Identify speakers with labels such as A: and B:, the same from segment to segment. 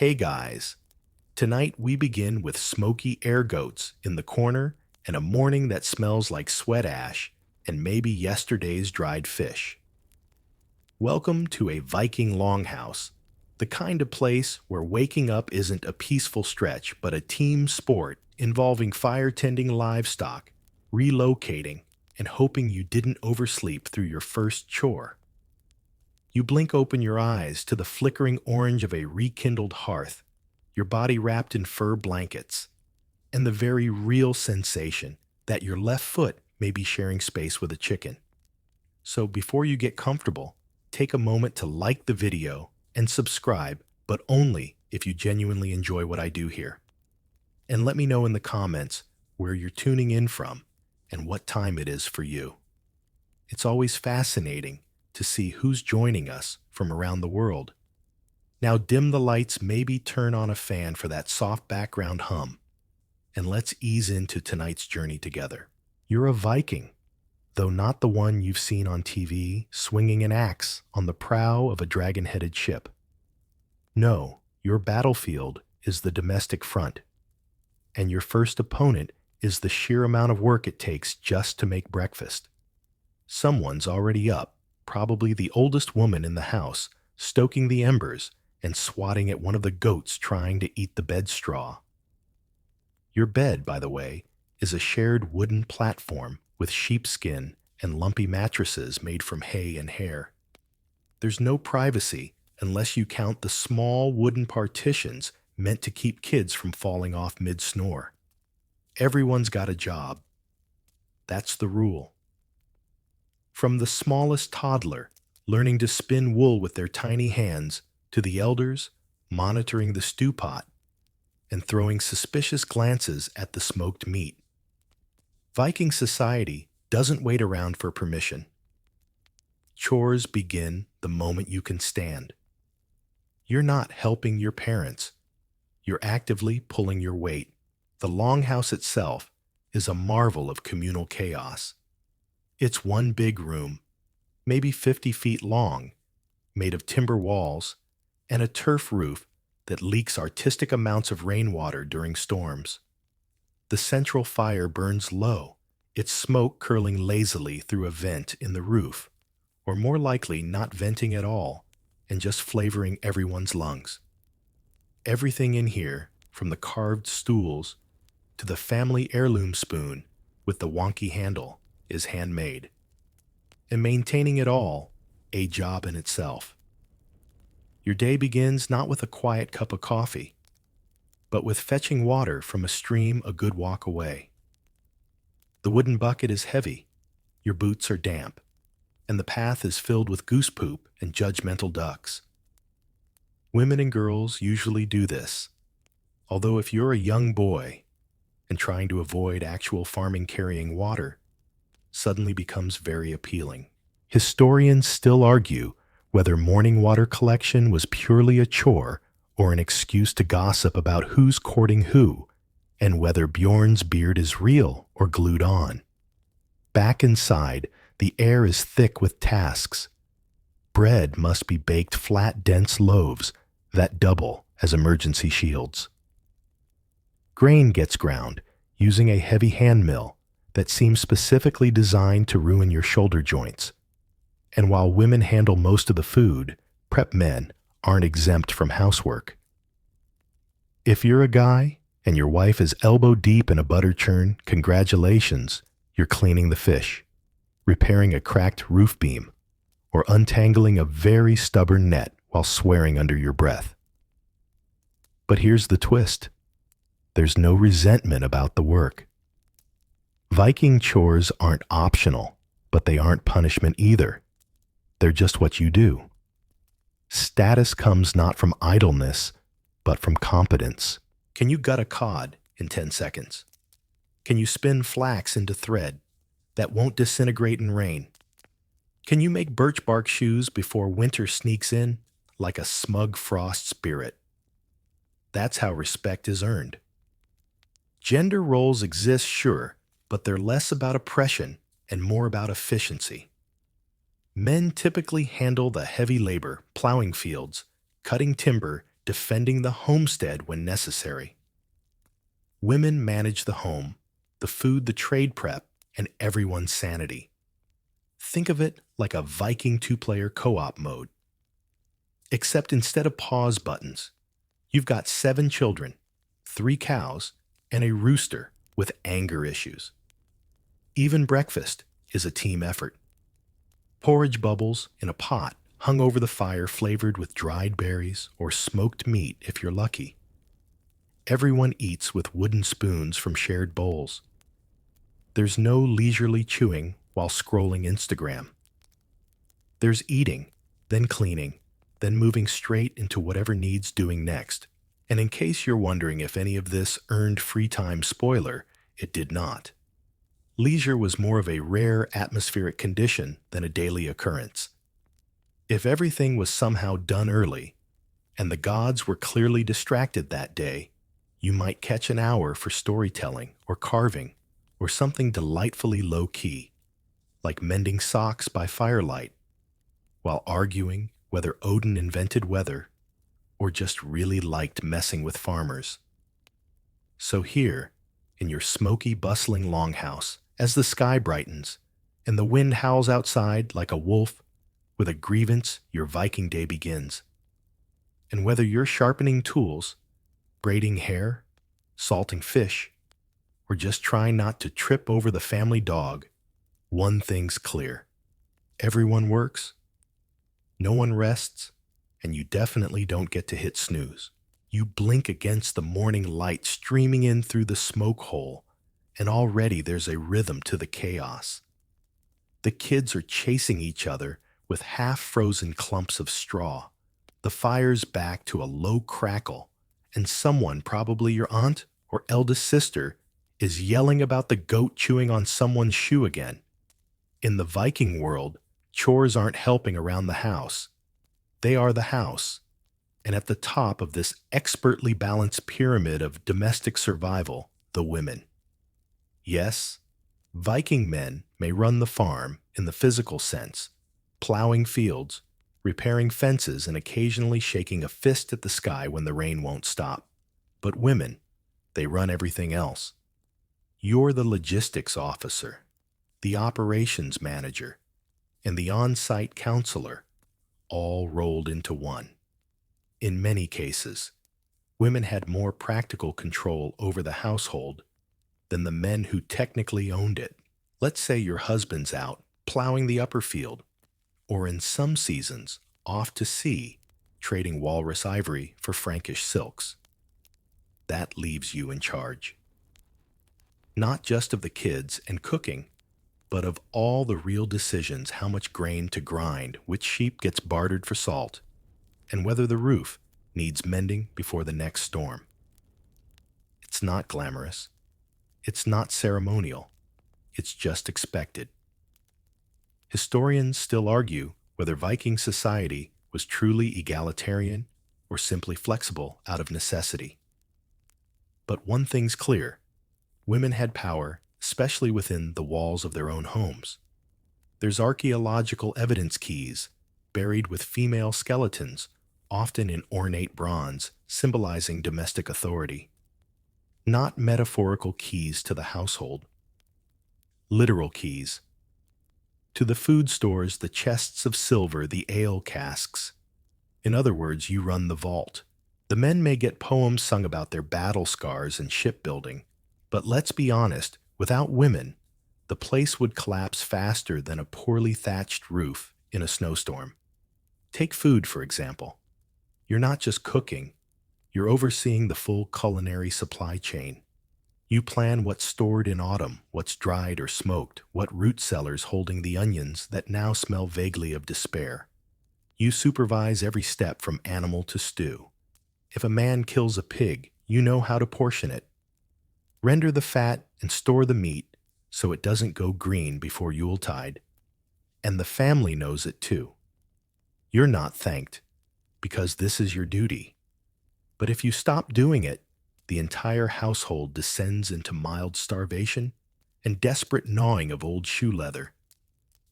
A: Hey guys, tonight we begin with smoky air goats in the corner and a morning that smells like sweat ash and maybe yesterday's dried fish. Welcome to a Viking longhouse, the kind of place where waking up isn't a peaceful stretch but a team sport involving fire tending livestock, relocating, and hoping you didn't oversleep through your first chore. You blink open your eyes to the flickering orange of a rekindled hearth, your body wrapped in fur blankets, and the very real sensation that your left foot may be sharing space with a chicken. So before you get comfortable, take a moment to like the video and subscribe, but only if you genuinely enjoy what I do here. And let me know in the comments where you're tuning in from and what time it is for you. It's always fascinating to see who's joining us from around the world. Now dim the lights, maybe turn on a fan for that soft background hum, and let's ease into tonight's journey together. You're a Viking, though not the one you've seen on TV swinging an axe on the prow of a dragon-headed ship. No, your battlefield is the domestic front, and your first opponent is the sheer amount of work it takes just to make breakfast. Someone's already up, probably the oldest woman in the house, stoking the embers and swatting at one of the goats trying to eat the bed straw. Your bed, by the way, is a shared wooden platform with sheepskin and lumpy mattresses made from hay and hair. There's no privacy unless you count the small wooden partitions meant to keep kids from falling off mid-snore. Everyone's got a job. That's the rule. From the smallest toddler learning to spin wool with their tiny hands to the elders monitoring the stew pot and throwing suspicious glances at the smoked meat. Viking society doesn't wait around for permission. Chores begin the moment you can stand. You're not helping your parents. You're actively pulling your weight. The longhouse itself is a marvel of communal chaos. It's one big room, maybe 50 feet long, made of timber walls and a turf roof that leaks artistic amounts of rainwater during storms. The central fire burns low, its smoke curling lazily through a vent in the roof, or more likely not venting at all and just flavoring everyone's lungs. Everything in here, from the carved stools to the family heirloom spoon with the wonky handle, is handmade. And maintaining it all, a job in itself. Your day begins not with a quiet cup of coffee, but with fetching water from a stream a good walk away. The wooden bucket is heavy, your boots are damp, and the path is filled with goose poop and judgmental ducks. Women and girls usually do this, although if you're a young boy and trying to avoid actual farming carrying water, suddenly becomes very appealing. Historians still argue whether morning water collection was purely a chore or an excuse to gossip about who's courting who and whether Bjorn's beard is real or glued on. Back inside, the air is thick with tasks. Bread must be baked flat, dense loaves that double as emergency shields. Grain gets ground using a heavy hand mill that seems specifically designed to ruin your shoulder joints. And while women handle most of the food, prep men aren't exempt from housework. If you're a guy and your wife is elbow deep in a butter churn, congratulations, you're cleaning the fish, repairing a cracked roof beam, or untangling a very stubborn net while swearing under your breath. But here's the twist. There's no resentment about the work. Viking chores aren't optional, but they aren't punishment either. They're just what you do. Status comes not from idleness, but from competence. Can you gut a cod in 10 seconds? Can you spin flax into thread that won't disintegrate in rain? Can you make birch bark shoes before winter sneaks in like a smug frost spirit? That's how respect is earned. Gender roles exist, sure, but they're less about oppression and more about efficiency. Men typically handle the heavy labor, plowing fields, cutting timber, defending the homestead when necessary. Women manage the home, the food, the trade prep, and everyone's sanity. Think of it like a Viking two-player co-op mode. Except instead of pause buttons, you've got 7 children, 3 cows, and a rooster with anger issues. Even breakfast is a team effort. Porridge bubbles in a pot hung over the fire flavored with dried berries or smoked meat if you're lucky. Everyone eats with wooden spoons from shared bowls. There's no leisurely chewing while scrolling Instagram. There's eating, then cleaning, then moving straight into whatever needs doing next. And in case you're wondering if any of this earned free time spoiler, it did not. Leisure was more of a rare atmospheric condition than a daily occurrence. If everything was somehow done early, and the gods were clearly distracted that day, you might catch an hour for storytelling or carving or something delightfully low-key, like mending socks by firelight, while arguing whether Odin invented weather or just really liked messing with farmers. So here, in your smoky, bustling longhouse, as the sky brightens and the wind howls outside like a wolf, with a grievance, your Viking day begins. And whether you're sharpening tools, braiding hair, salting fish, or just trying not to trip over the family dog, one thing's clear. Everyone works, no one rests, and you definitely don't get to hit snooze. You blink against the morning light streaming in through the smoke hole, and already there's a rhythm to the chaos. The kids are chasing each other with half-frozen clumps of straw. The fire's back to a low crackle, and someone, probably your aunt or eldest sister, is yelling about the goat chewing on someone's shoe again. In the Viking world, chores aren't helping around the house. They are the house. And at the top of this expertly balanced pyramid of domestic survival, the women. Yes, Viking men may run the farm in the physical sense, plowing fields, repairing fences, and occasionally shaking a fist at the sky when the rain won't stop. But women, they run everything else. You're the logistics officer, the operations manager, and the on-site counselor, all rolled into one. In many cases, women had more practical control over the household than the men who technically owned it. Let's say your husband's out plowing the upper field, or in some seasons, off to sea, trading walrus ivory for Frankish silks. That leaves you in charge. Not just of the kids and cooking, but of all the real decisions: how much grain to grind, which sheep gets bartered for salt, and whether the roof needs mending before the next storm. It's not glamorous. It's not ceremonial. It's just expected. Historians still argue whether Viking society was truly egalitarian or simply flexible out of necessity. But one thing's clear: women had power, especially within the walls of their own homes. There's archaeological evidence keys buried with female skeletons, often in ornate bronze, symbolizing domestic authority. Not metaphorical keys to the household. Literal keys. To the food stores, the chests of silver, the ale casks. In other words, you run the vault. The men may get poems sung about their battle scars and shipbuilding, but let's be honest, without women, the place would collapse faster than a poorly thatched roof in a snowstorm. Take food, for example. You're not just cooking, you're overseeing the full culinary supply chain. You plan what's stored in autumn, what's dried or smoked, what root cellars holding the onions that now smell vaguely of despair. You supervise every step from animal to stew. If a man kills a pig, you know how to portion it. Render the fat and store the meat so it doesn't go green before Yuletide. And the family knows it too. You're not thanked, because this is your duty. But if you stop doing it, the entire household descends into mild starvation and desperate gnawing of old shoe leather.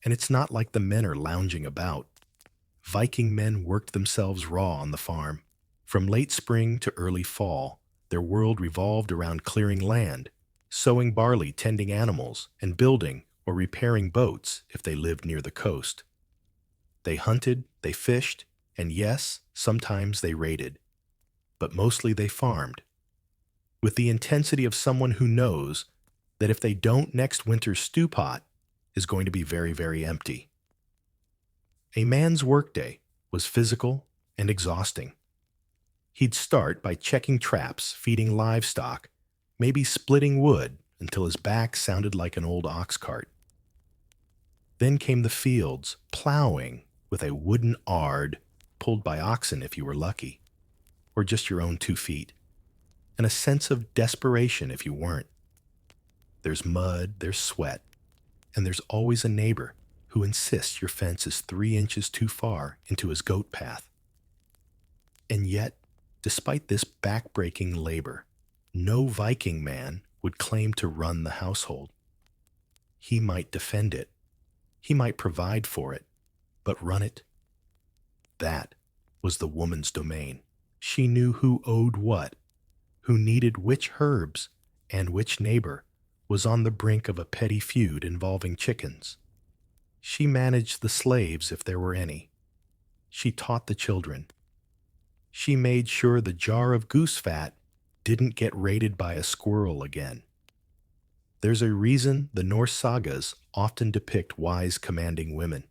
A: And it's not like the men are lounging about. Viking men worked themselves raw on the farm, From late spring to early fall, their world revolved around clearing land, sowing barley, tending animals, and building or repairing boats if they lived near the coast. They hunted, they fished, and yes, sometimes they raided, but mostly they farmed, with the intensity of someone who knows that if they don't, next winter's stew pot is going to be very, very empty. A man's workday was physical and exhausting. He'd start by checking traps, feeding livestock, maybe splitting wood until his back sounded like an old ox cart. Then came the fields, plowing with a wooden ard, pulled by oxen if you were lucky, or just your own 2 feet, and a sense of desperation if you weren't. There's mud, there's sweat, and there's always a neighbor who insists your fence is 3 inches too far into his goat path. And yet, despite this back-breaking labor, no Viking man would claim to run the household. He might defend it, he might provide for it, but run it? That was the woman's domain. She knew who owed what, who needed which herbs, and which neighbor was on the brink of a petty feud involving chickens. She managed the slaves if there were any. She taught the children. She made sure the jar of goose fat didn't get raided by a squirrel again. There's a reason the Norse sagas often depict wise, commanding women.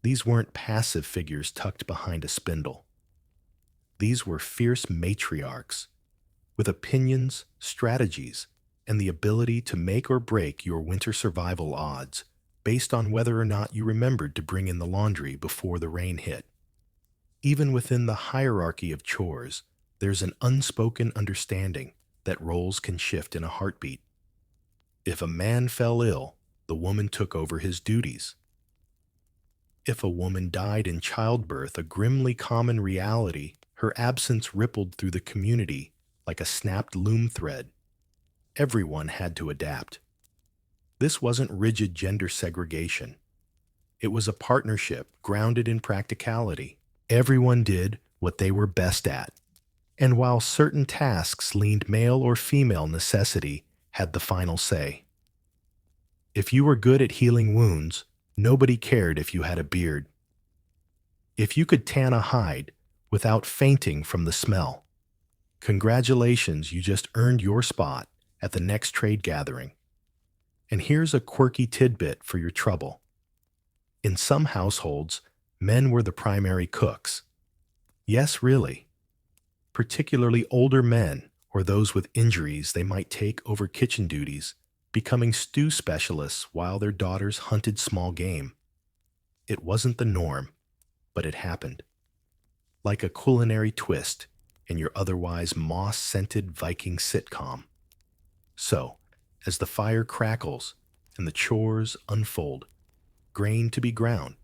A: These weren't passive figures tucked behind a spindle. These were fierce matriarchs, with opinions, strategies, and the ability to make or break your winter survival odds based on whether or not you remembered to bring in the laundry before the rain hit. Even within the hierarchy of chores, there's an unspoken understanding that roles can shift in a heartbeat. If a man fell ill, the woman took over his duties. If a woman died in childbirth, a grimly common reality, her absence rippled through the community like a snapped loom thread. Everyone had to adapt. This wasn't rigid gender segregation. It was a partnership grounded in practicality. Everyone did what they were best at. And while certain tasks leaned male or female, necessity had the final say. If you were good at healing wounds, nobody cared if you had a beard. If you could tan a hide without fainting from the smell, congratulations, you just earned your spot at the next trade gathering. And here's a quirky tidbit for your trouble. In some households, men were the primary cooks. Yes, really. Particularly older men or those with injuries, they might take over kitchen duties, becoming stew specialists while their daughters hunted small game. It wasn't the norm, but it happened. Like a culinary twist in your otherwise moss-scented Viking sitcom. So, as the fire crackles and the chores unfold, grain to be ground,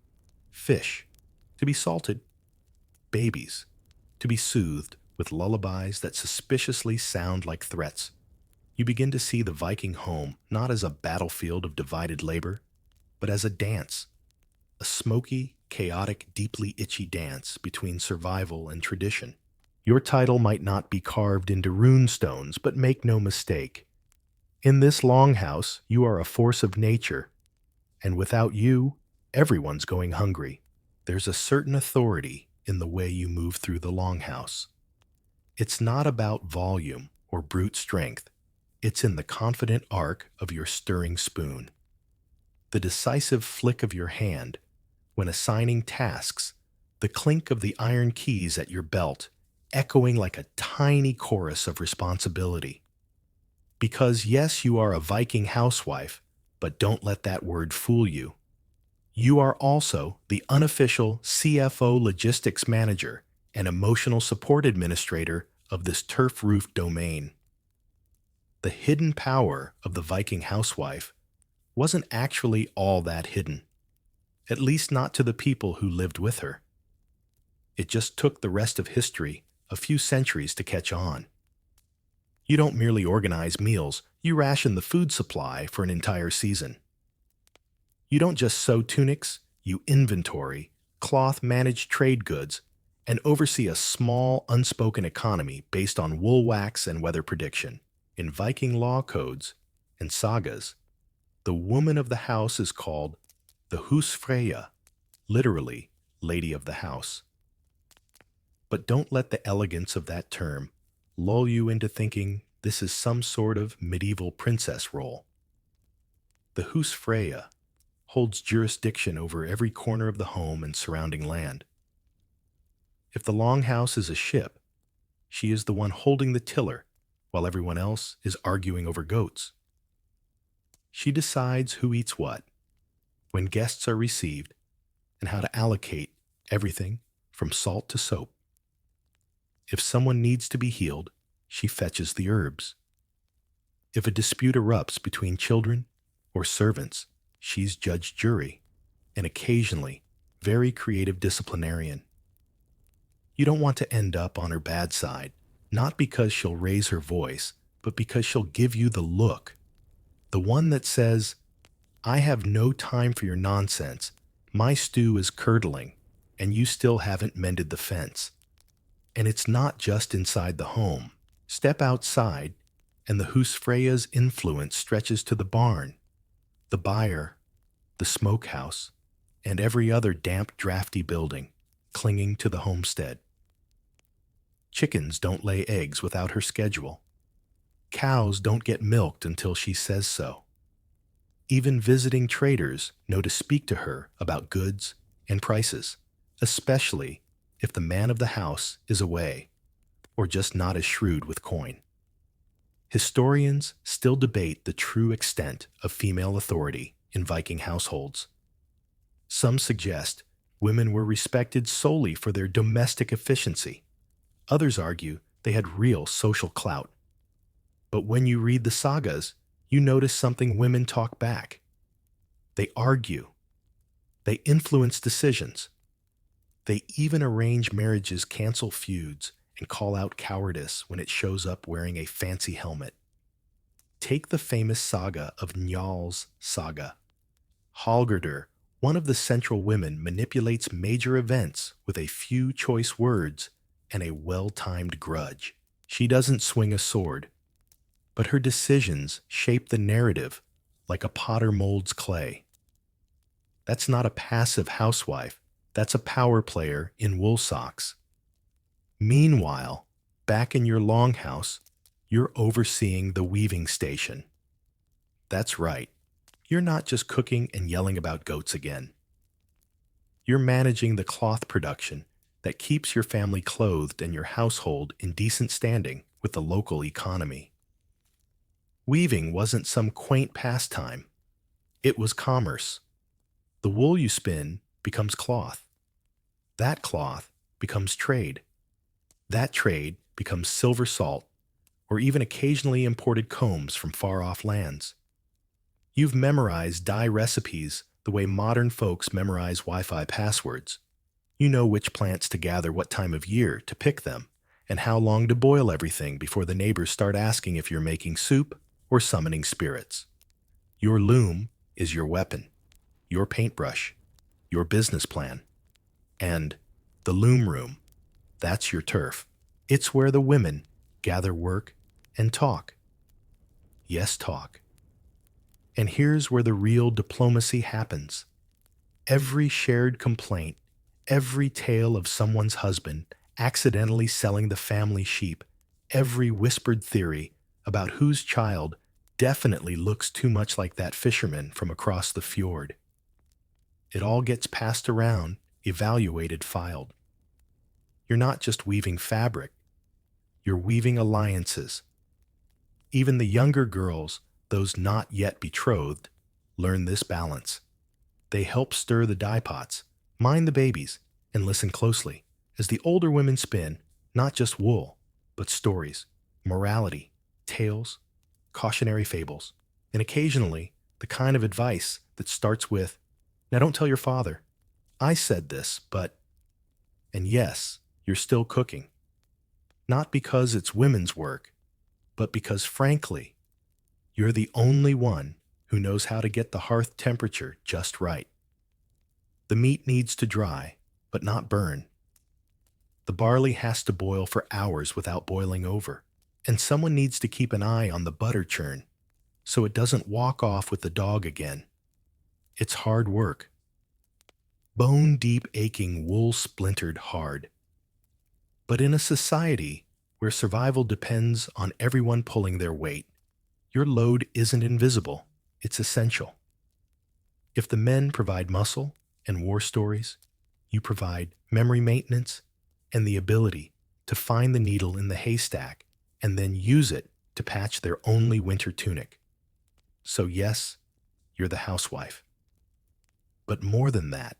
A: fish to be salted, babies to be soothed with lullabies that suspiciously sound like threats, you begin to see the Viking home not as a battlefield of divided labor, but as a dance, a smoky, chaotic, deeply itchy dance between survival and tradition. Your title might not be carved into runestones, but make no mistake. In this longhouse, you are a force of nature, and without you, everyone's going hungry. There's a certain authority in the way you move through the longhouse. It's not about volume or brute strength. It's in the confident arc of your stirring spoon. The decisive flick of your hand when assigning tasks, the clink of the iron keys at your belt, echoing like a tiny chorus of responsibility. Because yes, you are a Viking housewife, but don't let that word fool you. You are also the unofficial CFO logistics manager and emotional support administrator of this turf-roofed domain. The hidden power of the Viking housewife wasn't actually all that hidden, at least not to the people who lived with her. It just took the rest of history a few centuries to catch on. You don't merely organize meals, you ration the food supply for an entire season. You don't just sew tunics, you inventory, cloth manage trade goods, and oversee a small, unspoken economy based on wool wax and weather prediction. In Viking law codes and sagas, the woman of the house is called the husfreyja, literally, lady of the house. But don't let the elegance of that term lull you into thinking this is some sort of medieval princess role. The husfreyja holds jurisdiction over every corner of the home and surrounding land. If the longhouse is a ship, she is the one holding the tiller while everyone else is arguing over goats. She decides who eats what, when guests are received, and how to allocate everything from salt to soap. If someone needs to be healed, she fetches the herbs. If a dispute erupts between children or servants, she's judge jury, and occasionally very creative disciplinarian. You don't want to end up on her bad side, not because she'll raise her voice, but because she'll give you the look. The one that says, I have no time for your nonsense. My stew is curdling, and you still haven't mended the fence. And it's not just inside the home. Step outside, and the husfreyja's influence stretches to the barn, the byre, the smokehouse, and every other damp, drafty building clinging to the homestead. Chickens don't lay eggs without her schedule. Cows don't get milked until she says so. Even visiting traders know to speak to her about goods and prices, especially if the man of the house is away or just not as shrewd with coin. Historians still debate the true extent of female authority in Viking households. Some suggest women were respected solely for their domestic efficiency. Others argue they had real social clout. But when you read the sagas, you notice something women talk back. They argue. They influence decisions. They even arrange marriages, cancel feuds, and call out cowardice when it shows up wearing a fancy helmet. Take the famous saga of Njal's saga. Hallgerdr, one of the central women, manipulates major events with a few choice words and a well-timed grudge. She doesn't swing a sword, but her decisions shape the narrative like a potter molds clay. That's not a passive housewife. That's a power player in wool socks. Meanwhile, back in your longhouse, you're overseeing the weaving station. That's right. You're not just cooking and yelling about goats again. You're managing the cloth production that keeps your family clothed and your household in decent standing with the local economy. Weaving wasn't some quaint pastime. It was commerce. The wool you spin becomes cloth. That cloth becomes trade. That trade becomes silver salt, or even occasionally imported combs from far-off lands. You've memorized dye recipes the way modern folks memorize Wi-Fi passwords. You know which plants to gather, what time of year to pick them, and how long to boil everything before the neighbors start asking if you're making soup or summoning spirits. Your loom is your weapon, your paintbrush, your business plan, and the loom room. That's your turf. It's where the women gather, work, and talk. Yes, talk. And here's where the real diplomacy happens. Every shared complaint, every tale of someone's husband accidentally selling the family sheep, every whispered theory about whose child definitely looks too much like that fisherman from across the fjord. It all gets passed around, evaluated, filed. You're not just weaving fabric, you're weaving alliances. Even the younger girls, those not yet betrothed, learn this balance. They help stir the dye pots, mind the babies, and listen closely as the older women spin not just wool, but stories, morality, tales, cautionary fables, and occasionally the kind of advice that starts with, "Now don't tell your father. I said this, but..." And yes, you're still cooking. Not because it's women's work, but because, frankly, you're the only one who knows how to get the hearth temperature just right. The meat needs to dry, but not burn. The barley has to boil for hours without boiling over, and someone needs to keep an eye on the butter churn so it doesn't walk off with the dog again. It's hard work. Bone-deep aching, wool-splintered hard. But in a society where survival depends on everyone pulling their weight, your load isn't invisible, it's essential. If the men provide muscle and war stories, you provide memory maintenance and the ability to find the needle in the haystack and then use it to patch their only winter tunic. So yes, you're the housewife. But more than that,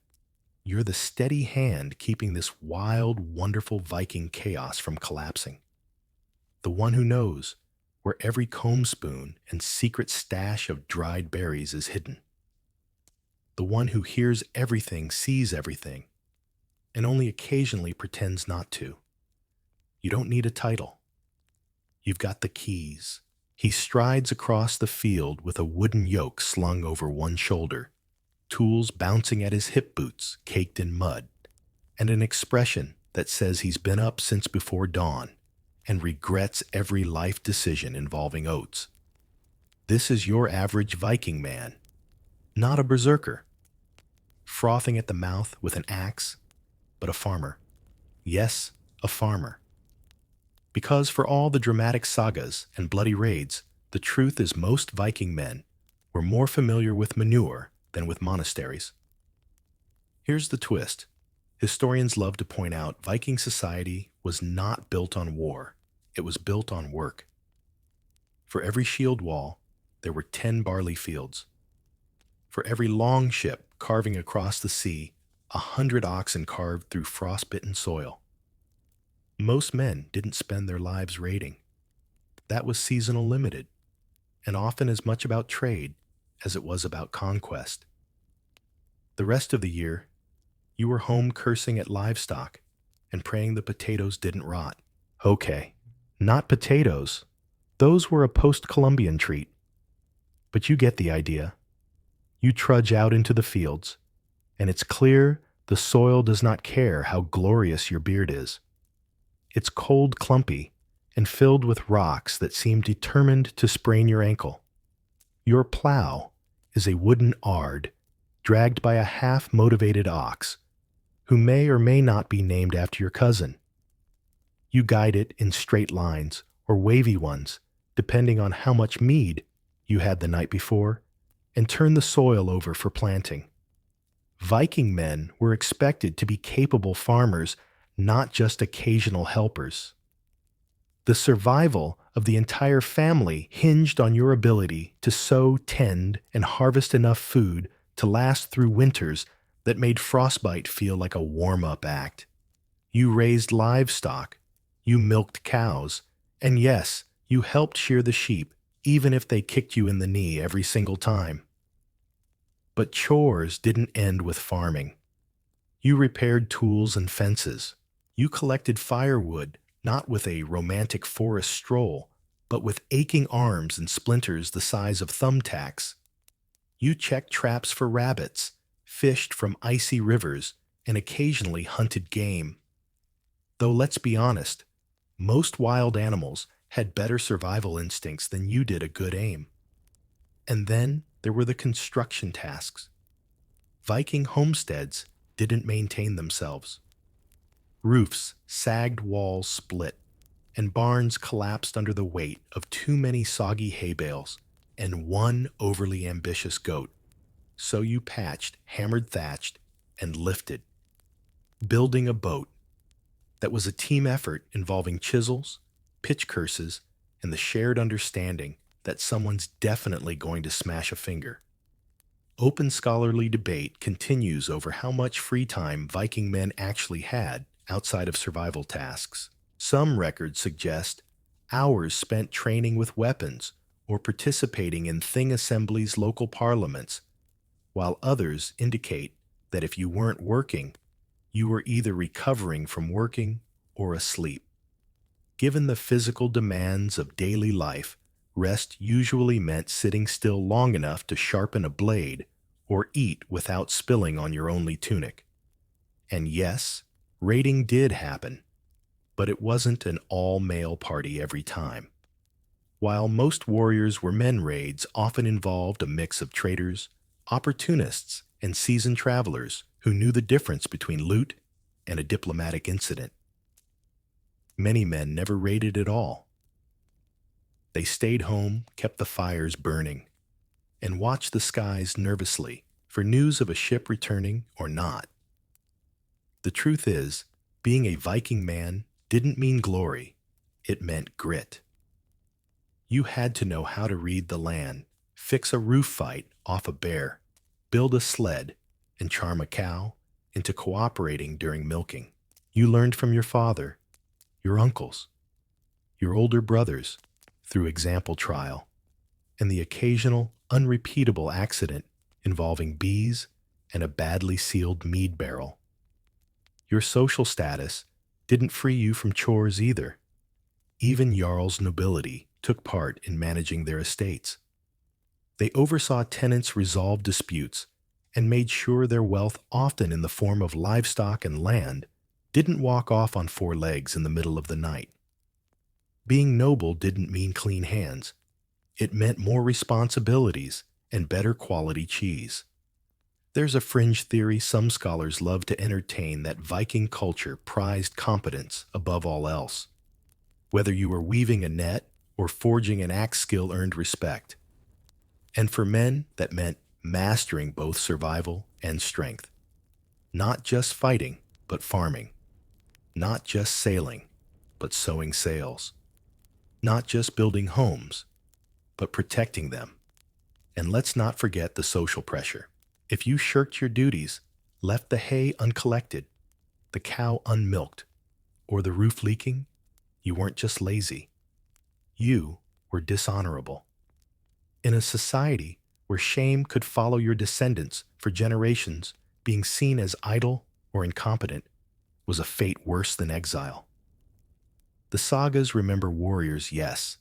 A: you're the steady hand keeping this wild, wonderful Viking chaos from collapsing. The one who knows where every comb spoon and secret stash of dried berries is hidden. The one who hears everything, sees everything, and only occasionally pretends not to. You don't need a title. You've got the keys. He strides across the field with a wooden yoke slung over one shoulder, tools bouncing at his hip boots caked in mud, and an expression that says he's been up since before dawn and regrets every life decision involving oats. This is your average Viking man, not a berserker, frothing at the mouth with an axe, but a farmer. Yes, a farmer. Because for all the dramatic sagas and bloody raids, the truth is most Viking men were more familiar with manure than with monasteries. Here's the twist. Historians love to point out Viking society was not built on war. It was built on work. For every shield wall, there were 10 barley fields. For every long ship carving across the sea, 100 oxen carved through frostbitten soil. Most men didn't spend their lives raiding. That was seasonal limited, and often as much about trade as it was about conquest. The rest of the year, you were home cursing at livestock and praying the potatoes didn't rot. Okay, not potatoes. Those were a post-Columbian treat. But you get the idea. You trudge out into the fields, and it's clear the soil does not care how glorious your beard is. It's cold, clumpy, and filled with rocks that seem determined to sprain your ankle. Your plow is a wooden ard dragged by a half-motivated ox, who may or may not be named after your cousin. You guide it in straight lines or wavy ones, depending on how much mead you had the night before, and turn the soil over for planting. Viking men were expected to be capable farmers, not just occasional helpers. The survival of the entire family hinged on your ability to sow, tend, and harvest enough food to last through winters that made frostbite feel like a warm-up act. You raised livestock, you milked cows, and yes, you helped shear the sheep, even if they kicked you in the knee every single time. But chores didn't end with farming. You repaired tools and fences. You collected firewood, not with a romantic forest stroll, but with aching arms and splinters the size of thumbtacks. You checked traps for rabbits, fished from icy rivers, and occasionally hunted game. Though let's be honest, most wild animals had better survival instincts than you did a good aim. And then there were the construction tasks. Viking homesteads didn't maintain themselves. Roofs, sagged walls split, and barns collapsed under the weight of too many soggy hay bales and one overly ambitious goat. So you patched, hammered, thatched, and lifted, building a boat that was a team effort involving chisels, pitch curses, and the shared understanding that someone's definitely going to smash a finger. Open scholarly debate continues over how much free time Viking men actually had outside of survival tasks. Some records suggest hours spent training with weapons or participating in thing assemblies, local parliaments, while others indicate that if you weren't working, you were either recovering from working or asleep. Given the physical demands of daily life, rest usually meant sitting still long enough to sharpen a blade or eat without spilling on your only tunic. And yes, raiding did happen, But it wasn't an all-male party every time. While most warriors were men, raids often involved a mix of traders, opportunists, and seasoned travelers who knew the difference between loot and a diplomatic incident. Many men never raided at all. They stayed home, kept the fires burning, and watched the skies nervously for news of a ship returning or not. The truth is, being a Viking man didn't mean glory, it meant grit. You had to know how to read the land, fix a roof fight off a bear, build a sled, and charm a cow into cooperating during milking. You learned from your father, your uncles, your older brothers, through example trial, and the occasional, unrepeatable accident involving bees and a badly sealed mead barrel. Your social status didn't free you from chores either. Even Jarl's nobility took part in managing their estates. They oversaw tenants resolve disputes and made sure their wealth, often in the form of livestock and land, didn't walk off on four legs in the middle of the night. Being noble didn't mean clean hands. It meant more responsibilities and better quality cheese. There's a fringe theory some scholars love to entertain that Viking culture prized competence above all else. Whether you were weaving a net or forging an axe skill earned respect. And for men, that meant mastering both survival and strength. Not just fighting, but farming. Not just sailing, but sewing sails. Not just building homes, but protecting them. And let's not forget the social pressure. If you shirked your duties, left the hay uncollected, the cow unmilked, or the roof leaking, you weren't just lazy. You were dishonorable. In a society where shame could follow your descendants for generations, being seen as idle or incompetent was a fate worse than exile. The sagas remember warriors, yes,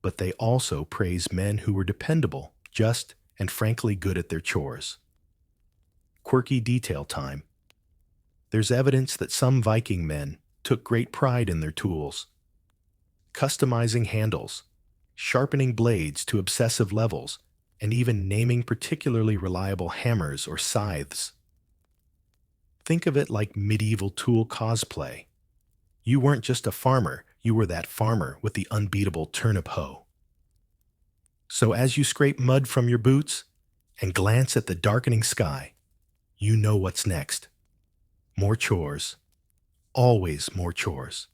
A: but they also praise men who were dependable, just, and frankly good at their chores. Quirky detail time. There's evidence that some Viking men took great pride in their tools. Customizing handles, sharpening blades to obsessive levels, and even naming particularly reliable hammers or scythes. Think of it like medieval tool cosplay. You weren't just a farmer, you were that farmer with the unbeatable turnip hoe. So as you scrape mud from your boots and glance at the darkening sky, you know what's next. More chores. Always more chores.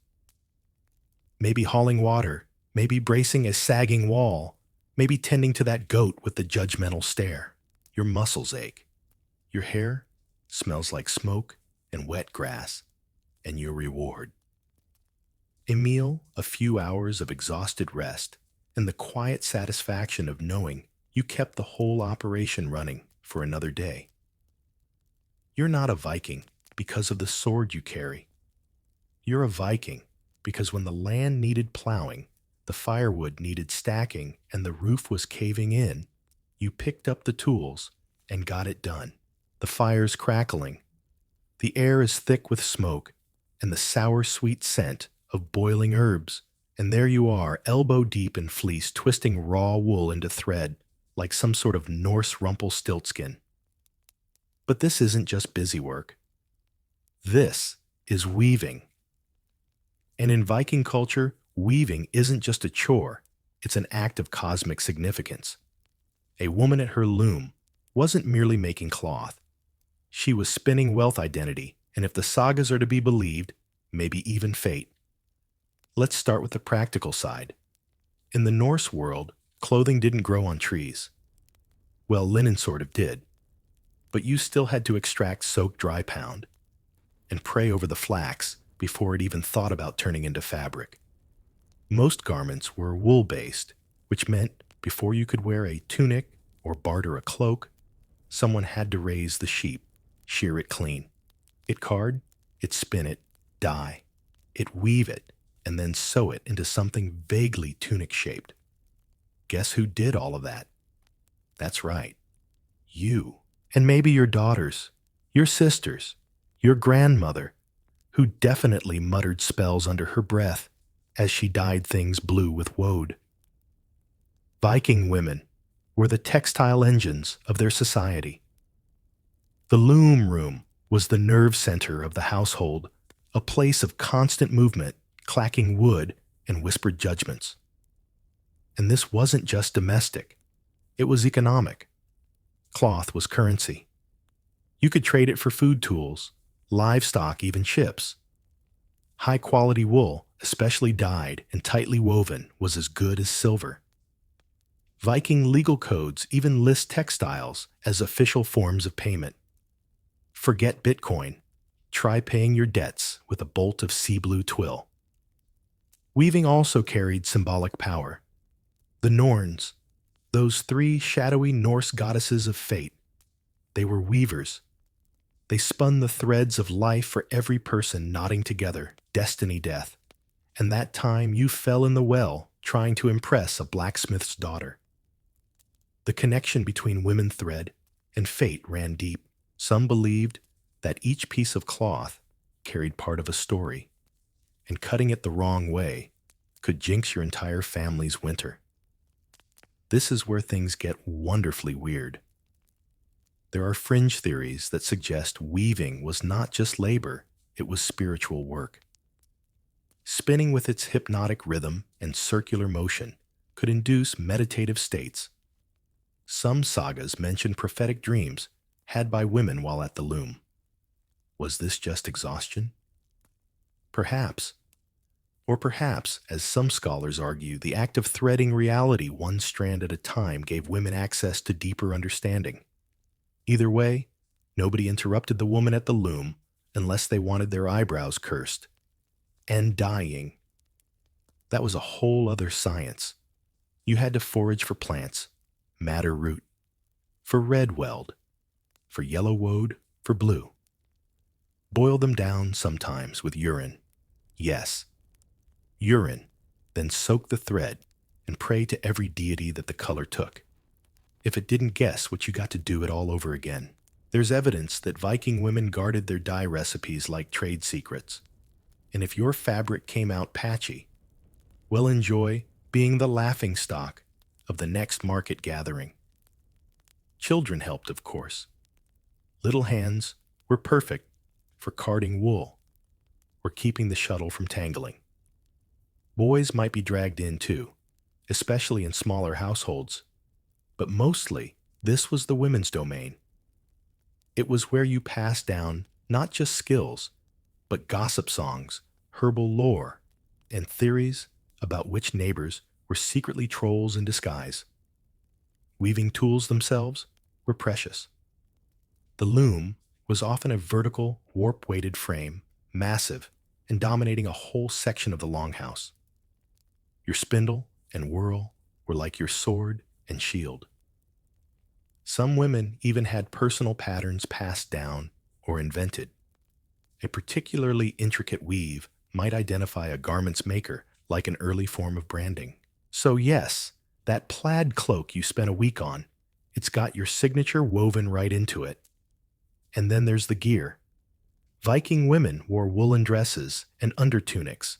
A: Maybe hauling water, maybe bracing a sagging wall, maybe tending to that goat with the judgmental stare. Your muscles ache. Your hair smells like smoke and wet grass, and your reward. A meal, a few hours of exhausted rest, and the quiet satisfaction of knowing you kept the whole operation running for another day. You're not a Viking because of the sword you carry. You're a Viking because when the land needed plowing, the firewood needed stacking, and the roof was caving in, you picked up the tools and got it done. The fire's crackling. The air is thick with smoke and the sour sweet scent of boiling herbs, and there you are, elbow deep in fleece, twisting raw wool into thread like some sort of Norse Rumpelstiltskin. But this isn't just busy work. This is weaving. And in Viking culture, weaving isn't just a chore, it's an act of cosmic significance. A woman at her loom wasn't merely making cloth. She was spinning wealth identity, and if the sagas are to be believed, maybe even fate. Let's start with the practical side. In the Norse world, clothing didn't grow on trees. Well, linen sort of did. But you still had to extract soaked dry pound and pray over the flax before it even thought about turning into fabric. Most garments were wool-based, which meant before you could wear a tunic or barter a cloak, someone had to raise the sheep, shear it clean. It card, it spin it, dye. It weave it, and then sew it into something vaguely tunic-shaped. Guess who did all of that? That's right. You. And maybe your daughters, your sisters, your grandmother, who definitely muttered spells under her breath as she dyed things blue with woad. Viking women were the textile engines of their society. The loom room was the nerve center of the household, a place of constant movement, clacking wood, and whispered judgments. And this wasn't just domestic, it was economic. Cloth was currency. You could trade it for food tools, livestock, even ships. High-quality wool, especially dyed and tightly woven, was as good as silver. Viking legal codes even list textiles as official forms of payment. Forget Bitcoin. Try paying your debts with a bolt of sea blue twill. Weaving also carried symbolic power. The Norns, those three shadowy Norse goddesses of fate, they were weavers. They spun the threads of life for every person knotting together, destiny death. And that time you fell in the well trying to impress a blacksmith's daughter. The connection between women thread and fate ran deep. Some believed that each piece of cloth carried part of a story, and cutting it the wrong way could jinx your entire family's winter. This is where things get wonderfully weird. There are fringe theories that suggest weaving was not just labor, it was spiritual work. Spinning with its hypnotic rhythm and circular motion could induce meditative states. Some sagas mention prophetic dreams had by women while at the loom. Was this just exhaustion? Perhaps. Or perhaps, as some scholars argue, the act of threading reality one strand at a time gave women access to deeper understanding. Either way, nobody interrupted the woman at the loom unless they wanted their eyebrows cursed. And dyeing. That was a whole other science. You had to forage for plants, madder root, for red weld, for yellow woad, for blue. Boil them down sometimes with urine. Yes, urine, then soak the thread and pray to every deity that the color took. If it didn't guess what you got to do it all over again. There's evidence that Viking women guarded their dye recipes like trade secrets. And if your fabric came out patchy, well, enjoy being the laughingstock of the next market gathering. Children helped, of course. Little hands were perfect for carding wool or keeping the shuttle from tangling. Boys might be dragged in too, especially in smaller households, but mostly this was the women's domain. It was where you passed down not just skills, but gossip songs, herbal lore, and theories about which neighbors were secretly trolls in disguise. Weaving tools themselves were precious. The loom was often a vertical, warp-weighted frame, massive, and dominating a whole section of the longhouse. Your spindle and whirl were like your sword and shield. Some women even had personal patterns passed down or invented. A particularly intricate weave might identify a garment's maker, like an early form of branding. So yes, that plaid cloak you spent a week on, it's got your signature woven right into it. And then there's the gear. Viking women wore woolen dresses and undertunics.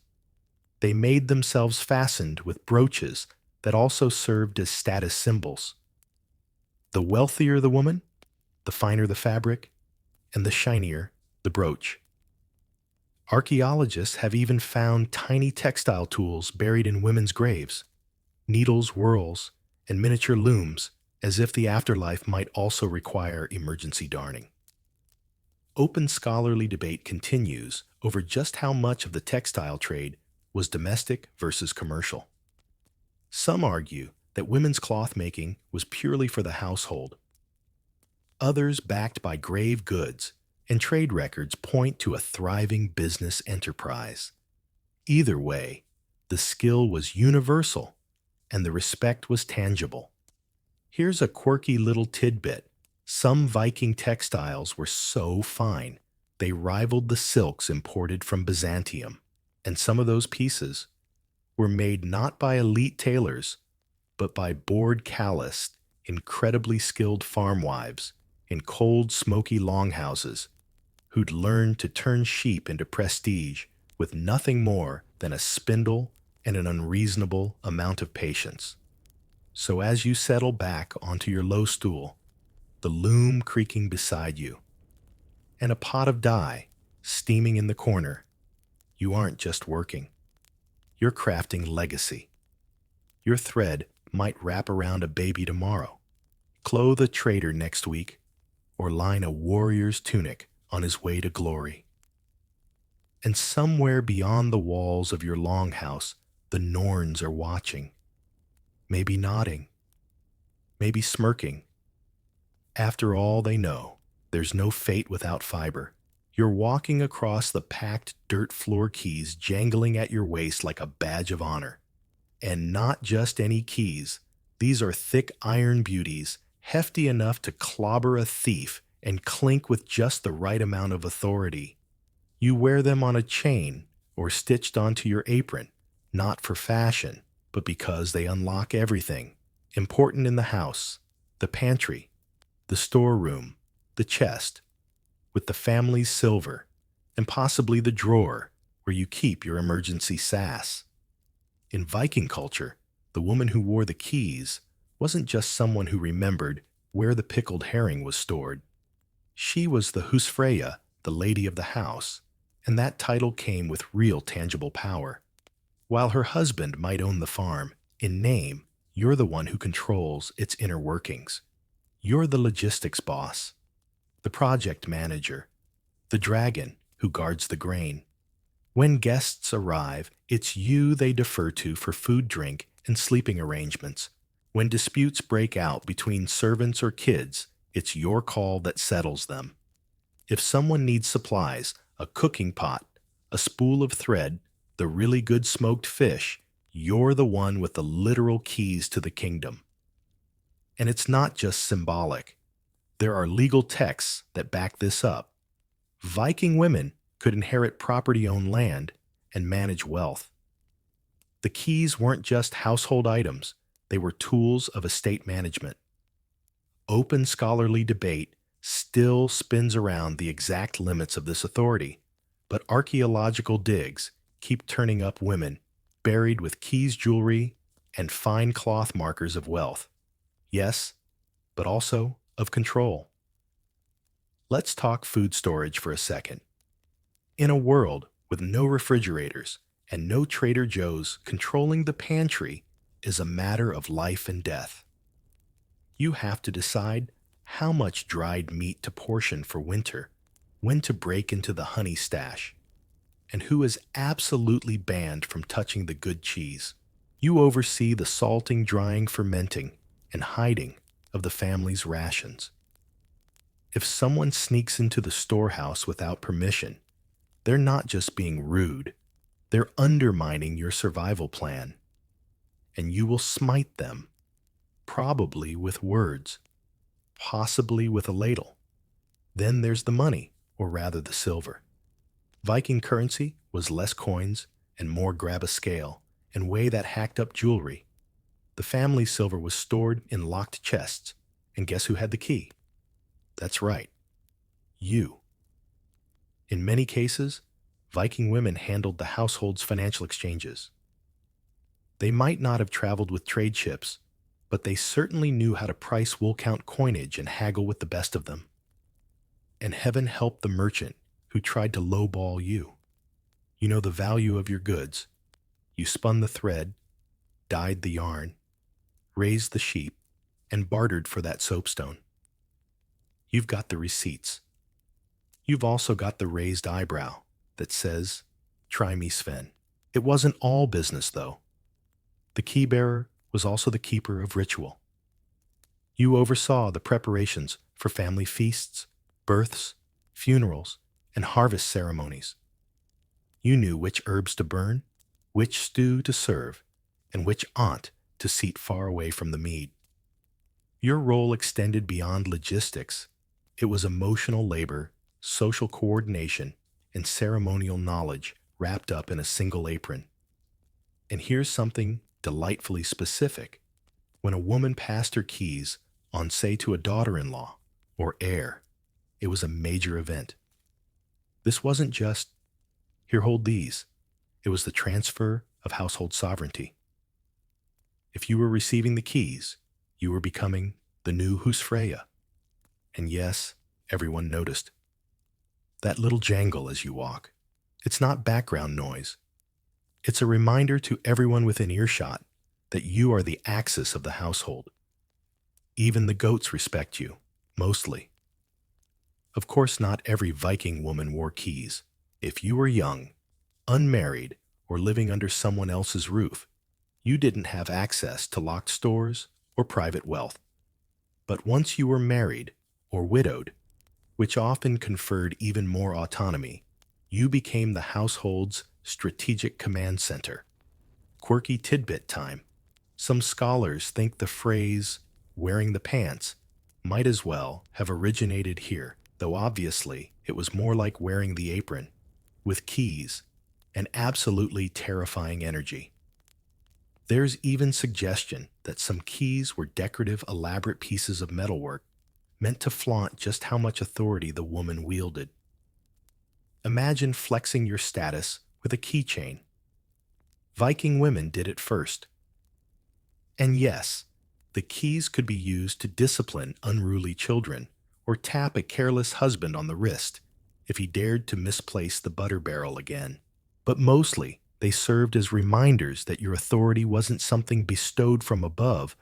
A: They made themselves fastened with brooches that also served as status symbols. The wealthier the woman, the finer the fabric, and the shinier the brooch. Archaeologists have even found tiny textile tools buried in women's graves, needles, whorls, and miniature looms, as if the afterlife might also require emergency darning. Open scholarly debate continues over just how much of the textile trade was domestic versus commercial. Some argue that women's cloth making was purely for the household. Others, backed by grave goods and trade records, point to a thriving business enterprise. Either way, the skill was universal and the respect was tangible. Here's a quirky little tidbit. Some Viking textiles were so fine, they rivaled the silks imported from Byzantium, and some of those pieces were made not by elite tailors, but by bored, calloused, incredibly skilled farm wives in cold, smoky longhouses who'd learned to turn sheep into prestige with nothing more than a spindle and an unreasonable amount of patience. So as you settle back onto your low stool, the loom creaking beside you, and a pot of dye steaming in the corner, you aren't just working. You're crafting legacy. Your thread might wrap around a baby tomorrow, clothe a trader next week, or line a warrior's tunic on his way to glory. And somewhere beyond the walls of your longhouse, the Norns are watching, maybe nodding, maybe smirking. After all, they know there's no fate without fiber. You're walking across the packed dirt floor keys jangling at your waist like a badge of honor. And not just any keys. These are thick iron beauties, hefty enough to clobber a thief and clink with just the right amount of authority. You wear them on a chain or stitched onto your apron, not for fashion, but because they unlock everything important in the house, the pantry, the storeroom, the chest, with the family's silver, and possibly the drawer where you keep your emergency sass. In Viking culture, the woman who wore the keys wasn't just someone who remembered where the pickled herring was stored. She was the husfreyja, the lady of the house, and that title came with real tangible power. While her husband might own the farm, in name, you're the one who controls its inner workings. You're the logistics boss, the project manager, the dragon who guards the grain. When guests arrive, it's you they defer to for food, drink, and sleeping arrangements. When disputes break out between servants or kids, it's your call that settles them. If someone needs supplies, a cooking pot, a spool of thread, the really good smoked fish, you're the one with the literal keys to the kingdom. And it's not just symbolic. There are legal texts that back this up. Viking women could inherit property-owned land and manage wealth. The keys weren't just household items, they were tools of estate management. Open scholarly debate still spins around the exact limits of this authority, but archaeological digs keep turning up women buried with keys jewelry and fine cloth markers of wealth. Yes, but also of control. Let's talk food storage for a second. In a world with no refrigerators and no Trader Joe's, controlling the pantry is a matter of life and death. You have to decide how much dried meat to portion for winter, when to break into the honey stash, and who is absolutely banned from touching the good cheese. You oversee the salting, drying, fermenting, and hiding of the family's rations. If someone sneaks into the storehouse without permission, they're not just being rude, they're undermining your survival plan. And you will smite them, probably with words, possibly with a ladle. Then there's the money, or rather the silver. Viking currency was less coins and more grab a scale and weigh that hacked up jewelry. The family's silver was stored in locked chests, and guess who had the key? That's right, you. In many cases, Viking women handled the household's financial exchanges. They might not have traveled with trade ships, but they certainly knew how to price wool-count coinage and haggle with the best of them. And heaven help the merchant who tried to lowball you. You know the value of your goods. You spun the thread, dyed the yarn, raised the sheep, and bartered for that soapstone. You've got the receipts. You've also got the raised eyebrow that says, "Try me, Sven." It wasn't all business, though. The key bearer was also the keeper of ritual. You oversaw the preparations for family feasts, births, funerals, and harvest ceremonies. You knew which herbs to burn, which stew to serve, and which aunt to seat far away from the mead. Your role extended beyond logistics. It was emotional labor, social coordination, and ceremonial knowledge wrapped up in a single apron. And here's something delightfully specific. When a woman passed her keys on, say, to a daughter-in-law or heir, it was a major event. This wasn't just, here, hold these. It was the transfer of household sovereignty. If you were receiving the keys, you were becoming the new Husfreya. And yes, everyone noticed. That little jangle as you walk. It's not background noise. It's a reminder to everyone within earshot that you are the axis of the household. Even the goats respect you, mostly. Of course, not every Viking woman wore keys. If you were young, unmarried, or living under someone else's roof, you didn't have access to locked stores or private wealth. But once you were married or widowed, which often conferred even more autonomy, you became the household's strategic command center. Quirky tidbit time. Some scholars think the phrase, wearing the pants, might as well have originated here, though obviously it was more like wearing the apron, with keys, and absolutely terrifying energy. There's even suggestion that some keys were decorative, elaborate pieces of metalwork meant to flaunt just how much authority the woman wielded. Imagine flexing your status with a keychain. Viking women did it first. And yes, the keys could be used to discipline unruly children or tap a careless husband on the wrist if he dared to misplace the butter barrel again. But mostly, they served as reminders that your authority wasn't something bestowed from above,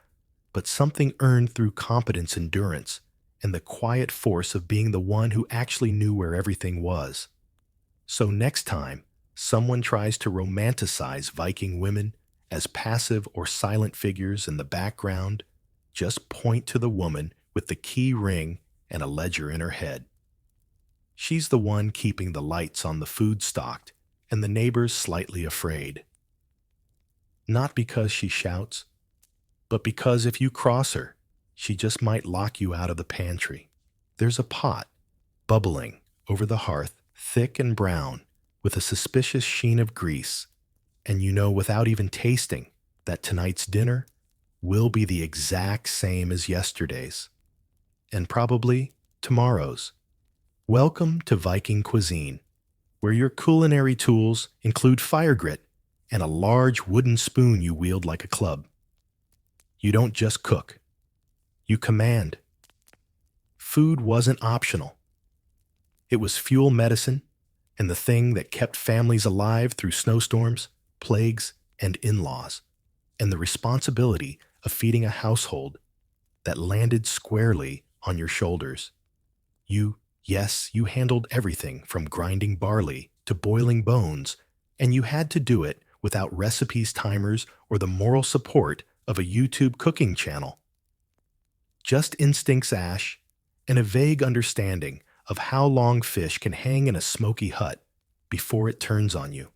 A: but something earned through competence, endurance, and the quiet force of being the one who actually knew where everything was. So next time someone tries to romanticize Viking women as passive or silent figures in the background, just point to the woman with the key ring and a ledger in her head. She's the one keeping the lights on the food stocked and the neighbors slightly afraid. Not because she shouts, but because if you cross her, she just might lock you out of the pantry. There's a pot, bubbling, over the hearth, thick and brown, with a suspicious sheen of grease, and you know without even tasting that tonight's dinner will be the exact same as yesterday's, and probably tomorrow's. Welcome to Viking cuisine, where your culinary tools include fire grit and a large wooden spoon you wield like a club. You don't just cook, you command. Food wasn't optional. It was fuel, medicine, and the thing that kept families alive through snowstorms, plagues, and in-laws, and the responsibility of feeding a household that landed squarely on your shoulders. Yes, you handled everything from grinding barley to boiling bones, and you had to do it without recipes, timers, or the moral support of a YouTube cooking channel. Just instincts, Ash, and a vague understanding of how long fish can hang in a smoky hut before it turns on you.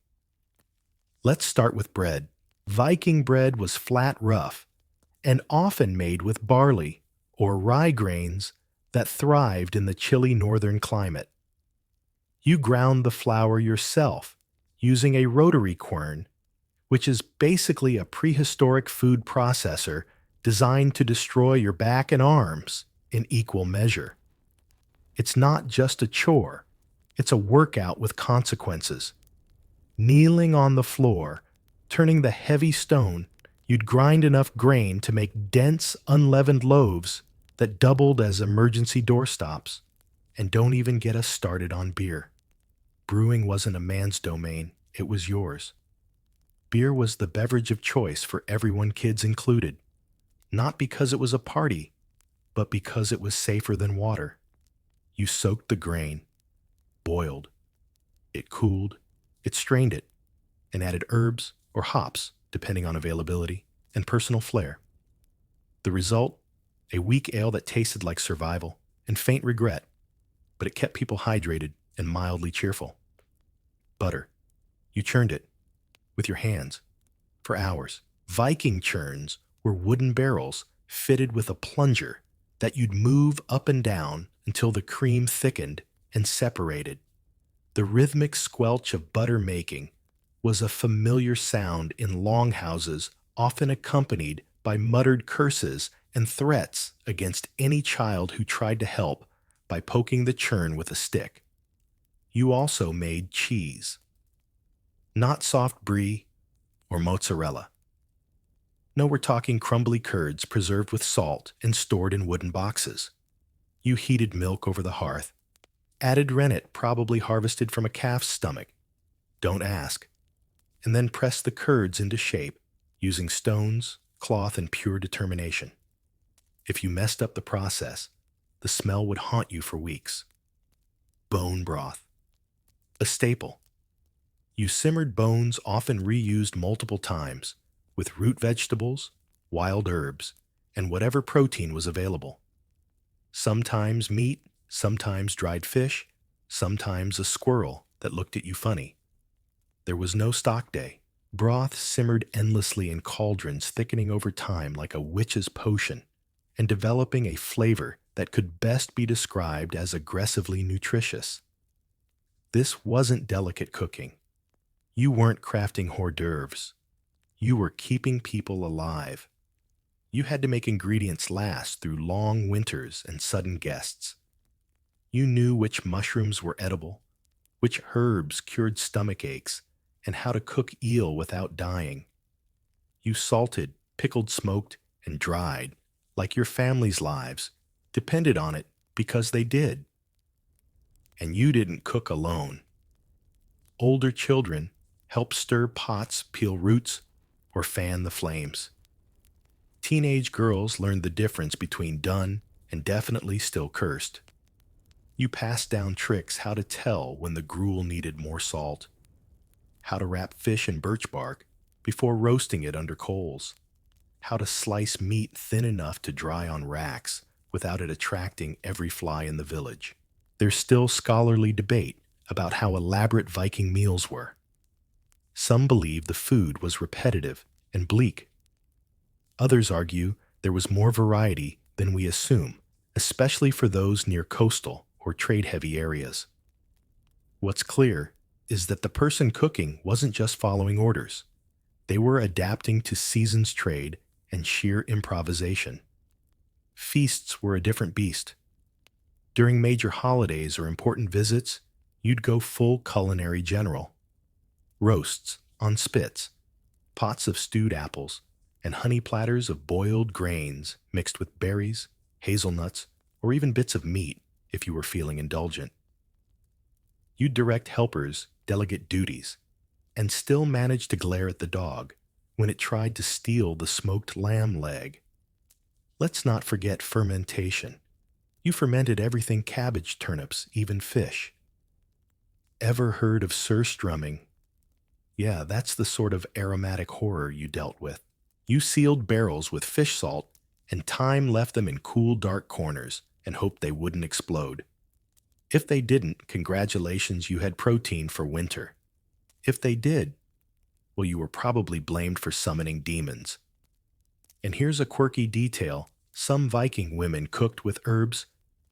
A: Let's start with bread. Viking bread was flat, rough, and often made with barley or rye grains that thrived in the chilly northern climate. You ground the flour yourself using a rotary quern, which is basically a prehistoric food processor designed to destroy your back and arms in equal measure. It's not just a chore, it's a workout with consequences. Kneeling on the floor, turning the heavy stone, you'd grind enough grain to make dense, unleavened loaves that doubled as emergency doorstops. And don't even get us started on beer. Brewing wasn't a man's domain, it was yours. Beer was the beverage of choice for everyone, kids included. Not because it was a party, but because it was safer than water. You soaked the grain, boiled, it cooled, it strained it, and added herbs or hops, depending on availability and personal flair. The result? A weak ale that tasted like survival and faint regret, but it kept people hydrated and mildly cheerful. Butter. You churned it with your hands for hours. Viking churns were wooden barrels fitted with a plunger that you'd move up and down until the cream thickened and separated. The rhythmic squelch of butter making was a familiar sound in longhouses, often accompanied by muttered curses and threats against any child who tried to help by poking the churn with a stick. You also made cheese. Not soft brie or mozzarella. No, we're talking crumbly curds preserved with salt and stored in wooden boxes. You heated milk over the hearth, added rennet probably harvested from a calf's stomach. Don't ask. And then pressed the curds into shape using stones, cloth, and pure determination. If you messed up the process, the smell would haunt you for weeks. Bone broth. A staple. You simmered bones often reused multiple times with root vegetables, wild herbs, and whatever protein was available. Sometimes meat, sometimes dried fish, sometimes a squirrel that looked at you funny. There was no stock day. Broth simmered endlessly in cauldrons, thickening over time like a witch's potion, and developing a flavor that could best be described as aggressively nutritious. This wasn't delicate cooking. You weren't crafting hors d'oeuvres. You were keeping people alive. You had to make ingredients last through long winters and sudden guests. You knew which mushrooms were edible, which herbs cured stomach aches, and how to cook eel without dying. You salted, pickled, smoked, and dried like your family's lives depended on it because they did. And you didn't cook alone. Older children helped stir pots, peel roots, or fan the flames. Teenage girls learned the difference between done and definitely still cursed. You passed down tricks how to tell when the gruel needed more salt, how to wrap fish in birch bark before roasting it under coals, how to slice meat thin enough to dry on racks without it attracting every fly in the village. There's still scholarly debate about how elaborate Viking meals were. Some believe the food was repetitive and bleak. Others argue there was more variety than we assume, especially for those near coastal or trade-heavy areas. What's clear is that the person cooking wasn't just following orders. They were adapting to season's trade and sheer improvisation. Feasts were a different beast. During major holidays or important visits, you'd go full culinary general. Roasts on spits, pots of stewed apples, and honey platters of boiled grains mixed with berries, hazelnuts, or even bits of meat if you were feeling indulgent. You'd direct helpers delegate duties and still manage to glare at the dog when it tried to steal the smoked lamb leg. Let's not forget fermentation. You fermented everything: cabbage, turnips, even fish. Ever heard of surstrumming? Yeah, that's the sort of aromatic horror you dealt with. You sealed barrels with fish salt, and time left them in cool, dark corners and hoped they wouldn't explode. If they didn't, congratulations, you had protein for winter. If they did, well, you were probably blamed for summoning demons. And here's a quirky detail: some Viking women cooked with herbs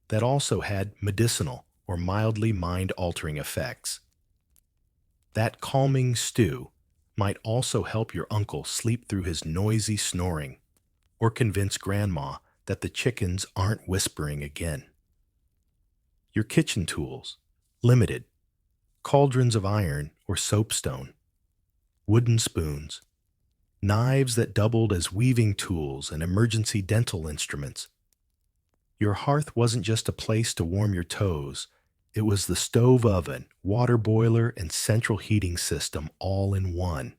A: that also had medicinal or mildly mind-altering effects. That calming stew might also help your uncle sleep through his noisy snoring, or convince grandma that the chickens aren't whispering again. Your kitchen tools, limited: cauldrons of iron or soapstone, wooden spoons, knives that doubled as weaving tools and emergency dental instruments. Your hearth wasn't just a place to warm your toes, it was the stove oven, water boiler, and central heating system all in one.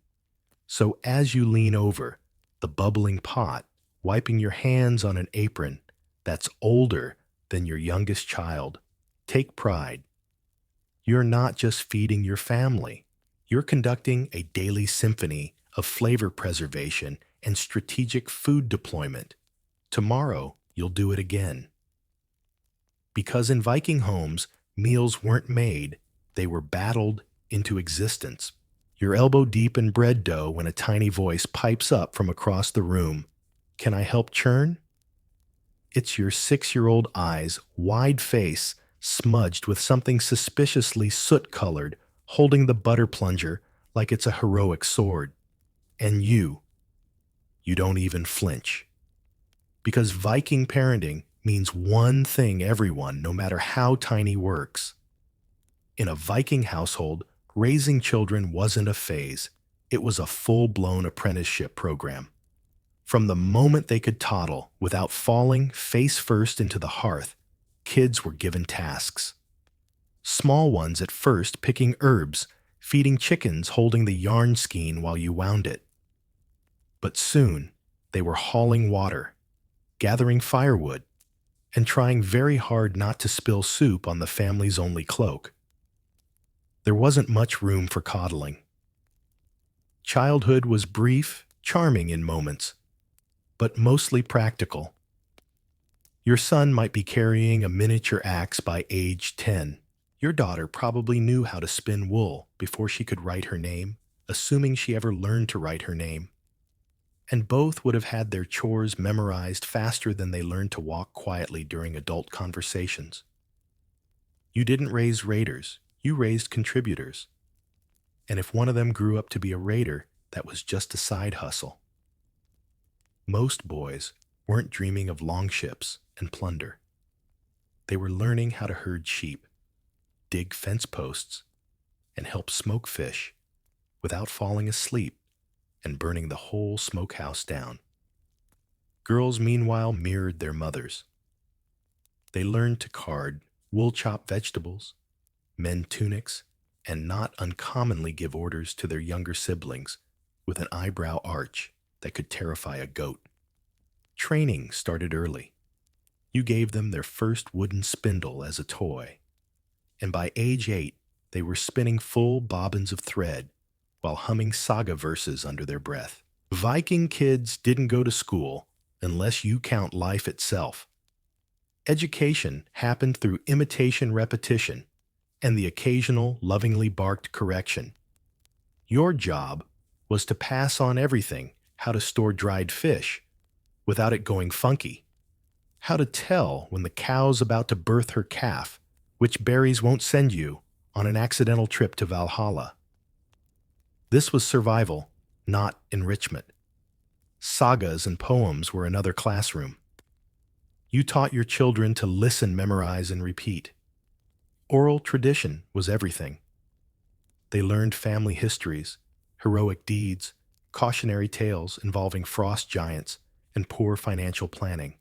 A: So as you lean over the bubbling pot, wiping your hands on an apron that's older than your youngest child, take pride. You're not just feeding your family, you're conducting a daily symphony of flavor preservation and strategic food deployment. Tomorrow, you'll do it again. Because in Viking homes, meals weren't made, they were battled into existence. You're elbow deep in bread dough when a tiny voice pipes up from across the room. Can I help churn? It's your 6-year-old eyes, wide face, smudged with something suspiciously soot-colored, holding the butter plunger like it's a heroic sword. And you don't even flinch. Because Viking parenting means one thing: everyone, no matter how tiny, works. In a Viking household, raising children wasn't a phase. It was a full-blown apprenticeship program. From the moment they could toddle without falling face first into the hearth, kids were given tasks. Small ones at first picking herbs, feeding chickens, holding the yarn skein while you wound it. But soon, they were hauling water, gathering firewood, and trying very hard not to spill soup on the family's only cloak. There wasn't much room for coddling. Childhood was brief, charming in moments, but mostly practical. Your son might be carrying a miniature axe by age 10. Your daughter probably knew how to spin wool before she could write her name, assuming she ever learned to write her name. And both would have had their chores memorized faster than they learned to walk quietly during adult conversations. You didn't raise raiders, you raised contributors. And if one of them grew up to be a raider, that was just a side hustle. Most boys weren't dreaming of longships and plunder. They were learning how to herd sheep, dig fence posts, and help smoke fish without falling asleep and burning the whole smokehouse down. Girls, meanwhile, mirrored their mothers. They learned to card, wool-chop vegetables, mend tunics, and not uncommonly give orders to their younger siblings with an eyebrow arch that could terrify a goat. Training started early. You gave them their first wooden spindle as a toy, and by age 8, they were spinning full bobbins of thread while humming saga verses under their breath. Viking kids didn't go to school unless you count life itself. Education happened through imitation repetition and the occasional lovingly barked correction. Your job was to pass on everything: how to store dried fish without it going funky, how to tell when the cow's about to birth her calf, which berries won't send you on an accidental trip to Valhalla. This was survival, not enrichment. Sagas and poems were another classroom. You taught your children to listen, memorize, and repeat. Oral tradition was everything. They learned family histories, heroic deeds, cautionary tales involving frost giants, and poor financial planning.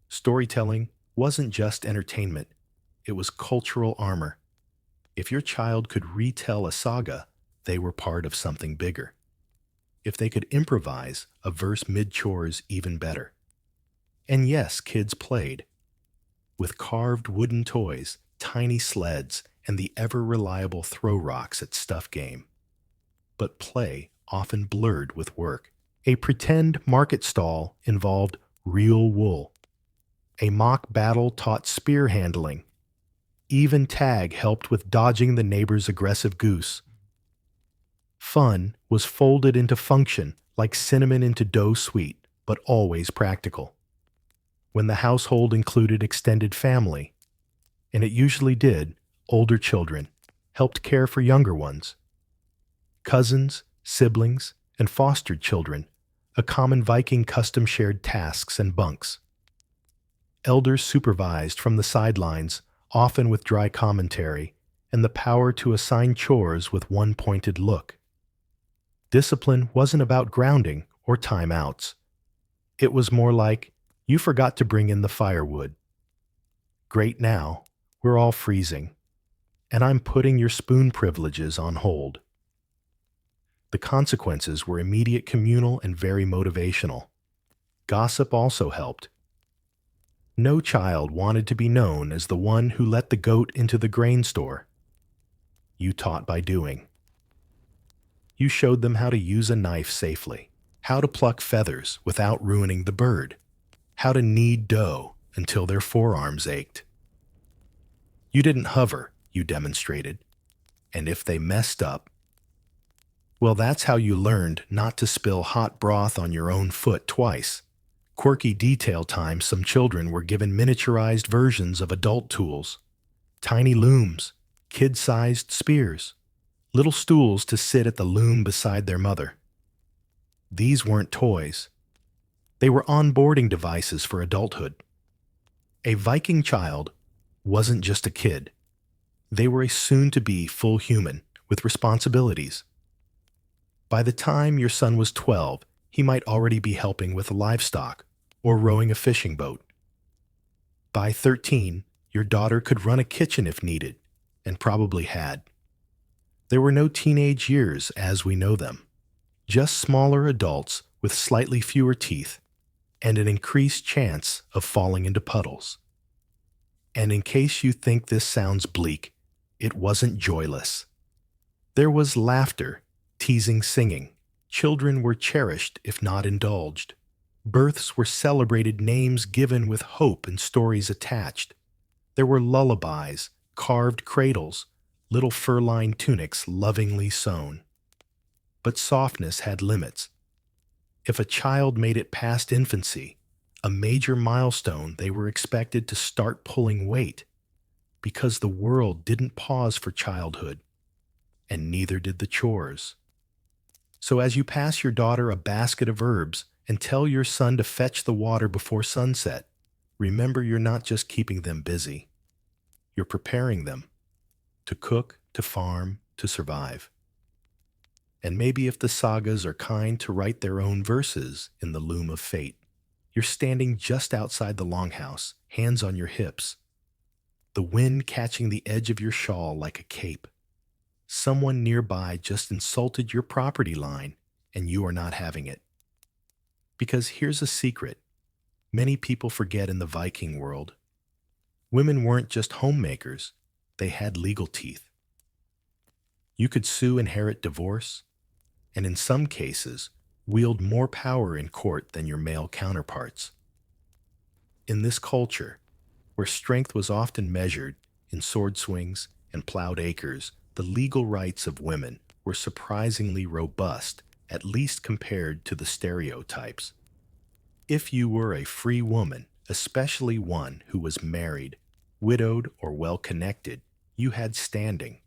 A: Storytelling wasn't just entertainment, it was cultural armor. If your child could retell a saga, they were part of something bigger. If they could improvise a verse mid-chores, even better. And yes, kids played. With carved wooden toys, tiny sleds, and the ever-reliable throw rocks at stuff game. But play often blurred with work. A pretend market stall involved real wool. A mock battle taught spear handling. Even tag helped with dodging the neighbor's aggressive goose. Fun was folded into function like cinnamon into dough sweet, but always practical. When the household included extended family, and it usually did, older children helped care for younger ones. Cousins, siblings, and fostered children, a common Viking custom shared tasks and bunks. Elders supervised from the sidelines, often with dry commentary, and the power to assign chores with one pointed look. Discipline wasn't about grounding or timeouts. It was more like, you forgot to bring in the firewood. Great, now, we're all freezing, and I'm putting your spoon privileges on hold. The consequences were immediate, communal, and very motivational. Gossip also helped. No child wanted to be known as the one who let the goat into the grain store. You taught by doing. You showed them how to use a knife safely, how to pluck feathers without ruining the bird, how to knead dough until their forearms ached. You didn't hover, you demonstrated. And if they messed up, well, that's how you learned not to spill hot broth on your own foot twice. Quirky detail time, some children were given miniaturized versions of adult tools. Tiny looms, kid-sized spears, little stools to sit at the loom beside their mother. These weren't toys. They were onboarding devices for adulthood. A Viking child wasn't just a kid. They were a soon-to-be full human with responsibilities. By the time your son was 12, he might already be helping with livestock or rowing a fishing boat. By 13, your daughter could run a kitchen if needed, and probably had. There were no teenage years as we know them, just smaller adults with slightly fewer teeth and an increased chance of falling into puddles. And in case you think this sounds bleak, it wasn't joyless. There was laughter, teasing singing. Children were cherished if not indulged. Births were celebrated, names given with hope and stories attached. There were lullabies, carved cradles, little fur-lined tunics lovingly sewn. But softness had limits. If a child made it past infancy, a major milestone, they were expected to start pulling weight, because the world didn't pause for childhood, and neither did the chores. So as you pass your daughter a basket of herbs and tell your son to fetch the water before sunset, remember you're not just keeping them busy. You're preparing them to cook, to farm, to survive. And maybe if the sagas are kind to write their own verses in the loom of fate, you're standing just outside the longhouse, hands on your hips, the wind catching the edge of your shawl like a cape. Someone nearby just insulted your property line, and you are not having it. Because here's a secret many people forget in the Viking world. Women weren't just homemakers, they had legal teeth. You could sue, inherit divorce, and in some cases, wield more power in court than your male counterparts. In this culture, where strength was often measured in sword swings and plowed acres, the legal rights of women were surprisingly robust, at least compared to the stereotypes. If you were a free woman, especially one who was married, widowed, or well-connected, you had standing.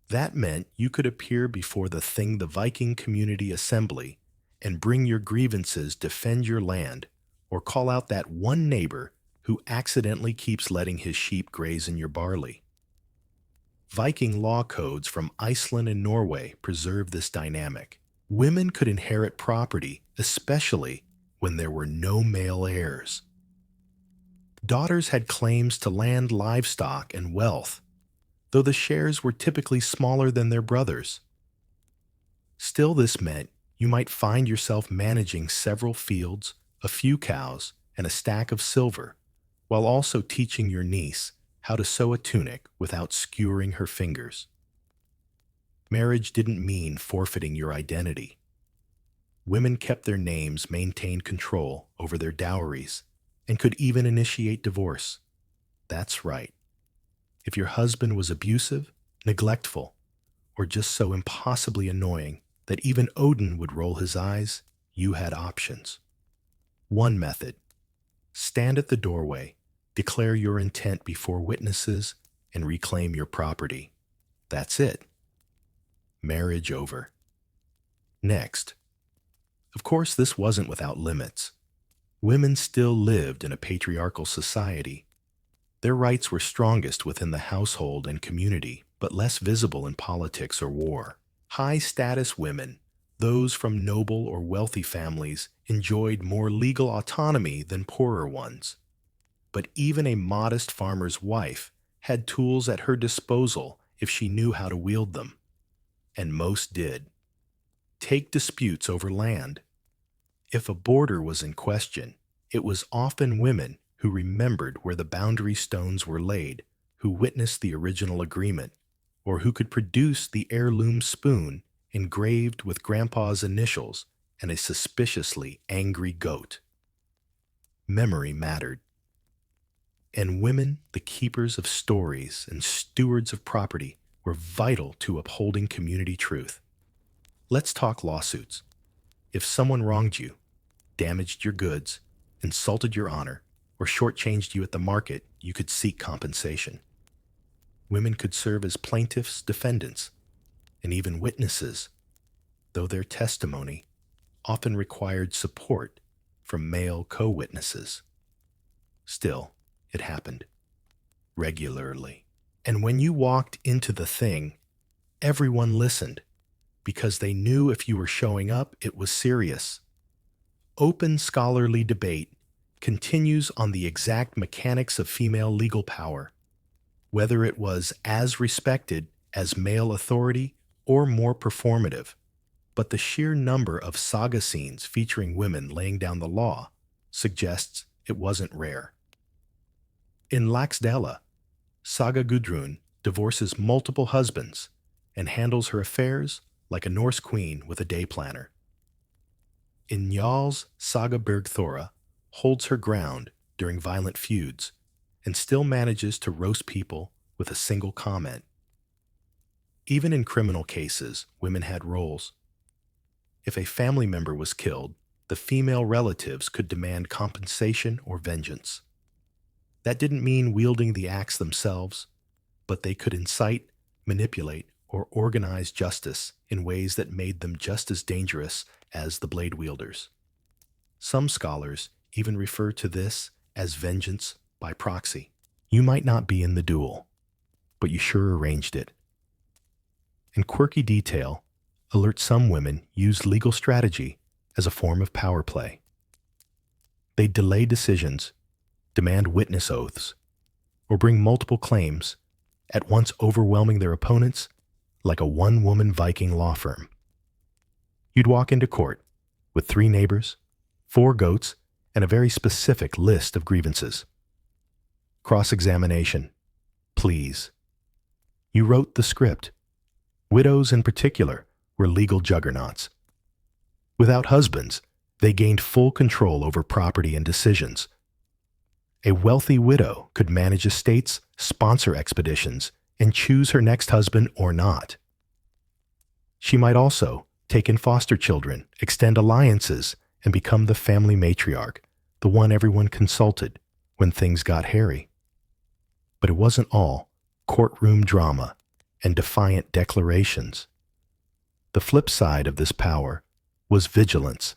A: That meant you could appear before the Viking Community Assembly and bring your grievances, defend your land, or call out that one neighbor who accidentally keeps letting his sheep graze in your barley. Viking law codes from Iceland and Norway preserve this dynamic. Women could inherit property, especially when there were no male heirs. Daughters had claims to land, livestock, and wealth, though the shares were typically smaller than their brothers. Still, this meant you might find yourself managing several fields, a few cows, and a stack of silver, while also teaching your niece how to sew a tunic without skewering her fingers. Marriage didn't mean forfeiting your identity. Women kept their names, maintained control over their dowries, and could even initiate divorce. That's right. If your husband was abusive, neglectful, or just so impossibly annoying that even Odin would roll his eyes, you had options. One method: stand at the doorway, declare your intent before witnesses, and reclaim your property. That's it. Marriage over. Next. Of course, this wasn't without limits. Women still lived in a patriarchal society. Their rights were strongest within the household and community, but less visible in politics or war. High-status women, those from noble or wealthy families, enjoyed more legal autonomy than poorer ones. But even a modest farmer's wife had tools at her disposal if she knew how to wield them. And most did. Take disputes over land. If a border was in question, it was often women who remembered where the boundary stones were laid, who witnessed the original agreement, or who could produce the heirloom spoon engraved with Grandpa's initials and a suspiciously angry goat. Memory mattered. And women, the keepers of stories and stewards of property, were vital to upholding community truth. Let's talk lawsuits. If someone wronged you, damaged your goods, insulted your honor, or shortchanged you at the market, you could seek compensation. Women could serve as plaintiffs, defendants, and even witnesses, though their testimony often required support from male co-witnesses. Still, it happened regularly. And when you walked into the thing, everyone listened because they knew if you were showing up, it was serious. Open scholarly debate continues on the exact mechanics of female legal power, whether it was as respected as male authority or more performative. But the sheer number of saga scenes featuring women laying down the law suggests it wasn't rare. In Laxdala, Saga Gudrun divorces multiple husbands and handles her affairs like a Norse queen with a day planner. In Njal's Saga Bergthora holds her ground during violent feuds and still manages to roast people with a single comment. Even in criminal cases, women had roles. If a family member was killed, the female relatives could demand compensation or vengeance. That didn't mean wielding the axe themselves, but they could incite, manipulate, or organize justice in ways that made them just as dangerous as the blade wielders. Some scholars even refer to this as vengeance by proxy. You might not be in the duel, but you sure arranged it. And quirky detail alerts some women use legal strategy as a form of power play. They delay decisions, demand witness oaths, or bring multiple claims, at once overwhelming their opponents like a one-woman Viking law firm. You'd walk into court with 3 neighbors, 4 goats, and a very specific list of grievances. Cross-examination. Please. You wrote the script. Widows in particular were legal juggernauts. Without husbands, they gained full control over property and decisions. A wealthy widow could manage estates, sponsor expeditions, and choose her next husband or not. She might also take in foster children, extend alliances, and become the family matriarch, the one everyone consulted when things got hairy. But it wasn't all courtroom drama and defiant declarations. The flip side of this power was vigilance.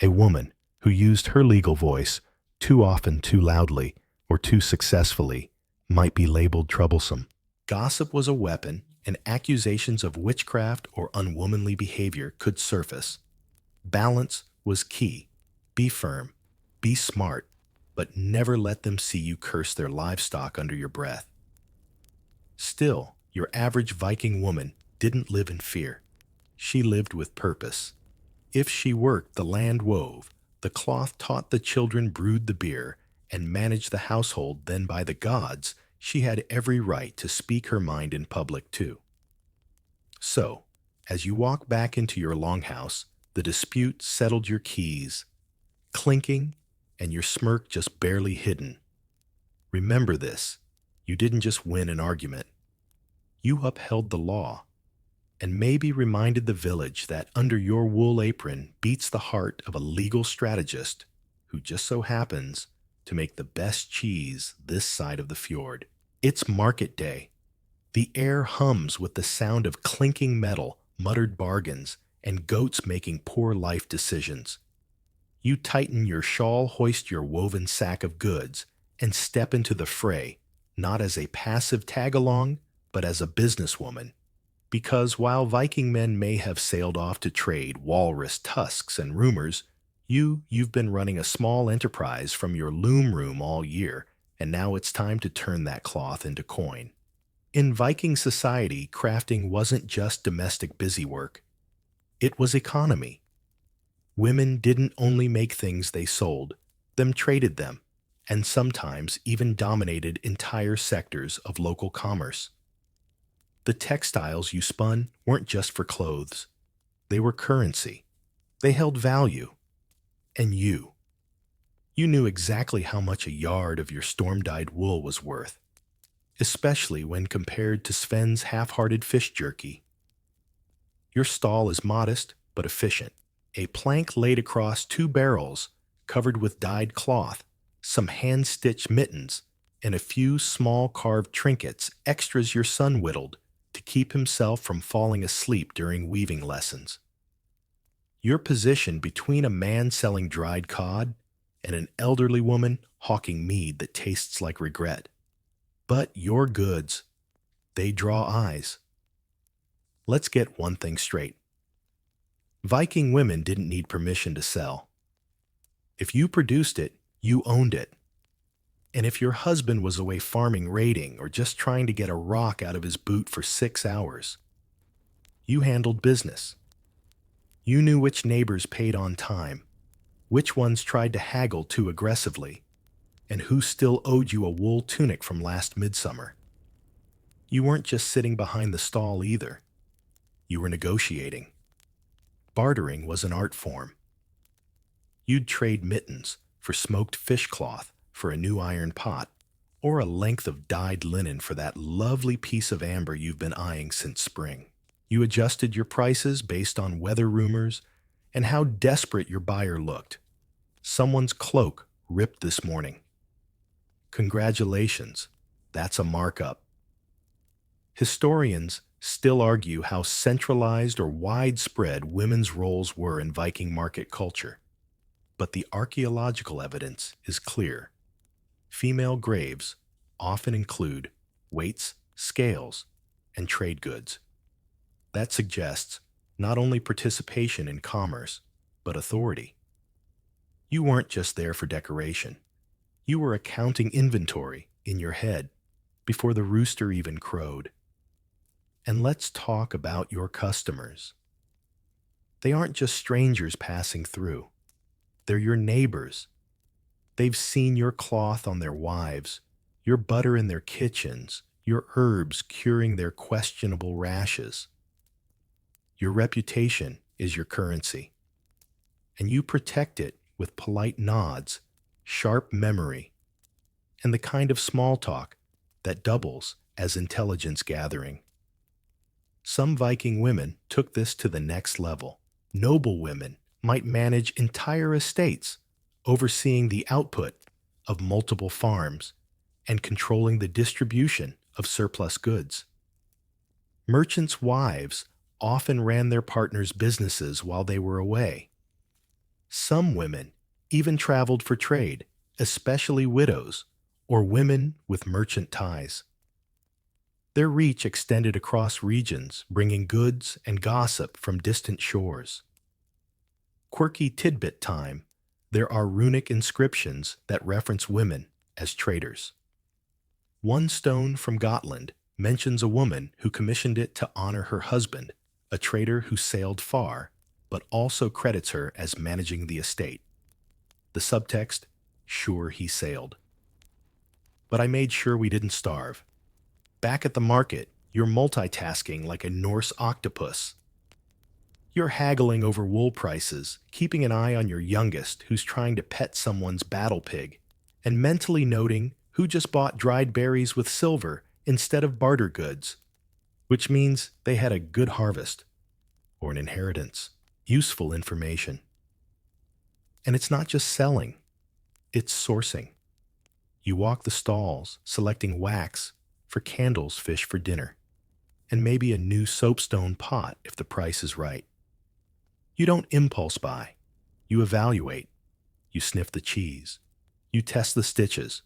A: A woman who used her legal voice too often too loudly or too successfully might be labeled troublesome. Gossip was a weapon, and accusations of witchcraft or unwomanly behavior could surface. Balance was key. Be firm, be smart, but never let them see you curse their livestock under your breath. Still, your average Viking woman didn't live in fear. She lived with purpose. If she worked, the land wove, the cloth taught the children brewed the beer, and managed the household, then by the gods, she had every right to speak her mind in public too. So, as you walk back into your longhouse, the dispute settled your keys, clinking, and your smirk just barely hidden. Remember this, you didn't just win an argument. You upheld the law, and maybe reminded the village that under your wool apron beats the heart of a legal strategist who just so happens to make the best cheese this side of the fjord. It's market day. The air hums with the sound of clinking metal, muttered bargains, and goats making poor life decisions. You tighten your shawl, hoist your woven sack of goods, and step into the fray, not as a passive tag-along, but as a businesswoman. Because while Viking men may have sailed off to trade walrus tusks and rumors, you've been running a small enterprise from your loom room all year, and now it's time to turn that cloth into coin. In Viking society, crafting wasn't just domestic busywork. It was economy. Women didn't only make things they sold, them traded them, and sometimes even dominated entire sectors of local commerce. The textiles you spun weren't just for clothes. They were currency. They held value. And you knew exactly how much a yard of your storm-dyed wool was worth, especially when compared to Sven's half-hearted fish jerky. Your stall is modest but efficient. A plank laid across 2 barrels covered with dyed cloth, some hand-stitched mittens, and a few small carved trinkets, extras your son whittled to keep himself from falling asleep during weaving lessons. You're positioned between a man selling dried cod and an elderly woman hawking mead that tastes like regret. But your goods, they draw eyes. Let's get one thing straight. Viking women didn't need permission to sell. If you produced it, you owned it. And if your husband was away farming, raiding, or just trying to get a rock out of his boot for 6 hours, you handled business. You knew which neighbors paid on time, which ones tried to haggle too aggressively, and who still owed you a wool tunic from last midsummer. You weren't just sitting behind the stall either. You were negotiating. Bartering was an art form. You'd trade mittens for smoked fish cloth for a new iron pot, or a length of dyed linen for that lovely piece of amber you've been eyeing since spring. You adjusted your prices based on weather rumors and how desperate your buyer looked. Someone's cloak ripped this morning. Congratulations, that's a markup. Historians still argue how centralized or widespread women's roles were in Viking market culture, but the archaeological evidence is clear. Female graves often include weights, scales, and trade goods. That suggests not only participation in commerce, but authority. You weren't just there for decoration. You were accounting inventory in your head before the rooster even crowed. And let's talk about your customers. They aren't just strangers passing through. They're your neighbors. They've seen your cloth on their wives, your butter in their kitchens, your herbs curing their questionable rashes. Your reputation is your currency, and you protect it with polite nods, sharp memory, and the kind of small talk that doubles as intelligence gathering. Some Viking women took this to the next level. Noble women might manage entire estates, overseeing the output of multiple farms and controlling the distribution of surplus goods. Merchants' wives often ran their partners' businesses while they were away. Some women even traveled for trade, especially widows or women with merchant ties. Their reach extended across regions, bringing goods and gossip from distant shores. Quirky tidbit time, there are runic inscriptions that reference women as traders. One stone from Gotland mentions a woman who commissioned it to honor her husband, a trader who sailed far, but also credits her as managing the estate. The subtext, sure he sailed. But I made sure we didn't starve. Back at the market, you're multitasking like a Norse octopus. You're haggling over wool prices, keeping an eye on your youngest who's trying to pet someone's battle pig, and mentally noting who just bought dried berries with silver instead of barter goods, which means they had a good harvest or an inheritance. Useful information. And it's not just selling, it's sourcing. You walk the stalls, selecting wax for candles, fish for dinner, and maybe a new soapstone pot if the price is right. You don't impulse buy. You evaluate. You sniff the cheese. You test the stitches.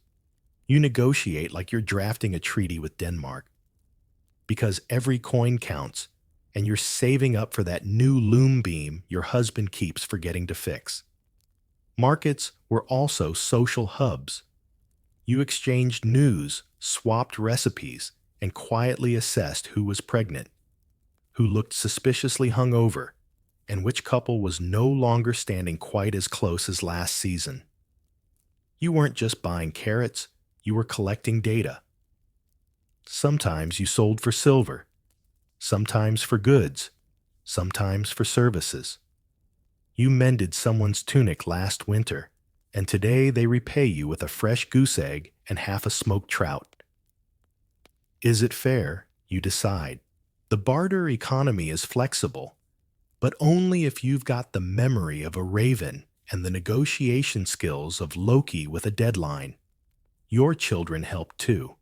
A: You negotiate like you're drafting a treaty with Denmark. Because every coin counts, and you're saving up for that new loom beam your husband keeps forgetting to fix. Markets were also social hubs. You exchanged news, swapped recipes, and quietly assessed who was pregnant, who looked suspiciously hungover, and which couple was no longer standing quite as close as last season. You weren't just buying carrots, you were collecting data. Sometimes you sold for silver, sometimes for goods, sometimes for services. You mended someone's tunic last winter, and today they repay you with a fresh goose egg and half a smoked trout. Is it fair? You decide. The barter economy is flexible, but only if you've got the memory of a raven and the negotiation skills of Loki with a deadline. Your children help too.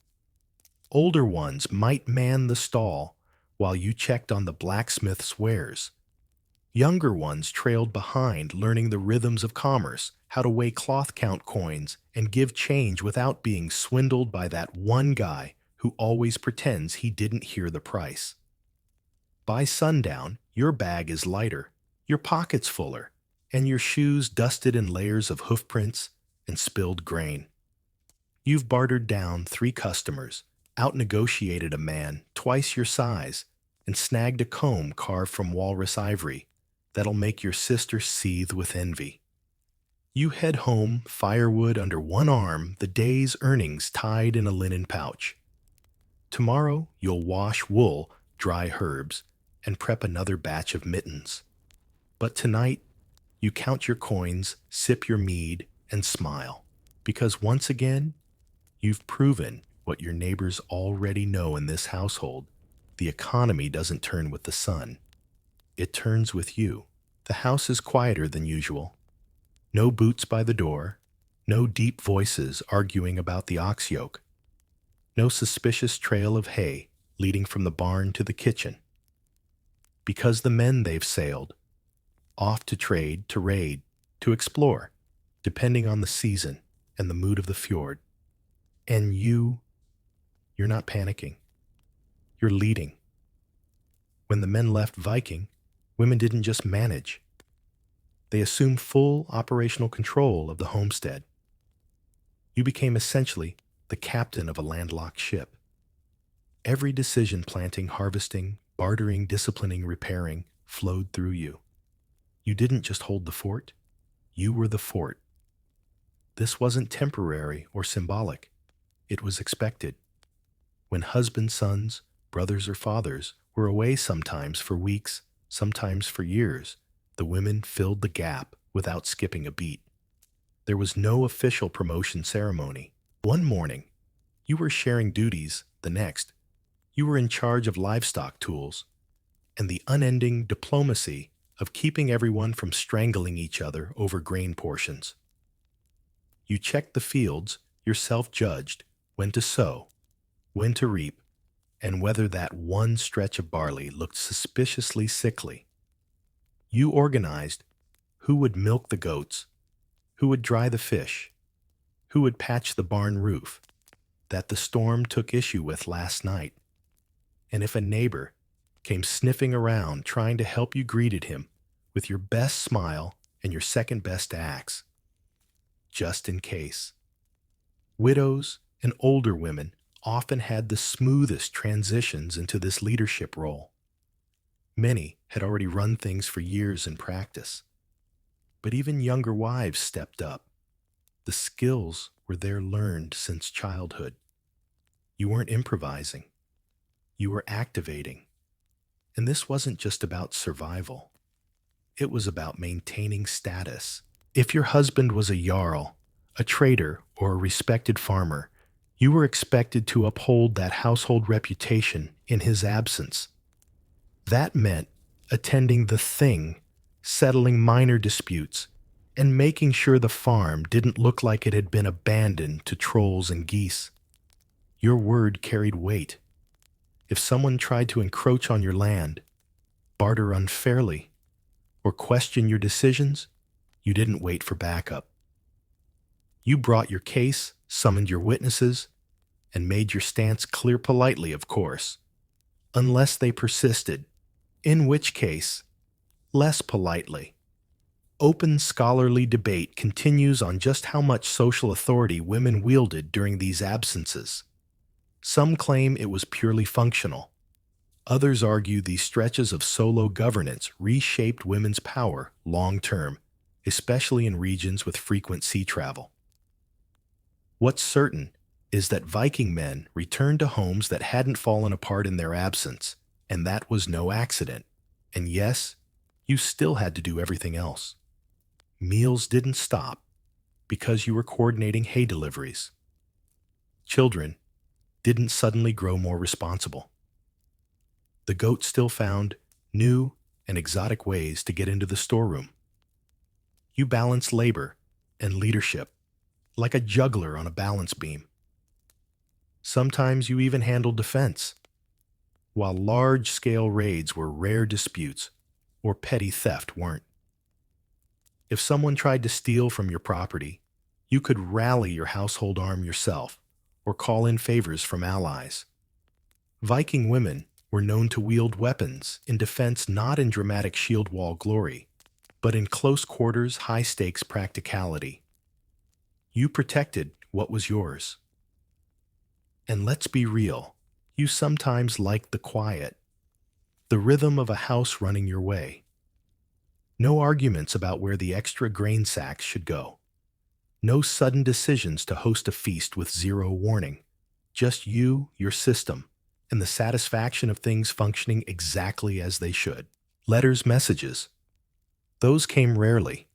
A: Older ones might man the stall while you checked on the blacksmith's wares. Younger ones trailed behind, learning the rhythms of commerce, how to weigh cloth count coins, and give change without being swindled by that one guy who always pretends he didn't hear the price. By sundown, your bag is lighter, your pockets fuller, and your shoes dusted in layers of hoofprints and spilled grain. You've bartered down 3 customers, outnegotiated a man twice your size, and snagged a comb carved from walrus ivory that'll make your sister seethe with envy. You head home, firewood under one arm, the day's earnings tied in a linen pouch. Tomorrow, you'll wash wool, dry herbs, and prep another batch of mittens. But tonight, you count your coins, sip your mead, and smile, because once again, you've proven what your neighbors already know in this household. The economy doesn't turn with the sun. It turns with you. The house is quieter than usual. No boots by the door, no deep voices arguing about the ox yoke, no suspicious trail of hay leading from the barn to the kitchen. Because the men they've sailed, off to trade, to raid, to explore, depending on the season and the mood of the fjord. And you're not panicking. You're leading. When the men left Viking, women didn't just manage. They assumed full operational control of the homestead. You became essentially the captain of a landlocked ship. Every decision, planting, harvesting, bartering, disciplining, repairing, flowed through you. You didn't just hold the fort, you were the fort. This wasn't temporary or symbolic. It was expected. When husbands, sons, brothers, or fathers were away sometimes for weeks, sometimes for years, the women filled the gap without skipping a beat. There was no official promotion ceremony. One morning, you were sharing duties. The next, you were in charge of livestock tools and the unending diplomacy of keeping everyone from strangling each other over grain portions. You checked the fields, yourself judged when to sow, when to reap, and whether that one stretch of barley looked suspiciously sickly. You organized who would milk the goats, who would dry the fish, who would patch the barn roof that the storm took issue with last night. And if a neighbor came sniffing around trying to help, you greeted him with your best smile and your second best axe, just in case. Widows and older women often had the smoothest transitions into this leadership role. Many had already run things for years in practice. But even younger wives stepped up. The skills were there learned since childhood. You weren't improvising. You were activating. And this wasn't just about survival. It was about maintaining status. If your husband was a jarl, a trader, or a respected farmer, you were expected to uphold that household reputation in his absence. That meant attending the thing, settling minor disputes, and making sure the farm didn't look like it had been abandoned to trolls and geese. Your word carried weight. If someone tried to encroach on your land, barter unfairly, or question your decisions, you didn't wait for backup. You brought your case, summoned your witnesses, and made your stance clear politely, of course, unless they persisted, in which case, less politely. Open scholarly debate continues on just how much social authority women wielded during these absences. Some claim it was purely functional. Others argue these stretches of solo governance reshaped women's power long-term, especially in regions with frequent sea travel. What's certain is that Viking men returned to homes that hadn't fallen apart in their absence, and that was no accident. And yes, you still had to do everything else. Meals didn't stop because you were coordinating hay deliveries. Children didn't suddenly grow more responsible. The goat still found new and exotic ways to get into the storeroom. You balanced labor and leadership like a juggler on a balance beam. Sometimes you even handled defense, while large-scale raids were rare disputes or petty theft weren't. If someone tried to steal from your property, you could rally your household arm yourself or call in favors from allies. Viking women were known to wield weapons in defense not in dramatic shield wall glory, but in close quarters, high stakes practicality. You protected what was yours. And let's be real, you sometimes liked the quiet, the rhythm of a house running your way. No arguments about where the extra grain sacks should go. No sudden decisions to host a feast with zero warning. Just you, your system, and the satisfaction of things functioning exactly as they should. Letters, messages. Those came rarely.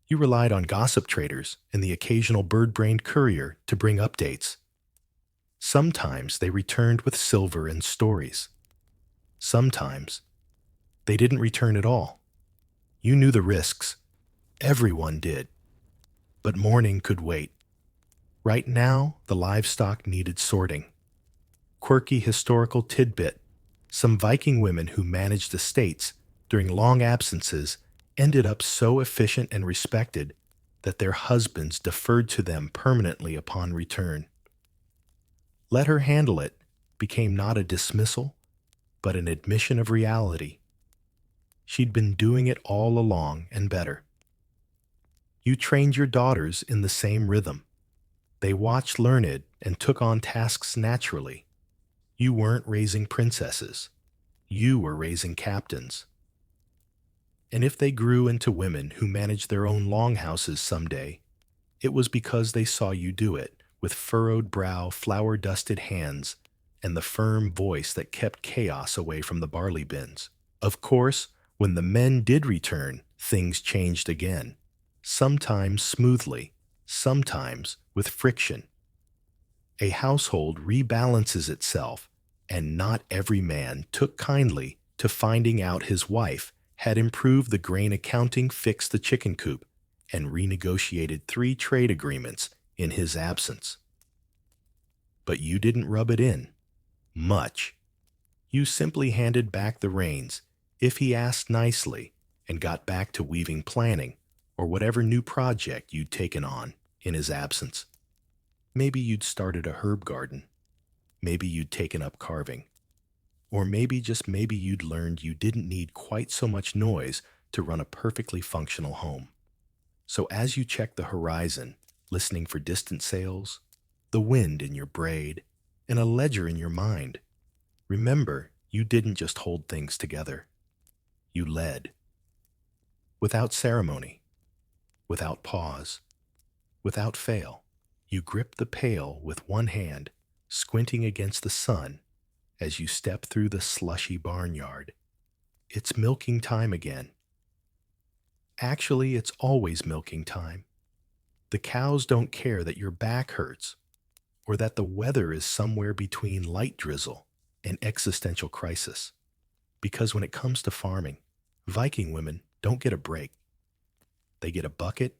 A: You relied on gossip traders and the occasional bird-brained courier to bring updates. Sometimes they returned with silver and stories. Sometimes they didn't return at all. You knew the risks. Everyone did. But mourning could wait. Right now, the livestock needed sorting. Quirky historical tidbit. Some Viking women who managed estates during long absences ended up so efficient and respected that their husbands deferred to them permanently upon return. Let her handle it became not a dismissal, but an admission of reality. She'd been doing it all along and better. You trained your daughters in the same rhythm. They watched, learned, and took on tasks naturally. You weren't raising princesses. You were raising captains. And if they grew into women who managed their own longhouses someday, it was because they saw you do it with furrowed brow, flour-dusted hands, and the firm voice that kept chaos away from the barley bins. Of course, when the men did return, things changed again. Sometimes smoothly, sometimes with friction. A household rebalances itself, and not every man took kindly to finding out his wife had improved the grain accounting, fixed the chicken coop, and renegotiated 3 trade agreements in his absence. But you didn't rub it in. Much. You simply handed back the reins if he asked nicely and got back to weaving planning or whatever new project you'd taken on in his absence. Maybe you'd started a herb garden. Maybe you'd taken up carving. Or maybe, just maybe, you'd learned you didn't need quite so much noise to run a perfectly functional home. So as you checked the horizon, listening for distant sails, the wind in your braid, and a ledger in your mind, remember, you didn't just hold things together. You led. Without ceremony, without pause, without fail. You gripped the pail with one hand, squinting against the sun as you step through the slushy barnyard. It's milking time again. Actually, it's always milking time. The cows don't care that your back hurts or that the weather is somewhere between light drizzle and existential crisis. Because when it comes to farming, Viking women don't get a break. They get a bucket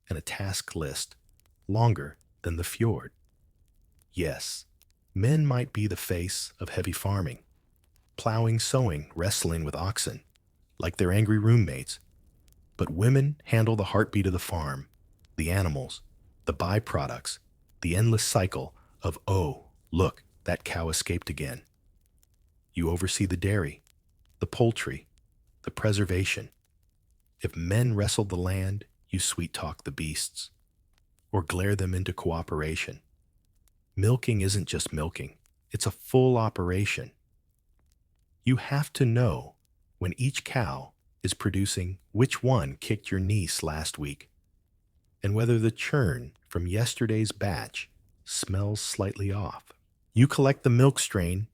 A: and a task list longer than the fjord. Yes, men might be the face of heavy farming, plowing, sowing, wrestling with oxen, like their angry roommates. But women handle the heartbeat of the farm, the animals, the byproducts, the endless cycle of, oh, look, that cow escaped again. You oversee the dairy, the poultry, the preservation. If men wrestle the land, you sweet-talk the beasts, or glare them into cooperation. Milking isn't just milking, it's a full operation. You have to know when each cow is producing which one kicked your niece last week, and whether the churn from yesterday's batch smells slightly off. You collect the milk strain,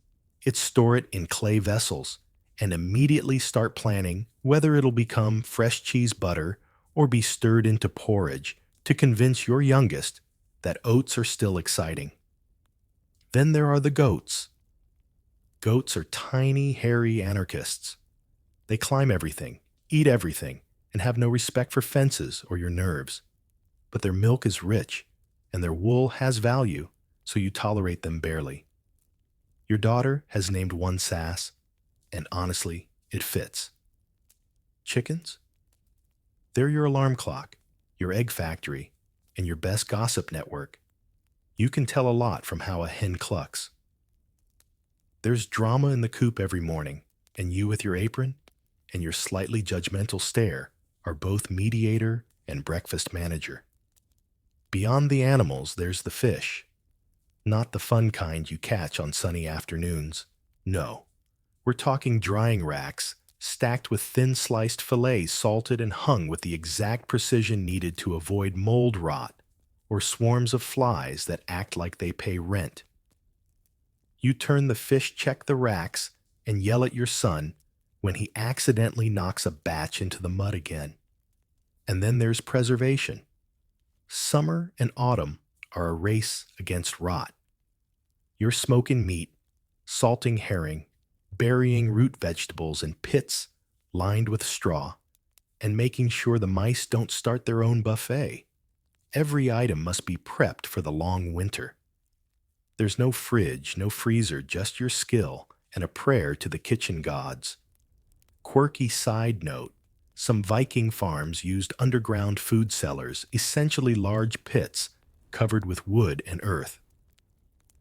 A: store it in clay vessels, and immediately start planning whether it'll become fresh cheese butter or be stirred into porridge to convince your youngest that oats are still exciting. Then there are the goats. Goats are tiny, hairy anarchists. They climb everything, eat everything, and have no respect for fences or your nerves. But their milk is rich, and their wool has value, so you tolerate them barely. Your daughter has named one Sass, and honestly, it fits. Chickens? They're your alarm clock, your egg factory, and your best gossip network. You can tell a lot from how a hen clucks. There's drama in the coop every morning, and you with your apron and your slightly judgmental stare are both mediator and breakfast manager. Beyond the animals, there's the fish. Not the fun kind you catch on sunny afternoons. No, we're talking drying racks stacked with thin-sliced fillets salted and hung with the exact precision needed to avoid mold rot or swarms of flies that act like they pay rent. You turn the fish check the racks and yell at your son when he accidentally knocks a batch into the mud again. And then there's preservation. Summer and autumn are a race against rot. You're smoking meat, salting herring, burying root vegetables in pits lined with straw, and making sure the mice don't start their own buffet. Every item must be prepped for the long winter. There's no fridge, no freezer, just your skill and a prayer to the kitchen gods. Quirky side note, some Viking farms used underground food cellars, essentially large pits covered with wood and earth.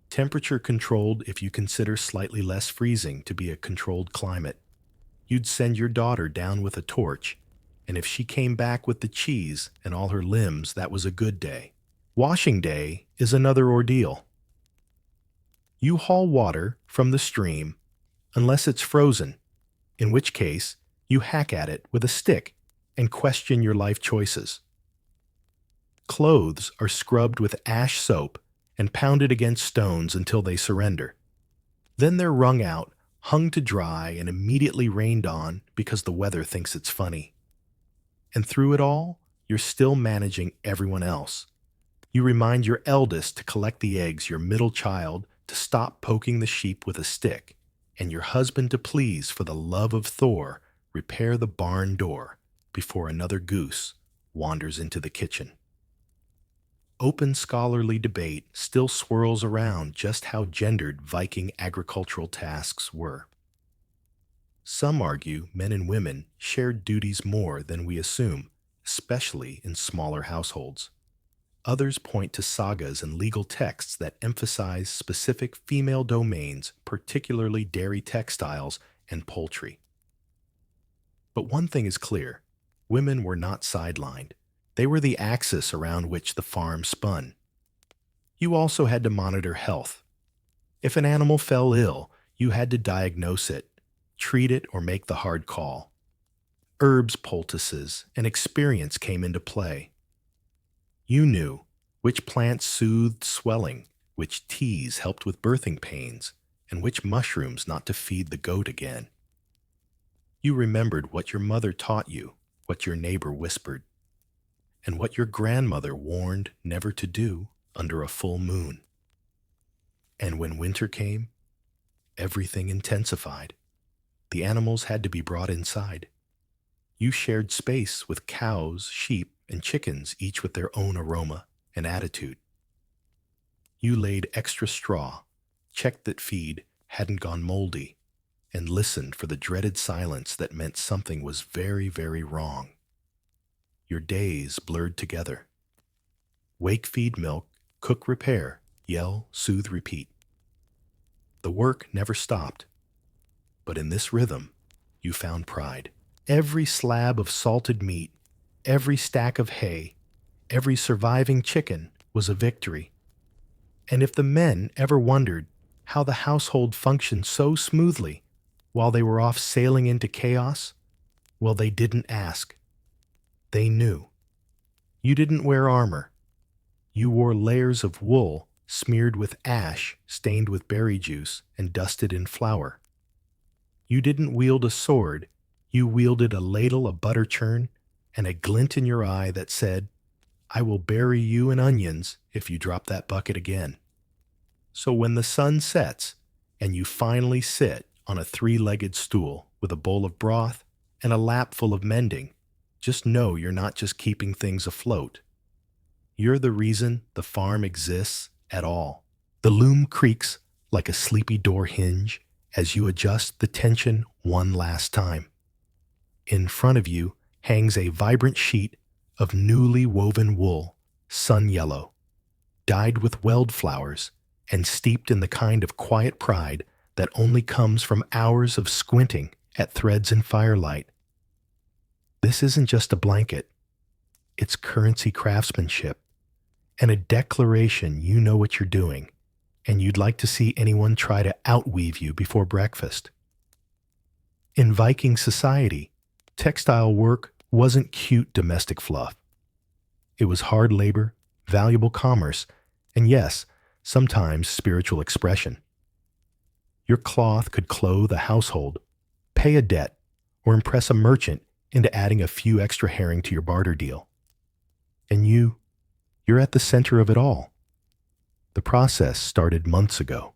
A: Temperature controlled if you consider slightly less freezing to be a controlled climate. You'd send your daughter down with a torch, and if she came back with the cheese and all her limbs, that was a good day. Washing day is another ordeal. You haul water from the stream unless it's frozen, in which case you hack at it with a stick and question your life choices. Clothes are scrubbed with ash soap and pounded against stones until they surrender. Then they're wrung out, hung to dry, and immediately rained on because the weather thinks it's funny. And through it all, you're still managing everyone else. You remind your eldest to collect the eggs, your middle child to stop poking the sheep with a stick, and your husband to please, for the love of Thor, repair the barn door before another goose wanders into the kitchen. Open scholarly debate still swirls around just how gendered Viking agricultural tasks were. Some argue men and women shared duties more than we assume, especially in smaller households. Others point to sagas and legal texts that emphasize specific female domains, particularly dairy textiles and poultry. But one thing is clear: women were not sidelined. They were the axis around which the farm spun. You also had to monitor health. If an animal fell ill, you had to diagnose it, treat it, or make the hard call. Herbs poultices and experience came into play. You knew which plants soothed swelling, which teas helped with birthing pains, and which mushrooms not to feed the goat again. You remembered what your mother taught you, what your neighbor whispered, and what your grandmother warned never to do under a full moon. And when winter came, everything intensified. The animals had to be brought inside. You shared space with cows, sheep, and chickens, each with their own aroma and attitude. You laid extra straw, checked that feed hadn't gone moldy, and listened for the dreaded silence that meant something was very, very wrong. Your days blurred together. Wake, feed, milk, cook, repair, yell, soothe, repeat. The work never stopped. But in this rhythm, you found pride. Every slab of salted meat, every stack of hay, every surviving chicken was a victory. And if the men ever wondered how the household functioned so smoothly while they were off sailing into chaos, well, they didn't ask. They knew. You didn't wear armor. You wore layers of wool smeared with ash, stained with berry juice, and dusted in flour. You didn't wield a sword. You wielded a ladle of butter churn and a glint in your eye that said, "I will bury you in onions if you drop that bucket again." So when the sun sets and you finally sit on a three-legged stool with a bowl of broth and a lap full of mending, just know you're not just keeping things afloat. You're the reason the farm exists at all. The loom creaks like a sleepy door hinge as you adjust the tension one last time. In front of you hangs a vibrant sheet of newly woven wool, sun yellow. dyed with wildflowers, and steeped in the kind of quiet pride that only comes from hours of squinting at threads in firelight. This isn't just a blanket, it's currency craftsmanship, and a declaration you know what you're doing, and you'd like to see anyone try to outweave you before breakfast. In Viking society, textile work wasn't cute domestic fluff. It was hard labor, valuable commerce, and yes, sometimes spiritual expression. Your cloth could clothe a household, pay a debt, or impress a merchant into adding a few extra herring to your barter deal. And you're at the center of it all. The process started months ago.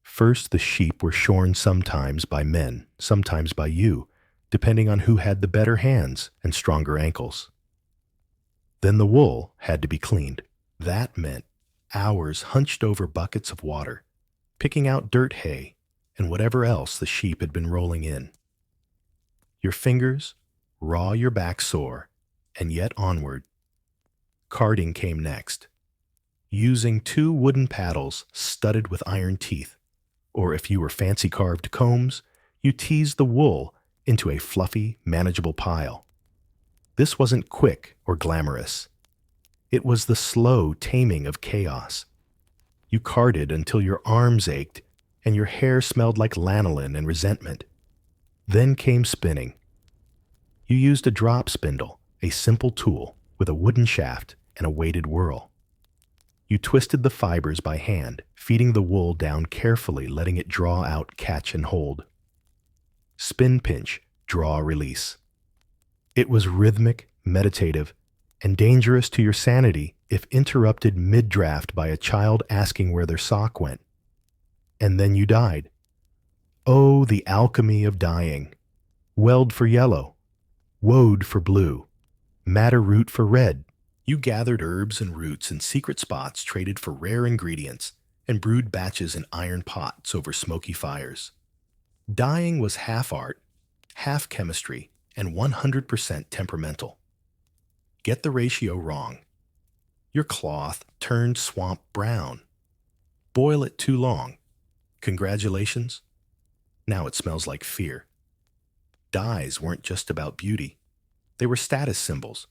A: First, the sheep were shorn sometimes by men, sometimes by you, depending on who had the better hands and stronger ankles. Then the wool had to be cleaned. That meant hours hunched over buckets of water, picking out dirt hay and whatever else the sheep had been rolling in. Your fingers, raw, your back sore, and yet onward. Carding came next, using 2 wooden paddles studded with iron teeth, or if you were fancy carved combs, you teased the wool into a fluffy, manageable pile. This wasn't quick or glamorous. It was the slow taming of chaos. You carded until your arms ached and your hair smelled like lanolin and resentment. Then came spinning. You used a drop spindle, a simple tool with a wooden shaft and a weighted whirl. You twisted the fibers by hand, feeding the wool down carefully, letting it draw out, catch, and hold. Spin pinch, draw, release. It was rhythmic, meditative, and dangerous to your sanity if interrupted mid-draft by a child asking where their sock went. And then you died. Oh, the alchemy of dying. Weld for yellow, woad for blue, madder root for red. You gathered herbs and roots in secret spots, traded for rare ingredients, and brewed batches in iron pots over smoky fires. Dying was half art, half chemistry, and 100% temperamental. Get the ratio wrong. Your cloth turned swamp brown. Boil it too long. Congratulations. Now it smells like fear. Dyes weren't just about beauty. They were status symbols.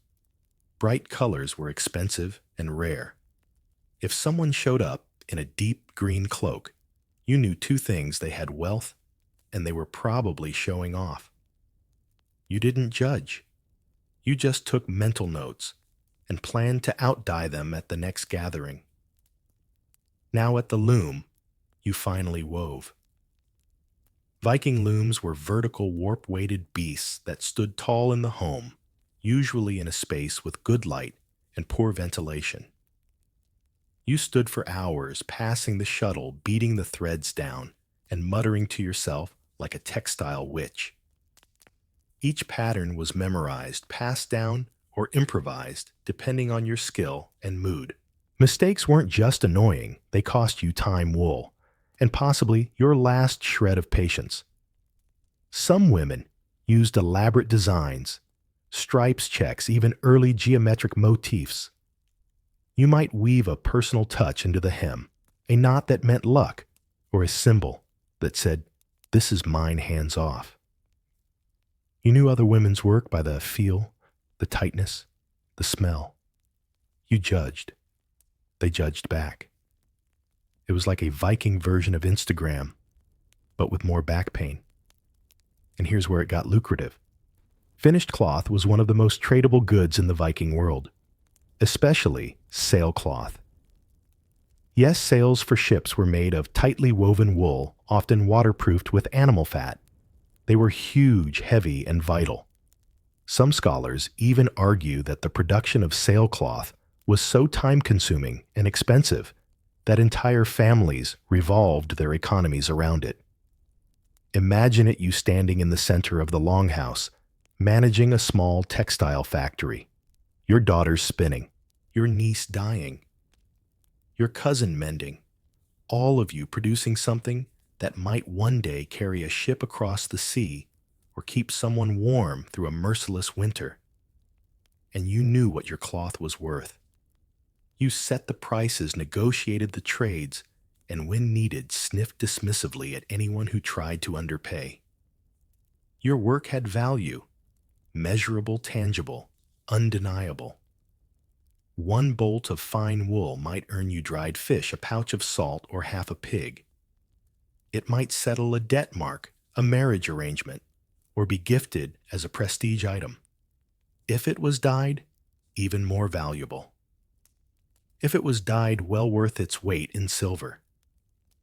A: Bright colors were expensive and rare. If someone showed up in a deep green cloak, you knew 2 things: they had wealth, and they were probably showing off. You didn't judge. You just took mental notes and planned to outdye them at the next gathering. Now at the loom, you finally wove. Viking looms were vertical warp-weighted beasts that stood tall in the home, usually in a space with good light and poor ventilation. You stood for hours, passing the shuttle, beating the threads down, and muttering to yourself like a textile witch. Each pattern was memorized, passed down, or improvised, depending on your skill and mood. Mistakes weren't just annoying, they cost you time, wool, and possibly your last shred of patience. Some women used elaborate designs, stripes, checks, even early geometric motifs. You might weave a personal touch into the hem, a knot that meant luck, or a symbol that said, "This is mine, hands off." You knew other women's work by the feel, the tightness, the smell. You judged. They judged back. It was like a Viking version of Instagram, but with more back pain. And here's where it got lucrative. Finished cloth was one of the most tradable goods in the Viking world, especially sailcloth. Yes, sails for ships were made of tightly woven wool, often waterproofed with animal fat. They were huge, heavy, and vital. Some scholars even argue that the production of sailcloth was so time-consuming and expensive that entire families revolved their economies around it. Imagine you standing in the center of the longhouse, managing a small textile factory, your daughter spinning, your niece dyeing, your cousin mending, all of you producing something that might one day carry a ship across the sea or keep someone warm through a merciless winter. And you knew what your cloth was worth. You set the prices, negotiated the trades, and when needed, sniffed dismissively at anyone who tried to underpay. Your work had value, measurable, tangible, undeniable. One bolt of fine wool might earn you dried fish, a pouch of salt, or half a pig. It might settle a debt mark, a marriage arrangement, or be gifted as a prestige item. If it was dyed, even more valuable. If it was dyed, well worth its weight in silver.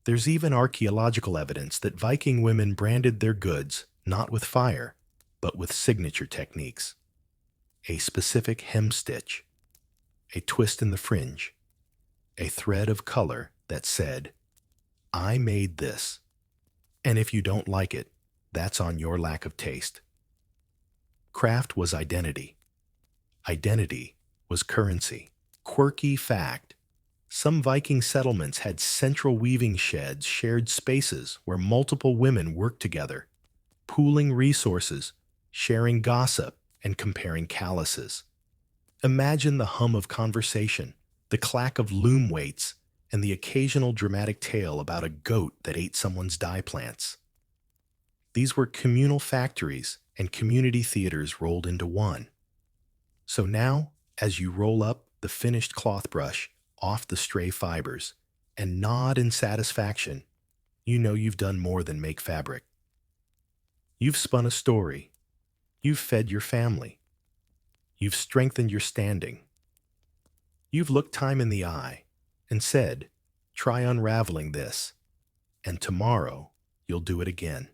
A: There's even archaeological evidence that Viking women branded their goods not with fire, but with signature techniques. A specific hem stitch, a twist in the fringe, a thread of color that said, "I made this, and if you don't like it, that's on your lack of taste." Craft was identity. Identity was currency. Quirky fact: some Viking settlements had central weaving sheds, shared spaces where multiple women worked together, pooling resources, sharing gossip, and comparing calluses. Imagine the hum of conversation, the clack of loom weights, and the occasional dramatic tale about a goat that ate someone's dye plants. These were communal factories and community theaters rolled into one. So now, as you roll up the finished cloth brush off the stray fibers and nod in satisfaction, you know you've done more than make fabric. You've spun a story. You've fed your family. You've strengthened your standing. You've looked time in the eye and said, "Try unraveling this, and tomorrow you'll do it again."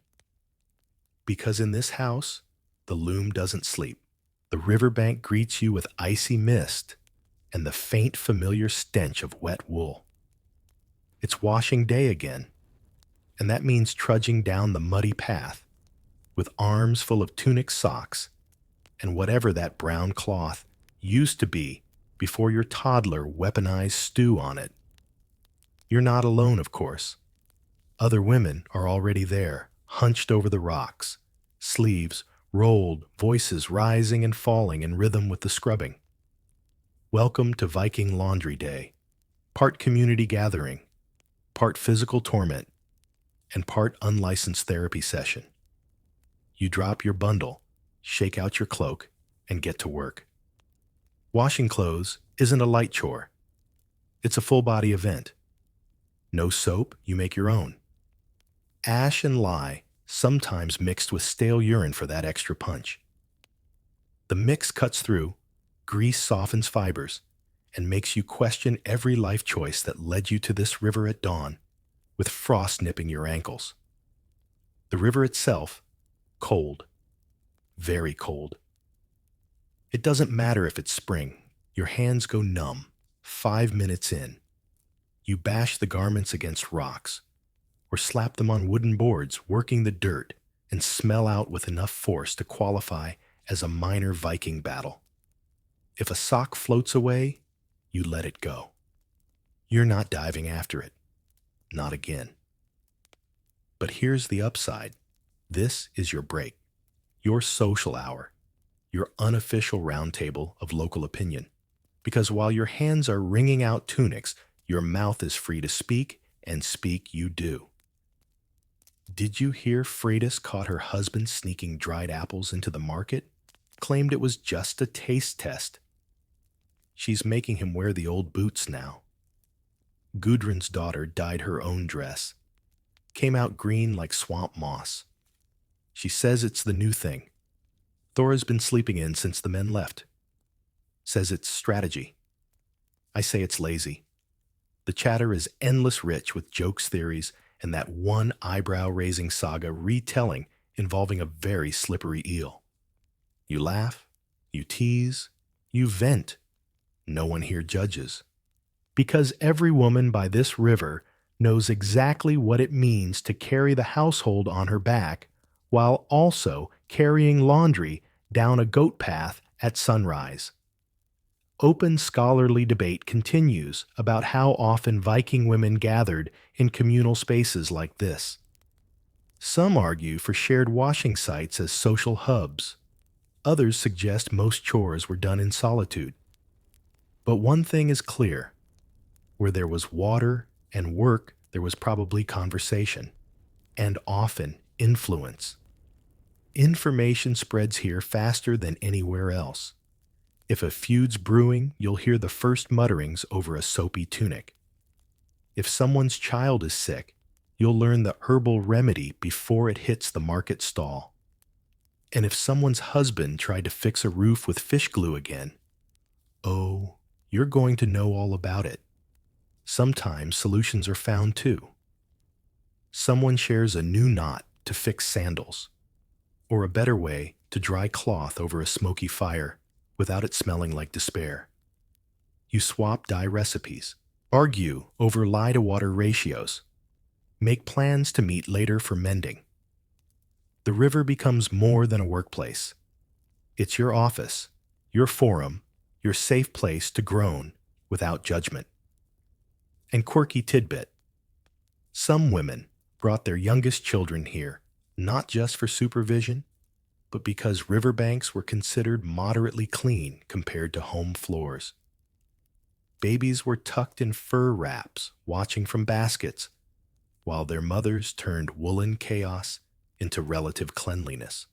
A: Because in this house, the loom doesn't sleep. The riverbank greets you with icy mist and the faint familiar stench of wet wool. It's washing day again, and that means trudging down the muddy path with arms full of tunic socks and whatever that brown cloth used to be before your toddler weaponized stew on it. You're not alone, of course. Other women are already there, hunched over the rocks, sleeves rolled, voices rising and falling in rhythm with the scrubbing. Welcome to Viking Laundry Day, part community gathering, part physical torment, and part unlicensed therapy session. You drop your bundle, shake out your cloak, and get to work. Washing clothes isn't a light chore. It's a full-body event. No soap, you make your own. Ash and lye, sometimes mixed with stale urine for that extra punch. The mix cuts through, grease softens fibers, and makes you question every life choice that led you to this river at dawn, with frost nipping your ankles. The river itself, cold, very cold. It doesn't matter if it's spring, your hands go numb 5 minutes in. You bash the garments against rocks, or slap them on wooden boards, working the dirt, and smell out with enough force to qualify as a minor Viking battle. If a sock floats away, you let it go. You're not diving after it. Not again. But here's the upside. This is your break, your social hour, your unofficial roundtable of local opinion. Because while your hands are wringing out tunics, your mouth is free to speak, and speak you do. Did you hear Freydis caught her husband sneaking dried apples into the market? Claimed it was just a taste test. She's making him wear the old boots now. Gudrun's daughter dyed her own dress. Came out green like swamp moss. She says it's the new thing. Thora's been sleeping in since the men left. Says it's strategy. I say it's lazy. The chatter is endless rich with jokes, theories, and that one eyebrow-raising saga retelling involving a very slippery eel. You laugh, you tease, you vent. No one here judges. Because every woman by this river knows exactly what it means to carry the household on her back while also carrying laundry down a goat path at sunrise. Open scholarly debate continues about how often Viking women gathered in communal spaces like this. Some argue for shared washing sites as social hubs. Others suggest most chores were done in solitude. But one thing is clear. Where there was water and work, there was probably conversation, and often influence. Information spreads here faster than anywhere else. If a feud's brewing, you'll hear the first mutterings over a soapy tunic. If someone's child is sick, you'll learn the herbal remedy before it hits the market stall. And if someone's husband tried to fix a roof with fish glue again, oh, you're going to know all about it. Sometimes solutions are found too. Someone shares a new knot to fix sandals, or a better way to dry cloth over a smoky fire without it smelling like despair. You swap dye recipes, argue over lye-to-water ratios, make plans to meet later for mending. The river becomes more than a workplace. It's your office, your forum, your safe place to groan without judgment. And quirky tidbit. Some women brought their youngest children here, not just for supervision, but because riverbanks were considered moderately clean compared to home floors. Babies were tucked in fur wraps, watching from baskets, while their mothers turned woolen chaos into relative cleanliness.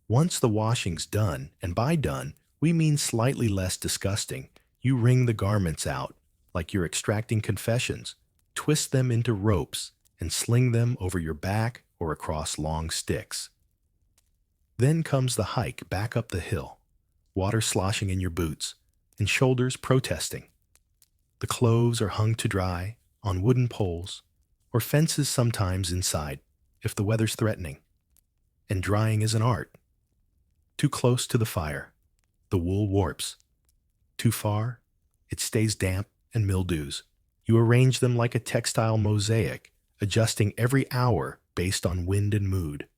A: Once the washing's done, and by done, we mean slightly less disgusting, you wring the garments out, like you're extracting confessions, twist them into ropes, and sling them over your back or across long sticks. Then comes the hike back up the hill, water sloshing in your boots, and shoulders protesting. The clothes are hung to dry on wooden poles, or fences sometimes inside, if the weather's threatening. And drying is an art. Too close to the fire, the wool warps. Too far, it stays damp and mildews. You arrange them like a textile mosaic, adjusting every hour based on wind and mood.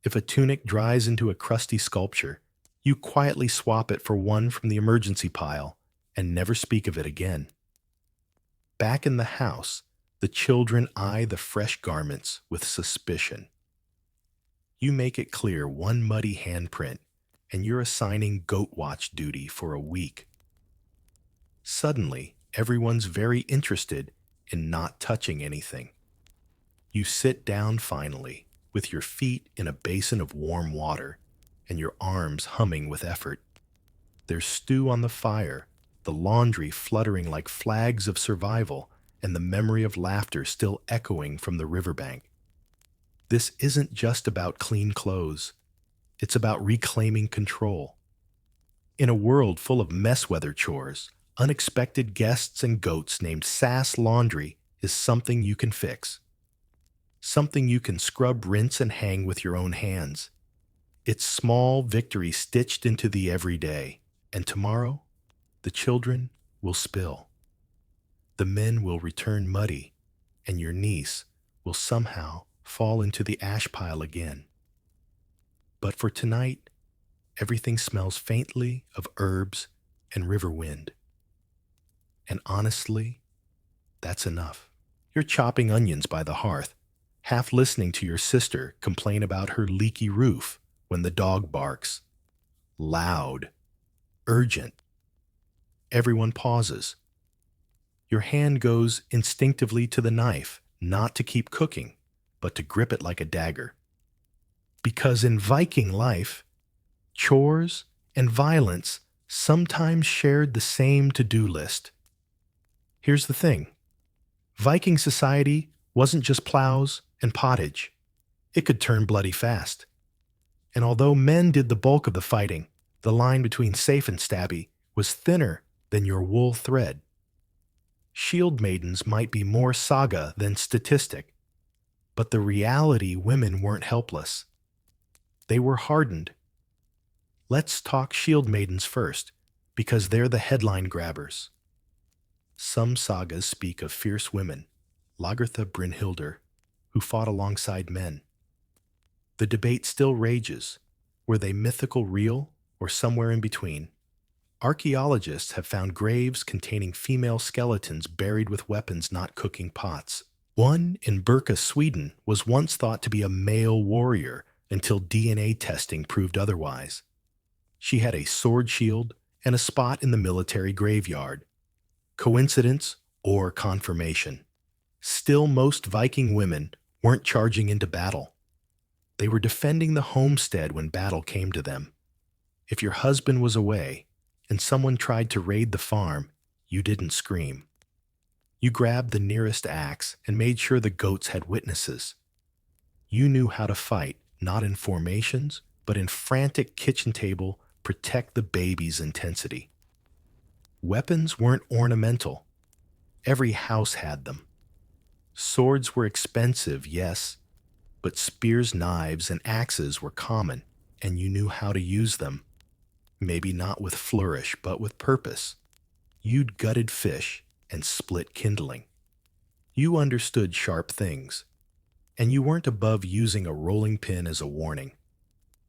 A: If a tunic dries into a crusty sculpture, you quietly swap it for one from the emergency pile and never speak of it again. Back in the house, the children eye the fresh garments with suspicion. You make it clear one muddy handprint, and you're assigning goat watch duty for a week. Suddenly, everyone's very interested in not touching anything. You sit down finally, with your feet in a basin of warm water and your arms humming with effort. There's stew on the fire, the laundry fluttering like flags of survival, and the memory of laughter still echoing from the riverbank. This isn't just about clean clothes. It's about reclaiming control. In a world full of mess-weather chores, unexpected guests and goats named Sass Laundry is something you can fix. Something you can scrub, rinse, and hang with your own hands. It's small victory stitched into the everyday. And tomorrow, the children will spill. The men will return muddy, and your niece will somehow fall into the ash pile again. But for tonight, everything smells faintly of herbs and river wind. And honestly, that's enough. You're chopping onions by the hearth, half listening to your sister complain about her leaky roof when the dog barks. Loud, urgent. Everyone pauses. Your hand goes instinctively to the knife, not to keep cooking, but to grip it like a dagger. Because in Viking life, chores and violence sometimes shared the same to-do list. Here's the thing. Viking society wasn't just plows and pottage. It could turn bloody fast. And although men did the bulk of the fighting, the line between safe and stabby was thinner than your wool thread. Shield maidens might be more saga than statistic, but the reality women weren't helpless. They were hardened. Let's talk shield maidens first, because they're the headline grabbers. Some sagas speak of fierce women, Lagertha Brynhildr, who fought alongside men. The debate still rages. Were they mythical real or somewhere in between? Archaeologists have found graves containing female skeletons buried with weapons not cooking pots. One in Birka, Sweden, was once thought to be a male warrior until DNA testing proved otherwise. She had a sword shield and a spot in the military graveyard. Coincidence or confirmation? Still, most Viking women weren't charging into battle. They were defending the homestead when battle came to them. If your husband was away and someone tried to raid the farm, you didn't scream. You grabbed the nearest axe and made sure the goats had witnesses. You knew how to fight, not in formations, but in frantic kitchen table, protect the baby's intensity. Weapons weren't ornamental. Every house had them. Swords were expensive, yes, but spears, knives, and axes were common, and you knew how to use them. Maybe not with flourish, but with purpose. You'd gutted fish and split kindling. You understood sharp things, and you weren't above using a rolling pin as a warning.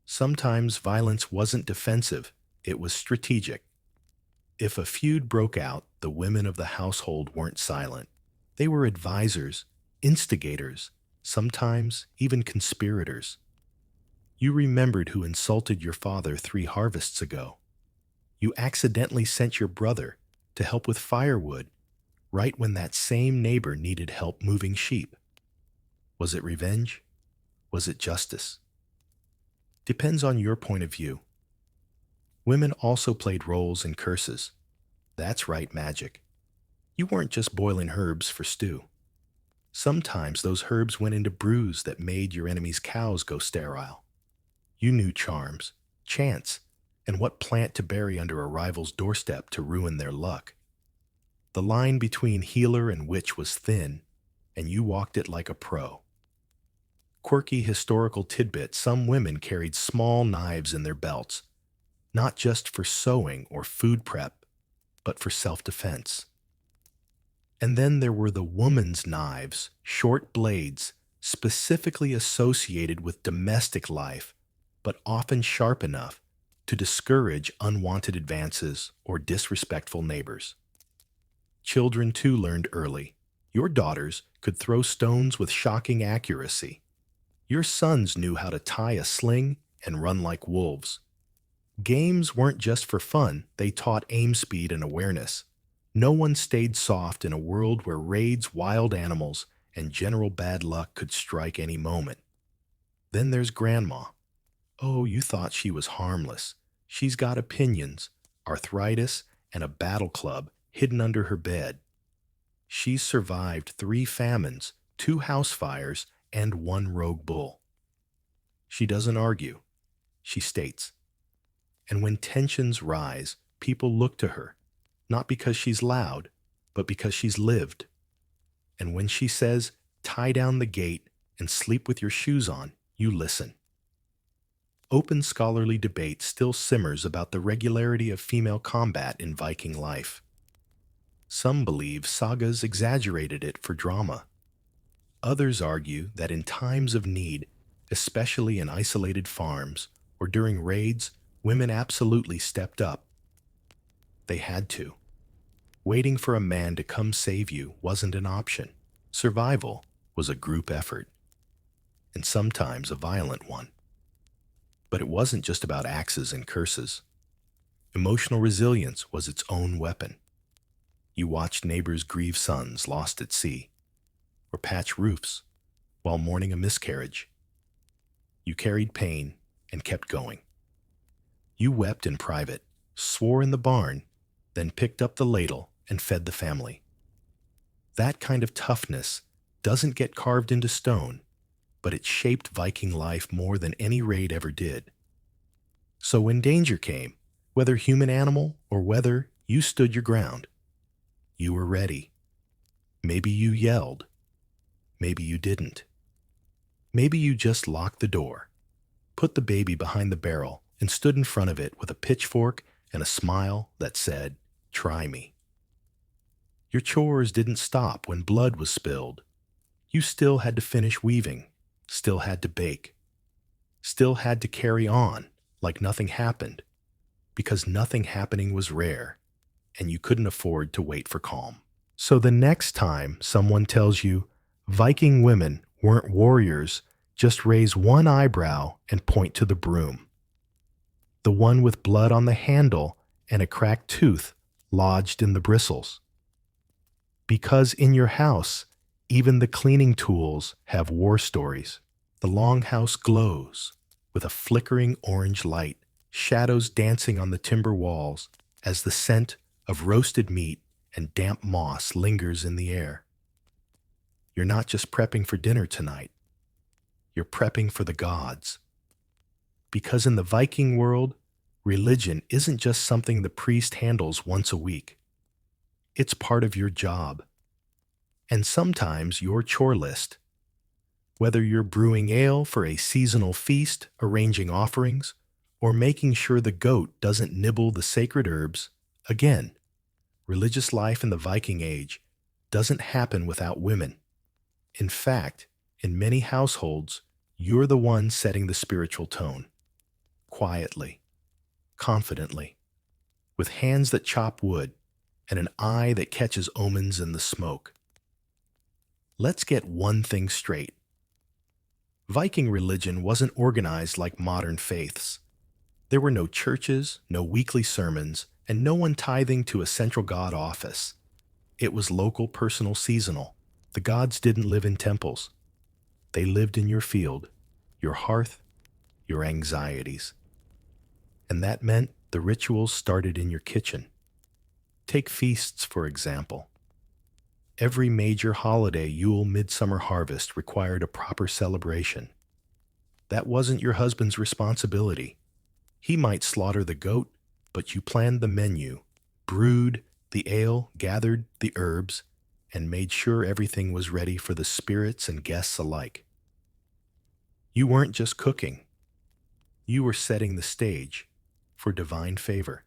A: Sometimes violence wasn't defensive, it was strategic. If a feud broke out, the women of the household weren't silent. They were advisors, instigators, sometimes even conspirators. You remembered who insulted your father 3 harvests ago. You accidentally sent your brother to help with firewood right when that same neighbor needed help moving sheep. Was it revenge? Was it justice? Depends on your point of view. Women also played roles in curses. That's right, magic. You weren't just boiling herbs for stew. Sometimes those herbs went into brews that made your enemy's cows go sterile. You knew charms, chance, and what plant to bury under a rival's doorstep to ruin their luck. The line between healer and witch was thin, and you walked it like a pro. Quirky historical tidbit: some women carried small knives in their belts, not just for sewing or food prep, but for self-defense. And then there were the woman's knives, short blades, specifically associated with domestic life, but often sharp enough to discourage unwanted advances or disrespectful neighbors. Children too learned early. Your daughters could throw stones with shocking accuracy. Your sons knew how to tie a sling and run like wolves. Games weren't just for fun, they taught aim speed and awareness. No one stayed soft in a world where raids, wild animals, and general bad luck could strike any moment. Then there's Grandma. Oh, you thought she was harmless. She's got opinions, arthritis, and a battle club hidden under her bed. She's survived 3 famines, 2 house fires, and 1 rogue bull. She doesn't argue. She states. And when tensions rise, people look to her, not because she's loud, but because she's lived. And when she says, tie down the gate and sleep with your shoes on, you listen. Open scholarly debate still simmers about the regularity of female combat in Viking life. Some believe sagas exaggerated it for drama. Others argue that in times of need, especially in isolated farms or during raids, women absolutely stepped up. They had to. Waiting for a man to come save you wasn't an option. Survival was a group effort, and sometimes a violent one. But it wasn't just about axes and curses. Emotional resilience was its own weapon. You watched neighbors grieve sons lost at sea, or patch roofs while mourning a miscarriage. You carried pain and kept going. You wept in private, swore in the barn, then picked up the ladle and fed the family. That kind of toughness doesn't get carved into stone, but it shaped Viking life more than any raid ever did. So when danger came, whether human, animal, or weather, you stood your ground. You were ready. Maybe you yelled. Maybe you didn't. Maybe you just locked the door, put the baby behind the barrel, and stood in front of it with a pitchfork and a smile that said, "Try me." Your chores didn't stop when blood was spilled. You still had to finish weaving, still had to bake, still had to carry on like nothing happened, because nothing happening was rare, and you couldn't afford to wait for calm. So the next time someone tells you Viking women weren't warriors, just raise one eyebrow and point to the broom. The one with blood on the handle and a cracked tooth lodged in the bristles. Because in your house, even the cleaning tools have war stories. The longhouse glows with a flickering orange light, shadows dancing on the timber walls as the scent of roasted meat and damp moss lingers in the air. You're not just prepping for dinner tonight, you're prepping for the gods. Because in the Viking world, religion isn't just something the priest handles once a week. It's part of your job, and sometimes your chore list. Whether you're brewing ale for a seasonal feast, arranging offerings, or making sure the goat doesn't nibble the sacred herbs, again, religious life in the Viking Age doesn't happen without women. In fact, in many households, you're the one setting the spiritual tone. Quietly, confidently, with hands that chop wood and an eye that catches omens in the smoke. Let's get one thing straight. Viking religion wasn't organized like modern faiths. There were no churches, no weekly sermons, and no one tithing to a central god office. It was local, personal, seasonal. The gods didn't live in temples. They lived in your field, your hearth, your anxieties. And that meant the rituals started in your kitchen. Take feasts, for example. Every major holiday, Yule, Midsummer Harvest, required a proper celebration. That wasn't your husband's responsibility. He might slaughter the goat, but you planned the menu, brewed the ale, gathered the herbs, and made sure everything was ready for the spirits and guests alike. You weren't just cooking. You were setting the stage for divine favor.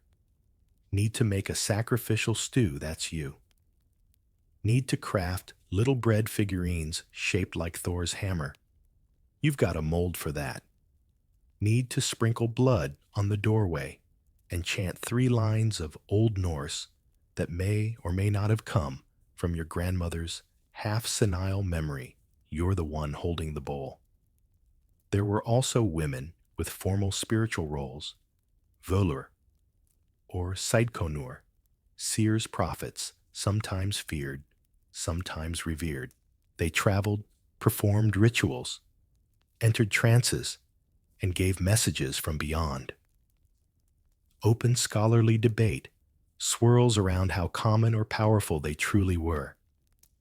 A: Need to make a sacrificial stew, that's you. Need to craft little bread figurines shaped like Thor's hammer. You've got a mold for that. Need to sprinkle blood on the doorway and chant 3 lines of Old Norse that may or may not have come from your grandmother's half-senile memory. You're the one holding the bowl. There were also women with formal spiritual roles, Völur or Seidkonur, seers, prophets, sometimes feared, sometimes revered. They traveled, performed rituals, entered trances, and gave messages from beyond. Open scholarly debate swirls around how common or powerful they truly were.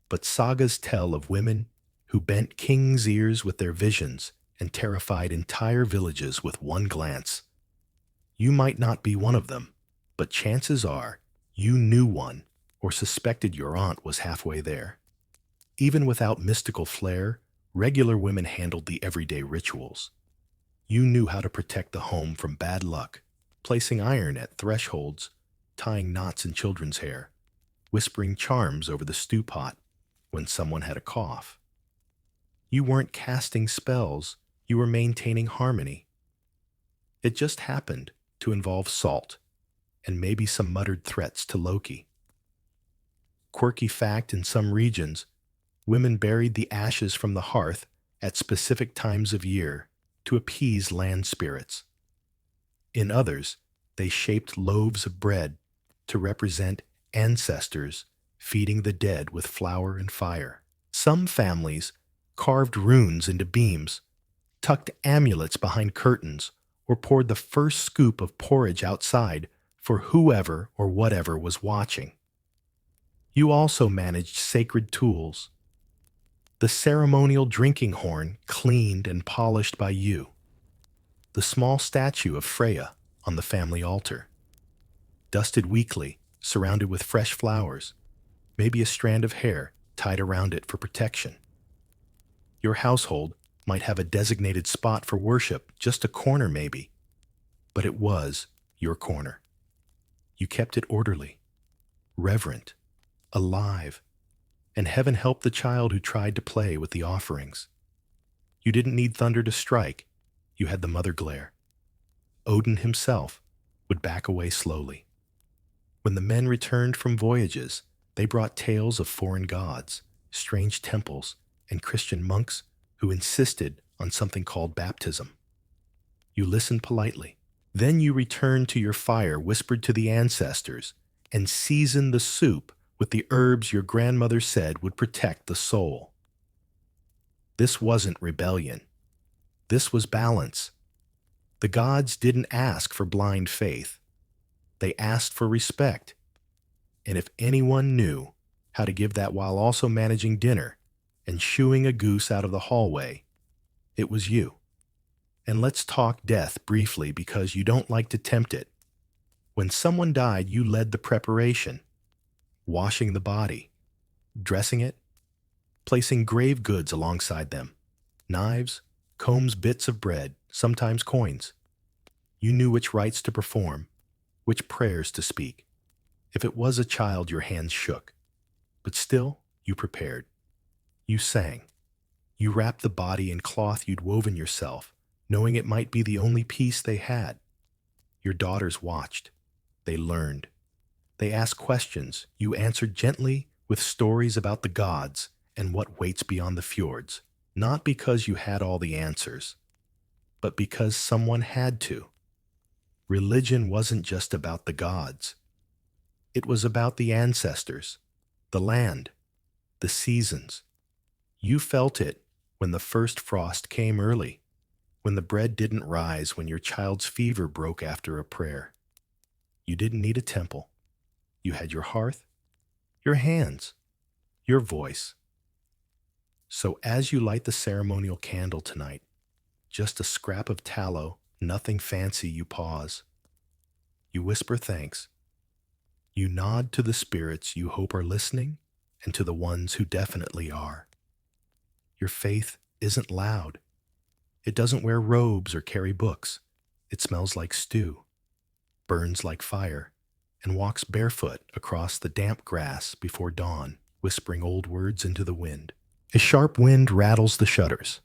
A: But sagas tell of women who bent kings' ears with their visions and terrified entire villages with one glance. You might not be one of them, but chances are you knew one or suspected your aunt was halfway there. Even without mystical flair, regular women handled the everyday rituals. You knew how to protect the home from bad luck, placing iron at thresholds, tying knots in children's hair, whispering charms over the stew pot when someone had a cough. You weren't casting spells, you were maintaining harmony. It just happened to involve salt and maybe some muttered threats to Loki. Quirky fact, in some regions, women buried the ashes from the hearth at specific times of year to appease land spirits. In others, they shaped loaves of bread to represent ancestors feeding the dead with flour and fire. Some families carved runes into beams, tucked amulets behind curtains, or poured the first scoop of porridge outside for whoever or whatever was watching. You also managed sacred tools. The ceremonial drinking horn cleaned and polished by you. The small statue of Freya on the family altar. Dusted weekly, surrounded with fresh flowers, maybe a strand of hair tied around it for protection. Your household might have a designated spot for worship, just a corner maybe, but it was your corner. You kept it orderly, reverent, alive, and heaven help the child who tried to play with the offerings. You didn't need thunder to strike, you had the mother glare. Odin himself would back away slowly. When the men returned from voyages, they brought tales of foreign gods, strange temples, and Christian monks who insisted on something called baptism. You listened politely. Then you returned to your fire, whispered to the ancestors, and seasoned the soup with the herbs your grandmother said would protect the soul. This wasn't rebellion. This was balance. The gods didn't ask for blind faith. They asked for respect. And if anyone knew how to give that while also managing dinner and shooing a goose out of the hallway, it was you. And let's talk death briefly because you don't like to tempt it. When someone died, you led the preparation, washing the body, dressing it, placing grave goods alongside them, knives, combs, bits of bread, sometimes coins. You knew which rites to perform, which prayers to speak. If it was a child, your hands shook. But still, you prepared. You sang. You wrapped the body in cloth you'd woven yourself, knowing it might be the only piece they had. Your daughters watched. They learned. They asked questions. You answered gently with stories about the gods and what waits beyond the fjords, not because you had all the answers, but because someone had to. Religion wasn't just about the gods. It was about the ancestors, the land, the seasons. You felt it when the first frost came early, when the bread didn't rise, when your child's fever broke after a prayer. You didn't need a temple. You had your hearth, your hands, your voice. So as you light the ceremonial candle tonight, just a scrap of tallow, nothing fancy, you pause. You whisper thanks. You nod to the spirits you hope are listening and to the ones who definitely are. Your faith isn't loud. It doesn't wear robes or carry books. It smells like stew, burns like fire, and walks barefoot across the damp grass before dawn, whispering old words into the wind. A sharp wind rattles the shutters.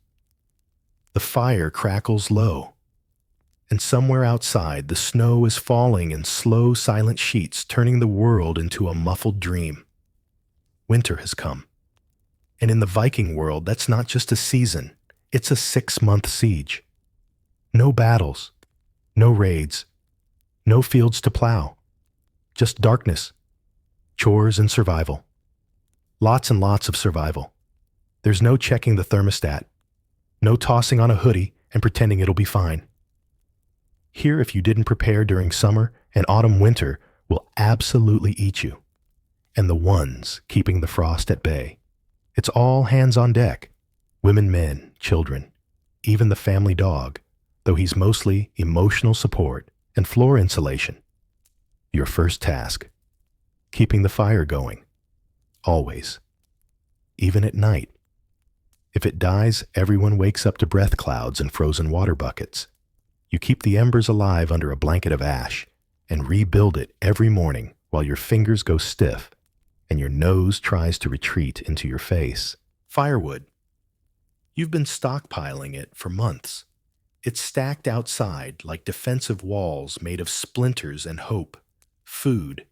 A: The fire crackles low, and somewhere outside the snow is falling in slow, silent sheets, turning the world into a muffled dream. Winter has come. And in the Viking world, that's not just a season, it's a 6-month siege. No battles, no raids, no fields to plow, just darkness, chores, and survival. Lots and lots of survival. There's no checking the thermostat, no tossing on a hoodie and pretending it'll be fine. Here, if you didn't prepare during summer and autumn, winter will absolutely eat you. And the ones keeping the frost at bay. It's all hands on deck. Women, men, children, even the family dog, though he's mostly emotional support and floor insulation. Your first task, keeping the fire going. Always. Even at night. If it dies, everyone wakes up to breath clouds and frozen water buckets. You keep the embers alive under a blanket of ash and rebuild it every morning while your fingers go stiff and your nose tries to retreat into your face. Firewood. You've been stockpiling it for months. It's stacked outside like defensive walls made of splinters and hope. Food.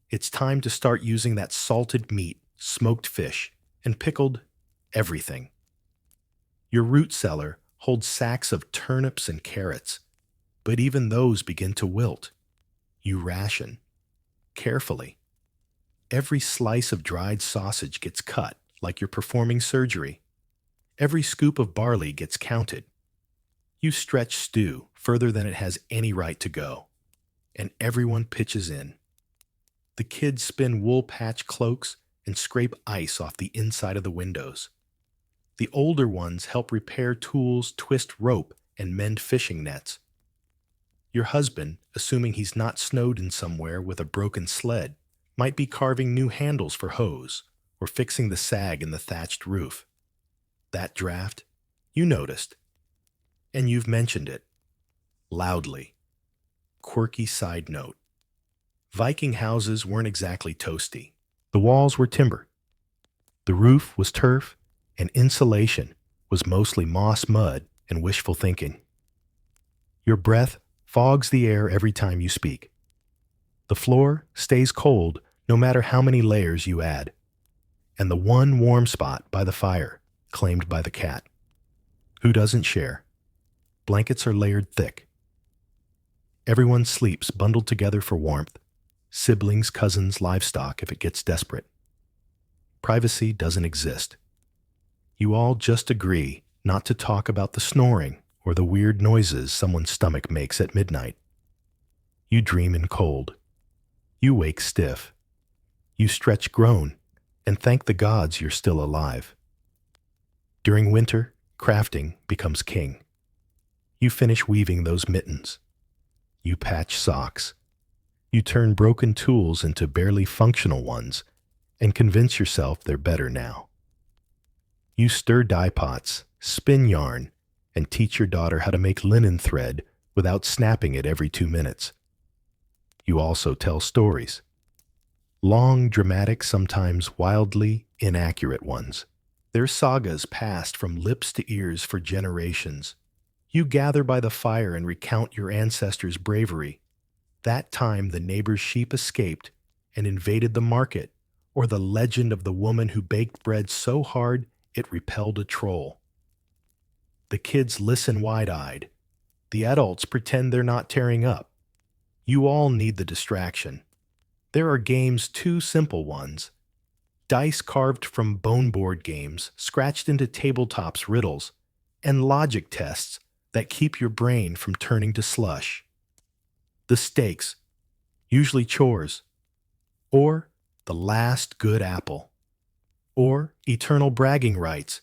A: It's time to start using that salted meat, smoked fish, and pickled everything. Your root cellar holds sacks of turnips and carrots, but even those begin to wilt. You ration. Carefully. Every slice of dried sausage gets cut like you're performing surgery. Every scoop of barley gets counted. You stretch stew further than it has any right to go, and everyone pitches in. The kids spin wool patch cloaks and scrape ice off the inside of the windows. The older ones help repair tools, twist rope, and mend fishing nets. Your husband, assuming he's not snowed in somewhere with a broken sled, might be carving new handles for hose or fixing the sag in the thatched roof. That draft, you noticed, and you've mentioned it. Loudly. Quirky side note. Viking houses weren't exactly toasty. The walls were timber. The roof was turf, and insulation was mostly moss, mud, and wishful thinking. Your breath fogs the air every time you speak. The floor stays cold no matter how many layers you add. And the one warm spot by the fire, claimed by the cat. Who doesn't share? Blankets are layered thick. Everyone sleeps bundled together for warmth. Siblings, cousins, livestock if it gets desperate. Privacy doesn't exist. You all just agree not to talk about the snoring or the weird noises someone's stomach makes at midnight. You dream in cold. You wake stiff. You stretch groan and thank the gods you're still alive. During winter, crafting becomes king. You finish weaving those mittens. You patch socks. You turn broken tools into barely functional ones and convince yourself they're better now. You stir dye pots, spin yarn, and teach your daughter how to make linen thread without snapping it every 2 minutes. You also tell stories. Long, dramatic, sometimes wildly inaccurate ones. They're sagas passed from lips to ears for generations. You gather by the fire and recount your ancestors' bravery. That time the neighbor's sheep escaped and invaded the market, or the legend of the woman who baked bread so hard it repelled a troll. The kids listen wide-eyed. The adults pretend they're not tearing up. You all need the distraction. There are games, two simple ones. Dice carved from bone board games, scratched into tabletops riddles, and logic tests that keep your brain from turning to slush. The stakes, usually chores, or the last good apple, or eternal bragging rights,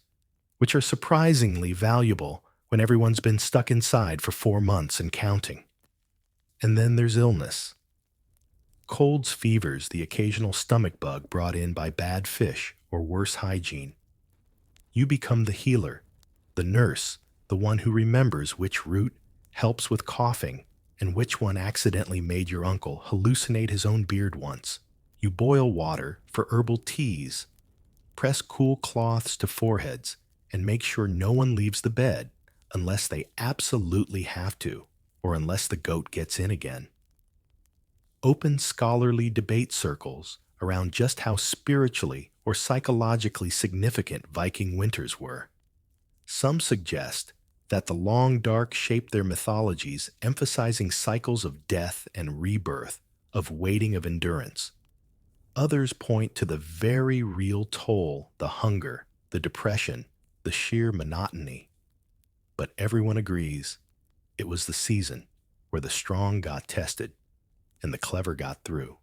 A: which are surprisingly valuable when everyone's been stuck inside for 4 months and counting. And then there's illness. Colds, fevers, the occasional stomach bug brought in by bad fish or worse hygiene. You become the healer, the nurse, the one who remembers which root helps with coughing and which one accidentally made your uncle hallucinate his own beard once. You boil water for herbal teas, press cool cloths to foreheads, and make sure no one leaves the bed unless they absolutely have to, or unless the goat gets in again. Open scholarly debate circles around just how spiritually or psychologically significant Viking winters were. Some suggest that the long dark shaped their mythologies, emphasizing cycles of death and rebirth, of waiting, of endurance. Others point to the very real toll, the hunger, the depression, the sheer monotony. But everyone agrees it was the season where the strong got tested and the clever got through.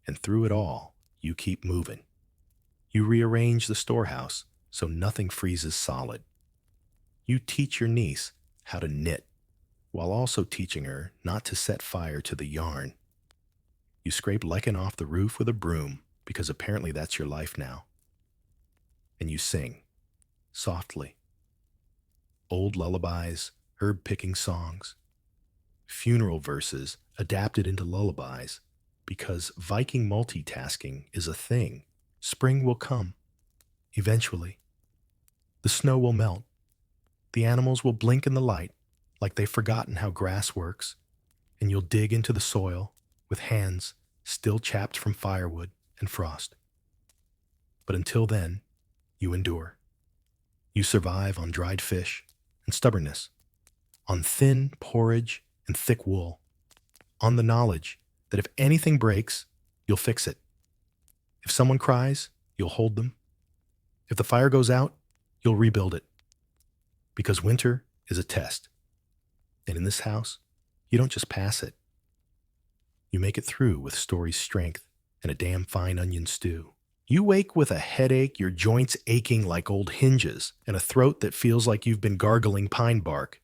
A: And through it all, you keep moving. You rearrange the storehouse so nothing freezes solid. You teach your niece how to knit, while also teaching her not to set fire to the yarn. You scrape lichen off the roof with a broom, because apparently that's your life now. And you sing, softly. Old lullabies, herb-picking songs, funeral verses adapted into lullabies, because Viking multitasking is a thing. Spring will come, eventually. The snow will melt. The animals will blink in the light, like they've forgotten how grass works, and you'll dig into the soil with hands still chapped from firewood and frost. But until then, you endure. You survive on dried fish and stubbornness, on thin porridge and thick wool, on the knowledge that if anything breaks, you'll fix it. If someone cries, you'll hold them. If the fire goes out, you'll rebuild it. Because winter is a test. And in this house, you don't just pass it. You make it through with story's strength and a damn fine onion stew. You wake with a headache, your joints aching like old hinges, and a throat that feels like you've been gargling pine bark.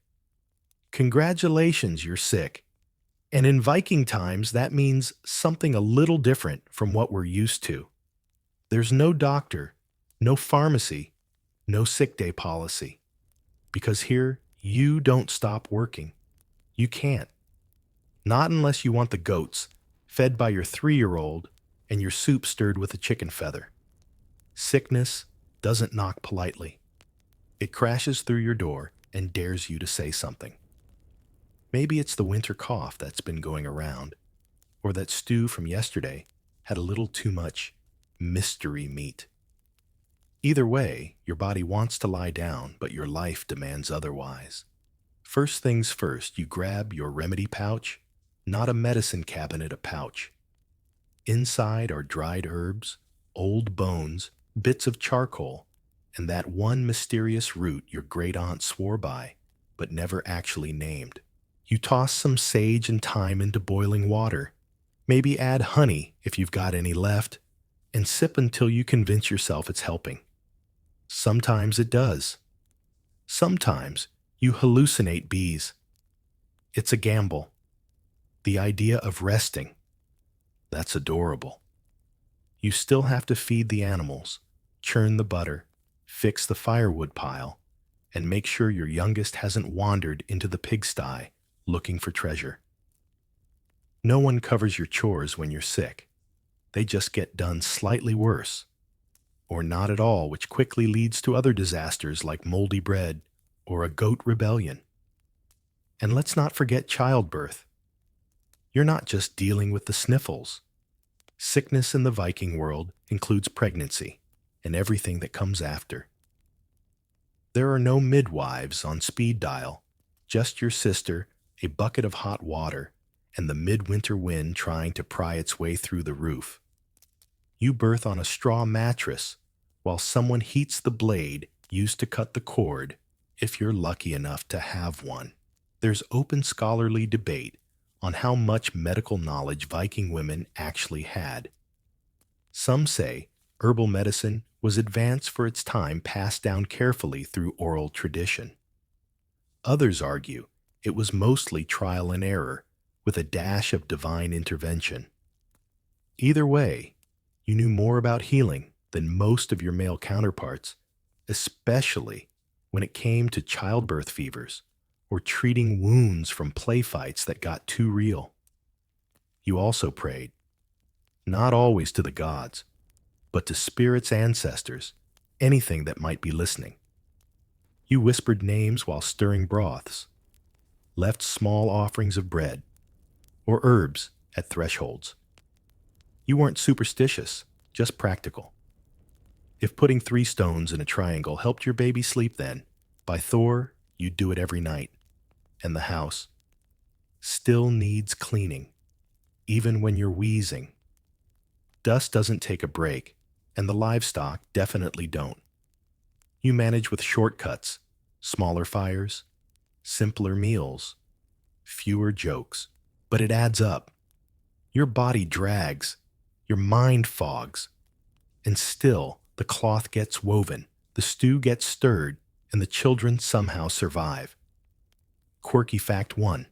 A: Congratulations, you're sick. And in Viking times, that means something a little different from what we're used to. There's no doctor, no pharmacy, no sick day policy. Because here, you don't stop working. You can't. Not unless you want the goats, fed by your 3-year-old, and your soup stirred with a chicken feather. Sickness doesn't knock politely. It crashes through your door and dares you to say something. Maybe it's the winter cough that's been going around, or that stew from yesterday had a little too much mystery meat. Either way, your body wants to lie down, but your life demands otherwise. First things first, you grab your remedy pouch, not a medicine cabinet, a pouch. Inside are dried herbs, old bones, bits of charcoal, and that one mysterious root your great aunt swore by, but never actually named. You toss some sage and thyme into boiling water. Maybe add honey if you've got any left, and sip until you convince yourself it's helping. Sometimes it does. Sometimes you hallucinate bees. It's a gamble. The idea of resting, that's adorable. You still have to feed the animals, churn the butter, fix the firewood pile, and make sure your youngest hasn't wandered into the pigsty looking for treasure. No one covers your chores when you're sick. They just get done slightly worse, or not at all, which quickly leads to other disasters like moldy bread or a goat rebellion. And let's not forget childbirth. You're not just dealing with the sniffles. Sickness in the Viking world includes pregnancy and everything that comes after. There are no midwives on speed dial, just your sister, a bucket of hot water, and the midwinter wind trying to pry its way through the roof. You birth on a straw mattress while someone heats the blade used to cut the cord, if you're lucky enough to have one. There's open scholarly debate on how much medical knowledge Viking women actually had. Some say herbal medicine was advanced for its time, passed down carefully through oral tradition. Others argue it was mostly trial and error, with a dash of divine intervention. Either way, you knew more about healing than most of your male counterparts, especially when it came to childbirth fevers or treating wounds from play fights that got too real. You also prayed, not always to the gods, but to spirits' ancestors, anything that might be listening. You whispered names while stirring broths, left small offerings of bread or herbs at thresholds. You weren't superstitious, just practical. If putting 3 stones in a triangle helped your baby sleep then, by Thor, you'd do it every night. And the house still needs cleaning, even when you're wheezing. Dust doesn't take a break, and the livestock definitely don't. You manage with shortcuts, smaller fires, simpler meals, fewer jokes, but it adds up. Your body drags, your mind fogs, and still the cloth gets woven, the stew gets stirred, and the children somehow survive. Quirky fact 1.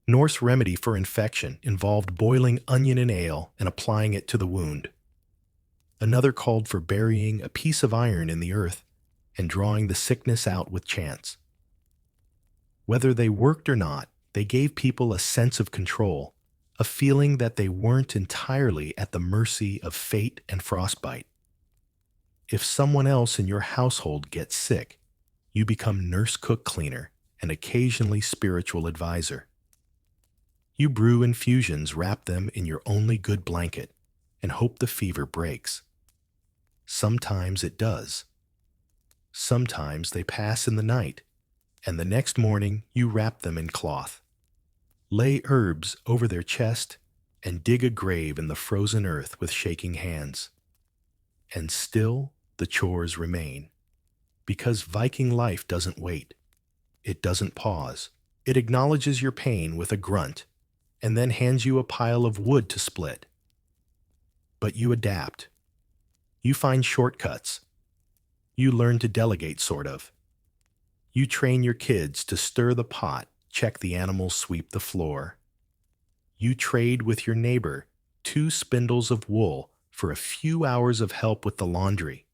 A: Norse remedy for infection involved boiling onion in ale and applying it to the wound. Another called for burying a piece of iron in the earth and drawing the sickness out with chants. Whether they worked or not, they gave people a sense of control, a feeling that they weren't entirely at the mercy of fate and frostbite. If someone else in your household gets sick, you become nurse cook cleaner and occasionally spiritual advisor. You brew infusions, wrap them in your only good blanket, and hope the fever breaks. Sometimes it does. Sometimes they pass in the night, and the next morning you wrap them in cloth. Lay herbs over their chest and dig a grave in the frozen earth with shaking hands. And still the chores remain, because Viking life doesn't wait. It doesn't pause. It acknowledges your pain with a grunt, and then hands you a pile of wood to split. But you adapt. You find shortcuts. You learn to delegate, sort of. You train your kids to stir the pot, check the animals, sweep the floor. You trade with your neighbor 2 spindles of wool for a few hours of help with the laundry.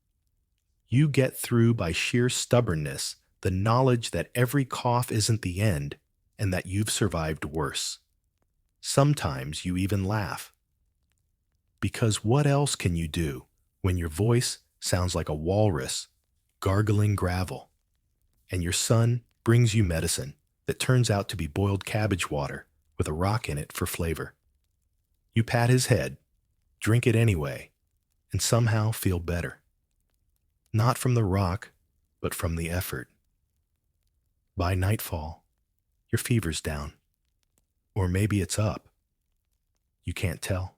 A: You get through by sheer stubbornness, the knowledge that every cough isn't the end and that you've survived worse. Sometimes you even laugh. Because what else can you do when your voice sounds like a walrus gargling gravel, and your son brings you medicine that turns out to be boiled cabbage water with a rock in it for flavor? You pat his head, drink it anyway, and somehow feel better. Not from the rock, but from the effort. By nightfall, your fever's down. Or maybe it's up. You can't tell.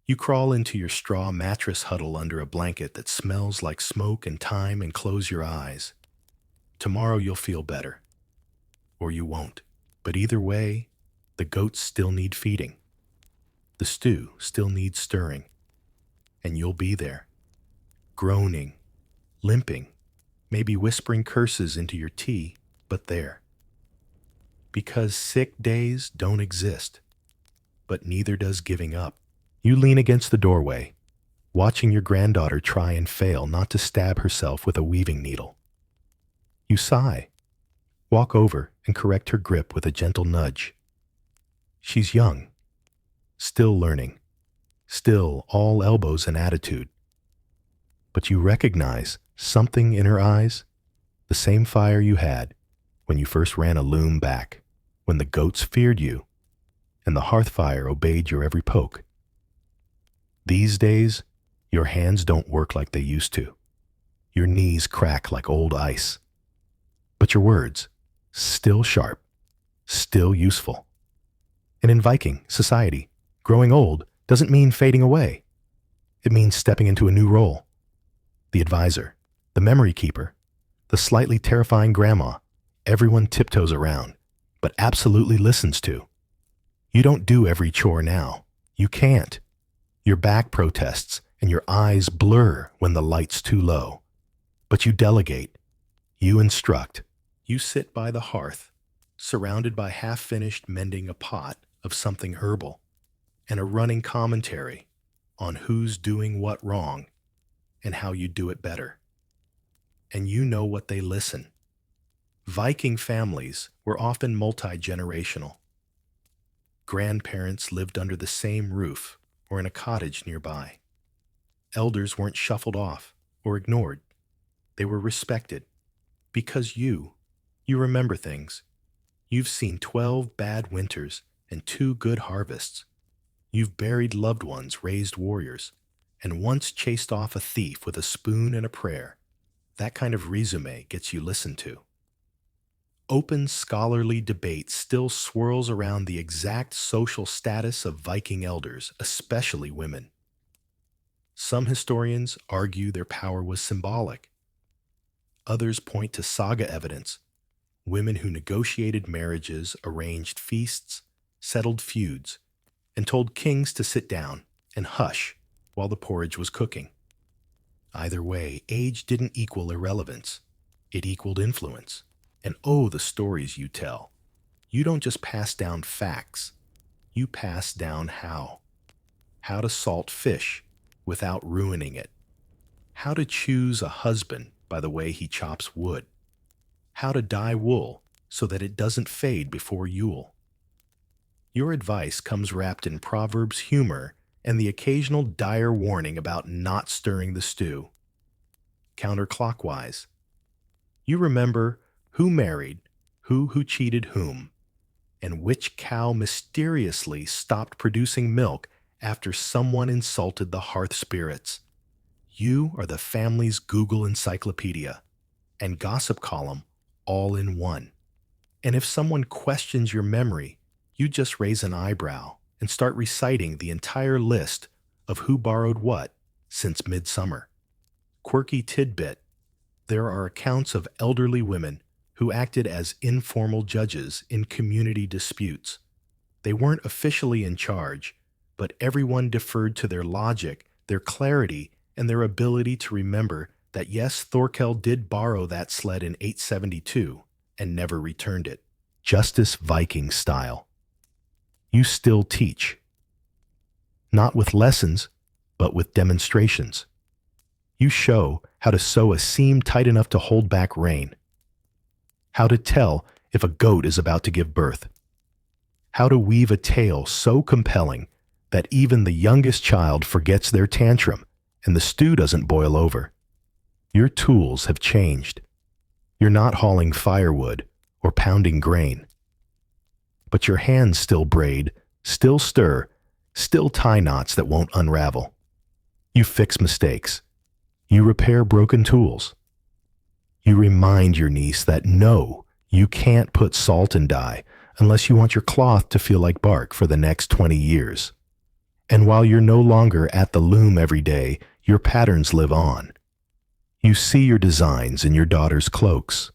A: You crawl into your straw mattress huddle under a blanket that smells like smoke and thyme and close your eyes. Tomorrow you'll feel better. Or you won't. But either way, the goats still need feeding. The stew still needs stirring. And you'll be there, groaning, limping, maybe whispering curses into your tea, but there. Because sick days don't exist, but neither does giving up. You lean against the doorway, watching your granddaughter try and fail not to stab herself with a weaving needle. You sigh, walk over and correct her grip with a gentle nudge. She's young, still learning, still all elbows and attitude. But you recognize something in her eyes, the same fire you had when you first ran a loom back, when the goats feared you, and the hearth fire obeyed your every poke. These days, your hands don't work like they used to. Your knees crack like old ice. But your words, still sharp, still useful. And in Viking society, growing old doesn't mean fading away. It means stepping into a new role. The advisor, the memory keeper, the slightly terrifying grandma, everyone tiptoes around, but absolutely listens to. You don't do every chore now. You can't. Your back protests and your eyes blur when the light's too low. But you delegate. You instruct. You sit by the hearth, surrounded by half-finished mending a pot of something herbal, and a running commentary on who's doing what wrong and how you do it better. And you know what they listen. Viking families were often multi-generational. Grandparents lived under the same roof or in a cottage nearby. Elders weren't shuffled off or ignored. They were respected because you remember things. You've seen 12 bad winters and 2 good harvests. You've buried loved ones, raised warriors, and once chased off a thief with a spoon and a prayer. That kind of resume gets you listened to. Open scholarly debate still swirls around the exact social status of Viking elders, especially women. Some historians argue their power was symbolic. Others point to saga evidence, women who negotiated marriages, arranged feasts, settled feuds, and told kings to sit down and hush while the porridge was cooking. Either way, age didn't equal irrelevance. It equaled influence. And oh, the stories you tell. You don't just pass down facts. You pass down how. How to salt fish without ruining it. How to choose a husband by the way he chops wood. How to dye wool so that it doesn't fade before Yule. Your advice comes wrapped in Proverbs humor and the occasional dire warning about not stirring the stew. Counterclockwise. You remember who married, who cheated whom, and which cow mysteriously stopped producing milk after someone insulted the hearth spirits. You are the family's Google encyclopedia and gossip column all in one. And if someone questions your memory, you just raise an eyebrow and start reciting the entire list of who borrowed what since midsummer. Quirky tidbit: there are accounts of elderly women who acted as informal judges in community disputes. They weren't officially in charge, but everyone deferred to their logic, their clarity, and their ability to remember that yes, Thorkel did borrow that sled in 872 and never returned it. Justice Viking style. You still teach. Not with lessons, but with demonstrations. You show how to sew a seam tight enough to hold back rain. How to tell if a goat is about to give birth. How to weave a tale so compelling that even the youngest child forgets their tantrum and the stew doesn't boil over. Your tools have changed. You're not hauling firewood or pounding grain. But your hands still braid, still stir, still tie knots that won't unravel. You fix mistakes. You repair broken tools. You remind your niece that no, you can't put salt in dye unless you want your cloth to feel like bark for the next 20 years. And while you're no longer at the loom every day, your patterns live on. You see your designs in your daughter's cloaks,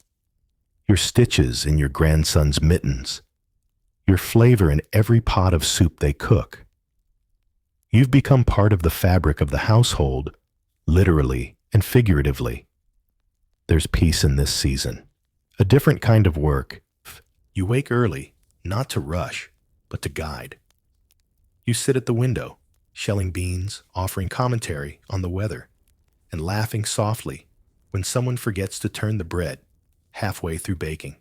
A: your stitches in your grandson's mittens, your flavor in every pot of soup they cook. You've become part of the fabric of the household, literally and figuratively. There's peace in this season, a different kind of work. You wake early, not to rush, but to guide. You sit at the window, shelling beans, offering commentary on the weather, and laughing softly when someone forgets to turn the bread halfway through baking.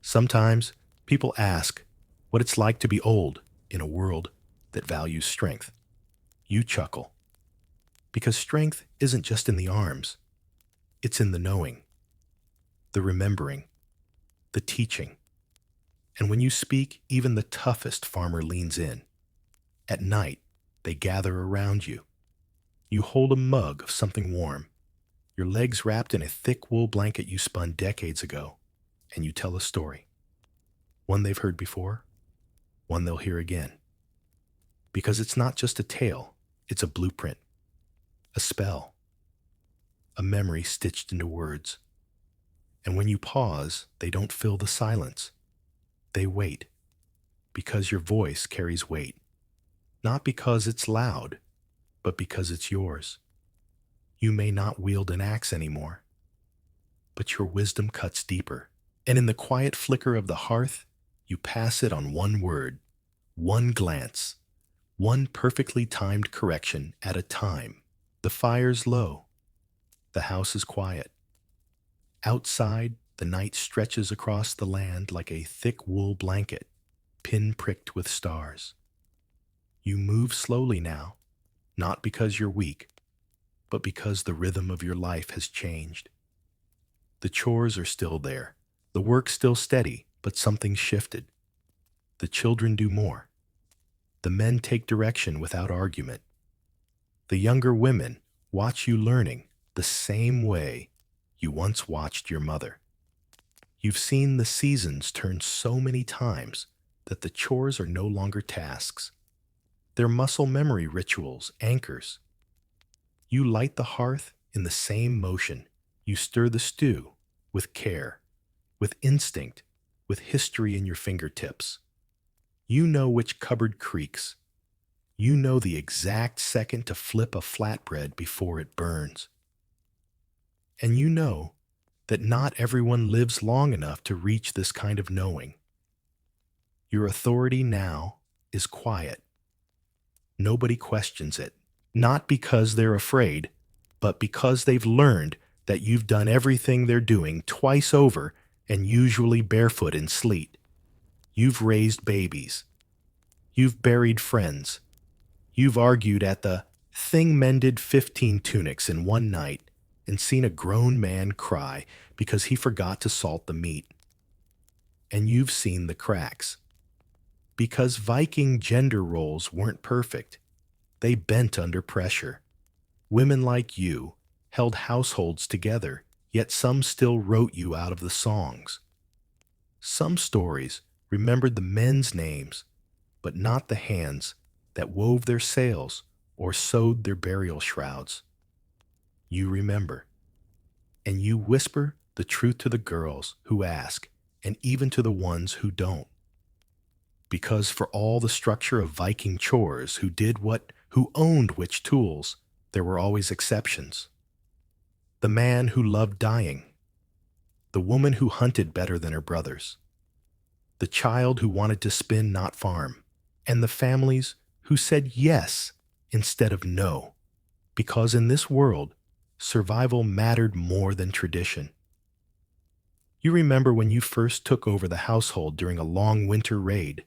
A: Sometimes people ask what it's like to be old in a world that values strength. You chuckle, because strength isn't just in the arms, it's in the knowing, the remembering, the teaching. And when you speak, even the toughest farmer leans in. At night, they gather around you. You hold a mug of something warm, your legs wrapped in a thick wool blanket you spun decades ago, and you tell a story. One they've heard before, one they'll hear again. Because it's not just a tale, it's a blueprint, a spell, a memory stitched into words. And when you pause, they don't fill the silence. They wait, because your voice carries weight. Not because it's loud, but because it's yours. You may not wield an axe anymore, but your wisdom cuts deeper. And in the quiet flicker of the hearth, you pass it on one word, one glance, one perfectly timed correction at a time. The fire's low. The house is quiet. Outside, the night stretches across the land like a thick wool blanket, pin-pricked with stars. You move slowly now, not because you're weak, but because the rhythm of your life has changed. The chores are still there, the work's still steady, but something's shifted. The children do more. The men take direction without argument. The younger women watch you learning the same way you once watched your mother. You've seen the seasons turn so many times that the chores are no longer tasks. They're muscle memory rituals, anchors. You light the hearth in the same motion. You stir the stew with care, with instinct, with history in your fingertips. You know which cupboard creaks. You know the exact second to flip a flatbread before it burns. And you know that not everyone lives long enough to reach this kind of knowing. Your authority now is quiet. Nobody questions it, not because they're afraid, but because they've learned that you've done everything they're doing twice over and usually barefoot in sleet. You've raised babies. You've buried friends. You've argued at the thing mended 15 tunics in one night and seen a grown man cry because he forgot to salt the meat. And you've seen the cracks. Because Viking gender roles weren't perfect, they bent under pressure. Women like you held households together, yet some still wrote you out of the songs. Some stories remembered the men's names, but not the hands that wove their sails or sewed their burial shrouds. You remember, and you whisper the truth to the girls who ask, and even to the ones who don't. Because for all the structure of Viking chores, who owned which tools, there were always exceptions. The man who loved dying, the woman who hunted better than her brothers, the child who wanted to spin, not farm, and the families who said yes instead of no, because in this world, survival mattered more than tradition. You remember when you first took over the household during a long winter raid,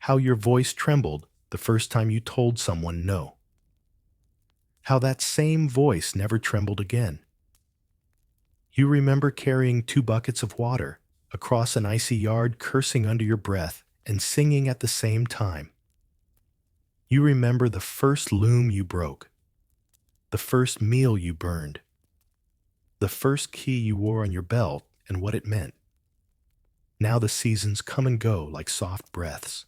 A: how your voice trembled the first time you told someone no, how that same voice never trembled again. You remember carrying 2 buckets of water across an icy yard, cursing under your breath and singing at the same time. You remember the first loom you broke, the first meal you burned, the first key you wore on your belt and what it meant. Now the seasons come and go like soft breaths.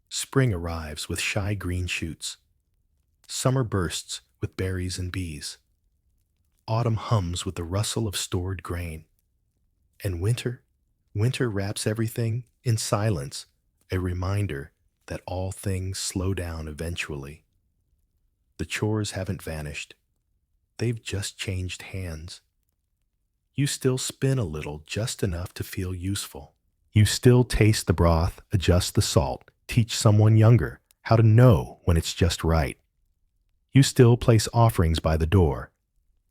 A: Spring arrives with shy green shoots. Summer bursts with berries and bees. Autumn hums with the rustle of stored grain. And winter wraps everything in silence, a reminder that all things slow down eventually. The chores haven't vanished. They've just changed hands. You still spin a little, just enough to feel useful. You still taste the broth, adjust the salt, teach someone younger how to know when it's just right. You still place offerings by the door,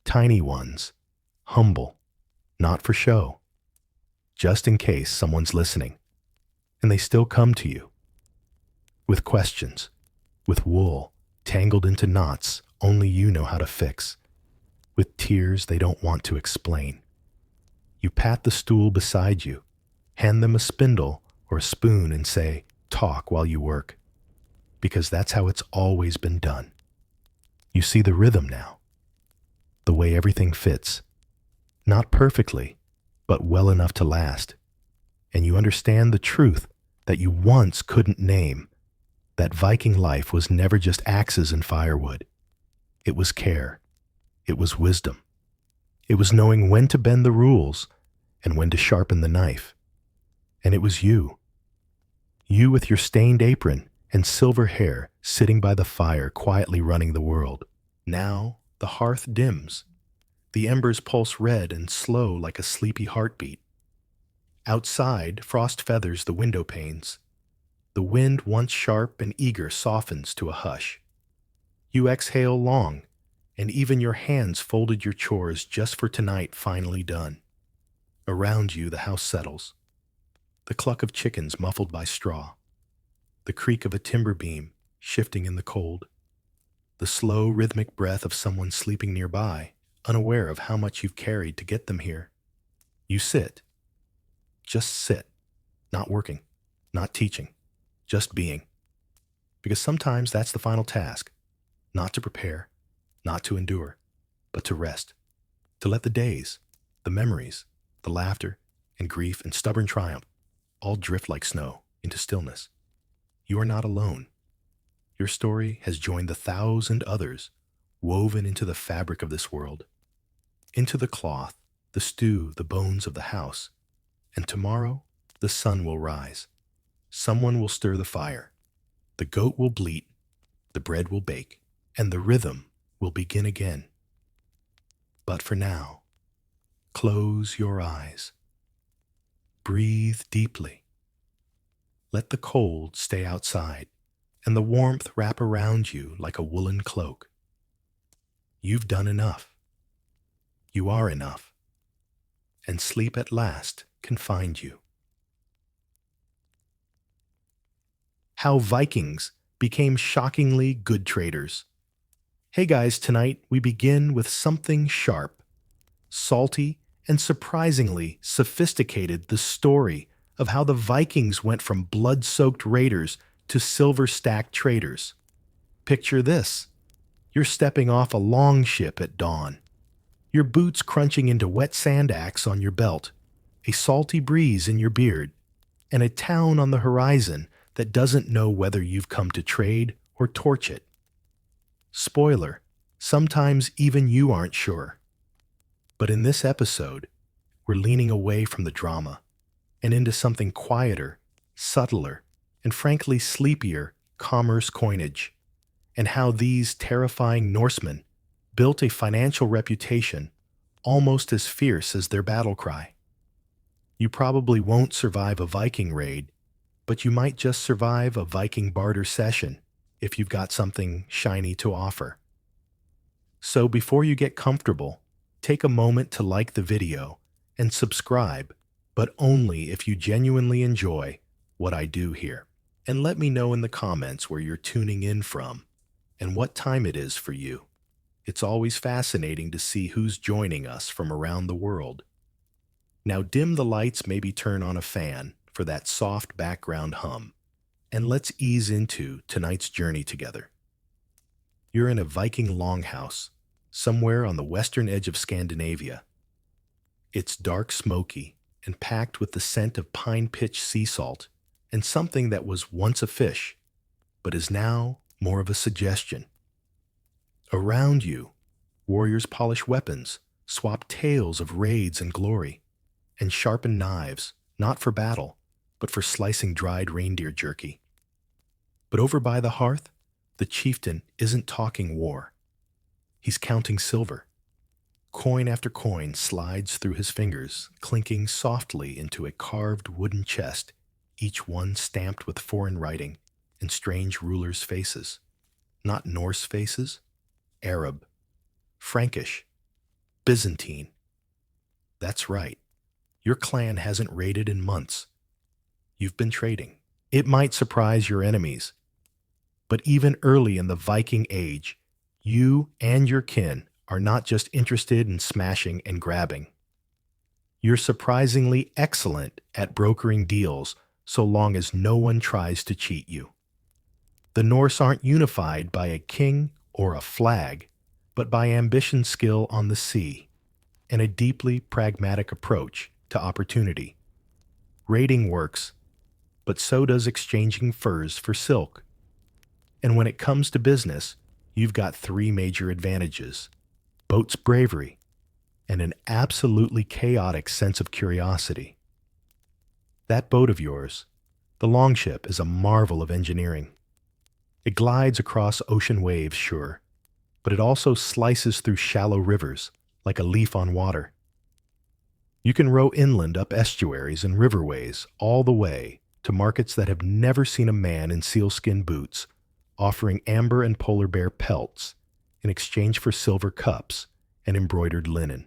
A: tiny ones, humble, not for show, just in case someone's listening. And they still come to you with questions, with wool tangled into knots only you know how to fix, with tears they don't want to explain. You pat the stool beside you, hand them a spindle or a spoon and say, "Talk while you work," because that's how it's always been done. You see the rhythm now, the way everything fits, not perfectly, but well enough to last. And you understand the truth that you once couldn't name, that Viking life was never just axes and firewood. It was care. It was wisdom. It was knowing when to bend the rules and when to sharpen the knife. And it was you. You with your stained apron and silver hair sitting by the fire quietly running the world. Now the hearth dims. The embers pulse red and slow like a sleepy heartbeat. Outside, frost feathers the window panes. The wind, once sharp and eager, softens to a hush. You exhale long, and even your hands folded your chores just for tonight finally done. Around you, the house settles. The cluck of chickens muffled by straw. The creak of a timber beam shifting in the cold. The slow, rhythmic breath of someone sleeping nearby, unaware of how much you've carried to get them here. You sit. Just sit. Not working. Not teaching. Just being. Because sometimes that's the final task. Not to prepare. Not to endure. But to rest. To let the days, the memories, the laughter, and grief and stubborn triumph all drift like snow into stillness. You are not alone. Your story has joined the 1,000 others woven into the fabric of this world, into the cloth, the stew, the bones of the house. And tomorrow, the sun will rise. Someone will stir the fire. The goat will bleat, the bread will bake, and the rhythm will begin again. But for now, close your eyes. Breathe deeply. Let the cold stay outside and the warmth wrap around you like a woolen cloak. You've done enough. You are enough. And sleep at last can find you. How Vikings became shockingly good traders. Hey guys, tonight we begin with something sharp, salty, and surprisingly sophisticated, the story of how the Vikings went from blood-soaked raiders to silver-stacked traders. Picture this. You're stepping off a longship at dawn. Your boots crunching into wet sand axe on your belt, a salty breeze in your beard, and a town on the horizon that doesn't know whether you've come to trade or torch it. Spoiler, sometimes even you aren't sure. But in this episode, we're leaning away from the drama and into something quieter, subtler, and frankly sleepier commerce coinage, and how these terrifying Norsemen built a financial reputation almost as fierce as their battle cry. You probably won't survive a Viking raid, but you might just survive a Viking barter session if you've got something shiny to offer. So before you get comfortable, take a moment to like the video and subscribe, but only if you genuinely enjoy what I do here. And let me know in the comments where you're tuning in from and what time it is for you. It's always fascinating to see who's joining us from around the world. Now dim the lights, maybe turn on a fan for that soft background hum, and let's ease into tonight's journey together. You're in a Viking longhouse, somewhere on the western edge of Scandinavia. It's dark, smoky, and packed with the scent of pine pitch sea salt and something that was once a fish, but is now more of a suggestion. Around you, warriors polish weapons, swap tales of raids and glory, and sharpen knives, not for battle, but for slicing dried reindeer jerky. But over by the hearth, the chieftain isn't talking war. He's counting silver. Coin after coin slides through his fingers, clinking softly into a carved wooden chest, each one stamped with foreign writing and strange rulers' faces. Not Norse faces, Arab, Frankish, Byzantine. That's right. Your clan hasn't raided in months. You've been trading. It might surprise your enemies, but even early in the Viking Age, you and your kin are not just interested in smashing and grabbing. You're surprisingly excellent at brokering deals so long as no one tries to cheat you. The Norse aren't unified by a king or a flag, but by ambition, skill on the sea, and a deeply pragmatic approach to opportunity. Raiding works, but so does exchanging furs for silk. And when it comes to business, you've got three major advantages: boat's bravery and an absolutely chaotic sense of curiosity. That boat of yours, the longship, is a marvel of engineering. It glides across ocean waves, sure, but it also slices through shallow rivers like a leaf on water. You can row inland up estuaries and riverways all the way to markets that have never seen a man in sealskin boots, offering amber and polar bear pelts in exchange for silver cups and embroidered linen.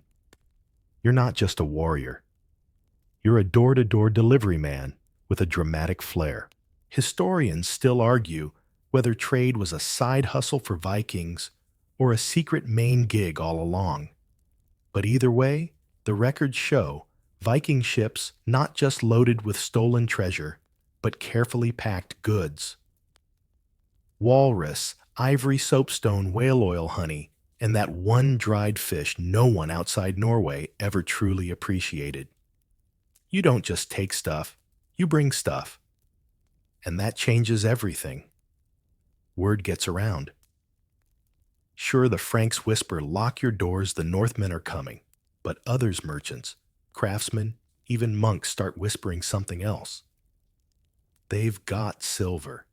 A: You're not just a warrior. You're a door-to-door delivery man with a dramatic flair. Historians still argue whether trade was a side hustle for Vikings or a secret main gig all along. But either way, the records show Viking ships not just loaded with stolen treasure, but carefully packed goods. Walrus, ivory soapstone, whale oil honey, and that one dried fish no one outside Norway ever truly appreciated. You don't just take stuff, you bring stuff. And that changes everything. Word gets around. Sure, the Franks whisper, "Lock your doors, the Northmen are coming." But others, merchants, craftsmen, even monks, start whispering something else. They've got silver.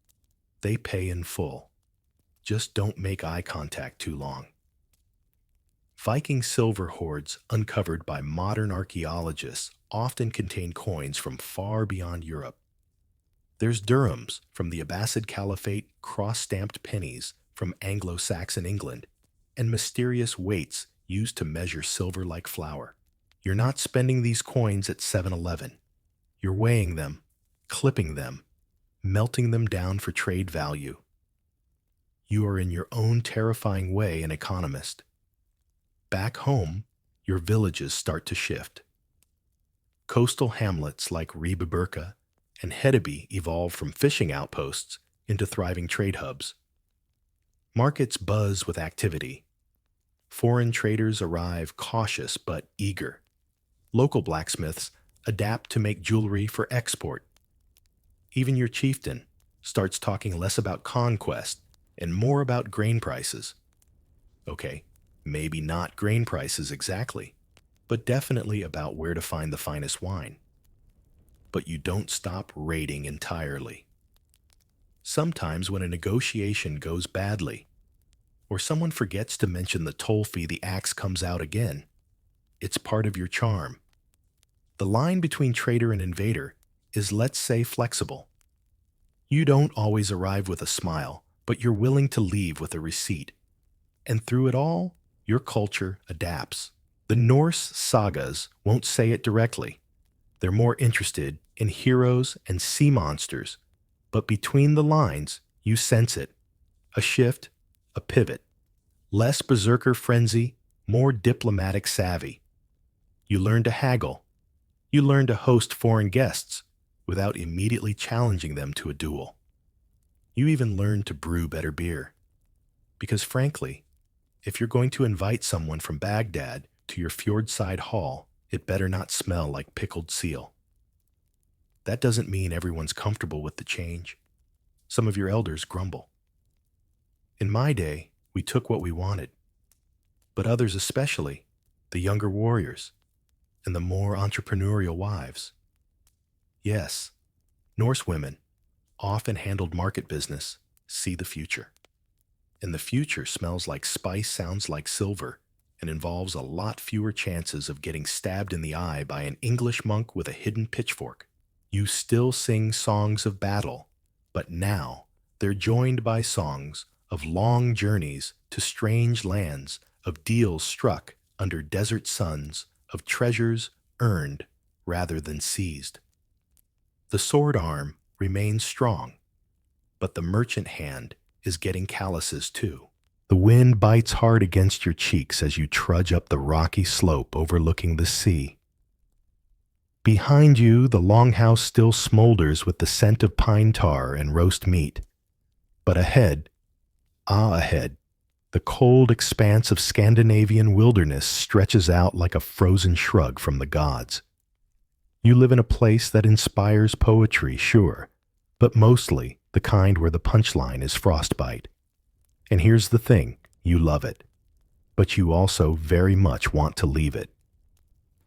A: They pay in full. Just don't make eye contact too long. Viking silver hoards uncovered by modern archaeologists often contain coins from far beyond Europe. There's dirhams from the Abbasid Caliphate, cross-stamped pennies from Anglo-Saxon England, and mysterious weights used to measure silver like flour. You're not spending these coins at 7-Eleven. You're weighing them, clipping them, melting them down for trade value. You are in your own terrifying way an economist. Back home, your villages start to shift. Coastal hamlets like Ribeberka and Hedeby evolve from fishing outposts into thriving trade hubs. Markets buzz with activity. Foreign traders arrive cautious but eager. Local blacksmiths adapt to make jewelry for export. Even your chieftain starts talking less about conquest and more about grain prices. Okay, maybe not grain prices exactly, but definitely about where to find the finest wine. But you don't stop raiding entirely. Sometimes when a negotiation goes badly, or someone forgets to mention the toll fee, the axe comes out again. It's part of your charm. The line between trader and invader is, let's say, flexible. You don't always arrive with a smile, but you're willing to leave with a receipt. And through it all, your culture adapts. The Norse sagas won't say it directly. They're more interested in heroes and sea monsters, but between the lines, you sense it. A shift, a pivot. Less berserker frenzy, more diplomatic savvy. You learn to haggle. You learn to host foreign guests without immediately challenging them to a duel. You even learn to brew better beer. Because frankly, if you're going to invite someone from Baghdad to your fjordside hall, it better not smell like pickled seal. That doesn't mean everyone's comfortable with the change. Some of your elders grumble. In my day, we took what we wanted, but others, especially the younger warriors and the more entrepreneurial wives. Yes, Norse women often handled market business, see the future. And the future smells like spice, sounds like silver, and involves a lot fewer chances of getting stabbed in the eye by an English monk with a hidden pitchfork. You still sing songs of battle, but now they're joined by songs of long journeys to strange lands, of deals struck under desert suns, of treasures earned rather than seized. The sword arm remains strong, but the merchant hand is getting calluses too. The wind bites hard against your cheeks as you trudge up the rocky slope overlooking the sea. Behind you, the longhouse still smolders with the scent of pine tar and roast meat. But ahead, ahead, the cold expanse of Scandinavian wilderness stretches out like a frozen shrug from the gods. You live in a place that inspires poetry, sure, but mostly the kind where the punchline is frostbite. And here's the thing, you love it, but you also very much want to leave it.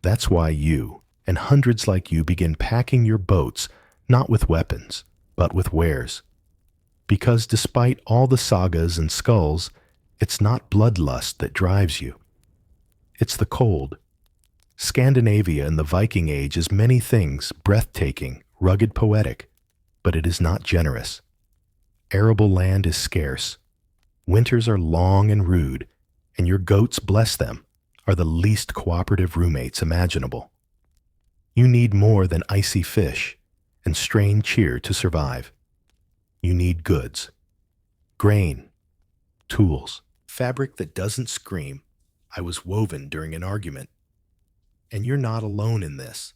A: That's why you and hundreds like you begin packing your boats not with weapons, but with wares. Because despite all the sagas and skulls, it's not bloodlust that drives you. It's the cold. Scandinavia in the Viking Age is many things, breathtaking, rugged, poetic, but it is not generous. Arable land is scarce. Winters are long and rude, and your goats, bless them, are the least cooperative roommates imaginable. You need more than icy fish and strained cheer to survive. You need goods, grain, tools, fabric that doesn't scream, "I was woven during an argument." And you're not alone in this.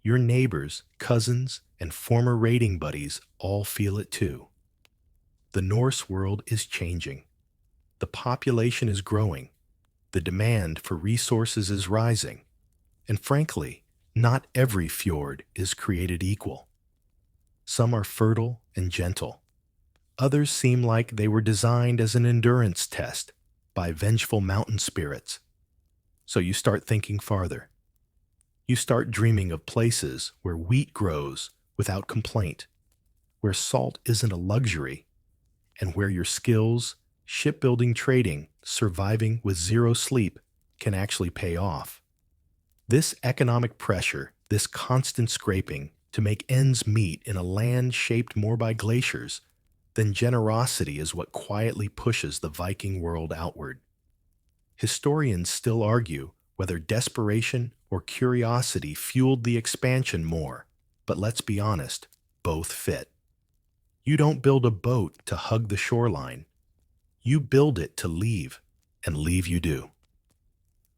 A: Your neighbors, cousins, and former raiding buddies all feel it too. The Norse world is changing. The population is growing. The demand for resources is rising. And frankly, not every fjord is created equal. Some are fertile and gentle. Others seem like they were designed as an endurance test by vengeful mountain spirits. So you start thinking farther. You start dreaming of places where wheat grows without complaint, where salt isn't a luxury, and where your skills, shipbuilding, trading, surviving with zero sleep, can actually pay off. This economic pressure, this constant scraping to make ends meet in a land shaped more by glaciers than generosity is what quietly pushes the Viking world outward. Historians still argue whether desperation or curiosity fueled the expansion more, but let's be honest, both fit. You don't build a boat to hug the shoreline. You build it to leave, and leave you do.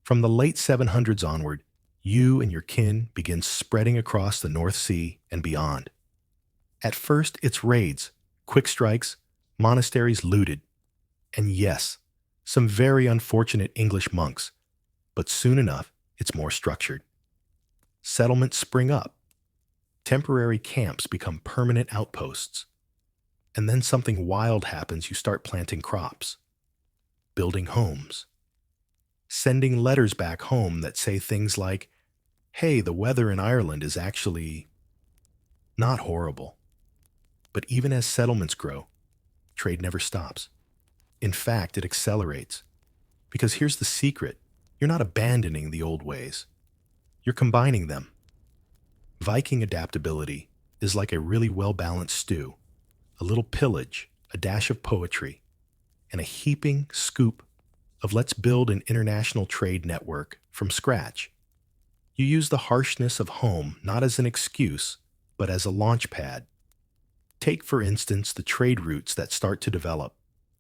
A: From the late 700s onward, you and your kin begin spreading across the North Sea and beyond. At first, it's raids, quick strikes, monasteries looted, and yes, some very unfortunate English monks, but soon enough, it's more structured. Settlements spring up. Temporary camps become permanent outposts. And then something wild happens. You start planting crops, building homes, sending letters back home that say things like, "Hey, the weather in Ireland is actually not horrible." But even as settlements grow, trade never stops. In fact, it accelerates. Because here's the secret. You're not abandoning the old ways. You're combining them. Viking adaptability is like a really well-balanced stew. A little pillage, a dash of poetry, and a heaping scoop of let's build an international trade network from scratch. You use the harshness of home not as an excuse, but as a launch pad. Take, for instance, the trade routes that start to develop.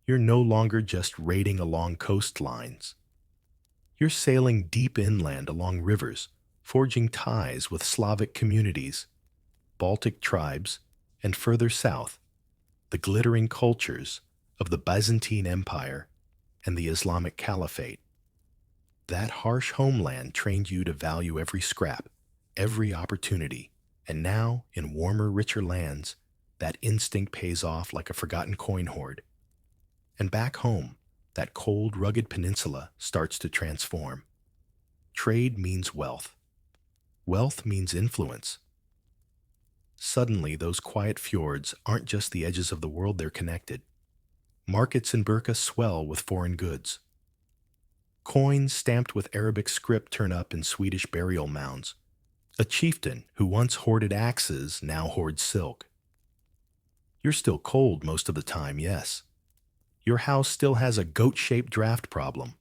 A: You're no longer just raiding along coastlines. You're sailing deep inland along rivers, forging ties with Slavic communities, Baltic tribes, and further south, the glittering cultures of the Byzantine Empire and the Islamic Caliphate. That harsh homeland trained you to value every scrap, every opportunity, and now, in warmer, richer lands, That instinct pays off like a forgotten coin hoard. And back home, that cold, rugged peninsula starts to transform. Trade means wealth. Wealth means influence. Suddenly, those quiet fjords aren't just the edges of the world, they're connected. Markets in Burka swell with foreign goods. Coins stamped with Arabic script turn up in Swedish burial mounds. A chieftain who once hoarded axes now hoards silk. You're still cold most of the time, yes. Your house still has a goat-shaped draft problem.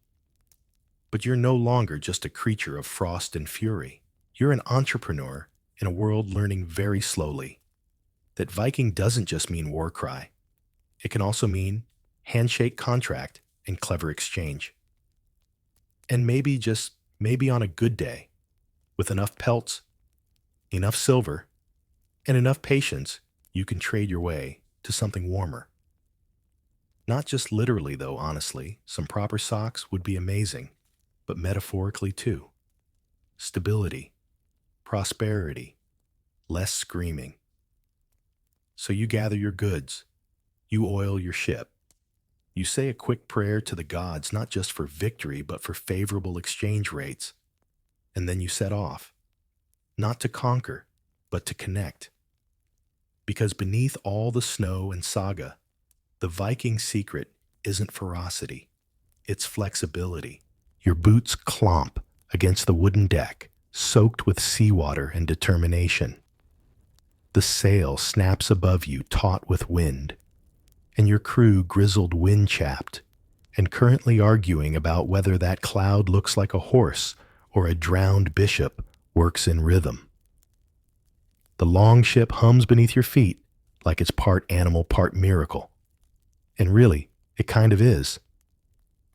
A: But you're no longer just a creature of frost and fury. You're an entrepreneur in a world learning very slowly that Viking doesn't just mean war cry. It can also mean handshake contract and clever exchange. And maybe, just maybe on a good day, with enough pelts, enough silver, and enough patience, you can trade your way to something warmer. Not just literally, though, honestly. Some proper socks would be amazing, but metaphorically too. Stability, prosperity, less screaming. So you gather your goods, you oil your ship, you say a quick prayer to the gods, not just for victory, but for favorable exchange rates, and then you set off, not to conquer, but to connect. Because beneath all the snow and saga, the Viking secret isn't ferocity, it's flexibility. Your boots clomp against the wooden deck, soaked with seawater and determination. The sail snaps above you, taut with wind, and your crew grizzled wind-chapped, and currently arguing about whether that cloud looks like a horse or a drowned bishop works in rhythm. The long ship hums beneath your feet like it's part animal, part miracle. And really, it kind of is.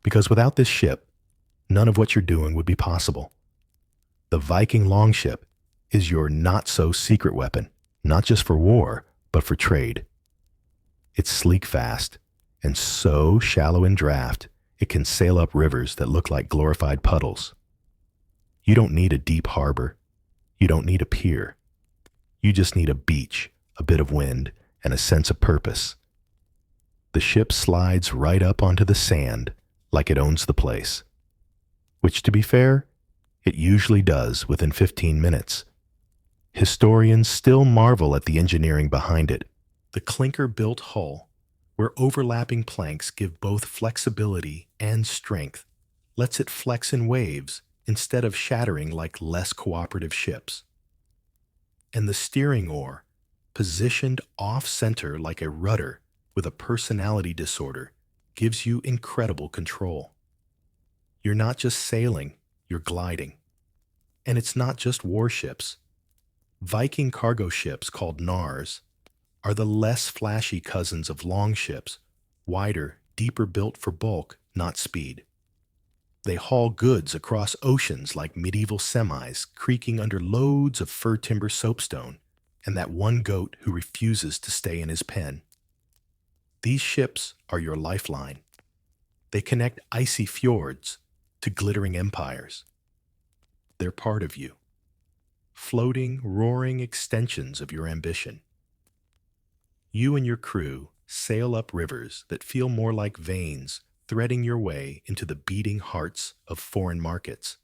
A: Because without this ship, none of what you're doing would be possible. The Viking longship is your not-so-secret weapon, not just for war, but for trade. It's sleek fast, and so shallow in draft, it can sail up rivers that look like glorified puddles. You don't need a deep harbor. You don't need a pier. You just need a beach, a bit of wind, and a sense of purpose. The ship slides right up onto the sand like it owns the place. Which, to be fair, it usually does within 15 minutes. Historians still marvel at the engineering behind it. The clinker-built hull, where overlapping planks give both flexibility and strength, lets it flex in waves instead of shattering like less cooperative ships. And the steering oar, positioned off-center like a rudder with a personality disorder, gives you incredible control. You're not just sailing, you're gliding. And it's not just warships. Viking cargo ships called Nars are the less flashy cousins of longships, wider, deeper built for bulk, not speed. They haul goods across oceans like medieval semis, creaking under loads of fir timber soapstone, and that one goat who refuses to stay in his pen. These ships are your lifeline. They connect icy fjords to glittering empires. They're part of you, floating, roaring extensions of your ambition. You and your crew sail up rivers that feel more like veins threading your way into the beating hearts of foreign markets.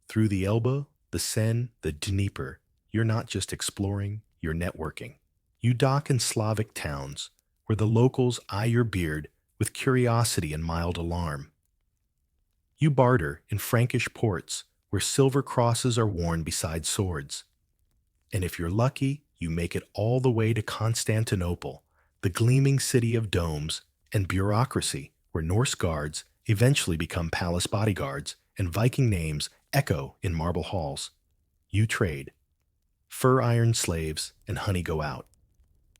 A: Through the Elbe, the Seine, the Dnieper, you're not just exploring, you're networking. You dock in Slavic towns where the locals eye your beard with curiosity and mild alarm. You barter in Frankish ports where silver crosses are worn beside swords. And if you're lucky, you make it all the way to Constantinople, the gleaming city of domes and bureaucracy, where Norse guards eventually become palace bodyguards and Viking names echo in marble halls. You trade. Fur iron slaves and honey go out.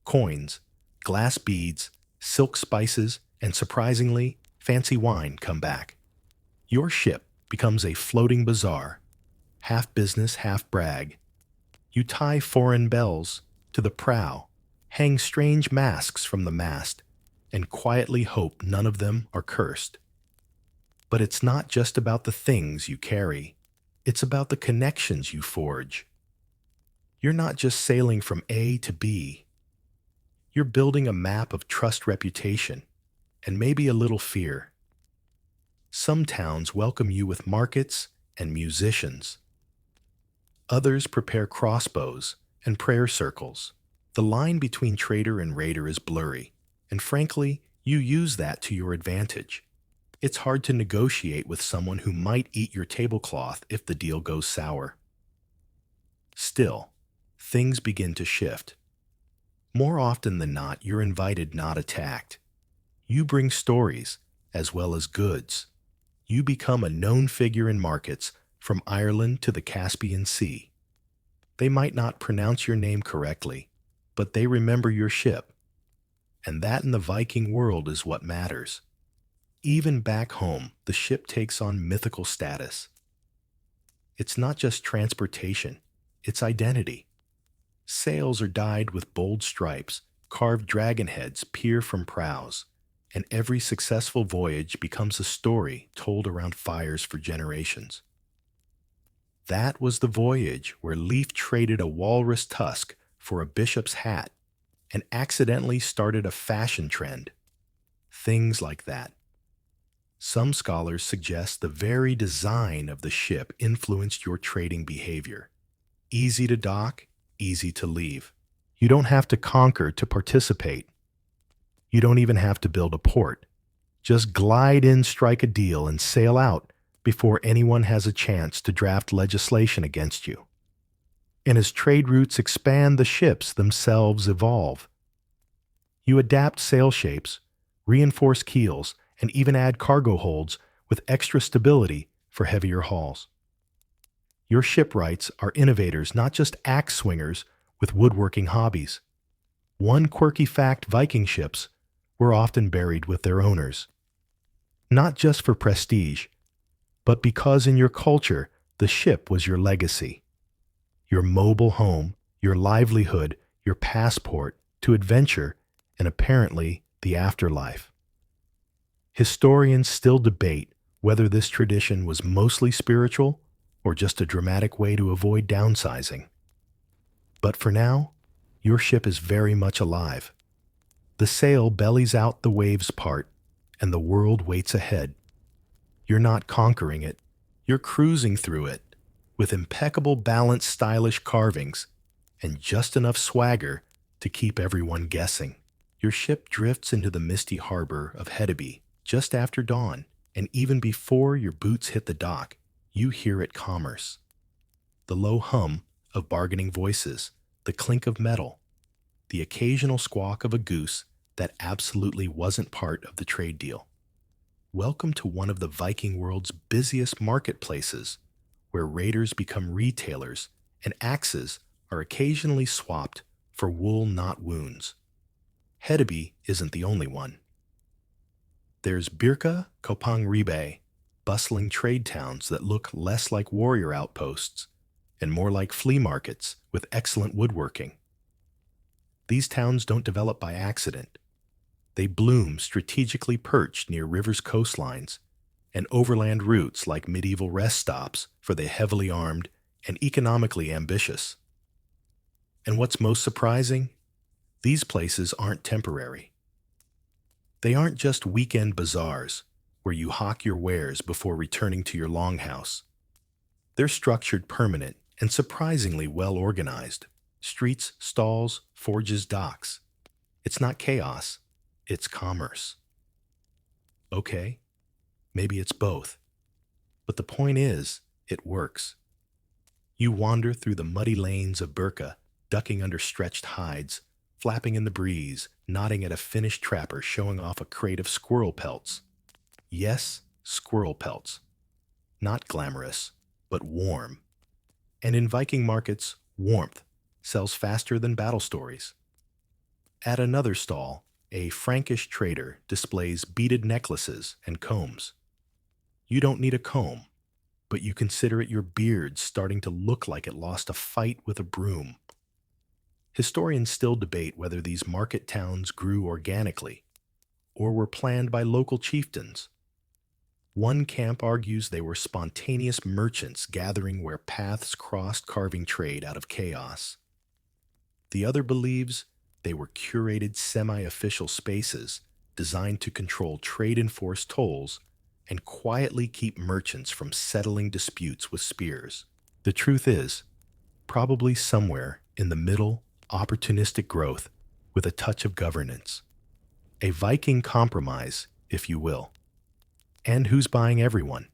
A: Coins, glass beads, silk spices, and surprisingly, fancy wine come back. Your ship becomes a floating bazaar, half business, half brag. You tie foreign bells to the prow, hang strange masks from the mast, and quietly hope none of them are cursed. But it's not just about the things you carry. It's about the connections you forge. You're not just sailing from A to B. You're building a map of trust, reputation, and maybe a little fear. Some towns welcome you with markets and musicians. Others prepare crossbows and prayer circles. The line between trader and raider is blurry, and frankly, you use that to your advantage. It's hard to negotiate with someone who might eat your tablecloth if the deal goes sour. Still, things begin to shift. More often than not, you're invited, not attacked. You bring stories as well as goods. You become a known figure in markets from Ireland to the Caspian Sea. They might not pronounce your name correctly, but they remember your ship. And that in the Viking world is what matters. Even back home, the ship takes on mythical status. It's not just transportation, it's identity. Sails are dyed with bold stripes, carved dragon heads peer from prows, and every successful voyage becomes a story told around fires for generations. That was the voyage where Leif traded a walrus tusk for a bishop's hat and accidentally started a fashion trend. Things like that. Some scholars suggest the very design of the ship influenced your trading behavior. Easy to dock, easy to leave. You don't have to conquer to participate. You don't even have to build a port. Just glide in, strike a deal, and sail out before anyone has a chance to draft legislation against you. And as trade routes expand, the ships themselves evolve. You adapt sail shapes, reinforce keels, and even add cargo holds with extra stability for heavier hauls. Your shipwrights are innovators, not just axe swingers with woodworking hobbies. One quirky fact: Viking ships were often buried with their owners. Not just for prestige, but because in your culture, the ship was your legacy. Your mobile home, your livelihood, your passport to adventure, and apparently the afterlife. Historians still debate whether this tradition was mostly spiritual or just a dramatic way to avoid downsizing. But for now, your ship is very much alive. The sail bellies out, the waves part, and the world waits ahead. You're not conquering it, you're cruising through it, with impeccable balanced, stylish carvings, and just enough swagger to keep everyone guessing. Your ship drifts into the misty harbor of Hedeby just after dawn, and even before your boots hit the dock, you hear it: commerce. The low hum of bargaining voices, the clink of metal, the occasional squawk of a goose that absolutely wasn't part of the trade deal. Welcome to one of the Viking world's busiest marketplaces, where raiders become retailers and axes are occasionally swapped for wool, not wounds. Hedeby isn't the only one. There's Birka, Kopang Ribe, bustling trade towns that look less like warrior outposts and more like flea markets with excellent woodworking. These towns don't develop by accident. They bloom strategically perched near rivers, coastlines, and overland routes like medieval rest stops for the heavily armed and economically ambitious. And what's most surprising? These places aren't temporary. They aren't just weekend bazaars where you hawk your wares before returning to your longhouse. They're structured, permanent, and surprisingly well organized. Streets, stalls, forges, docks. It's not chaos, it's commerce. Okay, maybe it's both. But the point is, it works. You wander through the muddy lanes of Birka, ducking under stretched hides, flapping in the breeze, nodding at a Finnish trapper showing off a crate of squirrel pelts. Yes, squirrel pelts. Not glamorous, but warm. And in Viking markets, warmth sells faster than battle stories. At another stall, a Frankish trader displays beaded necklaces and combs. You don't need a comb, but you consider it your beard starting to look like it lost a fight with a broom. Historians still debate whether these market towns grew organically or were planned by local chieftains. One camp argues they were spontaneous merchants gathering where paths crossed, carving trade out of chaos. The other believes They were curated semi-official spaces designed to control trade-enforced tolls and quietly keep merchants from settling disputes with spears. The truth is, probably somewhere in the middle, opportunistic growth with a touch of governance. A Viking compromise, if you will. And who's buying everyone?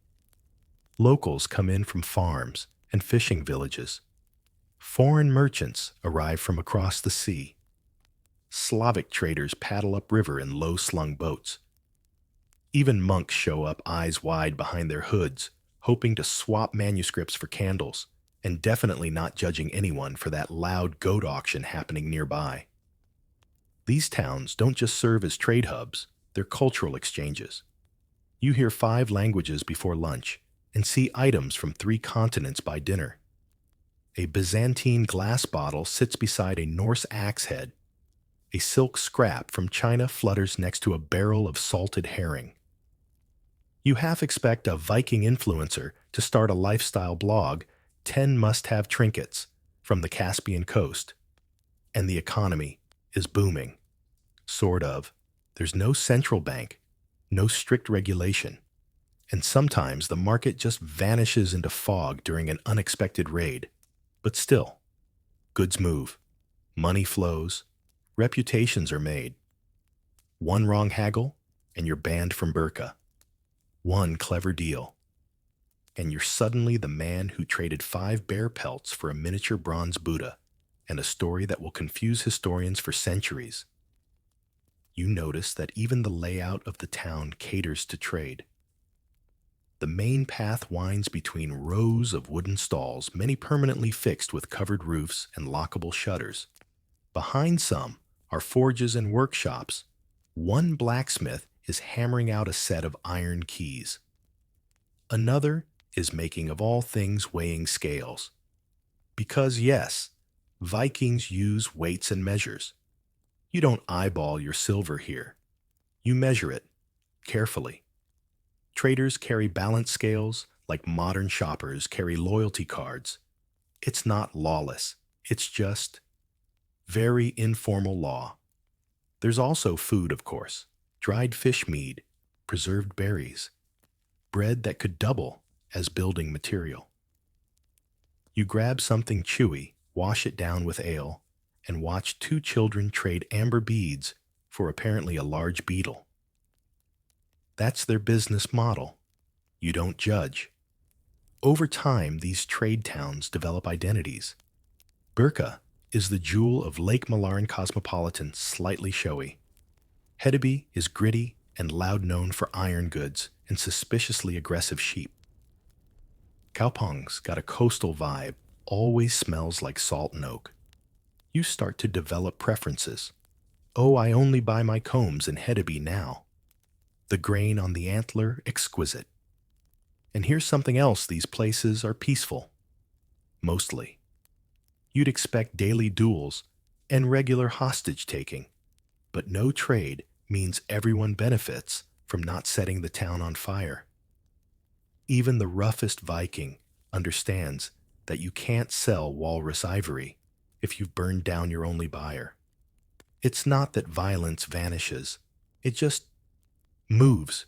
A: Locals come in from farms and fishing villages. Foreign merchants arrive from across the sea. Slavic traders paddle upriver in low-slung boats. Even monks show up eyes wide behind their hoods, hoping to swap manuscripts for candles, and definitely not judging anyone for that loud goat auction happening nearby. These towns don't just serve as trade hubs, they're cultural exchanges. You hear 5 languages before lunch and see items from 3 continents by dinner. A Byzantine glass bottle sits beside a Norse axe head. A silk scrap from China flutters next to a barrel of salted herring. You half expect a Viking influencer to start a lifestyle blog, 10 must-have trinkets from the Caspian coast. And the economy is booming. Sort of. There's no central bank, no strict regulation. And sometimes the market just vanishes into fog during an unexpected raid. But still, goods move, money flows, reputations are made. One wrong haggle, and you're banned from Burka. One clever deal, and you're suddenly the man who traded 5 bear pelts for a miniature bronze Buddha and a story that will confuse historians for centuries. You notice that even the layout of the town caters to trade. The main path winds between rows of wooden stalls, many permanently fixed with covered roofs and lockable shutters. Behind some are forges and workshops. One blacksmith is hammering out a set of iron keys. Another is making of all things weighing scales. Because yes, Vikings use weights and measures. You don't eyeball your silver here. You measure it carefully. Traders carry balance scales like modern shoppers carry loyalty cards. It's not lawless. It's just very informal law. There's also food, of course. Dried fish meat, preserved berries, bread that could double as building material. You grab something chewy, wash it down with ale, and watch 2 children trade amber beads for apparently a large beetle. That's their business model. You don't judge. Over time, these trade towns develop identities. Burka is the jewel of Lake Malaran cosmopolitan, slightly showy. Hedeby is gritty and loud, known for iron goods and suspiciously aggressive sheep. Kaupang's got a coastal vibe, always smells like salt and oak. You start to develop preferences. Oh, I only buy my combs in Hedeby now. The grain on the antler, exquisite. And here's something else: these places are peaceful. Mostly. You'd expect daily duels and regular hostage-taking, but no trade means everyone benefits from not setting the town on fire. Even the roughest Viking understands that you can't sell walrus ivory if you've burned down your only buyer. It's not that violence vanishes, it just moves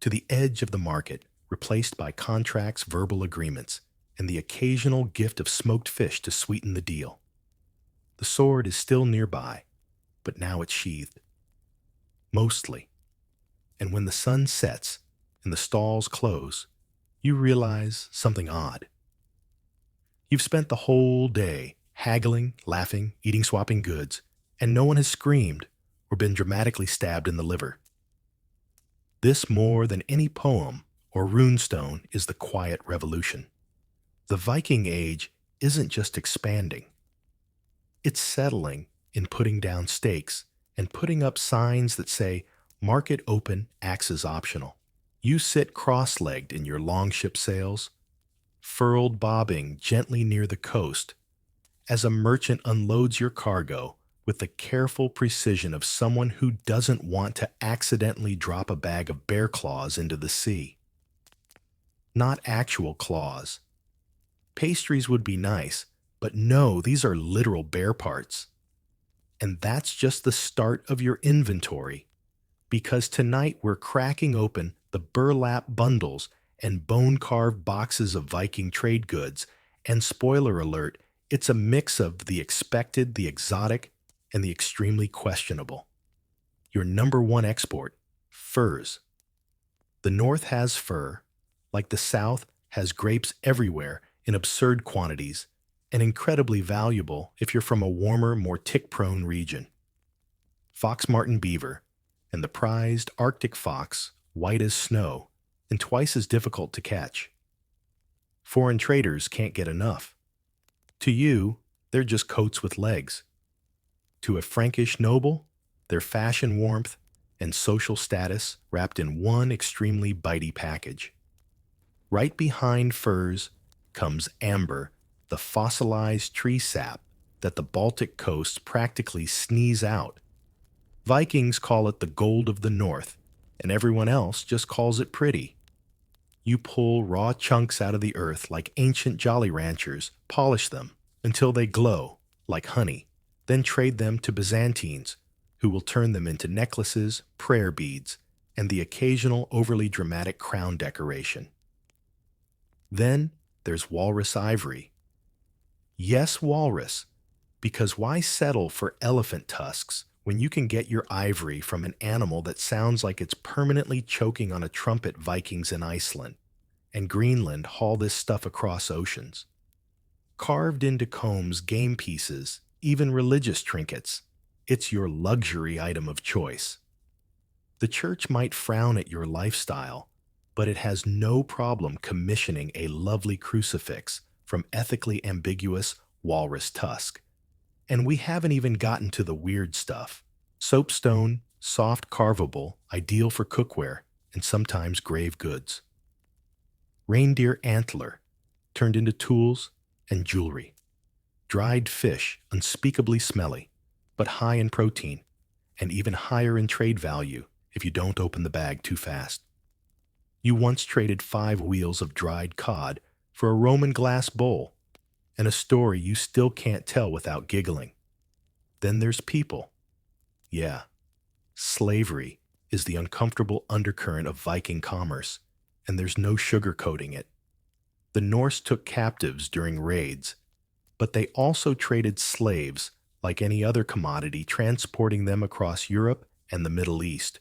A: to the edge of the market, replaced by contracts, verbal agreements, and the occasional gift of smoked fish to sweeten the deal. The sword is still nearby, but now it's sheathed. Mostly. And when the sun sets and the stalls close, you realize something odd. You've spent the whole day haggling, laughing, eating, swapping goods, and no one has screamed or been dramatically stabbed in the liver. This, more than any poem or runestone, is the quiet revolution. The Viking Age isn't just expanding. It's settling in putting down stakes and putting up signs that say, "Market open, axes optional." You sit cross-legged in your longship sails, furled bobbing gently near the coast, as a merchant unloads your cargo with the careful precision of someone who doesn't want to accidentally drop a bag of bear claws into the sea. Not actual claws. Pastries would be nice, but no, these are literal bear parts. And that's just the start of your inventory, because tonight we're cracking open the burlap bundles and bone-carved boxes of Viking trade goods, and spoiler alert, it's a mix of the expected, the exotic, and the extremely questionable. Your number one export, furs. The North has fur, like the South has grapes everywhere in absurd quantities, and incredibly valuable if you're from a warmer, more tick-prone region. Fox marten beaver, and the prized Arctic fox, white as snow, and twice as difficult to catch. Foreign traders can't get enough. To you, they're just coats with legs. To a Frankish noble, they're fashion warmth and social status wrapped in one extremely bitey package. Right behind furs comes amber, the fossilized tree sap that the Baltic coasts practically sneeze out. Vikings call it the gold of the North, and everyone else just calls it pretty. You pull raw chunks out of the earth like ancient Jolly Ranchers, polish them until they glow like honey, then trade them to Byzantines, who will turn them into necklaces, prayer beads, and the occasional overly dramatic crown decoration. Then there's walrus ivory. Yes, walrus, because why settle for elephant tusks when you can get your ivory from an animal that sounds like it's permanently choking on a trumpet? Vikings in Iceland and Greenland haul this stuff across oceans. Carved into combs, game pieces, even religious trinkets, it's your luxury item of choice. The church might frown at your lifestyle, but it has no problem commissioning a lovely crucifix from ethically ambiguous walrus tusk. And we haven't even gotten to the weird stuff. Soapstone, soft carvable, ideal for cookware, and sometimes grave goods. Reindeer antler, turned into tools and jewelry. Dried fish, unspeakably smelly, but high in protein, and even higher in trade value if you don't open the bag too fast. You once traded 5 wheels of dried cod for a Roman glass bowl, and a story you still can't tell without giggling. Then there's people. Yeah, slavery is the uncomfortable undercurrent of Viking commerce, and there's no sugarcoating it. The Norse took captives during raids, but they also traded slaves like any other commodity, transporting them across Europe and the Middle East,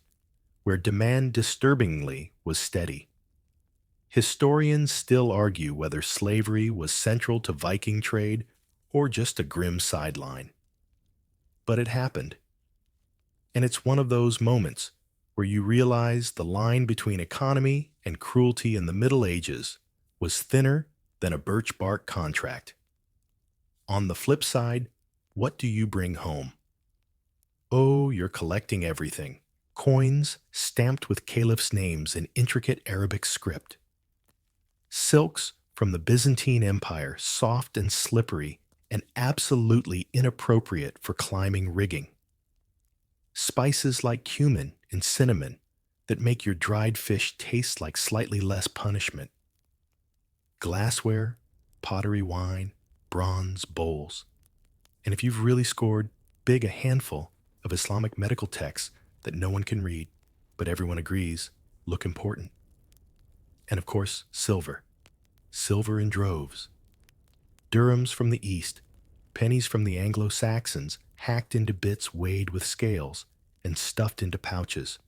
A: where demand disturbingly was steady. Historians still argue whether slavery was central to Viking trade or just a grim sideline. But it happened. And it's one of those moments where you realize the line between economy and cruelty in the Middle Ages was thinner than a birch bark contract. On the flip side, what do you bring home? Oh, you're collecting everything. Coins stamped with caliphs' names in intricate Arabic script. Silks from the Byzantine Empire, soft and slippery and absolutely inappropriate for climbing rigging. Spices like cumin and cinnamon that make your dried fish taste like slightly less punishment. Glassware, pottery wine, bronze bowls. And if you've really scored big, a handful of Islamic medical texts that no one can read, but everyone agrees look important. And of course, silver. Silver in droves. Dirhams from the East, pennies from the Anglo-Saxons, hacked into bits weighed with scales and stuffed into pouches.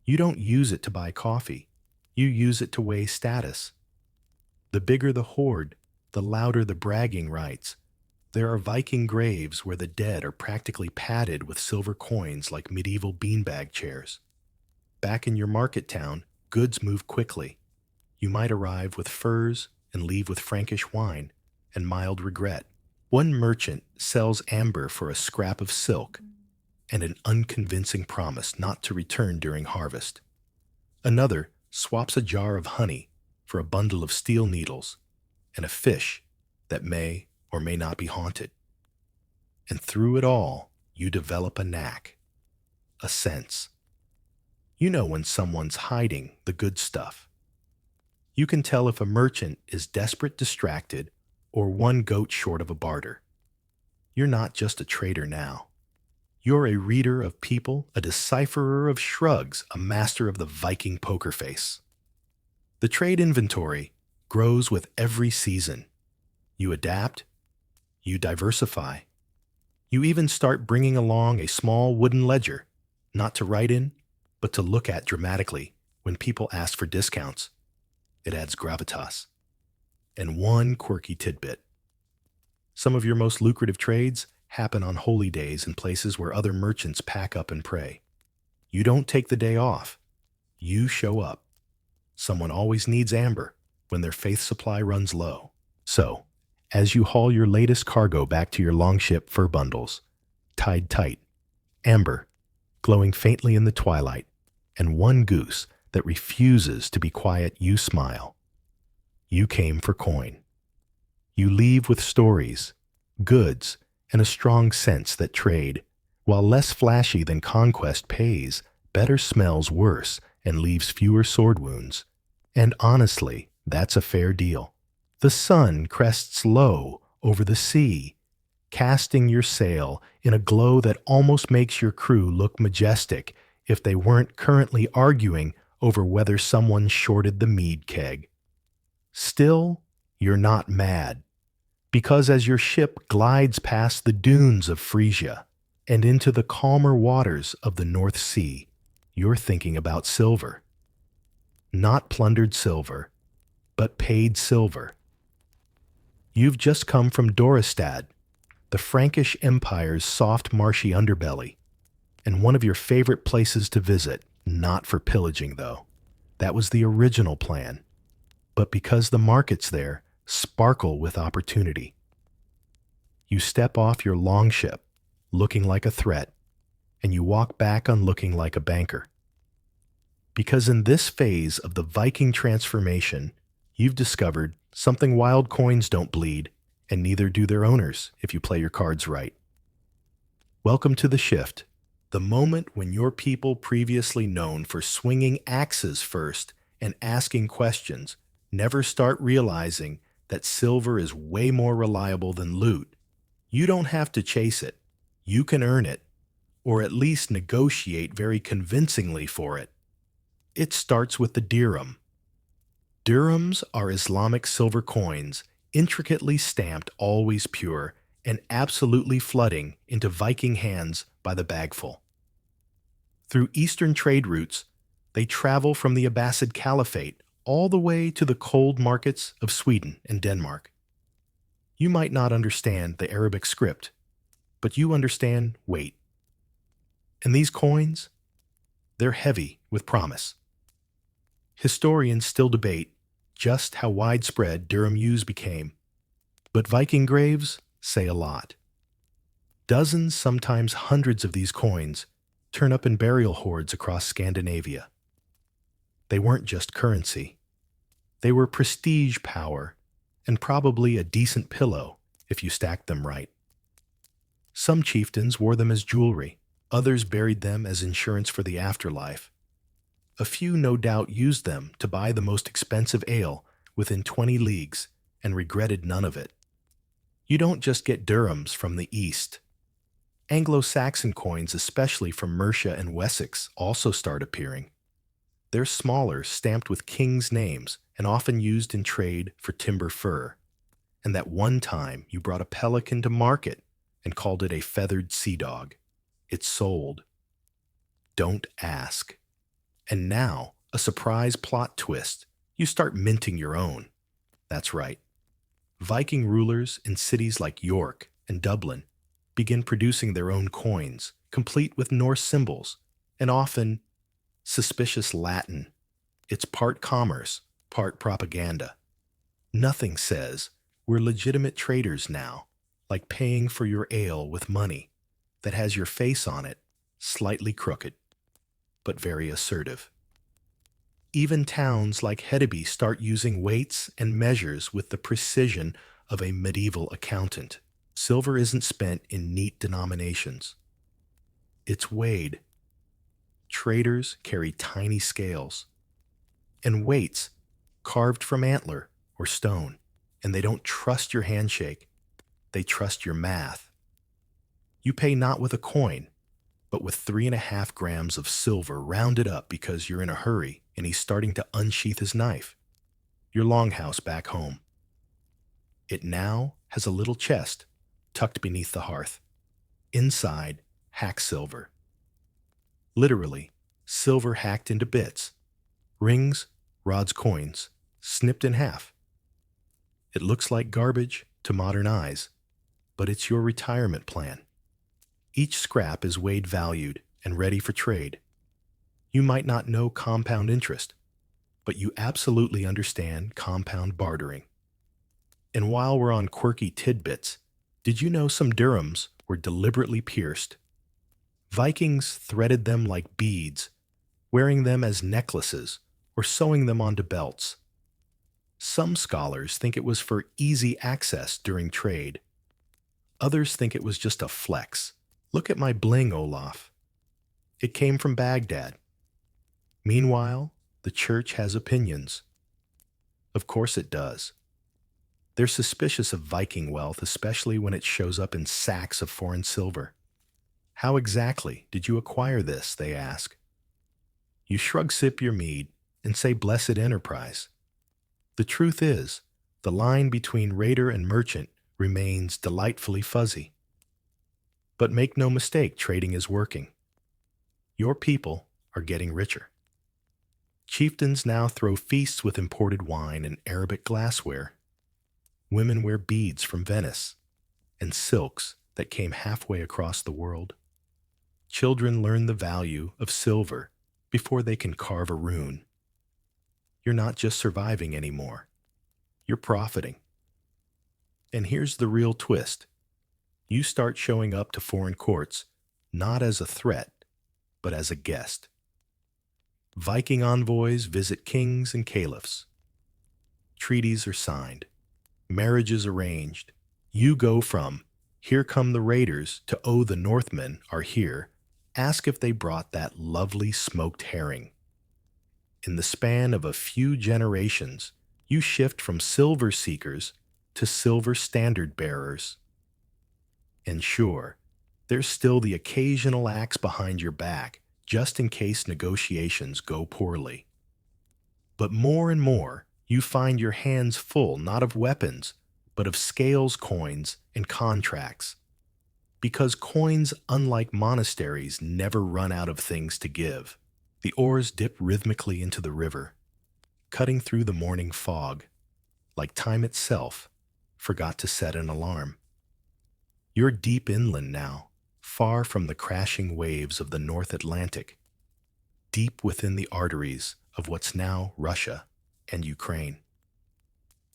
A: You don't use it to buy coffee. You use it to weigh status. The bigger the hoard, the louder the bragging rights. There are Viking graves where the dead are practically padded with silver coins like medieval beanbag chairs. Back in your market town, goods move quickly. You might arrive with furs and leave with Frankish wine and mild regret. One merchant sells amber for a scrap of silk and an unconvincing promise not to return during harvest. Another swaps a jar of honey for a bundle of steel needles and a fish that may or may not be haunted. And through it all, you develop a knack, a sense. You know when someone's hiding the good stuff. You can tell if a merchant is desperate, distracted, or one goat short of a barter. You're not just a trader now. You're a reader of people, a decipherer of shrugs, a master of the Viking poker face. The trade inventory grows with every season. You adapt, you diversify. You even start bringing along a small wooden ledger, not to write in, but to look at dramatically when people ask for discounts. It adds gravitas. And one quirky tidbit. Some of your most lucrative trades happen on holy days in places where other merchants pack up and pray. You don't take the day off. You show up. Someone always needs amber when their faith supply runs low. So, as you haul your latest cargo back to your longship fur bundles, tied tight, amber, glowing faintly in the twilight, and one goose that refuses to be quiet, you smile. You came for coin. You leave with stories, goods, and a strong sense that trade, while less flashy than conquest, pays, better smells worse, and leaves fewer sword wounds. And honestly, that's a fair deal. The sun crests low over the sea, casting your sail in a glow that almost makes your crew look majestic if they weren't currently arguing over whether someone shorted the mead keg. Still, you're not mad, because as your ship glides past the dunes of Frisia and into the calmer waters of the North Sea, you're thinking about silver. Not plundered silver, but paid silver. You've just come from Dorestad, the Frankish Empire's soft, marshy underbelly, and one of your favorite places to visit, not for pillaging, though. That was the original plan. But because the markets there sparkle with opportunity. You step off your longship, looking like a threat, and you walk back on looking like a banker. Because in this phase of the Viking transformation, you've discovered something wild coins don't bleed, and neither do their owners if you play your cards right. Welcome to the shift, the moment when your people previously known for swinging axes first and asking questions never start realizing that silver is way more reliable than loot. You don't have to chase it. You can earn it, or at least negotiate very convincingly for it. It starts with the dirham. Dirhams are Islamic silver coins, intricately stamped, always pure, and absolutely flooding into Viking hands by the bagful. Through eastern trade routes, they travel from the Abbasid Caliphate all the way to the cold markets of Sweden and Denmark. You might not understand the Arabic script, but you understand weight. And these coins, they're heavy with promise. Historians still debate just how widespread dirham use became, but Viking graves say a lot. Dozens, sometimes hundreds of these coins turn up in burial hoards across Scandinavia. They weren't just currency. They were prestige power, and probably a decent pillow if you stacked them right. Some chieftains wore them as jewelry, others buried them as insurance for the afterlife. A few no doubt used them to buy the most expensive ale within 20 leagues and regretted none of it. You don't just get dirhams from the East. Anglo-Saxon coins, especially from Mercia and Wessex, also start appearing. They're smaller, stamped with kings' names, and often used in trade for timber fur. And that one time you brought a pelican to market and called it a feathered sea dog. It sold. Don't ask. And now, a surprise plot twist. You start minting your own. That's right. Viking rulers in cities like York and Dublin begin producing their own coins, complete with Norse symbols, and often suspicious Latin. It's part commerce, part propaganda. Nothing says we're legitimate traders now, like paying for your ale with money that has your face on it, slightly crooked, but very assertive. Even towns like Hedeby start using weights and measures with the precision of a medieval accountant. Silver isn't spent in neat denominations. It's weighed. Traders carry tiny scales and weights carved from antler or stone, and they don't trust your handshake. They trust your math. You pay not with a coin, but with 3.5 grams of silver rounded up because you're in a hurry and he's starting to unsheath his knife. Your longhouse back home. It now has a little chest tucked beneath the hearth. Inside, hack silver. Literally, silver hacked into bits. Rings, rods, coins, snipped in half. It looks like garbage to modern eyes, but it's your retirement plan. Each scrap is weighed, valued, and ready for trade. You might not know compound interest, but you absolutely understand compound bartering. And while we're on quirky tidbits, did you know some dirhams were deliberately pierced? Vikings threaded them like beads, wearing them as necklaces or sewing them onto belts. Some scholars think it was for easy access during trade. Others think it was just a flex. Look at my bling, Olaf. It came from Baghdad. Meanwhile, the church has opinions. Of course it does. They're suspicious of Viking wealth, especially when it shows up in sacks of foreign silver. How exactly did you acquire this, they ask. You shrug, sip your mead, and say blessed enterprise. The truth is, the line between raider and merchant remains delightfully fuzzy. But make no mistake, trading is working. Your people are getting richer. Chieftains now throw feasts with imported wine and Arabic glassware. Women wear beads from Venice and silks that came halfway across the world. Children learn the value of silver before they can carve a rune. You're not just surviving anymore. You're profiting. And here's the real twist. You start showing up to foreign courts not as a threat, but as a guest. Viking envoys visit kings and caliphs. Treaties are signed. Marriages arranged. You go from, here come the raiders, to, oh, the Northmen are here. Ask if they brought that lovely smoked herring. In the span of a few generations, you shift from silver seekers to silver standard bearers. And sure, there's still the occasional axe behind your back, just in case negotiations go poorly. But more and more, you find your hands full not of weapons, but of scales, coins, and contracts. Because coins, unlike monasteries, never run out of things to give. The oars dip rhythmically into the river, cutting through the morning fog, like time itself forgot to set an alarm. You're deep inland now, far from the crashing waves of the North Atlantic, deep within the arteries of what's now Russia and Ukraine.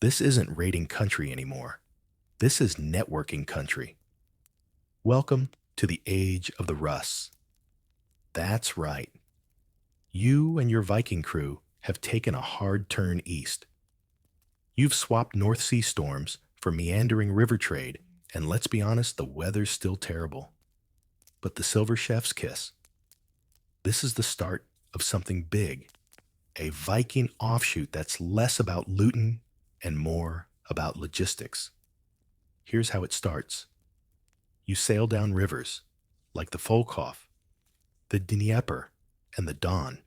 A: This isn't raiding country anymore. This is networking country. Welcome to the age of the Russ. That's right. You and your Viking crew have taken a hard turn east. You've swapped North Sea storms for meandering river trade, and let's be honest, the weather's still terrible. But the Silver Chef's kiss. This is the start of something big, a Viking offshoot that's less about looting and more about logistics. Here's how it starts. You sail down rivers, like the Volkhov, the Dnieper, and the Don,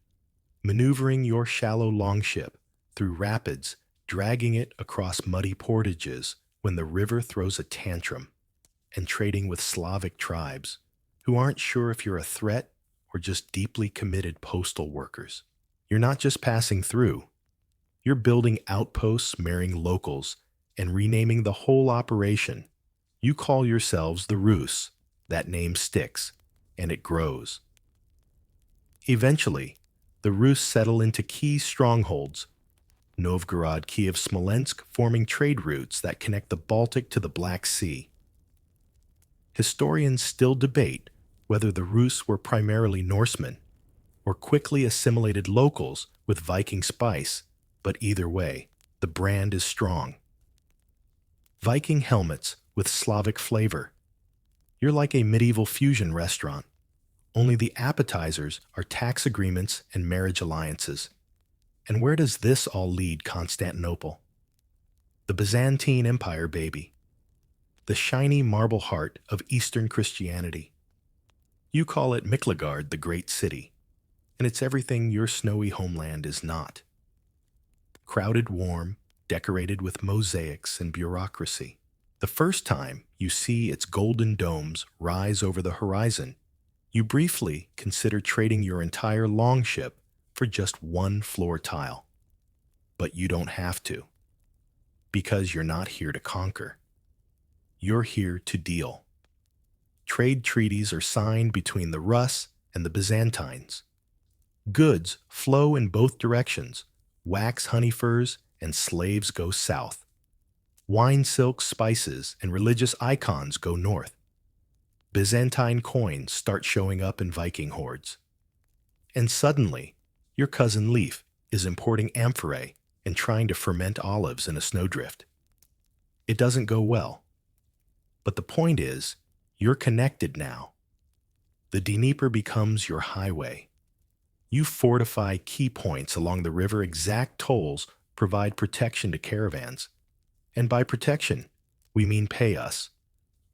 A: maneuvering your shallow longship through rapids, dragging it across muddy portages when the river throws a tantrum, and trading with Slavic tribes who aren't sure if you're a threat or just deeply committed postal workers. You're not just passing through. You're building outposts, marrying locals, and renaming the whole operation. You call yourselves the Rus. That name sticks, and it grows. Eventually, the Rus settle into key strongholds, Novgorod, Kiev, Smolensk, forming trade routes that connect the Baltic to the Black Sea. Historians still debate whether the Rus were primarily Norsemen or quickly assimilated locals with Viking spice, but either way, the brand is strong. Viking helmets with Slavic flavor. You're like a medieval fusion restaurant. Only the appetizers are tax agreements and marriage alliances. And where does this all lead Constantinople? The Byzantine Empire, baby. The shiny marble heart of Eastern Christianity. You call it Miklagard, the great city, and it's everything your snowy homeland is not. Crowded, warm, decorated with mosaics and bureaucracy. The first time you see its golden domes rise over the horizon, you briefly consider trading your entire longship for just one floor tile. But you don't have to, because you're not here to conquer. You're here to deal. Trade treaties are signed between the Rus and the Byzantines. Goods flow in both directions. Wax honey furs and slaves go south. Wine, silk, spices, and religious icons go north. Byzantine coins start showing up in Viking hordes. And suddenly, your cousin Leif is importing amphorae and trying to ferment olives in a snowdrift. It doesn't go well. But the point is, you're connected now. The Dnieper becomes your highway. You fortify key points along the river. Exact tolls provide protection to caravans. And by protection, we mean pay us.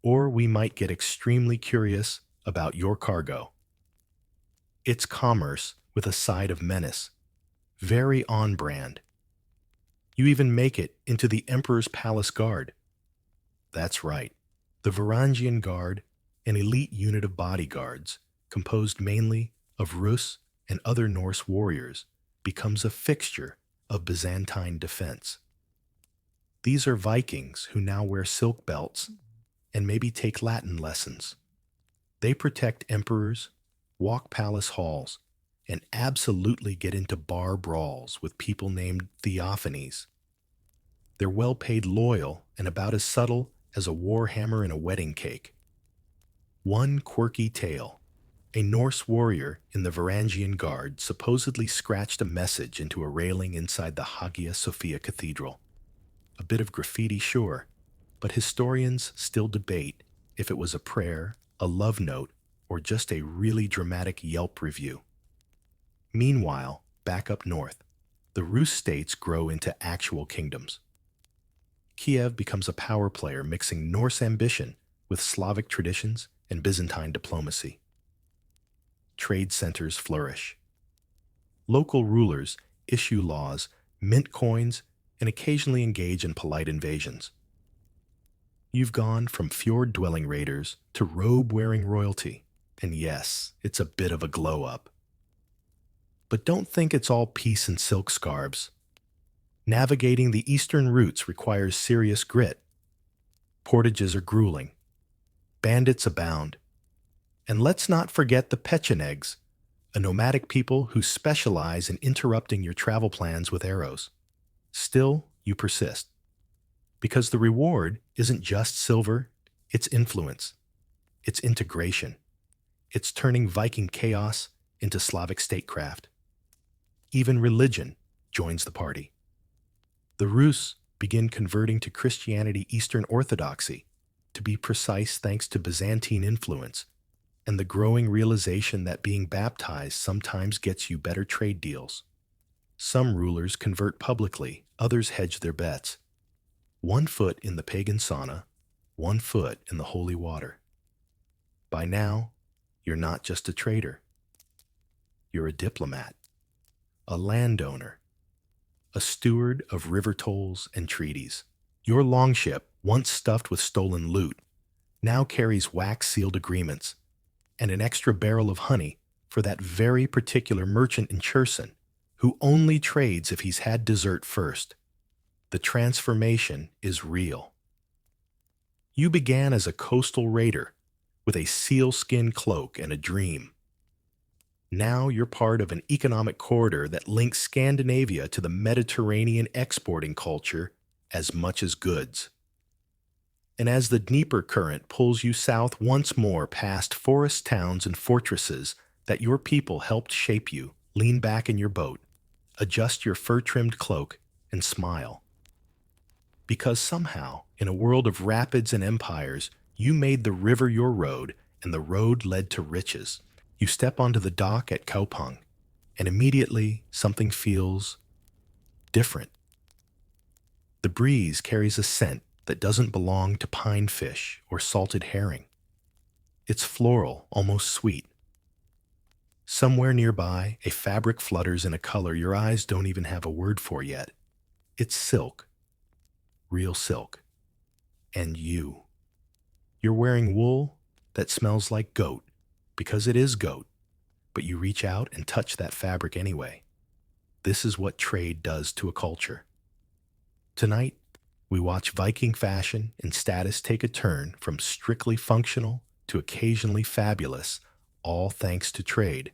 A: Or we might get extremely curious about your cargo. It's commerce with a side of menace. Very on brand. You even make it into the Emperor's Palace Guard. That's right. The Varangian Guard, an elite unit of bodyguards, composed mainly of Rus and other Norse warriors, becomes a fixture of Byzantine defense. These are Vikings who now wear silk belts and maybe take Latin lessons. They protect emperors, walk palace halls, and absolutely get into bar brawls with people named Theophanes. They're well-paid, loyal, and about as subtle as a war hammer in a wedding cake. One quirky tale. A Norse warrior in the Varangian Guard supposedly scratched a message into a railing inside the Hagia Sophia Cathedral. A bit of graffiti, sure, but historians still debate if it was a prayer, a love note, or just a really dramatic Yelp review. Meanwhile, back up north, the Rus states grow into actual kingdoms. Kiev becomes a power player mixing Norse ambition with Slavic traditions and Byzantine diplomacy. Trade centers flourish. Local rulers issue laws, mint coins, and occasionally engage in polite invasions. You've gone from fjord-dwelling raiders to robe-wearing royalty, and yes, it's a bit of a glow-up. But don't think it's all peace and silk scarves. Navigating the eastern routes requires serious grit. Portages are grueling. Bandits abound. And let's not forget the Pechenegs, a nomadic people who specialize in interrupting your travel plans with arrows. Still, you persist. Because the reward isn't just silver, it's influence. It's integration. It's turning Viking chaos into Slavic statecraft. Even religion joins the party. The Rus begin converting to Christianity Eastern Orthodoxy, to be precise thanks to Byzantine influence, and the growing realization that being baptized sometimes gets you better trade deals. Some rulers convert publicly, others hedge their bets. 1 foot in the pagan sauna, 1 foot in the holy water. By now, you're not just a trader. You're a diplomat, a landowner, a steward of river tolls and treaties. Your longship, once stuffed with stolen loot, now carries wax-sealed agreements and an extra barrel of honey for that very particular merchant in Cherson who only trades if he's had dessert first. The transformation is real. You began as a coastal raider with a sealskin cloak and a dream. Now you're part of an economic corridor that links Scandinavia to the Mediterranean exporting culture as much as goods. And as the Dnieper current pulls you south once more past forest towns and fortresses that your people helped shape you, lean back in your boat, adjust your fur-trimmed cloak, and smile. Because somehow, in a world of rapids and empires, you made the river your road, and the road led to riches. You step onto the dock at Kaupang, and immediately something feels different. The breeze carries a scent that doesn't belong to pine fish or salted herring. It's floral, almost sweet. Somewhere nearby, a fabric flutters in a color your eyes don't even have a word for yet. It's silk, real silk. And you. You're wearing wool that smells like goat, because it is goat, but you reach out and touch that fabric anyway. This is what trade does to a culture. Tonight, we watch Viking fashion and status take a turn from strictly functional to occasionally fabulous, all thanks to trade.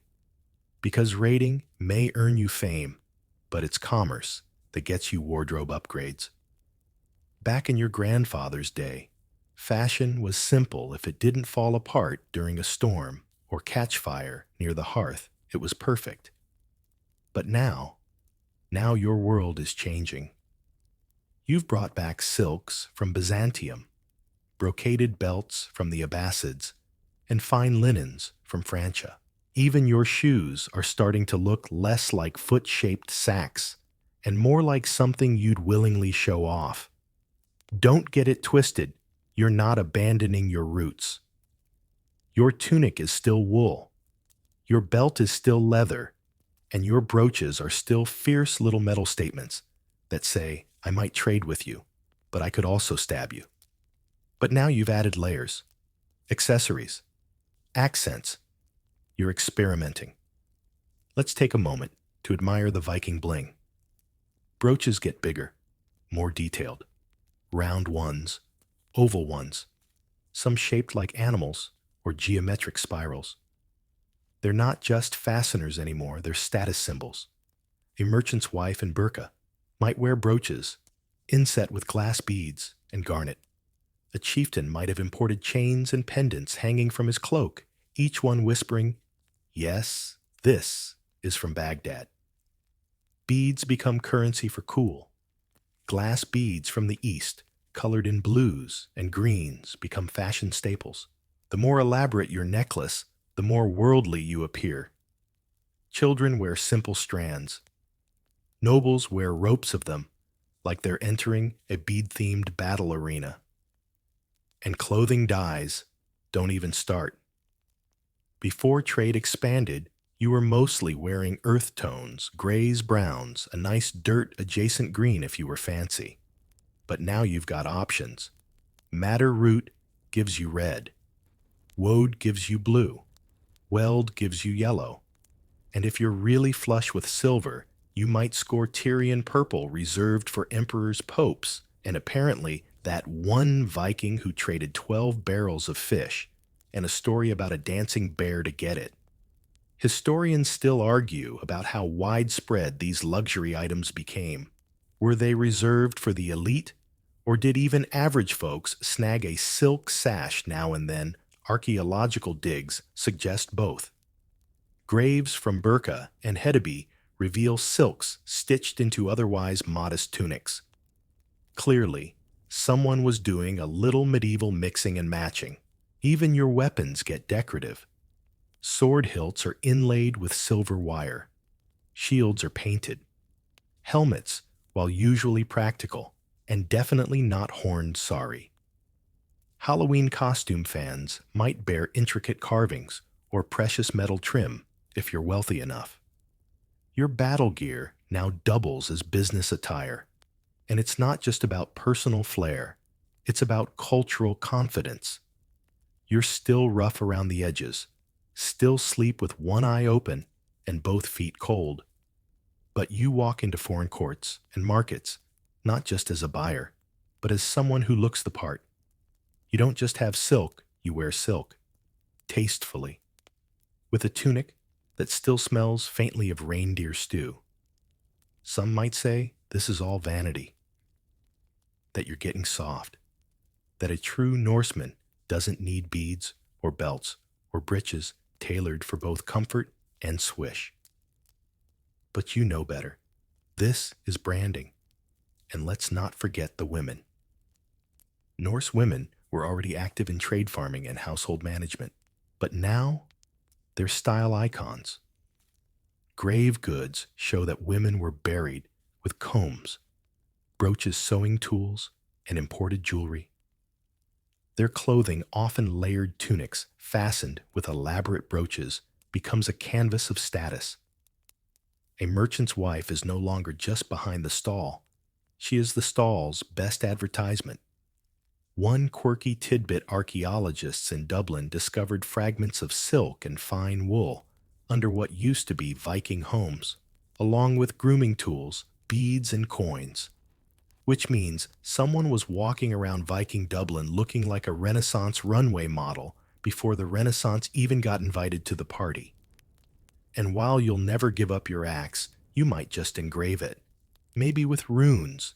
A: Because raiding may earn you fame, but it's commerce that gets you wardrobe upgrades. Back in your grandfather's day, fashion was simple if it didn't fall apart during a storm or catch fire near the hearth. It was perfect. But now your world is changing. You've brought back silks from Byzantium, brocaded belts from the Abbasids, and fine linens from Francia. Even your shoes are starting to look less like foot-shaped sacks and more like something you'd willingly show off. Don't get it twisted. You're not abandoning your roots. Your tunic is still wool. Your belt is still leather. And your brooches are still fierce little metal statements that say, I might trade with you, but I could also stab you. But now you've added layers, accessories, accents. You're experimenting. Let's take a moment to admire the Viking bling. Brooches get bigger, more detailed. Round ones, oval ones, some shaped like animals or geometric spirals. They're not just fasteners anymore, they're status symbols. A merchant's wife in burqa might wear brooches, inset with glass beads and garnet. A chieftain might have imported chains and pendants hanging from his cloak, each one whispering, yes, this is from Baghdad. Beads become currency for cool. Glass beads from the East, colored in blues and greens, become fashion staples. The more elaborate your necklace, the more worldly you appear. Children wear simple strands. Nobles wear ropes of them, like they're entering a bead-themed battle arena. And clothing dyes don't even start. Before trade expanded, you were mostly wearing earth tones, grays, browns, a nice dirt-adjacent green if you were fancy. But now you've got options. Madder root gives you red. Woad gives you blue. Weld gives you yellow. And if you're really flush with silver, you might score Tyrian purple reserved for emperors, popes, and apparently that one Viking who traded 12 barrels of fish, and a story about a dancing bear to get it. Historians still argue about how widespread these luxury items became. Were they reserved for the elite, or did even average folks snag a silk sash now and then? Archaeological digs suggest both. Graves from Burqa and Hedeby reveal silks stitched into otherwise modest tunics. Clearly, someone was doing a little medieval mixing and matching. Even your weapons get decorative. Sword hilts are inlaid with silver wire. Shields are painted. Helmets, while usually practical, and definitely not horned sorry. Halloween costume fans might bear intricate carvings or precious metal trim if you're wealthy enough. Your battle gear now doubles as business attire. And it's not just about personal flair, it's about cultural confidence. You're still rough around the edges, still sleep with one eye open and both feet cold. But you walk into foreign courts and markets, not just as a buyer, but as someone who looks the part. You don't just have silk, you wear silk, tastefully, with a tunic that still smells faintly of reindeer stew. Some might say this is all vanity, that you're getting soft, that a true Norseman doesn't need beads or belts or breeches tailored for both comfort and swish. But you know better. This is branding. And let's not forget the women. Norse women were already active in trade farming and household management, but now they're style icons. Grave goods show that women were buried with combs, brooches, sewing tools, and imported jewelry. Their clothing, often layered tunics fastened with elaborate brooches, becomes a canvas of status. A merchant's wife is no longer just behind the stall. She is the stall's best advertisement. One quirky tidbit: archaeologists in Dublin discovered fragments of silk and fine wool under what used to be Viking homes, along with grooming tools, beads, and coins. Which means someone was walking around Viking Dublin looking like a Renaissance runway model before the Renaissance even got invited to the party. And while you'll never give up your axe, you might just engrave it. Maybe with runes.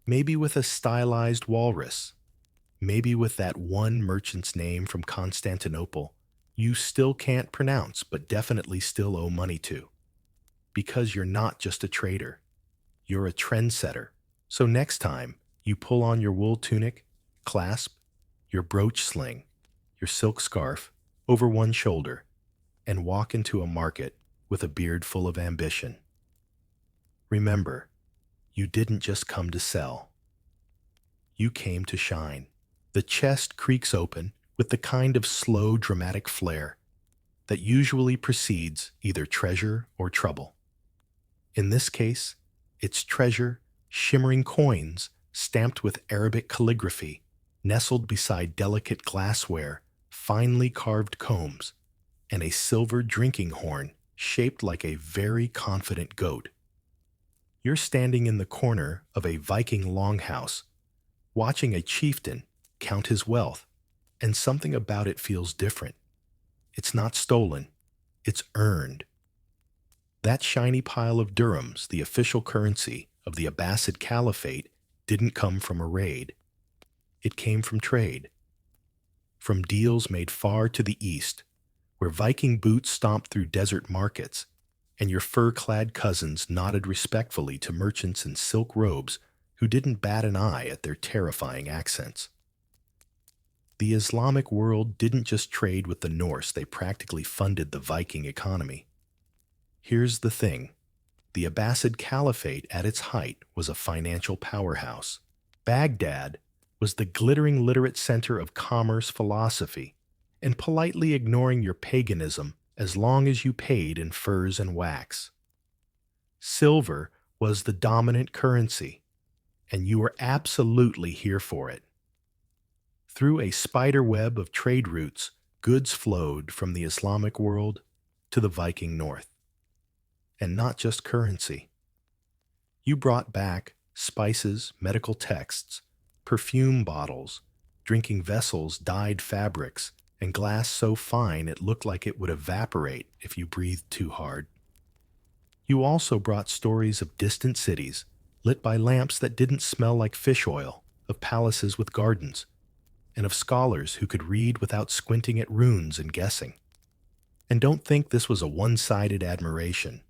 A: Maybe with a stylized walrus. Maybe with that one merchant's name from Constantinople you still can't pronounce but definitely still owe money to. Because you're not just a trader. You're a trendsetter. So next time you pull on your wool tunic, clasp your brooch sling, your silk scarf over one shoulder, and walk into a market with a beard full of ambition, remember, you didn't just come to sell. You came to shine. The chest creaks open with the kind of slow, dramatic flair that usually precedes either treasure or trouble. In this case, it's treasure, shimmering coins stamped with Arabic calligraphy, nestled beside delicate glassware, finely carved combs, and a silver drinking horn shaped like a very confident goat. You're standing in the corner of a Viking longhouse, watching a chieftain count his wealth, and something about it feels different. It's not stolen, it's earned. That shiny pile of dirhams, the official currency of the Abbasid Caliphate, didn't come from a raid. It came from trade. From deals made far to the east, where Viking boots stomped through desert markets, and your fur-clad cousins nodded respectfully to merchants in silk robes who didn't bat an eye at their terrifying accents. The Islamic world didn't just trade with the Norse, they practically funded the Viking economy. Here's the thing. The Abbasid Caliphate at its height was a financial powerhouse. Baghdad was the glittering literate center of commerce philosophy, and politely ignoring your paganism as long as you paid in furs and wax. Silver was the dominant currency, and you were absolutely here for it. Through a spider web of trade routes, goods flowed from the Islamic world to the Viking north. And not just currency. You brought back spices, medical texts, perfume bottles, drinking vessels, dyed fabrics, and glass so fine it looked like it would evaporate if you breathed too hard. You also brought stories of distant cities, lit by lamps that didn't smell like fish oil, of palaces with gardens, and of scholars who could read without squinting at runes and guessing. And don't think this was a one-sided admiration.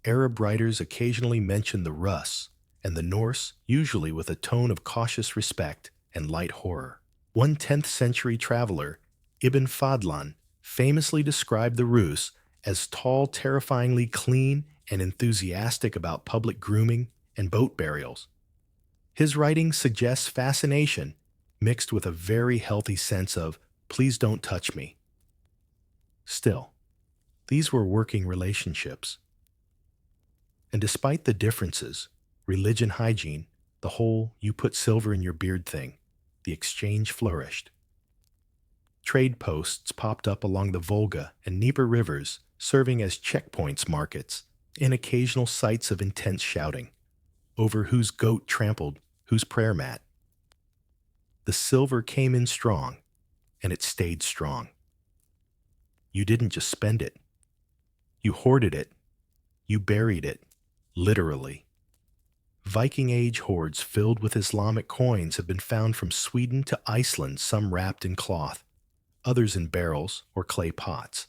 A: Arab writers occasionally mention the Rus, and the Norse, usually with a tone of cautious respect and light horror. One 10th century traveler, Ibn Fadlan, famously described the Rus as tall, terrifyingly clean, and enthusiastic about public grooming and boat burials. His writing suggests fascination mixed with a very healthy sense of, please don't touch me. Still, these were working relationships. And despite the differences, religion, hygiene, the whole you put silver in your beard thing, the exchange flourished. Trade posts popped up along the Volga and Dnieper rivers, serving as checkpoints markets and occasional sites of intense shouting over whose goat trampled whose prayer mat. The silver came in strong, and it stayed strong. You didn't just spend it. You hoarded it. You buried it, literally. Viking Age hoards filled with Islamic coins have been found from Sweden to Iceland, some wrapped in cloth, others in barrels or clay pots.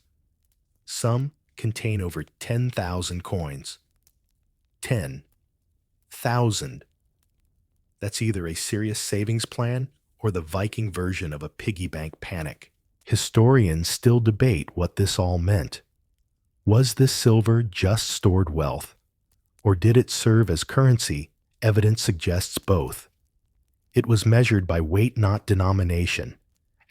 A: Some contain over 10,000 coins. 10,000. That's either a serious savings plan or the Viking version of a piggy bank panic. Historians still debate what this all meant. Was this silver just stored wealth, or did it serve as currency? Evidence suggests both. It was measured by weight, not denomination,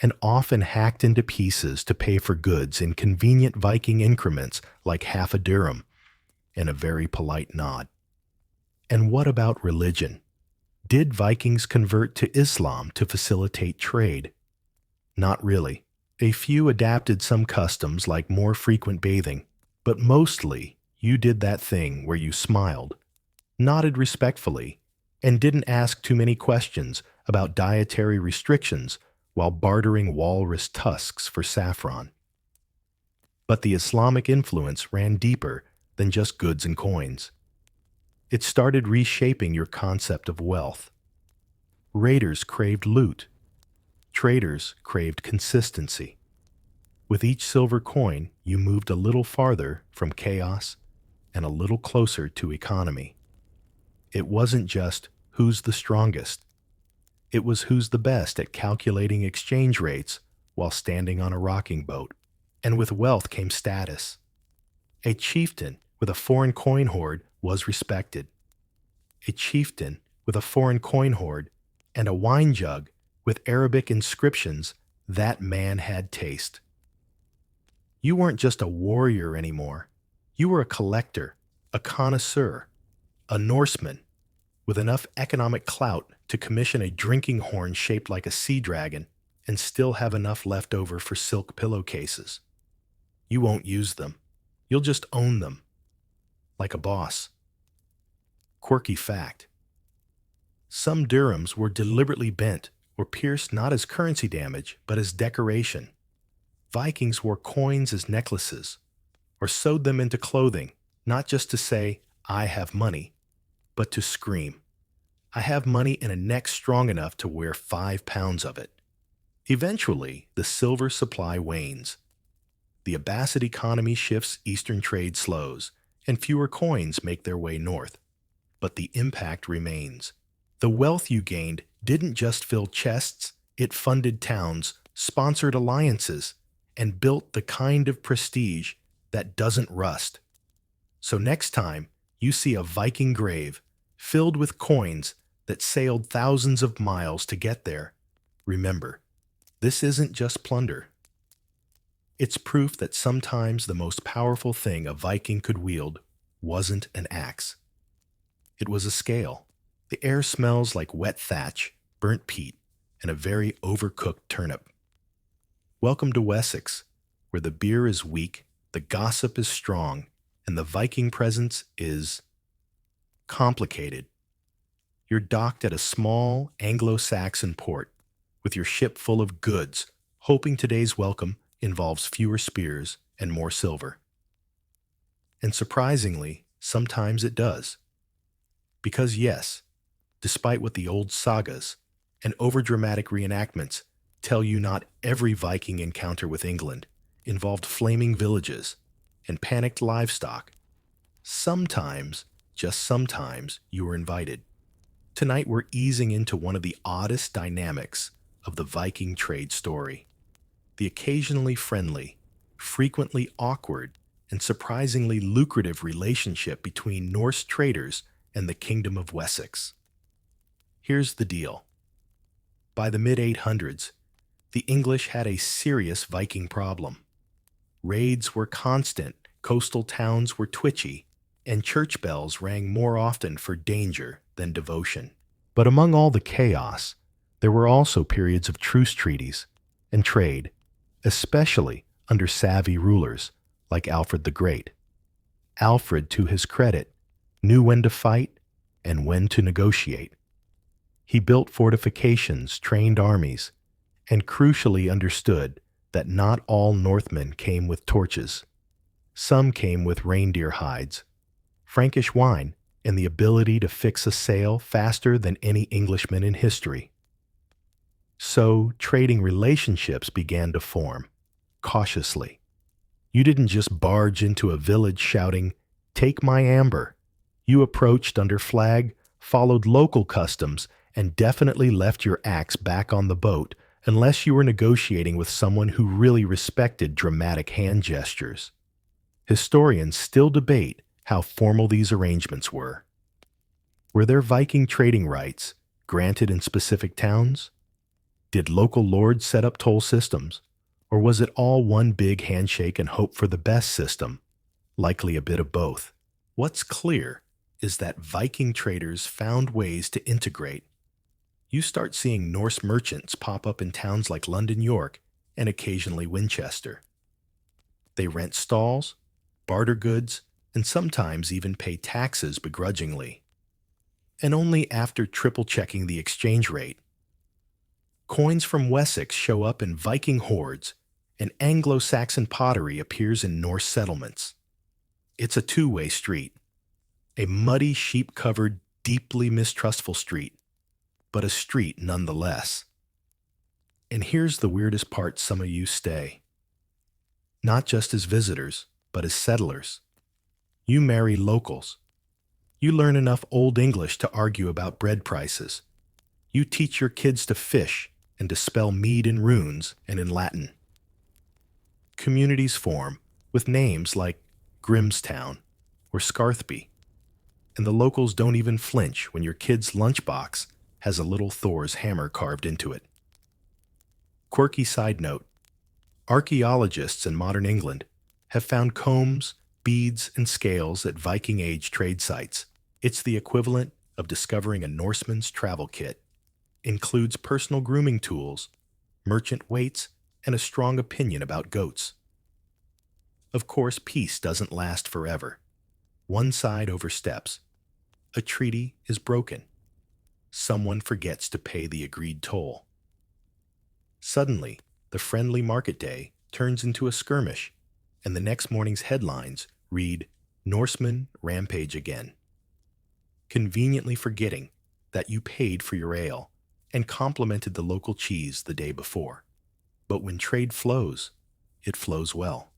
A: and often hacked into pieces to pay for goods in convenient Viking increments like half a dirham and a very polite nod. And what about religion? Did Vikings convert to Islam to facilitate trade? Not really. A few adapted some customs like more frequent bathing, but mostly you did that thing where you smiled, nodded respectfully, and didn't ask too many questions about dietary restrictions while bartering walrus tusks for saffron. But the Islamic influence ran deeper than just goods and coins. It started reshaping your concept of wealth. Raiders craved loot. Traders craved consistency. With each silver coin, you moved a little farther from chaos and a little closer to economy. It wasn't just who's the strongest. It was who's the best at calculating exchange rates while standing on a rocking boat. And with wealth came status. A chieftain with a foreign coin hoard was respected. A chieftain with a foreign coin hoard and a wine jug with Arabic inscriptions, that man had taste. You weren't just a warrior anymore. You were a collector, a connoisseur, a Norseman, with enough economic clout to commission a drinking horn shaped like a sea dragon and still have enough left over for silk pillowcases. You won't use them. You'll just own them. Like a boss. Quirky fact. Some dirhams were deliberately bent or pierced not as currency damage, but as decoration. Vikings wore coins as necklaces, or sewed them into clothing, not just to say, I have money, but to scream, I have money and a neck strong enough to wear 5 pounds of it. Eventually, the silver supply wanes. The Abbasid economy shifts, eastern trade slows, and fewer coins make their way north. But the impact remains. The wealth you gained didn't just fill chests, it funded towns, sponsored alliances, and built the kind of prestige that doesn't rust. So next time you see a Viking grave filled with coins that sailed thousands of miles to get there, remember, this isn't just plunder. It's proof that sometimes the most powerful thing a Viking could wield wasn't an axe. It was a scale. The air smells like wet thatch, burnt peat, and a very overcooked turnip. Welcome to Wessex, where the beer is weak, the gossip is strong, and the Viking presence is complicated. You're docked at a small Anglo-Saxon port with your ship full of goods, hoping today's welcome involves fewer spears and more silver. And surprisingly, sometimes it does. Because yes, despite what the old sagas and overdramatic reenactments tell you, not every Viking encounter with England involved flaming villages and panicked livestock. Sometimes, just sometimes, you were invited. Tonight we're easing into one of the oddest dynamics of the Viking trade story. The occasionally friendly, frequently awkward, and surprisingly lucrative relationship between Norse traders and the Kingdom of Wessex. Here's the deal. By the mid-800s, the English had a serious Viking problem. Raids were constant, coastal towns were twitchy, and church bells rang more often for danger than devotion. But among all the chaos, there were also periods of truce treaties and trade, especially under savvy rulers like Alfred the Great. Alfred, to his credit, knew when to fight and when to negotiate. He built fortifications, trained armies, and crucially understood that not all Northmen came with torches. Some came with reindeer hides, Frankish wine, and the ability to fix a sail faster than any Englishman in history. So trading relationships began to form, cautiously. You didn't just barge into a village shouting, "Take my amber." You approached under flag, followed local customs, and definitely left your axe back on the boat unless you were negotiating with someone who really respected dramatic hand gestures. Historians still debate how formal these arrangements were. Were there Viking trading rights granted in specific towns? Did local lords set up toll systems? Or was it all one big handshake and hope for the best system? Likely a bit of both. What's clear is that Viking traders found ways to integrate. You start seeing Norse merchants pop up in towns like London, York, and occasionally Winchester. They rent stalls, barter goods, and sometimes even pay taxes begrudgingly. And only after triple checking the exchange rate. Coins from Wessex show up in Viking hoards, and Anglo-Saxon pottery appears in Norse settlements. It's a two-way street. A muddy, sheep-covered, deeply mistrustful street, but a street nonetheless. And here's the weirdest part: some of you stay. Not just as visitors, but as settlers. You marry locals. You learn enough Old English to argue about bread prices. You teach your kids to fish and to spell mead in runes and in Latin. Communities form with names like Grimstown or Scarthby, and the locals don't even flinch when your kid's lunchbox has a little Thor's hammer carved into it. Quirky side note: archaeologists in modern England have found combs, beads, and scales at Viking Age trade sites. It's the equivalent of discovering a Norseman's travel kit. Includes personal grooming tools, merchant weights, and a strong opinion about goats. Of course, peace doesn't last forever. One side oversteps. A treaty is broken. Someone forgets to pay the agreed toll. Suddenly, the friendly market day turns into a skirmish, and the next morning's headlines read, "Norsemen rampage again," conveniently forgetting that you paid for your ale and complimented the local cheese the day before. But when trade flows, it flows well.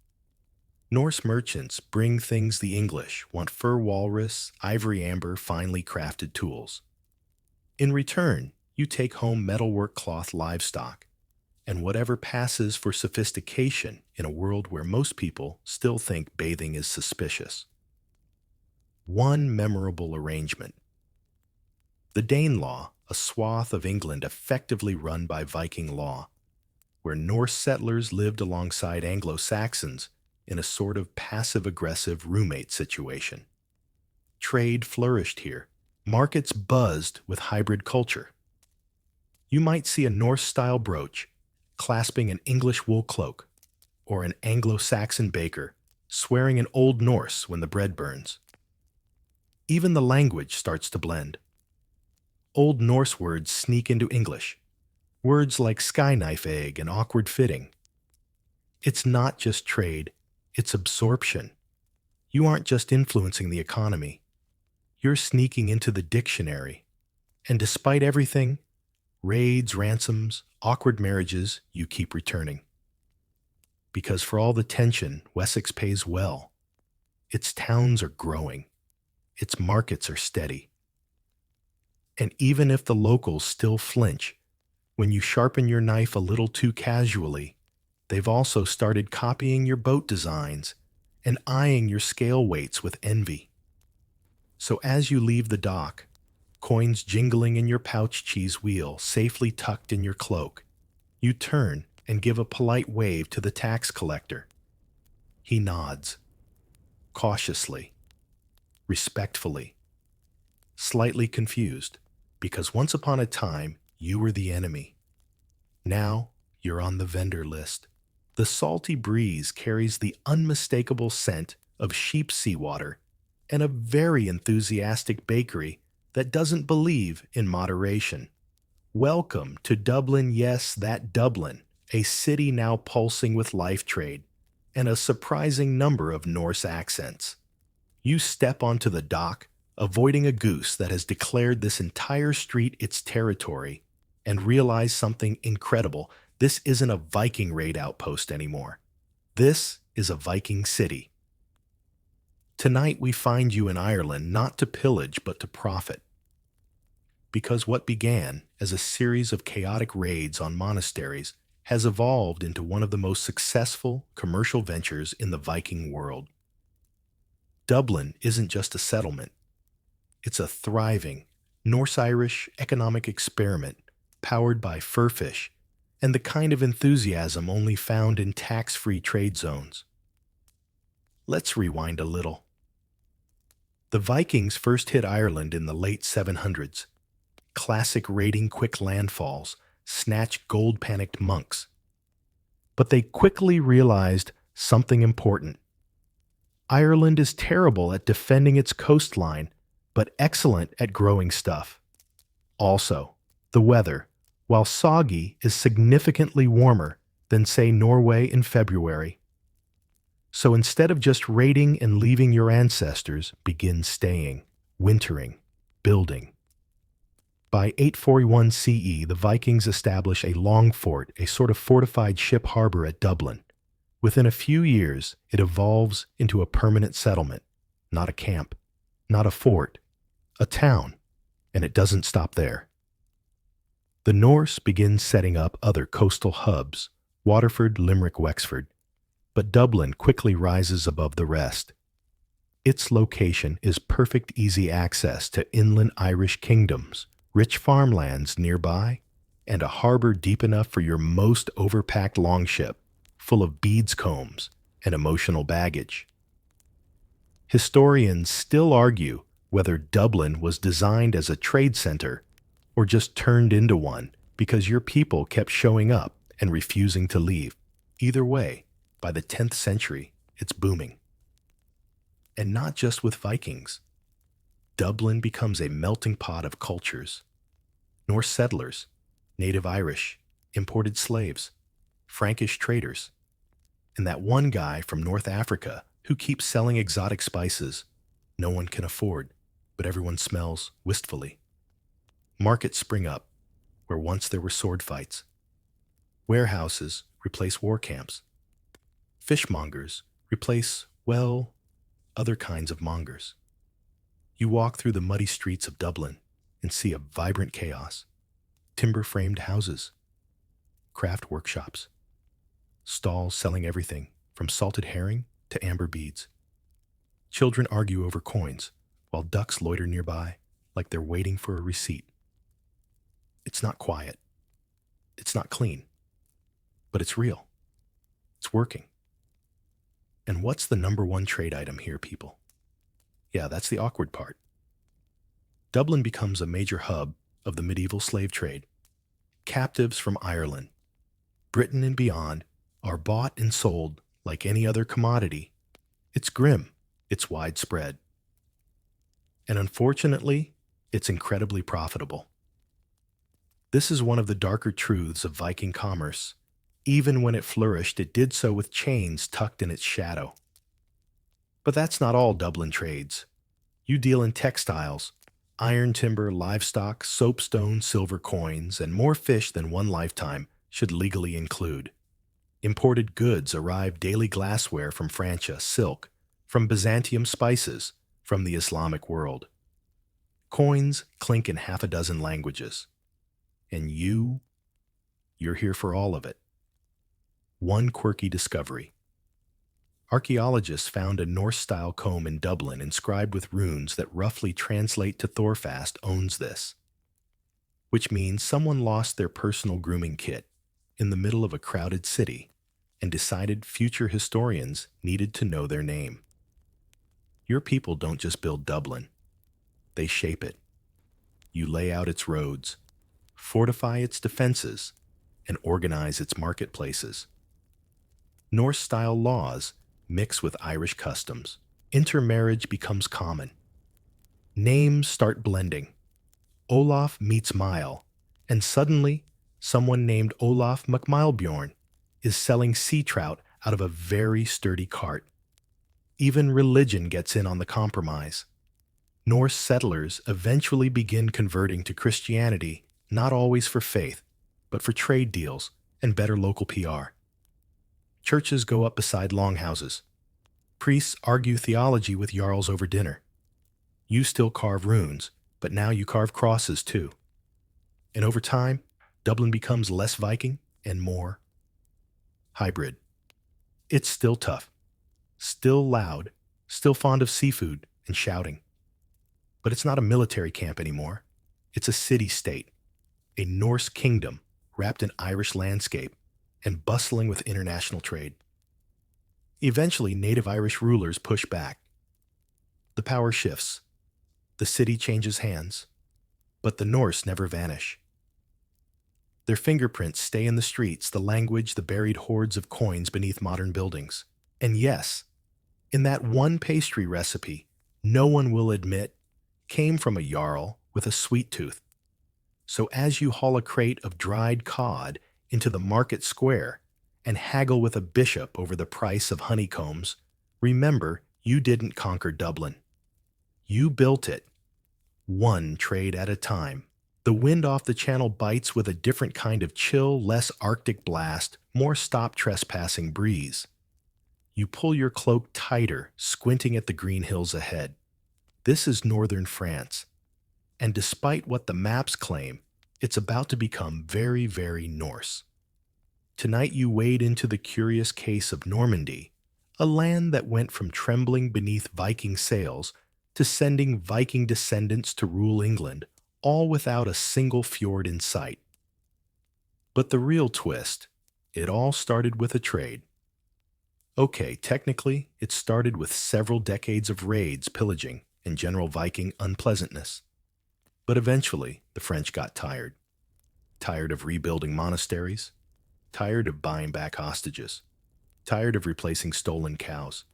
A: Norse merchants bring things the English want: fur walrus, ivory amber, finely crafted tools. In return, you take home metalwork, cloth, livestock, and whatever passes for sophistication in a world where most people still think bathing is suspicious. One memorable arrangement. The Danelaw, a swath of England effectively run by Viking law, where Norse settlers lived alongside Anglo-Saxons in a sort of passive-aggressive roommate situation. Trade flourished here. Markets buzzed with hybrid culture. You might see a Norse-style brooch clasping an English wool cloak, or an Anglo-Saxon baker swearing in Old Norse when the bread burns. Even the language starts to blend. Old Norse words sneak into English, words like sky-knife egg and awkward fitting. It's not just trade, it's absorption. You aren't just influencing the economy, you're sneaking into the dictionary. And despite everything, raids, ransoms, awkward marriages, you keep returning. Because for all the tension, Wessex pays well. Its towns are growing. Its markets are steady. And even if the locals still flinch, when you sharpen your knife a little too casually, they've also started copying your boat designs and eyeing your scale weights with envy. So as you leave the dock, coins jingling in your pouch cheese wheel safely tucked in your cloak, you turn and give a polite wave to the tax collector. He nods, cautiously, respectfully, slightly confused, because once upon a time you were the enemy. Now you're on the vendor list. The salty breeze carries the unmistakable scent of sheep seawater and a very enthusiastic bakery that doesn't believe in moderation. Welcome to Dublin, yes, that Dublin, a city now pulsing with life trade and a surprising number of Norse accents. You step onto the dock, avoiding a goose that has declared this entire street its territory, and realize something incredible. This isn't a Viking raid outpost anymore. This is a Viking city. Tonight we find you in Ireland not to pillage but to profit. Because what began as a series of chaotic raids on monasteries has evolved into one of the most successful commercial ventures in the Viking world. Dublin isn't just a settlement. It's a thriving, Norse-Irish economic experiment powered by fur fish and the kind of enthusiasm only found in tax-free trade zones. Let's rewind a little. The Vikings first hit Ireland in the late 700s. Classic raiding quick landfalls, snatch gold-panicked monks. But they quickly realized something important. Ireland is terrible at defending its coastline, but excellent at growing stuff. Also, the weather, while soggy, is significantly warmer than, say, Norway in February. So instead of just raiding and leaving your ancestors, begin staying, wintering, building. By 841 CE, the Vikings establish a long fort, a sort of fortified ship harbor at Dublin. Within a few years, it evolves into a permanent settlement, not a camp, not a fort, a town, and it doesn't stop there. The Norse begin setting up other coastal hubs, Waterford, Limerick, Wexford, but Dublin quickly rises above the rest. Its location is perfect easy access to inland Irish kingdoms, rich farmlands nearby, and a harbor deep enough for your most overpacked longship, full of beads combs and emotional baggage. Historians still argue whether Dublin was designed as a trade center or just turned into one because your people kept showing up and refusing to leave. Either way, by the 10th century, it's booming. And not just with Vikings. Dublin becomes a melting pot of cultures. Norse settlers, native Irish, imported slaves, Frankish traders, and that one guy from North Africa who keeps selling exotic spices no one can afford, but everyone smells wistfully. Markets spring up, where once there were sword fights. Warehouses replace war camps. Fishmongers replace, well, other kinds of mongers. You walk through the muddy streets of Dublin and see a vibrant chaos. Timber-framed houses, craft workshops, stalls selling everything from salted herring to amber beads. Children argue over coins, while ducks loiter nearby like they're waiting for a receipt. It's not quiet. It's not clean. But it's real. It's working. And what's the number one trade item here, people? Yeah, that's the awkward part. Dublin becomes a major hub of the medieval slave trade. Captives from Ireland, Britain and beyond, are bought and sold like any other commodity. It's grim. It's widespread. And unfortunately, it's incredibly profitable. This is one of the darker truths of Viking commerce. Even when it flourished, it did so with chains tucked in its shadow. But that's not all Dublin trades. You deal in textiles, iron timber, livestock, soapstone, silver coins, and more fish than one lifetime should legally include. Imported goods arrive daily glassware from Francia, silk, from Byzantium spices, from the Islamic world. Coins clink in half a dozen languages. And you're here for all of it. One quirky discovery. Archaeologists found a Norse-style comb in Dublin inscribed with runes that roughly translate to Thorfast owns this, which means someone lost their personal grooming kit in the middle of a crowded city and decided future historians needed to know their name. Your people don't just build Dublin. They shape it. You lay out its roads, fortify its defenses, and organize its marketplaces. Norse-style laws mix with Irish customs. Intermarriage becomes common. Names start blending. Olaf meets Mile, and suddenly, someone named Olaf MacMilebjorn is selling sea trout out of a very sturdy cart. Even religion gets in on the compromise. Norse settlers eventually begin converting to Christianity, not always for faith, but for trade deals and better local PR. Churches go up beside longhouses. Priests argue theology with jarls over dinner. You still carve runes, but now you carve crosses too. And over time, Dublin becomes less Viking and more hybrid. It's still tough, still loud, still fond of seafood and shouting. But it's not a military camp anymore. It's a city-state, a Norse kingdom wrapped in Irish landscape and bustling with international trade. Eventually, native Irish rulers push back. The power shifts. The city changes hands. But the Norse never vanish. Their fingerprints stay in the streets, the language, the buried hordes of coins beneath modern buildings. And yes, in that one pastry recipe, no one will admit, came from a jarl with a sweet tooth. So as you haul a crate of dried cod into the market square and haggle with a bishop over the price of honeycombs, remember you didn't conquer Dublin. You built it, one trade at a time. The wind off the channel bites with a different kind of chill, less Arctic blast, more stop trespassing breeze. You pull your cloak tighter, squinting at the green hills ahead. This is northern France, and despite what the maps claim, it's about to become very, very Norse. Tonight you wade into the curious case of Normandy, a land that went from trembling beneath Viking sails to sending Viking descendants to rule England, all without a single fjord in sight. But the real twist, it all started with a trade. Okay, technically, it started with several decades of raids, pillaging, and general Viking unpleasantness. But eventually, the French got tired. Tired of rebuilding monasteries, tired of buying back hostages, tired of replacing stolen cows.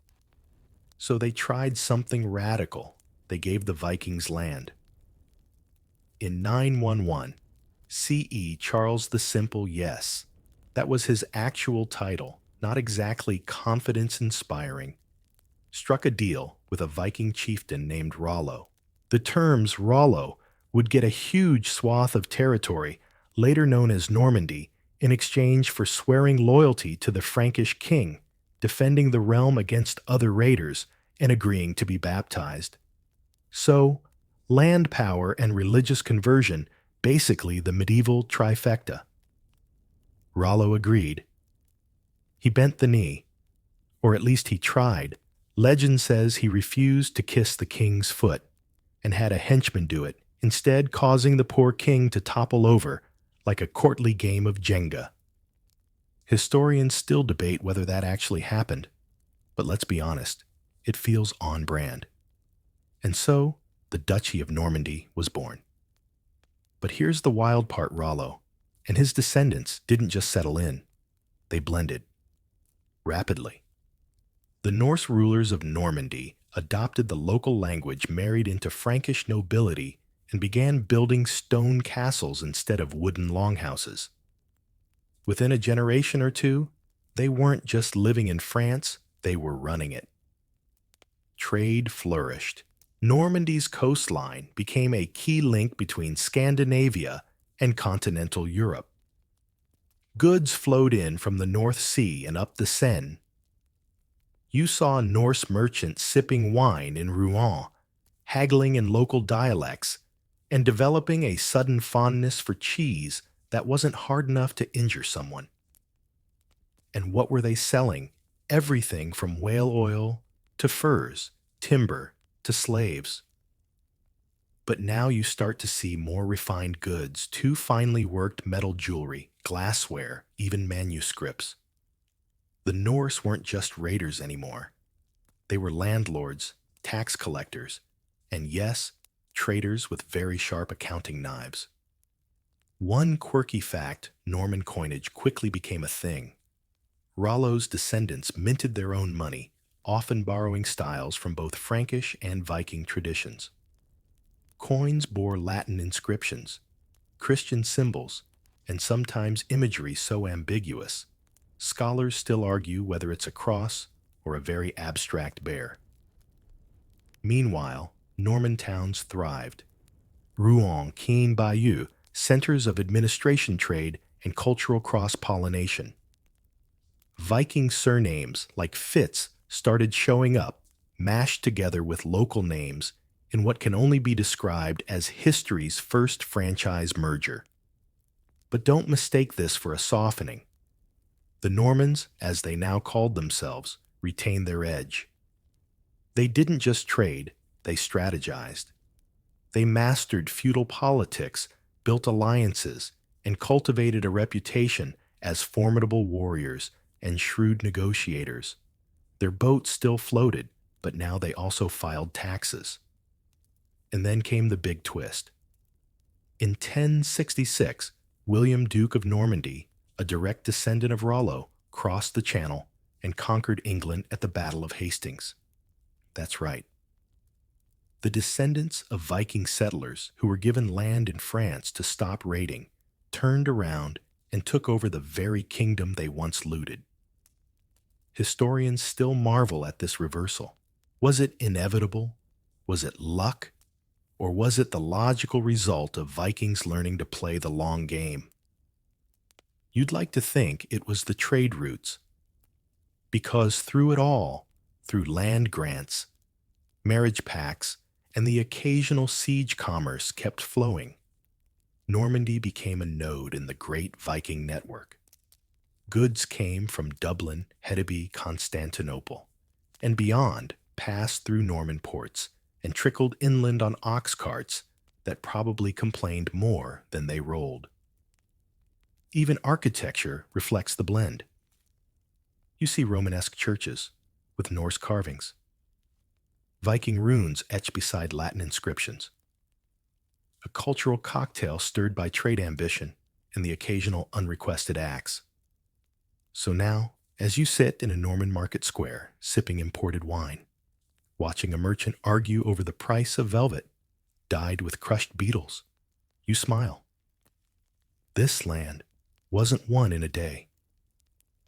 A: So they tried something radical. They gave the Vikings land. In 911 CE, Charles the Simple, yes, that was his actual title, not exactly confidence-inspiring, struck a deal with a Viking chieftain named Rollo. The terms Rollo would get a huge swath of territory, later known as Normandy, in exchange for swearing loyalty to the Frankish king, defending the realm against other raiders, and agreeing to be baptized. So, land power and religious conversion, basically the medieval trifecta. Rollo agreed. He bent the knee, or at least he tried. Legend says he refused to kiss the king's foot and had a henchman do it, instead causing the poor king to topple over like a courtly game of Jenga. Historians still debate whether that actually happened, but let's be honest, it feels on brand. And so, the Duchy of Normandy was born. But here's the wild part, Rollo and his descendants didn't just settle in, they blended. Rapidly. The Norse rulers of Normandy adopted the local language, married into Frankish nobility, and began building stone castles instead of wooden longhouses. Within a generation or two, they weren't just living in France, they were running it. Trade flourished. Normandy's coastline became a key link between Scandinavia and continental Europe. Goods flowed in from the North Sea and up the Seine. You saw Norse merchants sipping wine in Rouen, haggling in local dialects, and developing a sudden fondness for cheese that wasn't hard enough to injure someone. And what were they selling? Everything from whale oil to furs, timber to slaves. But now you start to see more refined goods, too finely worked metal jewelry, glassware, even manuscripts. The Norse weren't just raiders anymore. They were landlords, tax collectors, and yes, traders with very sharp accounting knives. One quirky fact, Norman coinage quickly became a thing. Rollo's descendants minted their own money, often borrowing styles from both Frankish and Viking traditions. Coins bore Latin inscriptions, Christian symbols, and sometimes imagery so ambiguous, scholars still argue whether it's a cross or a very abstract bear. Meanwhile, Norman towns thrived. Rouen, Keene, Bayeux, centers of administration, trade, and cultural cross-pollination. Viking surnames like Fitz started showing up, mashed together with local names in what can only be described as history's first franchise merger. But don't mistake this for a softening. The Normans, as they now called themselves, retained their edge. They didn't just trade, they strategized. They mastered feudal politics, built alliances, and cultivated a reputation as formidable warriors and shrewd negotiators. Their boats still floated, but now they also filed taxes. And then came the big twist. In 1066, William, Duke of Normandy, a direct descendant of Rollo, crossed the Channel and conquered England at the Battle of Hastings. That's right. The descendants of Viking settlers who were given land in France to stop raiding turned around and took over the very kingdom they once looted. Historians still marvel at this reversal. Was it inevitable? Was it luck? Or was it the logical result of Vikings learning to play the long game? You'd like to think it was the trade routes, because through it all, through land grants, marriage pacts, and the occasional siege commerce kept flowing, Normandy became a node in the great Viking network. Goods came from Dublin, Hedeby, Constantinople, and beyond, passed through Norman ports and trickled inland on ox carts that probably complained more than they rolled. Even architecture reflects the blend. You see Romanesque churches with Norse carvings, Viking runes etched beside Latin inscriptions, a cultural cocktail stirred by trade ambition and the occasional unrequested axe. So now, as you sit in a Norman market square sipping imported wine, watching a merchant argue over the price of velvet dyed with crushed beetles, you smile. This land wasn't won in a day.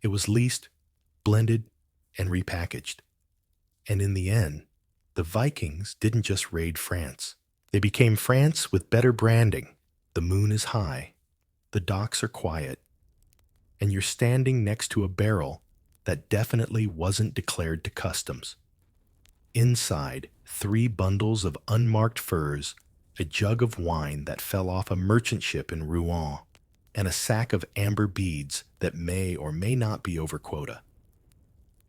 A: It was leased, blended, and repackaged. And in the end, the Vikings didn't just raid France. They became France with better branding. The moon is high, the docks are quiet, and you're standing next to a barrel that definitely wasn't declared to customs. Inside, 3 bundles of unmarked furs, a jug of wine that fell off a merchant ship in Rouen, and a sack of amber beads that may or may not be over quota.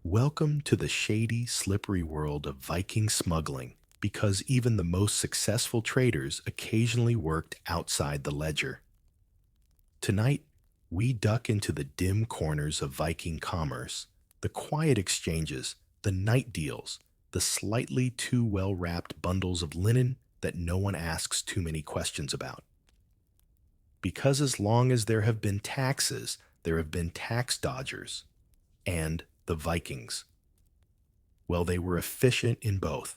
A: Welcome to the shady, slippery world of Viking smuggling, because even the most successful traders occasionally worked outside the ledger. Tonight, we duck into the dim corners of Viking commerce, the quiet exchanges, the night deals, the slightly too well-wrapped bundles of linen that no one asks too many questions about. Because as long as there have been taxes, there have been tax dodgers, and the Vikings. Well, they were efficient in both.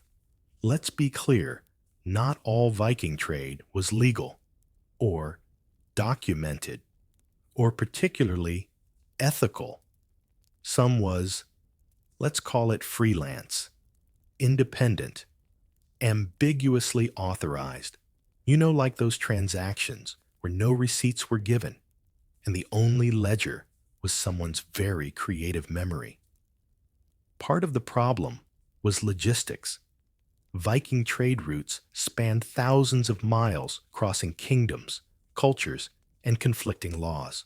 A: Let's be clear, not all Viking trade was legal, or documented, or particularly ethical. Some was, let's call it freelance, independent, ambiguously authorized. Like those transactions where no receipts were given, and the only ledger was someone's very creative memory. Part of the problem was logistics. Viking trade routes spanned thousands of miles, crossing kingdoms, cultures, and conflicting laws.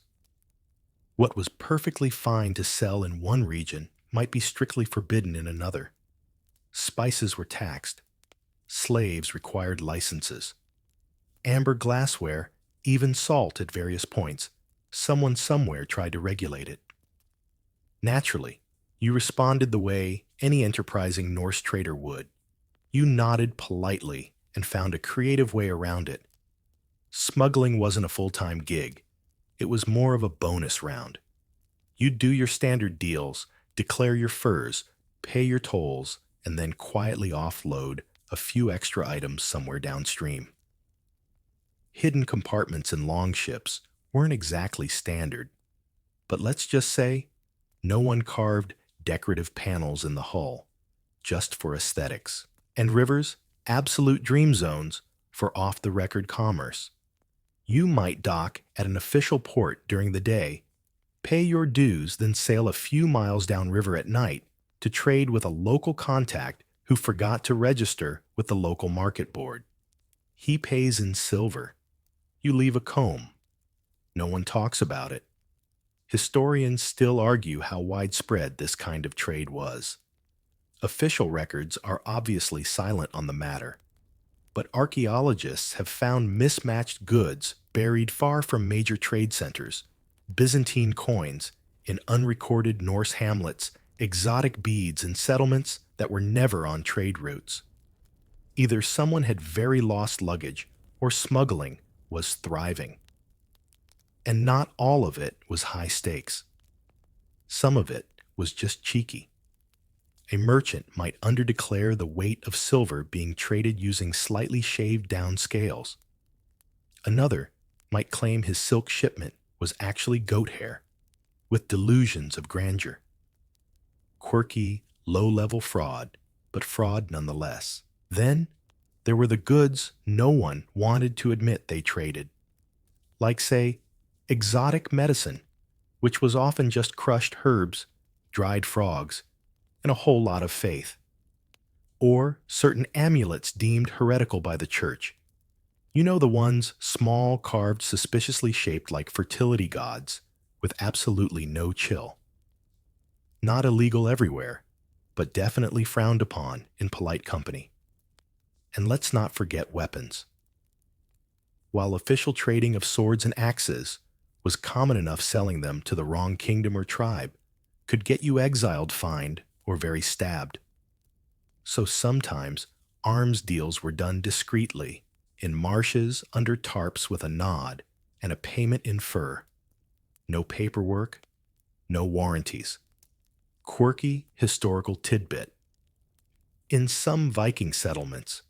A: What was perfectly fine to sell in one region might be strictly forbidden in another. Spices were taxed. Slaves required licenses. Amber glassware, even salt at various points, someone somewhere tried to regulate it. Naturally, you responded the way any enterprising Norse trader would. You nodded politely and found a creative way around it. Smuggling wasn't a full-time gig. It was more of a bonus round. You'd do your standard deals, declare your furs, pay your tolls, and then quietly offload a few extra items somewhere downstream. Hidden compartments in longships weren't exactly standard, but let's just say no one carved decorative panels in the hull just for aesthetics. And rivers, absolute dream zones for off-the-record commerce. You might dock at an official port during the day, pay your dues, then sail a few miles downriver at night to trade with a local contact who forgot to register with the local market board. He pays in silver. You leave a comb. No one talks about it. Historians still argue how widespread this kind of trade was. Official records are obviously silent on the matter. But archaeologists have found mismatched goods buried far from major trade centers, Byzantine coins in unrecorded Norse hamlets, exotic beads in settlements that were never on trade routes. Either someone had very lost luggage or smuggling was thriving. And not all of it was high stakes. Some of it was just cheeky. A merchant might underdeclare the weight of silver being traded using slightly shaved down scales. Another might claim his silk shipment was actually goat hair, with delusions of grandeur. Quirky, low-level fraud, but fraud nonetheless. Then, there were the goods no one wanted to admit they traded. Like, say, exotic medicine, which was often just crushed herbs, dried frogs, and a whole lot of faith. Or certain amulets deemed heretical by the church. You know, the ones small, carved, suspiciously shaped like fertility gods, with absolutely no chill. Not illegal everywhere, but definitely frowned upon in polite company. And let's not forget weapons. While official trading of swords and axes was common enough, selling them to the wrong kingdom or tribe could get you exiled, fined, or very stabbed. So sometimes arms deals were done discreetly, in marshes under tarps with a nod and a payment in fur. No paperwork, no warranties. Quirky historical tidbit. In some Viking settlements,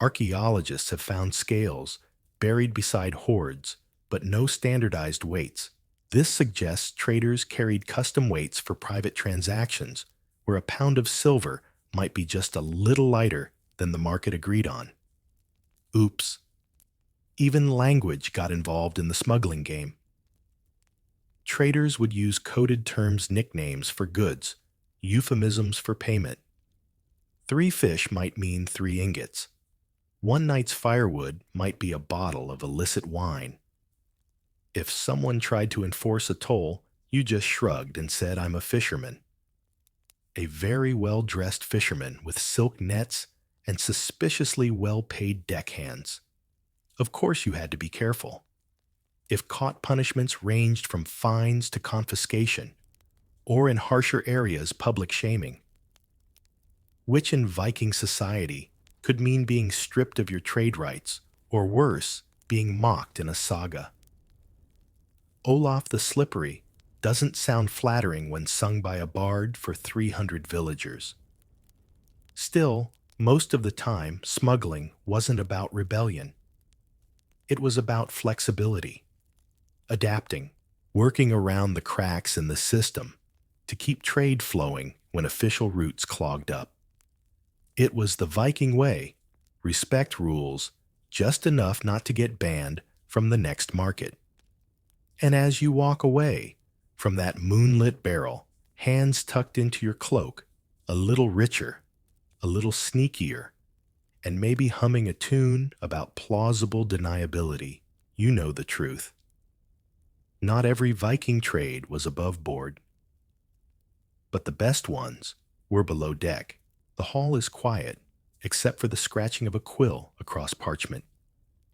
A: archaeologists have found scales buried beside hoards, but no standardized weights. This suggests traders carried custom weights for private transactions, where a pound of silver might be just a little lighter than the market agreed on. Oops. Even language got involved in the smuggling game. Traders would use coded terms, nicknames for goods, euphemisms for payment. 3 fish might mean 3 ingots. 1 night's firewood might be a bottle of illicit wine. If someone tried to enforce a toll, you just shrugged and said, "I'm a fisherman." A very well-dressed fisherman with silk nets and suspiciously well-paid deckhands. Of course you had to be careful. If caught, punishments ranged from fines to confiscation, or in harsher areas, public shaming. Which in Viking society could mean being stripped of your trade rights, or worse, being mocked in a saga. Olaf the Slippery doesn't sound flattering when sung by a bard for 300 villagers. Still, most of the time, smuggling wasn't about rebellion. It was about flexibility, adapting, working around the cracks in the system to keep trade flowing when official routes clogged up. It was the Viking way: respect rules just enough not to get banned from the next market. And as you walk away from that moonlit barrel, hands tucked into your cloak, a little richer, a little sneakier, and maybe humming a tune about plausible deniability, you know the truth. Not every Viking trade was above board, but the best ones were below deck. The hall is quiet, except for the scratching of a quill across parchment,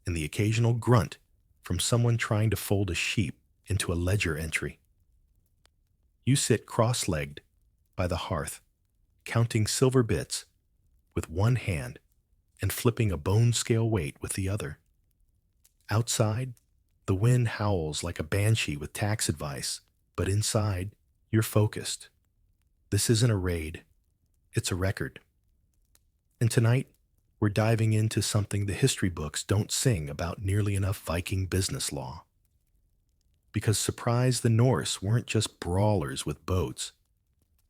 A: and the occasional grunt from someone trying to fold a sheep into a ledger entry. You sit cross-legged by the hearth, counting silver bits with one hand and flipping a bone scale weight with the other. Outside, the wind howls like a banshee with tax advice, but inside, you're focused. This isn't a raid, it's a record. And tonight, we're diving into something the history books don't sing about nearly enough: Viking business law. Because surprise, the Norse weren't just brawlers with boats.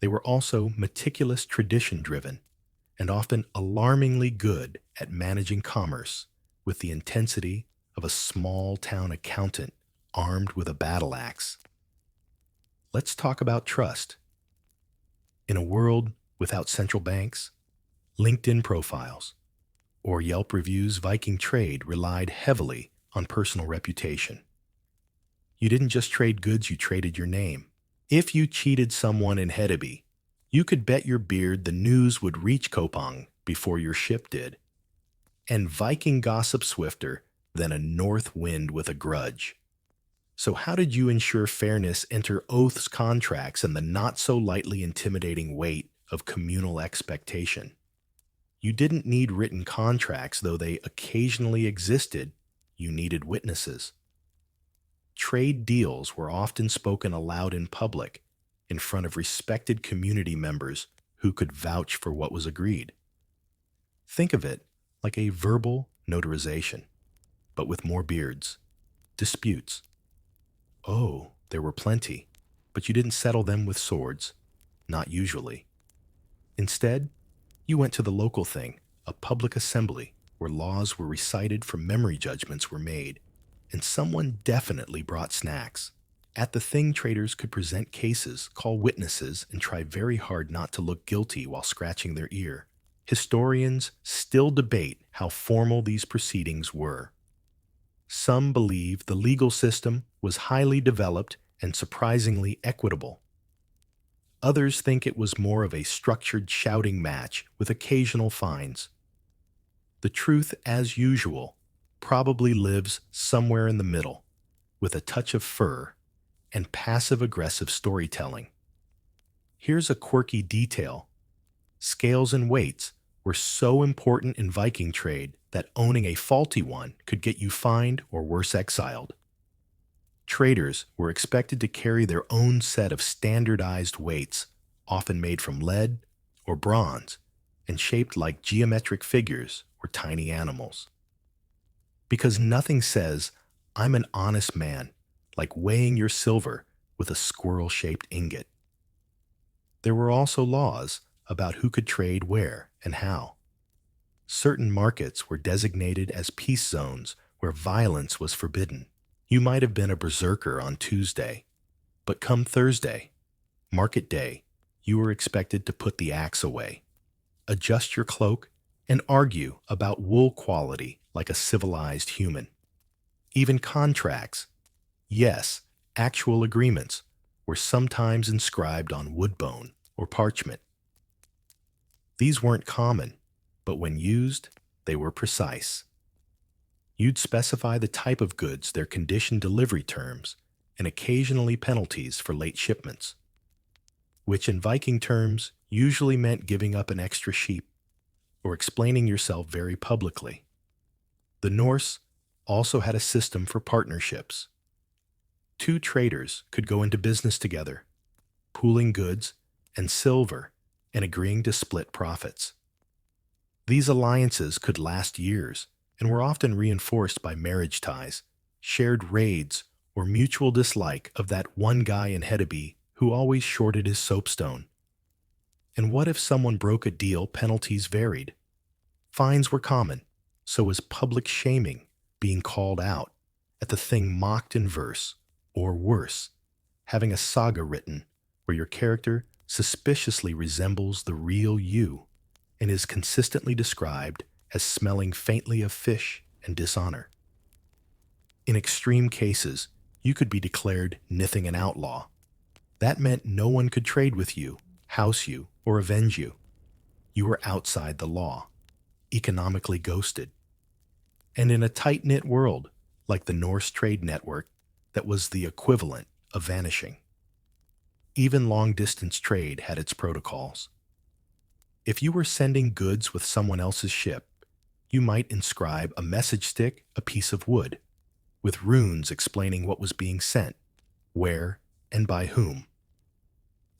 A: They were also meticulous, tradition-driven, and often alarmingly good at managing commerce with the intensity of a small-town accountant armed with a battle axe. Let's talk about trust. In a world without central banks, LinkedIn profiles, or Yelp reviews, Viking trade relied heavily on personal reputation. You didn't just trade goods, you traded your name. If you cheated someone in Hedeby, you could bet your beard the news would reach Kopang before your ship did. and Viking gossip swifter than a north wind with a grudge. So, how did you ensure fairness enter oaths, contracts, and the not so lightly intimidating weight of communal expectation? You didn't need written contracts, though they occasionally existed. You needed witnesses. Trade deals were often spoken aloud in public, in front of respected community members who could vouch for what was agreed. Think of it like a verbal notarization, but with more beards. Disputes. Oh, there were plenty, but you didn't settle them with swords. Not usually. Instead, you went to the local thing, a public assembly, where laws were recited from memory judgments were made, and someone definitely brought snacks. At the thing, traders could present cases, call witnesses, and try very hard not to look guilty while scratching their ear. Historians still debate how formal these proceedings were. Some believe the legal system was highly developed and surprisingly equitable. Others think it was more of a structured shouting match with occasional fines. The truth, as usual, probably lives somewhere in the middle, with a touch of fur and passive-aggressive storytelling. Here's a quirky detail. Scales and weights were so important in Viking trade that owning a faulty one could get you fined or worse exiled. Traders were expected to carry their own set of standardized weights, often made from lead or bronze, and shaped like geometric figures or tiny animals. Because nothing says, "I'm an honest man," like weighing your silver with a squirrel-shaped ingot. There were also laws about who could trade where and how. Certain markets were designated as peace zones where violence was forbidden. You might have been a berserker on Tuesday, but come Thursday, market day, you were expected to put the axe away, adjust your cloak, and argue about wool quality like a civilized human. Even contracts, yes, actual agreements, were sometimes inscribed on wood bone or parchment. These weren't common, but when used, they were precise. You'd specify the type of goods, their condition, delivery terms, and occasionally penalties for late shipments, which in Viking terms usually meant giving up an extra sheep or explaining yourself very publicly. The Norse also had a system for partnerships. Two traders could go into business together, pooling goods and silver and agreeing to split profits. These alliances could last years and were often reinforced by marriage ties, shared raids, or mutual dislike of that one guy in Hedeby who always shorted his soapstone. And what if someone broke a deal? Penalties varied. Fines were common, so was public shaming, being called out, at the thing mocked in verse, or worse, having a saga written where your character suspiciously resembles the real you and is consistently described as smelling faintly of fish and dishonor. In extreme cases, you could be declared nithing an outlaw. That meant no one could trade with you, house you, or avenge you. You were outside the law, economically ghosted. And in a tight-knit world, like the Norse trade network, that was the equivalent of vanishing. Even long-distance trade had its protocols. If you were sending goods with someone else's ship, you might inscribe a message stick, a piece of wood, with runes explaining what was being sent, where, and by whom.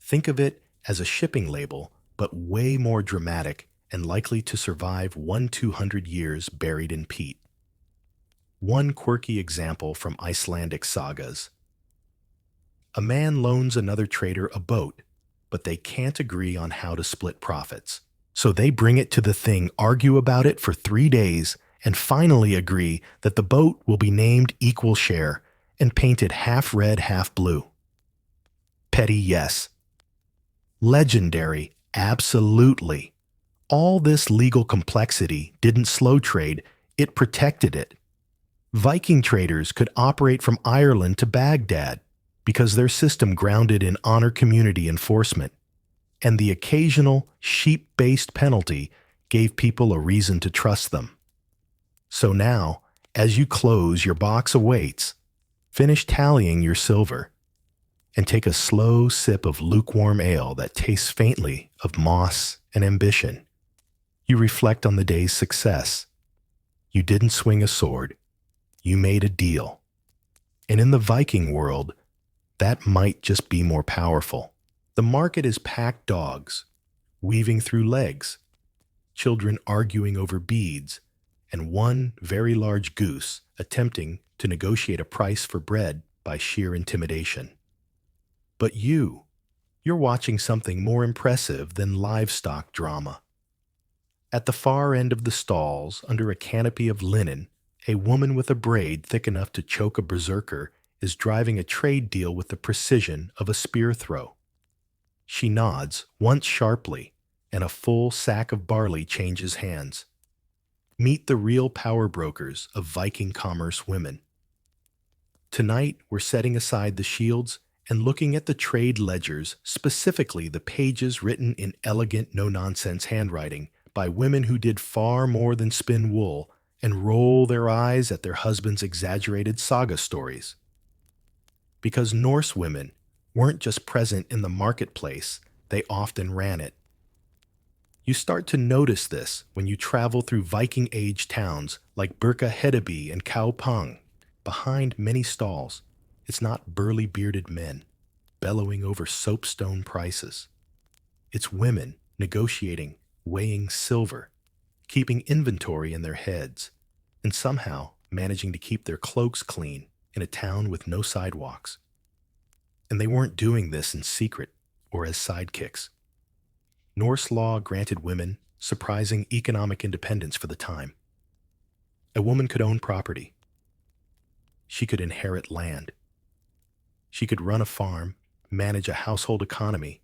A: Think of it as a shipping label, but way more dramatic and likely to survive 200 years buried in peat. One quirky example from Icelandic sagas. A man loans another trader a boat, but they can't agree on how to split profits. So they bring it to the thing, argue about it for 3 days, and finally agree that the boat will be named equal share and painted half red, half blue. Petty, yes. Legendary, absolutely. All this legal complexity didn't slow trade, it protected it. Viking traders could operate from Ireland to Baghdad because their system grounded in honor community enforcement, and the occasional sheep-based penalty gave people a reason to trust them. So now, as you close, your box awaits. Finish tallying your silver and take a slow sip of lukewarm ale that tastes faintly of moss and ambition. You reflect on the day's success. You didn't swing a sword. You made a deal. And in the Viking world, that might just be more powerful. The market is packed dogs, weaving through legs, children arguing over beads, and one very large goose attempting to negotiate a price for bread by sheer intimidation. But you're watching something more impressive than livestock drama. At the far end of the stalls, under a canopy of linen, a woman with a braid thick enough to choke a berserker is driving a trade deal with the precision of a spear throw. She nods, once sharply, and a full sack of barley changes hands. Meet the real power brokers of Viking commerce women. Tonight, we're setting aside the shields and looking at the trade ledgers, specifically the pages written in elegant, no-nonsense handwriting by women who did far more than spin wool and roll their eyes at their husbands' exaggerated saga stories. Because Norse women weren't just present in the marketplace, they often ran it. You start to notice this when you travel through Viking-age towns like Birka Hedeby and Kaupang. Behind many stalls, it's not burly bearded men bellowing over soapstone prices. It's women negotiating, weighing silver, keeping inventory in their heads, and somehow managing to keep their cloaks clean in a town with no sidewalks. And they weren't doing this in secret or as sidekicks. Norse law granted women surprising economic independence for the time. A woman could own property. She could inherit land. She could run a farm, manage a household economy,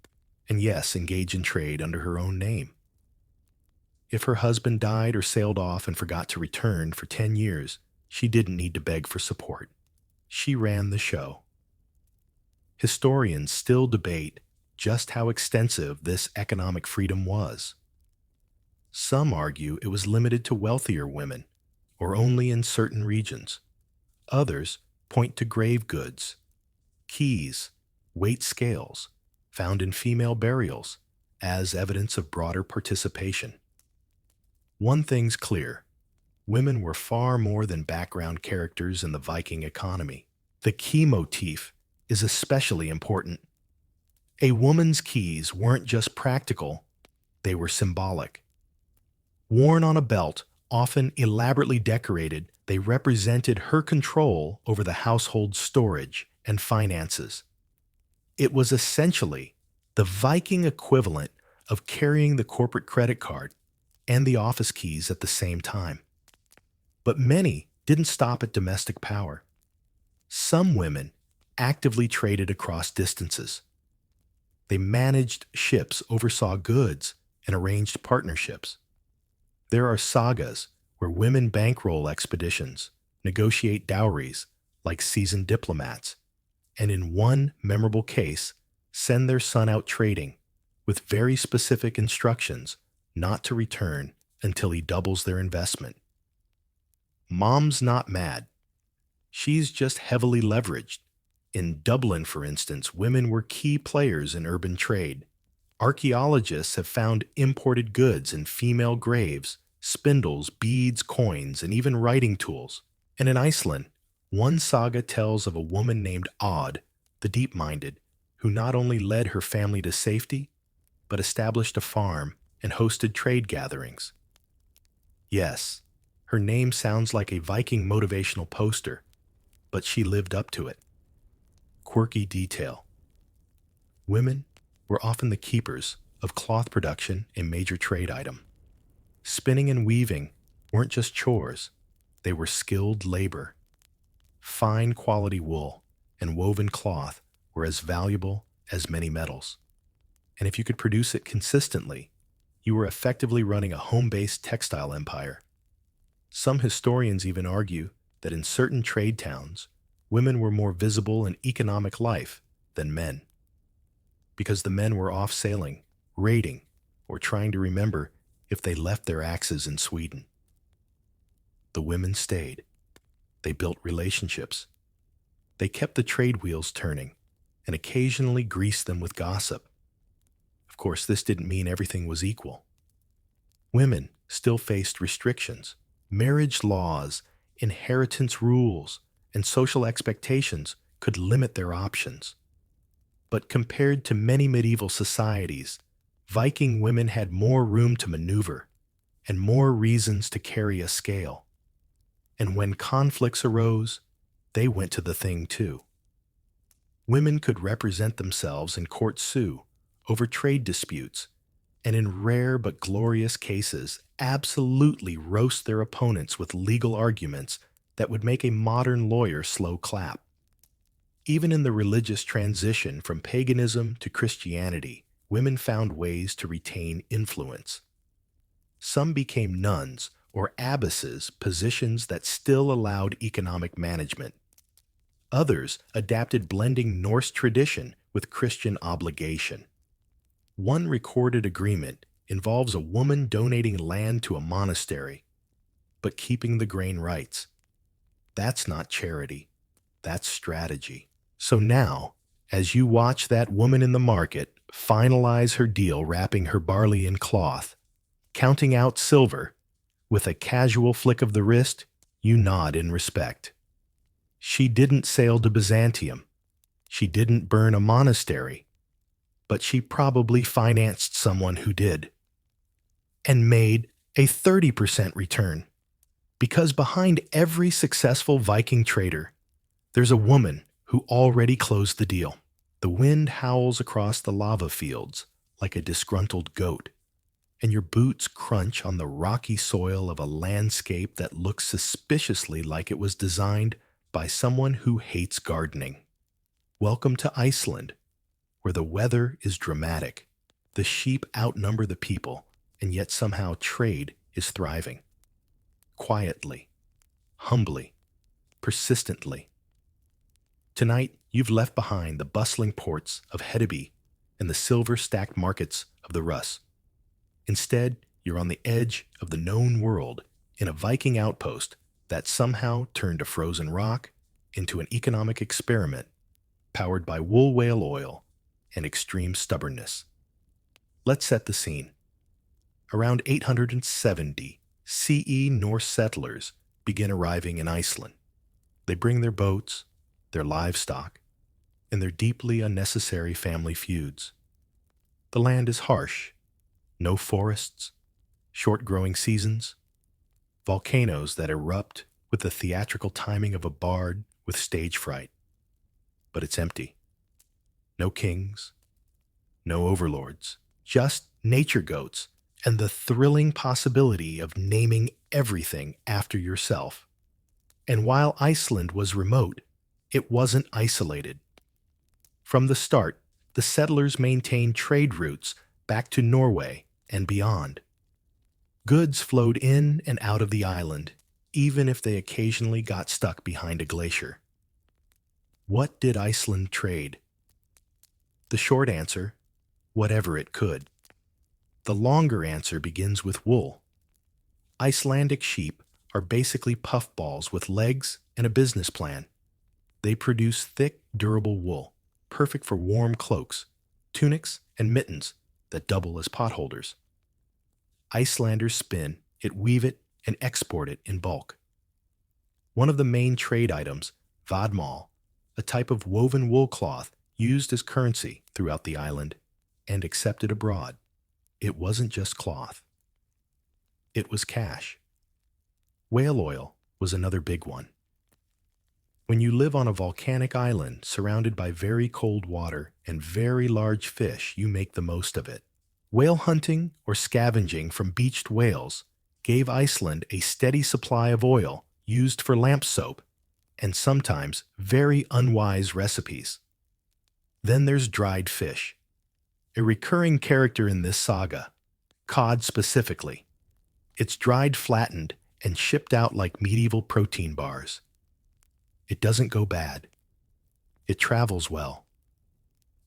A: and yes, engage in trade under her own name. If her husband died or sailed off and forgot to return for 10 years, she didn't need to beg for support. She ran the show. Historians still debate just how extensive this economic freedom was. Some argue it was limited to wealthier women, or only in certain regions. Others point to grave goods, keys, weight scales, found in female burials, as evidence of broader participation. One thing's clear: women were far more than background characters in the Viking economy. The key motif is especially important. A woman's keys weren't just practical, they were symbolic. Worn on a belt, often elaborately decorated, they represented her control over the household's storage and finances. It was essentially the Viking equivalent of carrying the corporate credit card and the office keys at the same time. But many didn't stop at domestic power. Some women actively traded across distances. They managed ships, oversaw goods, and arranged partnerships. There are sagas where women bankroll expeditions, negotiate dowries like seasoned diplomats, and in one memorable case, send their son out trading with very specific instructions not to return until he doubles their investment. Mom's not mad. She's just heavily leveraged. In Dublin, for instance, women were key players in urban trade. Archaeologists have found imported goods in female graves, spindles, beads, coins, and even writing tools. And in Iceland, one saga tells of a woman named Odd, the deep-minded, who not only led her family to safety, but established a farm and hosted trade gatherings. Yes, her name sounds like a Viking motivational poster, but she lived up to it. Quirky detail. Women were often the keepers of cloth production, a major trade item. Spinning and weaving weren't just chores, they were skilled labor. Fine quality wool and woven cloth were as valuable as many metals. And if you could produce it consistently, you were effectively running a home-based textile empire. Some historians even argue that in certain trade towns, women were more visible in economic life than men, because the men were off sailing, raiding, or trying to remember if they left their axes in Sweden. The women stayed. They built relationships. They kept the trade wheels turning and occasionally greased them with gossip. Of course, this didn't mean everything was equal. Women still faced restrictions, marriage laws, inheritance rules, and social expectations could limit their options. But compared to many medieval societies, Viking women had more room to maneuver and more reasons to carry a scale. And when conflicts arose, they went to the thing too. Women could represent themselves in court sue over trade disputes, and in rare but glorious cases, absolutely roast their opponents with legal arguments that would make a modern lawyer slow clap. Even in the religious transition from paganism to Christianity, women found ways to retain influence. Some became nuns or abbesses, positions that still allowed economic management. Others adapted blending Norse tradition with Christian obligation. One recorded agreement involves a woman donating land to a monastery, but keeping the grain rights. That's not charity, that's strategy. So now, as you watch that woman in the market finalize her deal wrapping her barley in cloth, counting out silver, with a casual flick of the wrist, you nod in respect. She didn't sail to Byzantium. She didn't burn a monastery. But she probably financed someone who did. And made a 30% return. Because behind every successful Viking trader, there's a woman who already closed the deal. The wind howls across the lava fields like a disgruntled goat, and your boots crunch on the rocky soil of a landscape that looks suspiciously like it was designed by someone who hates gardening. Welcome to Iceland, where the weather is dramatic. The sheep outnumber the people, and yet somehow trade is thriving. Quietly, humbly, persistently. Tonight, you've left behind the bustling ports of Hedeby and the silver-stacked markets of the Rus. Instead, you're on the edge of the known world in a Viking outpost that somehow turned a frozen rock into an economic experiment powered by wool whale oil and extreme stubbornness. Let's set the scene. Around 870, CE Norse settlers begin arriving in Iceland. They bring their boats, their livestock, and their deeply unnecessary family feuds. The land is harsh. No forests, short growing seasons, volcanoes that erupt with the theatrical timing of a bard with stage fright. But it's empty. No kings, no overlords, just nature goats and the thrilling possibility of naming everything after yourself. And while Iceland was remote, it wasn't isolated. From the start, the settlers maintained trade routes back to Norway and beyond. Goods flowed in and out of the island, even if they occasionally got stuck behind a glacier. What did Iceland trade? The short answer, whatever it could. The longer answer begins with wool. Icelandic sheep are basically puffballs with legs and a business plan. They produce thick, durable wool, perfect for warm cloaks, tunics, and mittens that double as potholders. Icelanders spin it, weave it, and export it in bulk. One of the main trade items, vadmal, a type of woven wool cloth used as currency throughout the island and accepted abroad. It wasn't just cloth. It was cash. Whale oil was another big one. When you live on a volcanic island surrounded by very cold water and very large fish, you make the most of it. Whale hunting or scavenging from beached whales gave Iceland a steady supply of oil used for lamp soap and sometimes very unwise recipes. Then there's dried fish, a recurring character in this saga, cod specifically. It's dried flattened and shipped out like medieval protein bars. It doesn't go bad. It travels well.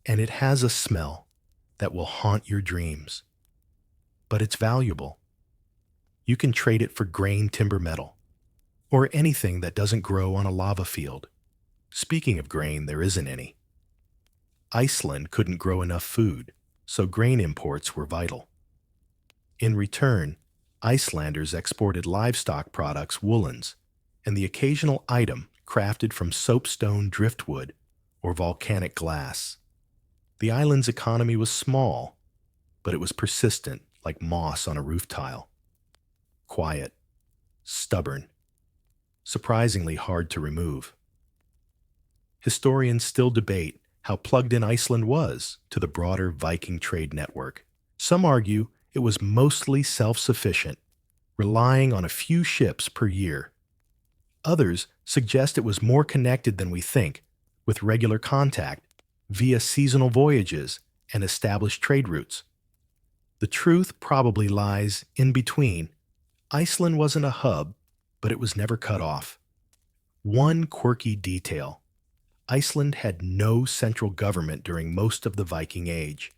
A: And it has a smell that will haunt your dreams. But it's valuable. You can trade it for grain timber metal, or anything that doesn't grow on a lava field. Speaking of grain, there isn't any. Iceland couldn't grow enough food, so grain imports were vital. In return, Icelanders exported livestock products, woolens, and the occasional item crafted from soapstone driftwood or volcanic glass. The island's economy was small, but it was persistent like moss on a roof tile. Quiet, stubborn, surprisingly hard to remove. Historians still debate how plugged in Iceland was to the broader Viking trade network. Some argue it was mostly self-sufficient, relying on a few ships per year. Others suggest it was more connected than we think, with regular contact, via seasonal voyages and established trade routes. The truth probably lies in between. Iceland wasn't a hub, but it was never cut off. One quirky detail: Iceland had no central government during most of the Viking Age.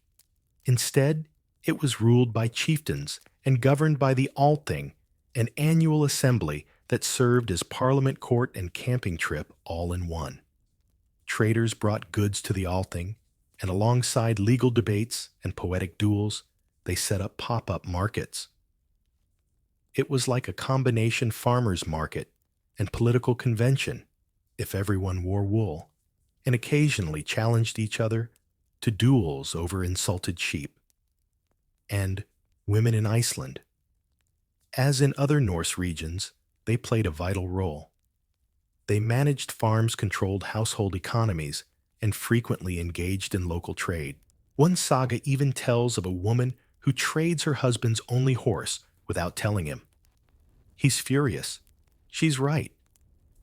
A: Instead, it was ruled by chieftains and governed by the Althing, an annual assembly that served as parliament court and camping trip all in one. Traders brought goods to the Althing, and alongside legal debates and poetic duels, they set up pop-up markets. It was like a combination farmer's market and political convention, if everyone wore wool, and occasionally challenged each other to duels over insulted sheep. And women in Iceland. As in other Norse regions, they played a vital role. They managed farms-controlled household economies and frequently engaged in local trade. One saga even tells of a woman who trades her husband's only horse without telling him. He's furious. She's right.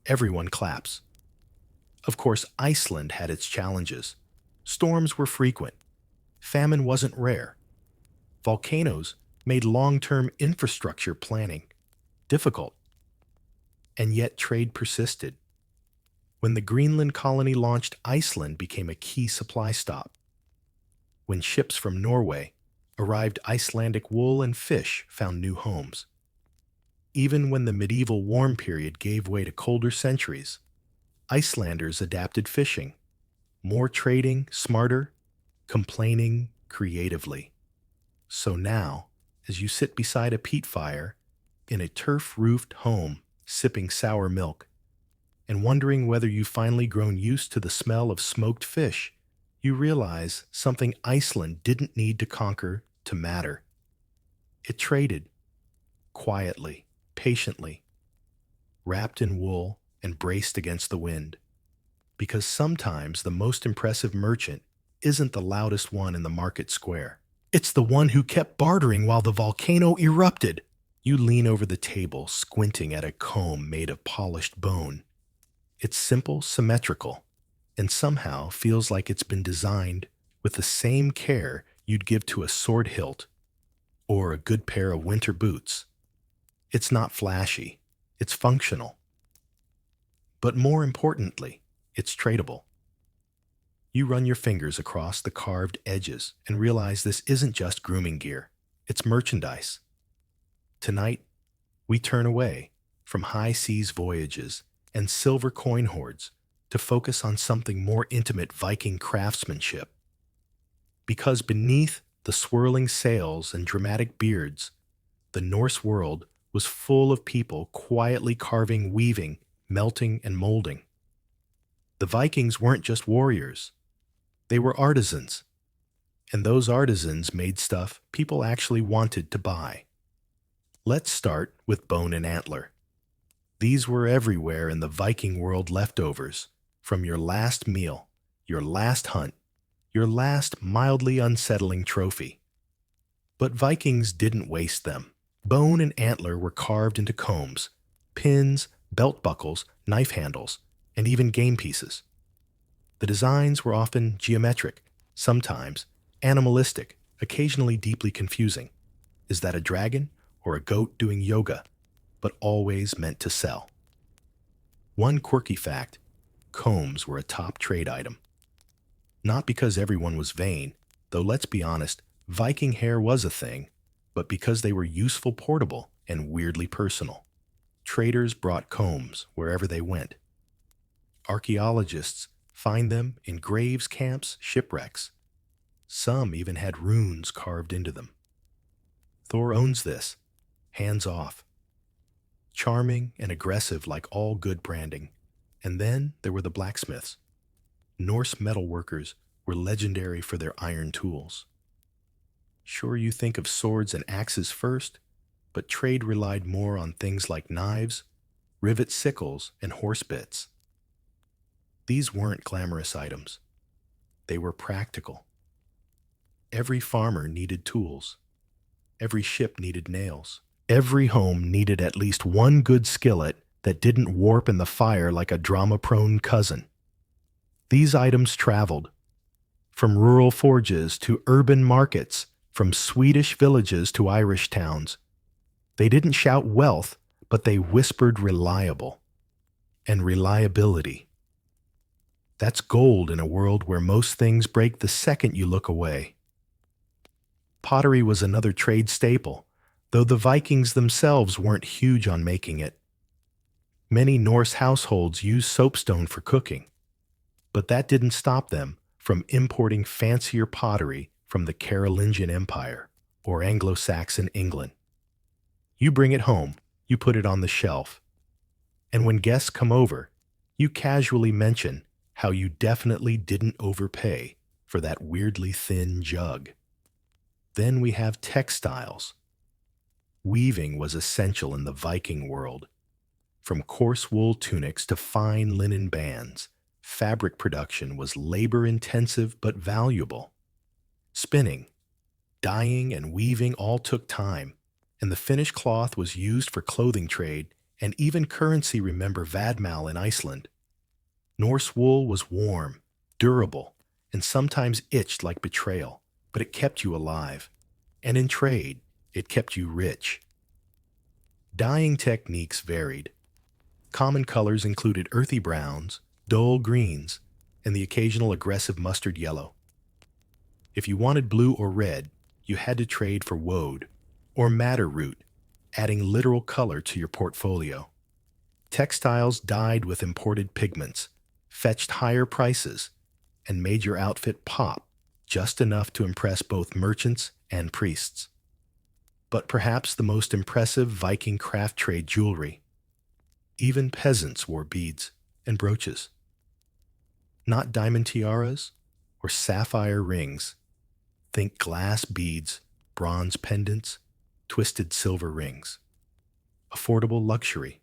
A: Everyone claps. Of course, Iceland had its challenges. Storms were frequent. Famine wasn't rare. Volcanoes made long-term infrastructure planning difficult. And yet trade persisted. When the Greenland colony launched, Iceland became a key supply stop. When ships from Norway arrived, Icelandic wool and fish found new homes. Even when the medieval warm period gave way to colder centuries, Icelanders adapted fishing, more trading, smarter, complaining creatively. So now, as you sit beside a peat fire in a turf-roofed home, sipping sour milk, and wondering whether you've finally grown used to the smell of smoked fish, you realize something Iceland didn't need to conquer to matter. It traded, quietly, patiently, wrapped in wool and braced against the wind. Because sometimes the most impressive merchant isn't the loudest one in the market square. It's the one who kept bartering while the volcano erupted. You lean over the table, squinting at a comb made of polished bone. It's simple, symmetrical, and somehow feels like it's been designed with the same care you'd give to a sword hilt or a good pair of winter boots. It's not flashy, it's functional. But more importantly, it's tradable. You run your fingers across the carved edges and realize this isn't just grooming gear, it's merchandise. Tonight, we turn away from high seas voyages and silver coin hoards to focus on something more intimate: Viking craftsmanship. Because beneath the swirling sails and dramatic beards, the Norse world was full of people quietly carving, weaving, melting, and molding. The Vikings weren't just warriors. They were artisans. And those artisans made stuff people actually wanted to buy. Let's start with bone and antler. These were everywhere in the Viking world: leftovers from your last meal, your last hunt, your last mildly unsettling trophy. But Vikings didn't waste them. Bone and antler were carved into combs, pins, belt buckles, knife handles, and even game pieces. The designs were often geometric, sometimes animalistic, occasionally deeply confusing. Is that a dragon or a goat doing yoga? But always meant to sell. One quirky fact: combs were a top trade item. Not because everyone was vain, though let's be honest, Viking hair was a thing, but because they were useful, portable, and weirdly personal. Traders brought combs wherever they went. Archaeologists find them in graves, camps, shipwrecks. Some even had runes carved into them. Thor owns this, hands off. Charming and aggressive like all good branding. And then there were the blacksmiths. Norse metalworkers were legendary for their iron tools. Sure, you think of swords and axes first, but trade relied more on things like knives, rivet sickles, and horse bits. These weren't glamorous items. They were practical. Every farmer needed tools. Every ship needed nails. Every home needed at least one good skillet that didn't warp in the fire like a drama-prone cousin. These items traveled, from rural forges to urban markets, from Swedish villages to Irish towns. They didn't shout wealth, but they whispered reliable. And reliability. That's gold in a world where most things break the second you look away. Pottery was another trade staple, though the Vikings themselves weren't huge on making it. Many Norse households used soapstone for cooking, but that didn't stop them from importing fancier pottery from the Carolingian Empire or Anglo-Saxon England. You bring it home, you put it on the shelf, and when guests come over, you casually mention how you definitely didn't overpay for that weirdly thin jug. Then we have textiles. Weaving was essential in the Viking world. From coarse wool tunics to fine linen bands, fabric production was labor-intensive but valuable. Spinning, dyeing, and weaving all took time, and the finished cloth was used for clothing trade and even currency. Remember Vadmal in Iceland. Norse wool was warm, durable, and sometimes itched like betrayal, but it kept you alive. And in trade, it kept you rich. Dyeing techniques varied. Common colors included earthy browns, dull greens, and the occasional aggressive mustard yellow. If you wanted blue or red, you had to trade for woad or madder root, adding literal color to your portfolio. Textiles dyed with imported pigments, fetched higher prices, and made your outfit pop just enough to impress both merchants and priests. But perhaps the most impressive Viking craft trade jewelry. Even peasants wore beads and brooches. Not diamond tiaras or sapphire rings. Think glass beads, bronze pendants, twisted silver rings. Affordable luxury.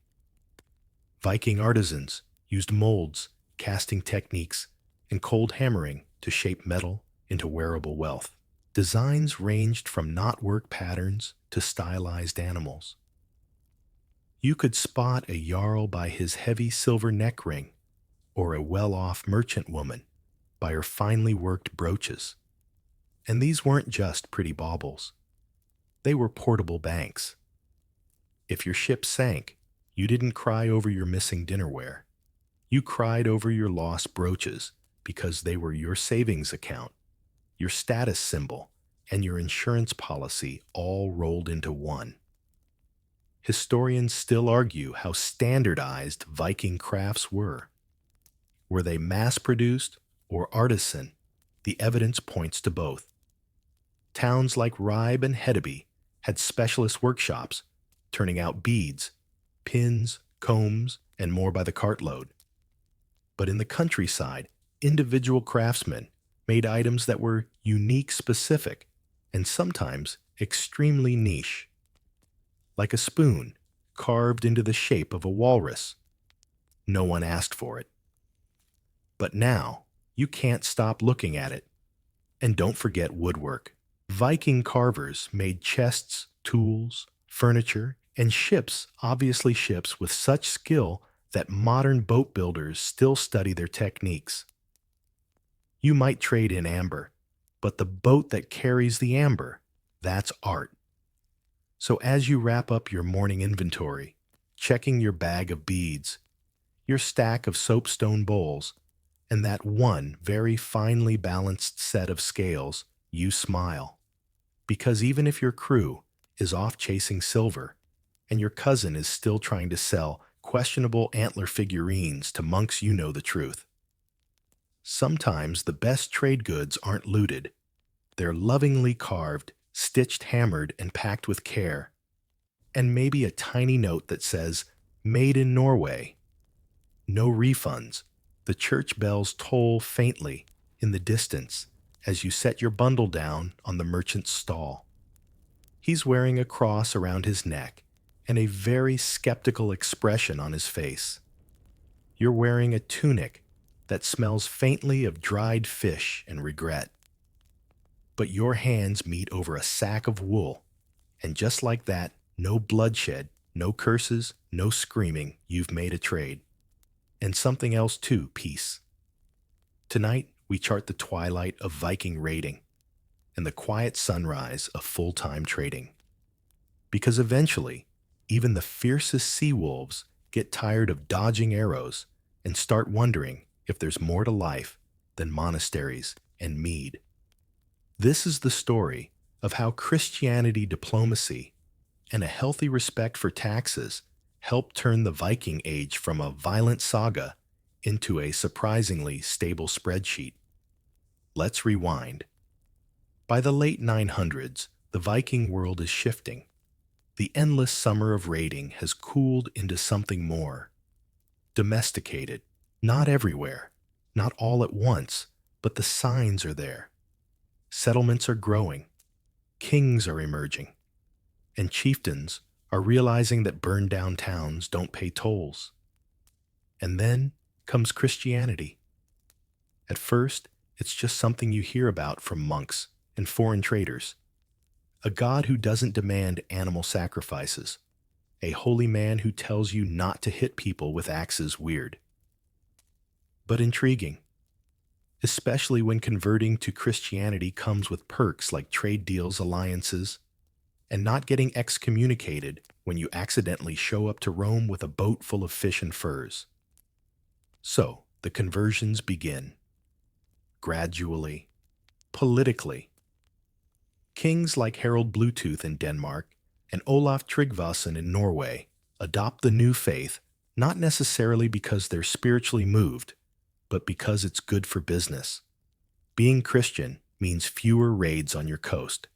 A: Viking artisans used molds, casting techniques, and cold hammering to shape metal into wearable wealth. Designs ranged from knotwork patterns to stylized animals. You could spot a jarl by his heavy silver neck ring, or a well-off merchant woman by her finely worked brooches. And these weren't just pretty baubles. They were portable banks. If your ship sank, you didn't cry over your missing dinnerware. You cried over your lost brooches because they were your savings account, your status symbol, and your insurance policy all rolled into one. Historians still argue how standardized Viking crafts were. Were they mass-produced or artisan? The evidence points to both. Towns like Ribe and Hedeby had specialist workshops, turning out beads, pins, combs, and more by the cartload. But in the countryside, individual craftsmen made items that were unique, specific, and sometimes extremely niche. Like a spoon carved into the shape of a walrus. No one asked for it. But now, you can't stop looking at it. And don't forget woodwork. Viking carvers made chests, tools, furniture, and ships, obviously ships with such skill that modern boat builders still study their techniques. You might trade in amber, but the boat that carries the amber, that's art. So as you wrap up your morning inventory, checking your bag of beads, your stack of soapstone bowls, and that one very finely balanced set of scales, you smile. Because even if your crew is off chasing silver, and your cousin is still trying to sell questionable antler figurines to monks you know the truth. Sometimes the best trade goods aren't looted. They're lovingly carved, stitched, hammered, and packed with care. And maybe a tiny note that says, "Made in Norway." No refunds. The church bells toll faintly in the distance as you set your bundle down on the merchant's stall. He's wearing a cross around his neck and a very skeptical expression on his face. You're wearing a tunic that smells faintly of dried fish and regret. But your hands meet over a sack of wool, and just like that, no bloodshed, no curses, no screaming, you've made a trade. And something else too, peace. Tonight, we chart the twilight of Viking raiding and the quiet sunrise of full-time trading. Because eventually, even the fiercest sea wolves get tired of dodging arrows and start wondering if there's more to life than monasteries and mead. This is the story of how Christianity diplomacy and a healthy respect for taxes helped turn the Viking Age from a violent saga into a surprisingly stable spreadsheet. Let's rewind. By the late 900s, the Viking world is shifting. The endless summer of raiding has cooled into something more domesticated. Not everywhere, not all at once, but the signs are there. Settlements are growing, kings are emerging, and chieftains are realizing that burned-down towns don't pay tolls. And then comes Christianity. At first, it's just something you hear about from monks and foreign traders. A God who doesn't demand animal sacrifices. A holy man who tells you not to hit people with axes weird. But intriguing, especially when converting to Christianity comes with perks like trade deals, alliances, and not getting excommunicated when you accidentally show up to Rome with a boat full of fish and furs. So, the conversions begin. Gradually, politically. Kings like Harald Bluetooth in Denmark and Olaf Tryggvason in Norway adopt the new faith not necessarily because they're spiritually moved, but because it's good for business. Being Christian means fewer raids on your coast.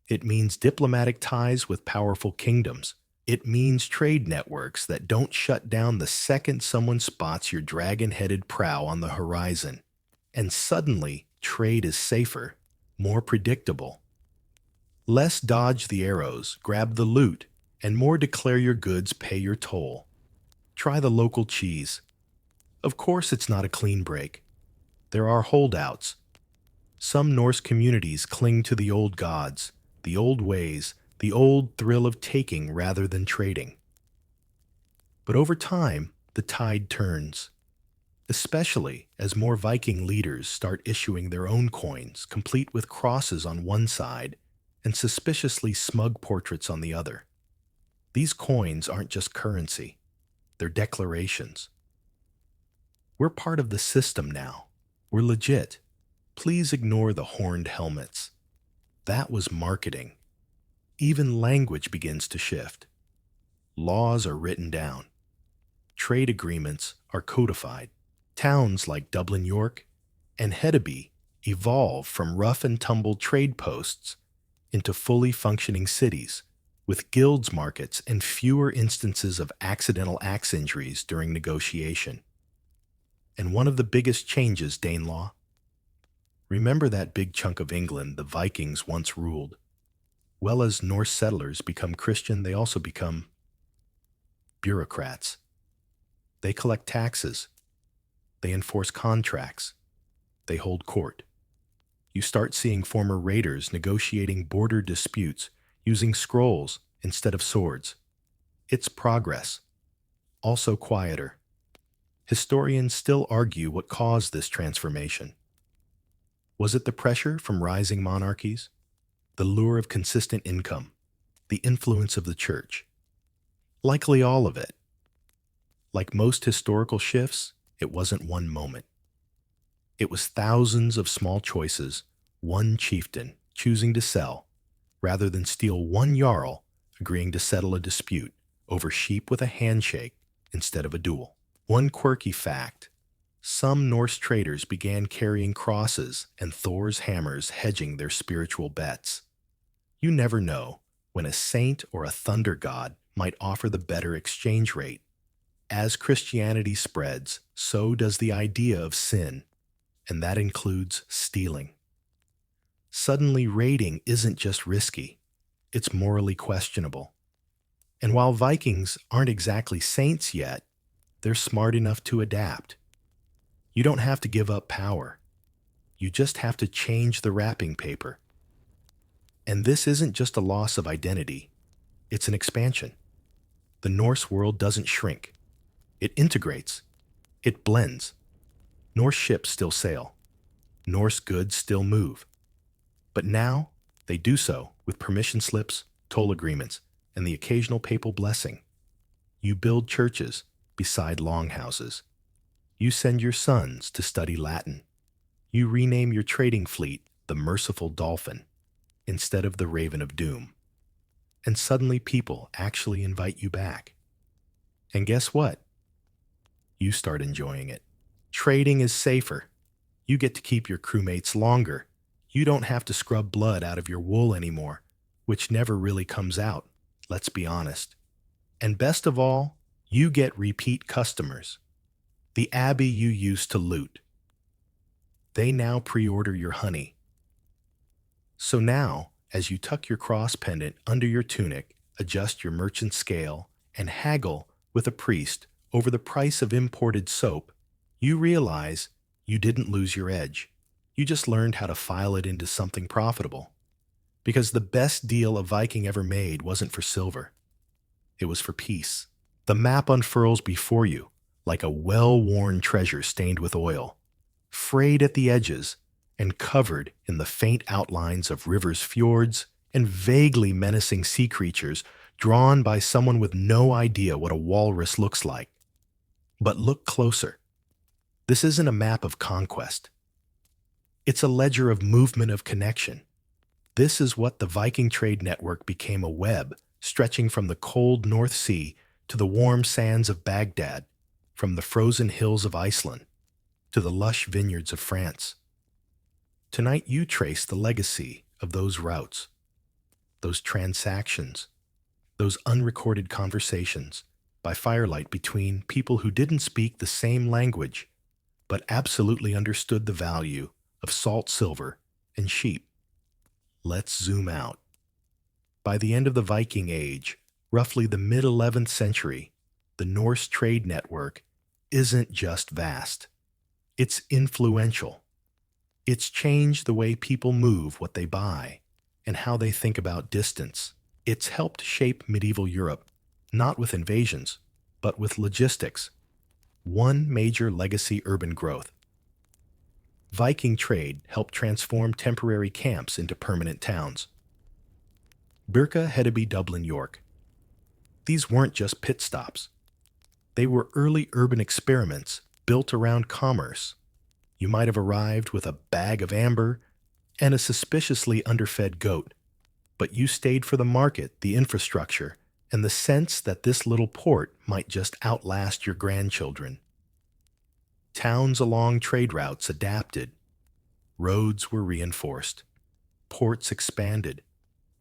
A: It means diplomatic ties with powerful kingdoms. It means trade networks that don't shut down the second someone spots your dragon-headed prow on the horizon. And suddenly, trade is safer, more predictable. Less dodge the arrows, grab the loot, and more declare your goods, pay your toll. Try the local cheese. Of course it's not a clean break. There are holdouts. Some Norse communities cling to the old gods, the old ways, the old thrill of taking rather than trading. But over time, the tide turns, especially as more Viking leaders start issuing their own coins, complete with crosses on one side and suspiciously smug portraits on the other. These coins aren't just currency, they're declarations. We're part of the system now. We're legit. Please ignore the horned helmets. That was marketing. Even language begins to shift. Laws are written down. Trade agreements are codified. Towns like Dublin, York, and Hedeby evolve from rough and tumble trade posts into fully functioning cities, with guilds markets and fewer instances of accidental axe injuries during negotiation. And one of the biggest changes, Danelaw. Remember that big chunk of England the Vikings once ruled? Well, as Norse settlers become Christian, they also become bureaucrats. They collect taxes. They enforce contracts. They hold court. You start seeing former raiders negotiating border disputes using scrolls instead of swords. It's progress. Also quieter. Historians still argue what caused this transformation. Was it the pressure from rising monarchies? The lure of consistent income? The influence of the church? Likely all of it. Like most historical shifts, it wasn't one moment. It was thousands of small choices, one chieftain choosing to sell, rather than steal one jarl agreeing to settle a dispute, over sheep with a handshake instead of a duel. One quirky fact: some Norse traders began carrying crosses and Thor's hammers hedging their spiritual bets. You never know when a saint or a thunder god might offer the better exchange rate. As Christianity spreads, so does the idea of sin, and that includes stealing. Suddenly, raiding isn't just risky, it's morally questionable. And while Vikings aren't exactly saints yet, they're smart enough to adapt. You don't have to give up power. You just have to change the wrapping paper. And this isn't just a loss of identity, it's an expansion. The Norse world doesn't shrink. It integrates. It blends. Norse ships still sail. Norse goods still move. But now, they do so with permission slips, toll agreements, and the occasional papal blessing. You build churches beside longhouses. You send your sons to study Latin. You rename your trading fleet the Merciful Dolphin instead of the Raven of Doom. And suddenly people actually invite you back. And guess what? You start enjoying it. Trading is safer. You get to keep your crewmates longer. You don't have to scrub blood out of your wool anymore, which never really comes out, let's be honest. And best of all, you get repeat customers. The abbey you used to loot. They now pre-order your honey. So now, as you tuck your cross pendant under your tunic, adjust your merchant scale, and haggle with a priest over the price of imported soap, you realize you didn't lose your edge. You just learned how to file it into something profitable. Because the best deal a Viking ever made wasn't for silver. It was for peace. The map unfurls before you like a well-worn treasure stained with oil, frayed at the edges and covered in the faint outlines of rivers, fjords, and vaguely menacing sea creatures drawn by someone with no idea what a walrus looks like. But look closer. This isn't a map of conquest. It's a ledger of movement, of connection. This is what the Viking trade network became: a web stretching from the cold North Sea to the warm sands of Baghdad, from the frozen hills of Iceland to the lush vineyards of France. Tonight you trace the legacy of those routes, those transactions, those unrecorded conversations by firelight between people who didn't speak the same language, but absolutely understood the value of salt silver and sheep. Let's zoom out. By the end of the Viking Age, roughly the mid-11th century, the Norse trade network isn't just vast. It's influential. It's changed the way people move, what they buy, and how they think about distance. It's helped shape medieval Europe, not with invasions, but with logistics. One major legacy: urban growth. Viking trade helped transform temporary camps into permanent towns. Birka, Hedeby, Dublin, York. These weren't just pit stops. They were early urban experiments built around commerce. You might have arrived with a bag of amber and a suspiciously underfed goat, but you stayed for the market, the infrastructure, and the sense that this little port might just outlast your grandchildren. Towns along trade routes adapted. Roads were reinforced. Ports expanded.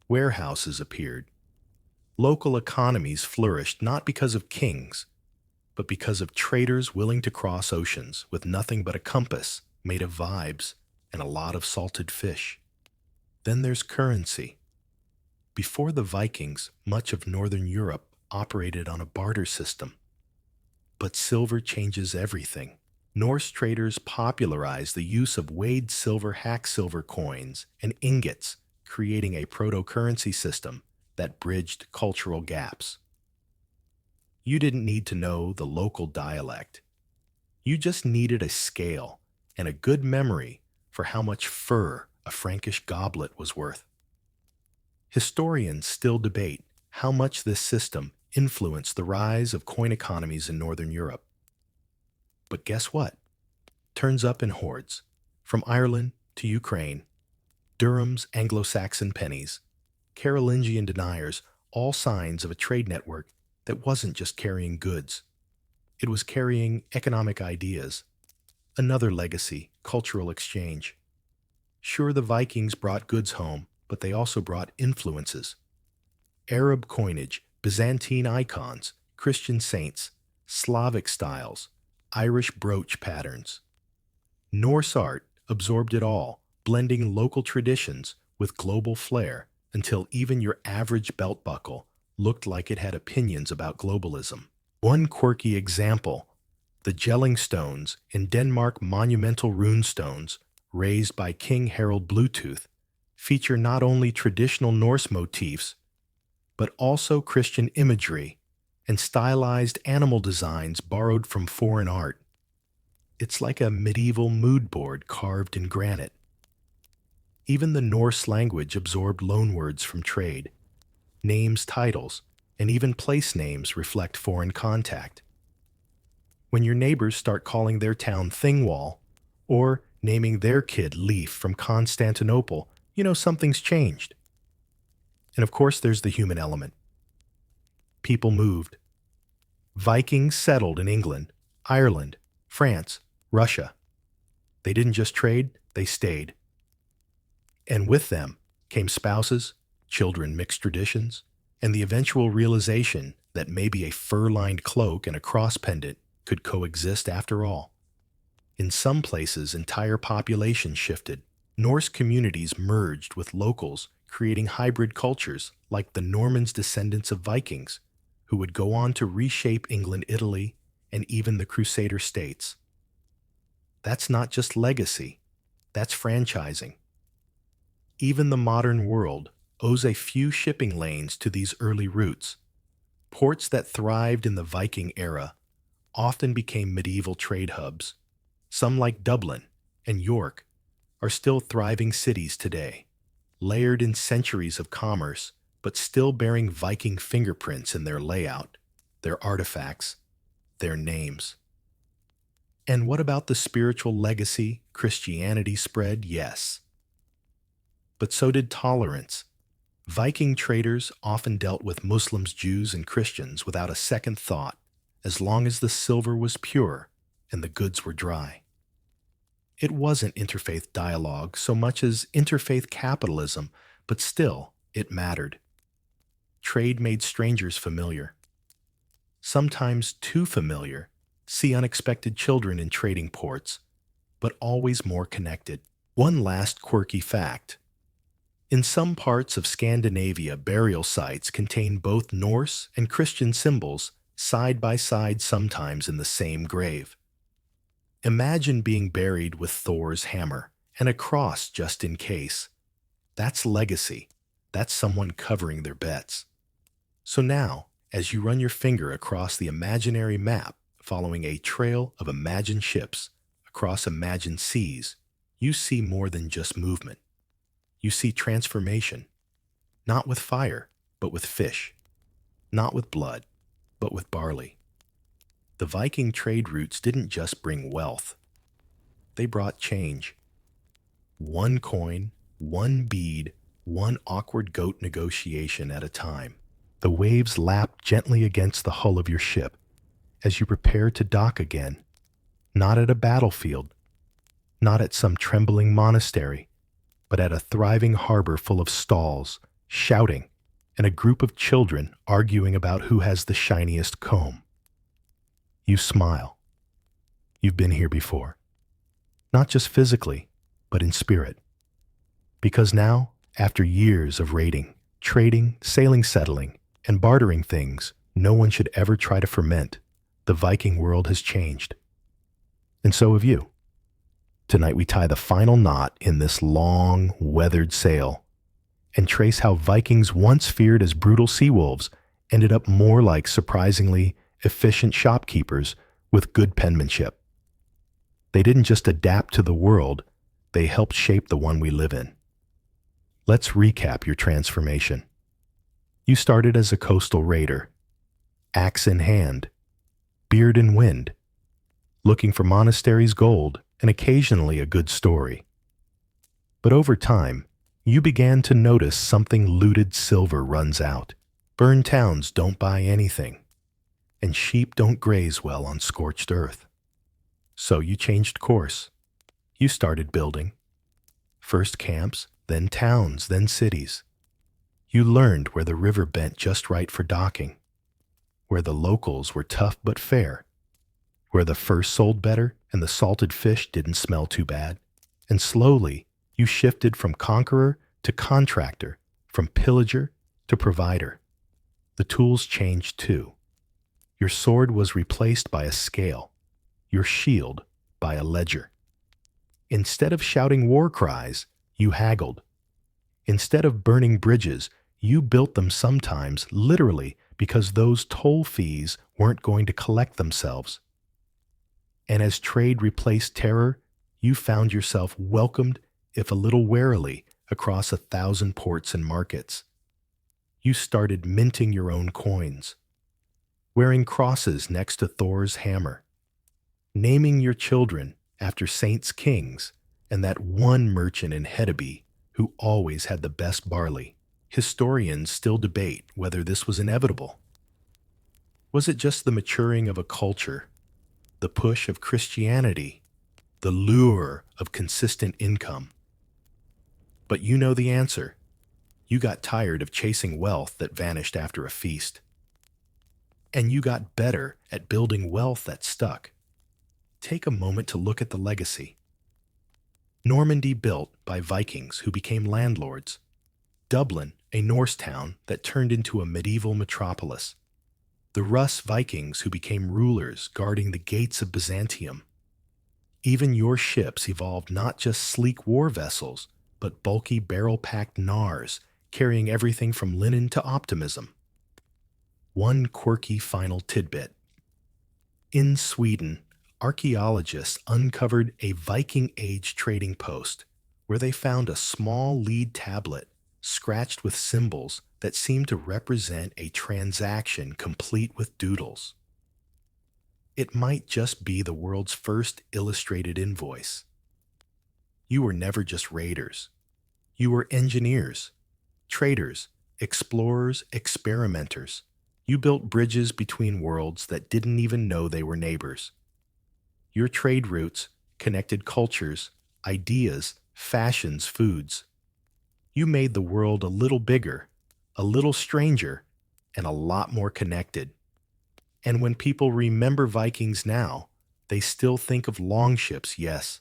A: Warehouses appeared. Local economies flourished not because of kings, but because of traders willing to cross oceans with nothing but a compass made of vibes and a lot of salted fish. Then there's currency. Before the Vikings, much of Northern Europe operated on a barter system. But silver changes everything. Norse traders popularized the use of weighed silver, hack silver coins, and ingots, creating a proto-currency system that bridged cultural gaps. You didn't need to know the local dialect. You just needed a scale and a good memory for how much fur a Frankish goblet was worth. Historians still debate how much this system influenced the rise of coin economies in Northern Europe. But guess what? Turns up in hordes, from Ireland to Ukraine. Durham's Anglo-Saxon pennies, Carolingian deniers, all signs of a trade network that wasn't just carrying goods. It was carrying economic ideas, another legacy, cultural exchange. Sure, the Vikings brought goods home, but they also brought influences. Arab coinage, Byzantine icons, Christian saints, Slavic styles, Irish brooch patterns. Norse art absorbed it all, blending local traditions with global flair until even your average belt buckle looked like it had opinions about globalism. One quirky example, the gelling stones in Denmark monumental rune stones raised by King Harald Bluetooth feature not only traditional Norse motifs, but also Christian imagery and stylized animal designs borrowed from foreign art. It's like a medieval mood board carved in granite. Even the Norse language absorbed loanwords from trade. Names, titles, and even place names reflect foreign contact. When your neighbors start calling their town Thingwall or naming their kid Leaf from Constantinople, you know something's changed. And of course, there's the human element. People moved. Vikings settled in England, Ireland, France, Russia. They didn't just trade, they stayed. And with them came spouses, children, mixed traditions, and the eventual realization that maybe a fur-lined cloak and a cross pendant could coexist after all. In some places, entire populations shifted. Norse communities merged with locals, creating hybrid cultures like the Normans' descendants of Vikings, who would go on to reshape England, Italy, and even the Crusader states. That's not just legacy, that's franchising. Even the modern world owes a few shipping lanes to these early routes. Ports that thrived in the Viking era often became medieval trade hubs. Some, like Dublin and York, are still thriving cities today, layered in centuries of commerce, but still bearing Viking fingerprints in their layout, their artifacts, their names. And what about the spiritual legacy Christianity spread? Yes. But so did tolerance. Viking traders often dealt with Muslims, Jews, and Christians without a second thought, as long as the silver was pure and the goods were dry. It wasn't interfaith dialogue so much as interfaith capitalism, but still, it mattered. Trade made strangers familiar. Sometimes too familiar. See unexpected children in trading ports, but always more connected. One last quirky fact. In some parts of Scandinavia, burial sites contain both Norse and Christian symbols side by side, sometimes in the same grave. Imagine being buried with Thor's hammer and a cross just in case. That's legacy. That's someone covering their bets. So now, as you run your finger across the imaginary map, following a trail of imagined ships across imagined seas, you see more than just movement. You see transformation, not with fire, but with fish, not with blood, but with barley. The Viking trade routes didn't just bring wealth. They brought change. One coin, one bead, one awkward goat negotiation at a time. The waves lapped gently against the hull of your ship as you prepare to dock again, not at a battlefield, not at some trembling monastery, but at a thriving harbor full of stalls, shouting, and a group of children arguing about who has the shiniest comb. You smile. You've been here before. Not just physically, but in spirit. Because now, after years of raiding, trading, sailing, settling, and bartering things no one should ever try to ferment, the Viking world has changed. And so have you. Tonight we tie the final knot in this long, weathered sail and trace how Vikings, once feared as brutal sea wolves, ended up more like surprisingly efficient shopkeepers with good penmanship. They didn't just adapt to the world, they helped shape the one we live in. Let's recap your transformation. You started as a coastal raider, axe in hand, beard in wind, looking for monasteries' gold and occasionally a good story. But over time, you began to notice something. Looted silver runs out. Burned towns don't buy anything. and sheep don't graze well on scorched earth. So you changed course. You started building. First camps, then towns, then cities. You learned where the river bent just right for docking, where the locals were tough but fair, where the fur sold better and the salted fish didn't smell too bad. And slowly, you shifted from conqueror to contractor, from pillager to provider. The tools changed too. Your sword was replaced by a scale, your shield by a ledger. Instead of shouting war cries, you haggled. Instead of burning bridges, you built them sometimes literally because those toll fees weren't going to collect themselves. And as trade replaced terror, you found yourself welcomed, if a little warily, across 1,000 ports and markets. You started minting your own coins, wearing crosses next to Thor's hammer, naming your children after saints' kings and that one merchant in Hedeby who always had the best barley. Historians still debate whether this was inevitable. Was it just the maturing of a culture, the push of Christianity, the lure of consistent income? But you know the answer. You got tired of chasing wealth that vanished after a feast. And you got better at building wealth that stuck. Take a moment to look at the legacy. Normandy built by Vikings who became landlords. Dublin, a Norse town that turned into a medieval metropolis. The Rus Vikings who became rulers guarding the gates of Byzantium. Even your ships evolved not just sleek war vessels, but bulky barrel-packed gnars, carrying everything from linen to optimism. One quirky final tidbit. In Sweden, archaeologists uncovered a Viking Age trading post where they found a small lead tablet scratched with symbols that seemed to represent a transaction complete with doodles. It might just be the world's first illustrated invoice. You were never just raiders. You were engineers, traders, explorers, experimenters. You built bridges between worlds that didn't even know they were neighbors. Your trade routes connected cultures, ideas, fashions, foods. You made the world a little bigger, a little stranger, and a lot more connected. And when people remember Vikings now, they still think of longships, yes,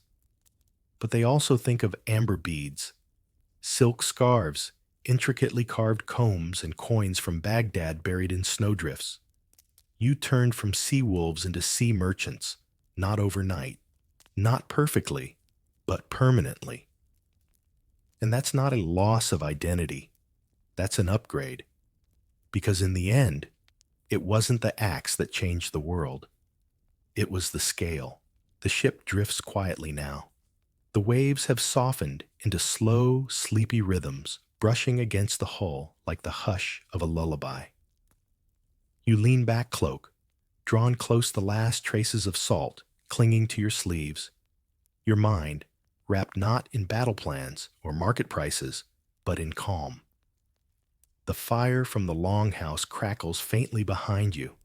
A: but they also think of amber beads, silk scarves, intricately carved combs, and coins from Baghdad buried in snowdrifts. You turned from sea wolves into sea merchants, not overnight, not perfectly, but permanently. And that's not a loss of identity. That's an upgrade. Because in the end, it wasn't the axe that changed the world. It was the scale. The ship drifts quietly now. The waves have softened into slow, sleepy rhythms, brushing against the hull like the hush of a lullaby. You lean back, cloak, drawn close the last traces of salt clinging to your sleeves. Your mind, wrapped not in battle plans or market prices, but in calm. The fire from the longhouse crackles faintly behind you.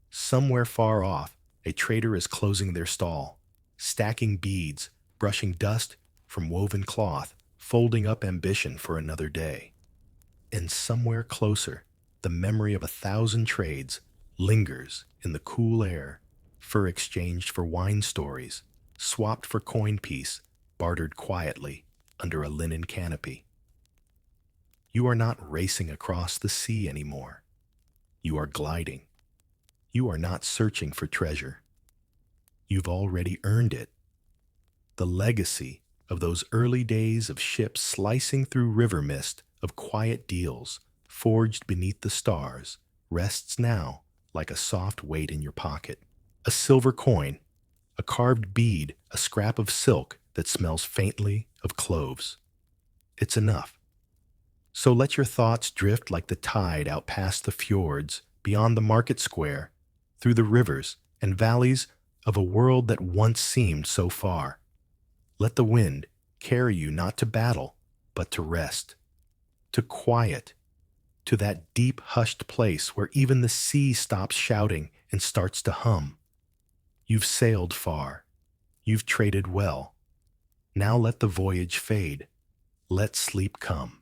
A: Somewhere far off, a trader is closing their stall, stacking beads, brushing dust from woven cloth, folding up ambition for another day. And somewhere closer, the memory of 1,000 trades lingers in the cool air, fur exchanged for wine stories, swapped for coin piece, bartered quietly under a linen canopy. You are not racing across the sea anymore. You are gliding. You are not searching for treasure. You've already earned it. The legacy of those early days of ships slicing through river mist, of quiet deals, forged beneath the stars, rests now like a soft weight in your pocket. A silver coin, a carved bead, a scrap of silk that smells faintly of cloves. It's enough. So let your thoughts drift like the tide out past the fjords, beyond the market square, through the rivers and valleys of a world that once seemed so far. Let the wind carry you not to battle, but to rest, to quiet, to that deep hushed place where even the sea stops shouting and starts to hum. You've sailed far. You've traded well. Now let the voyage fade. Let sleep come.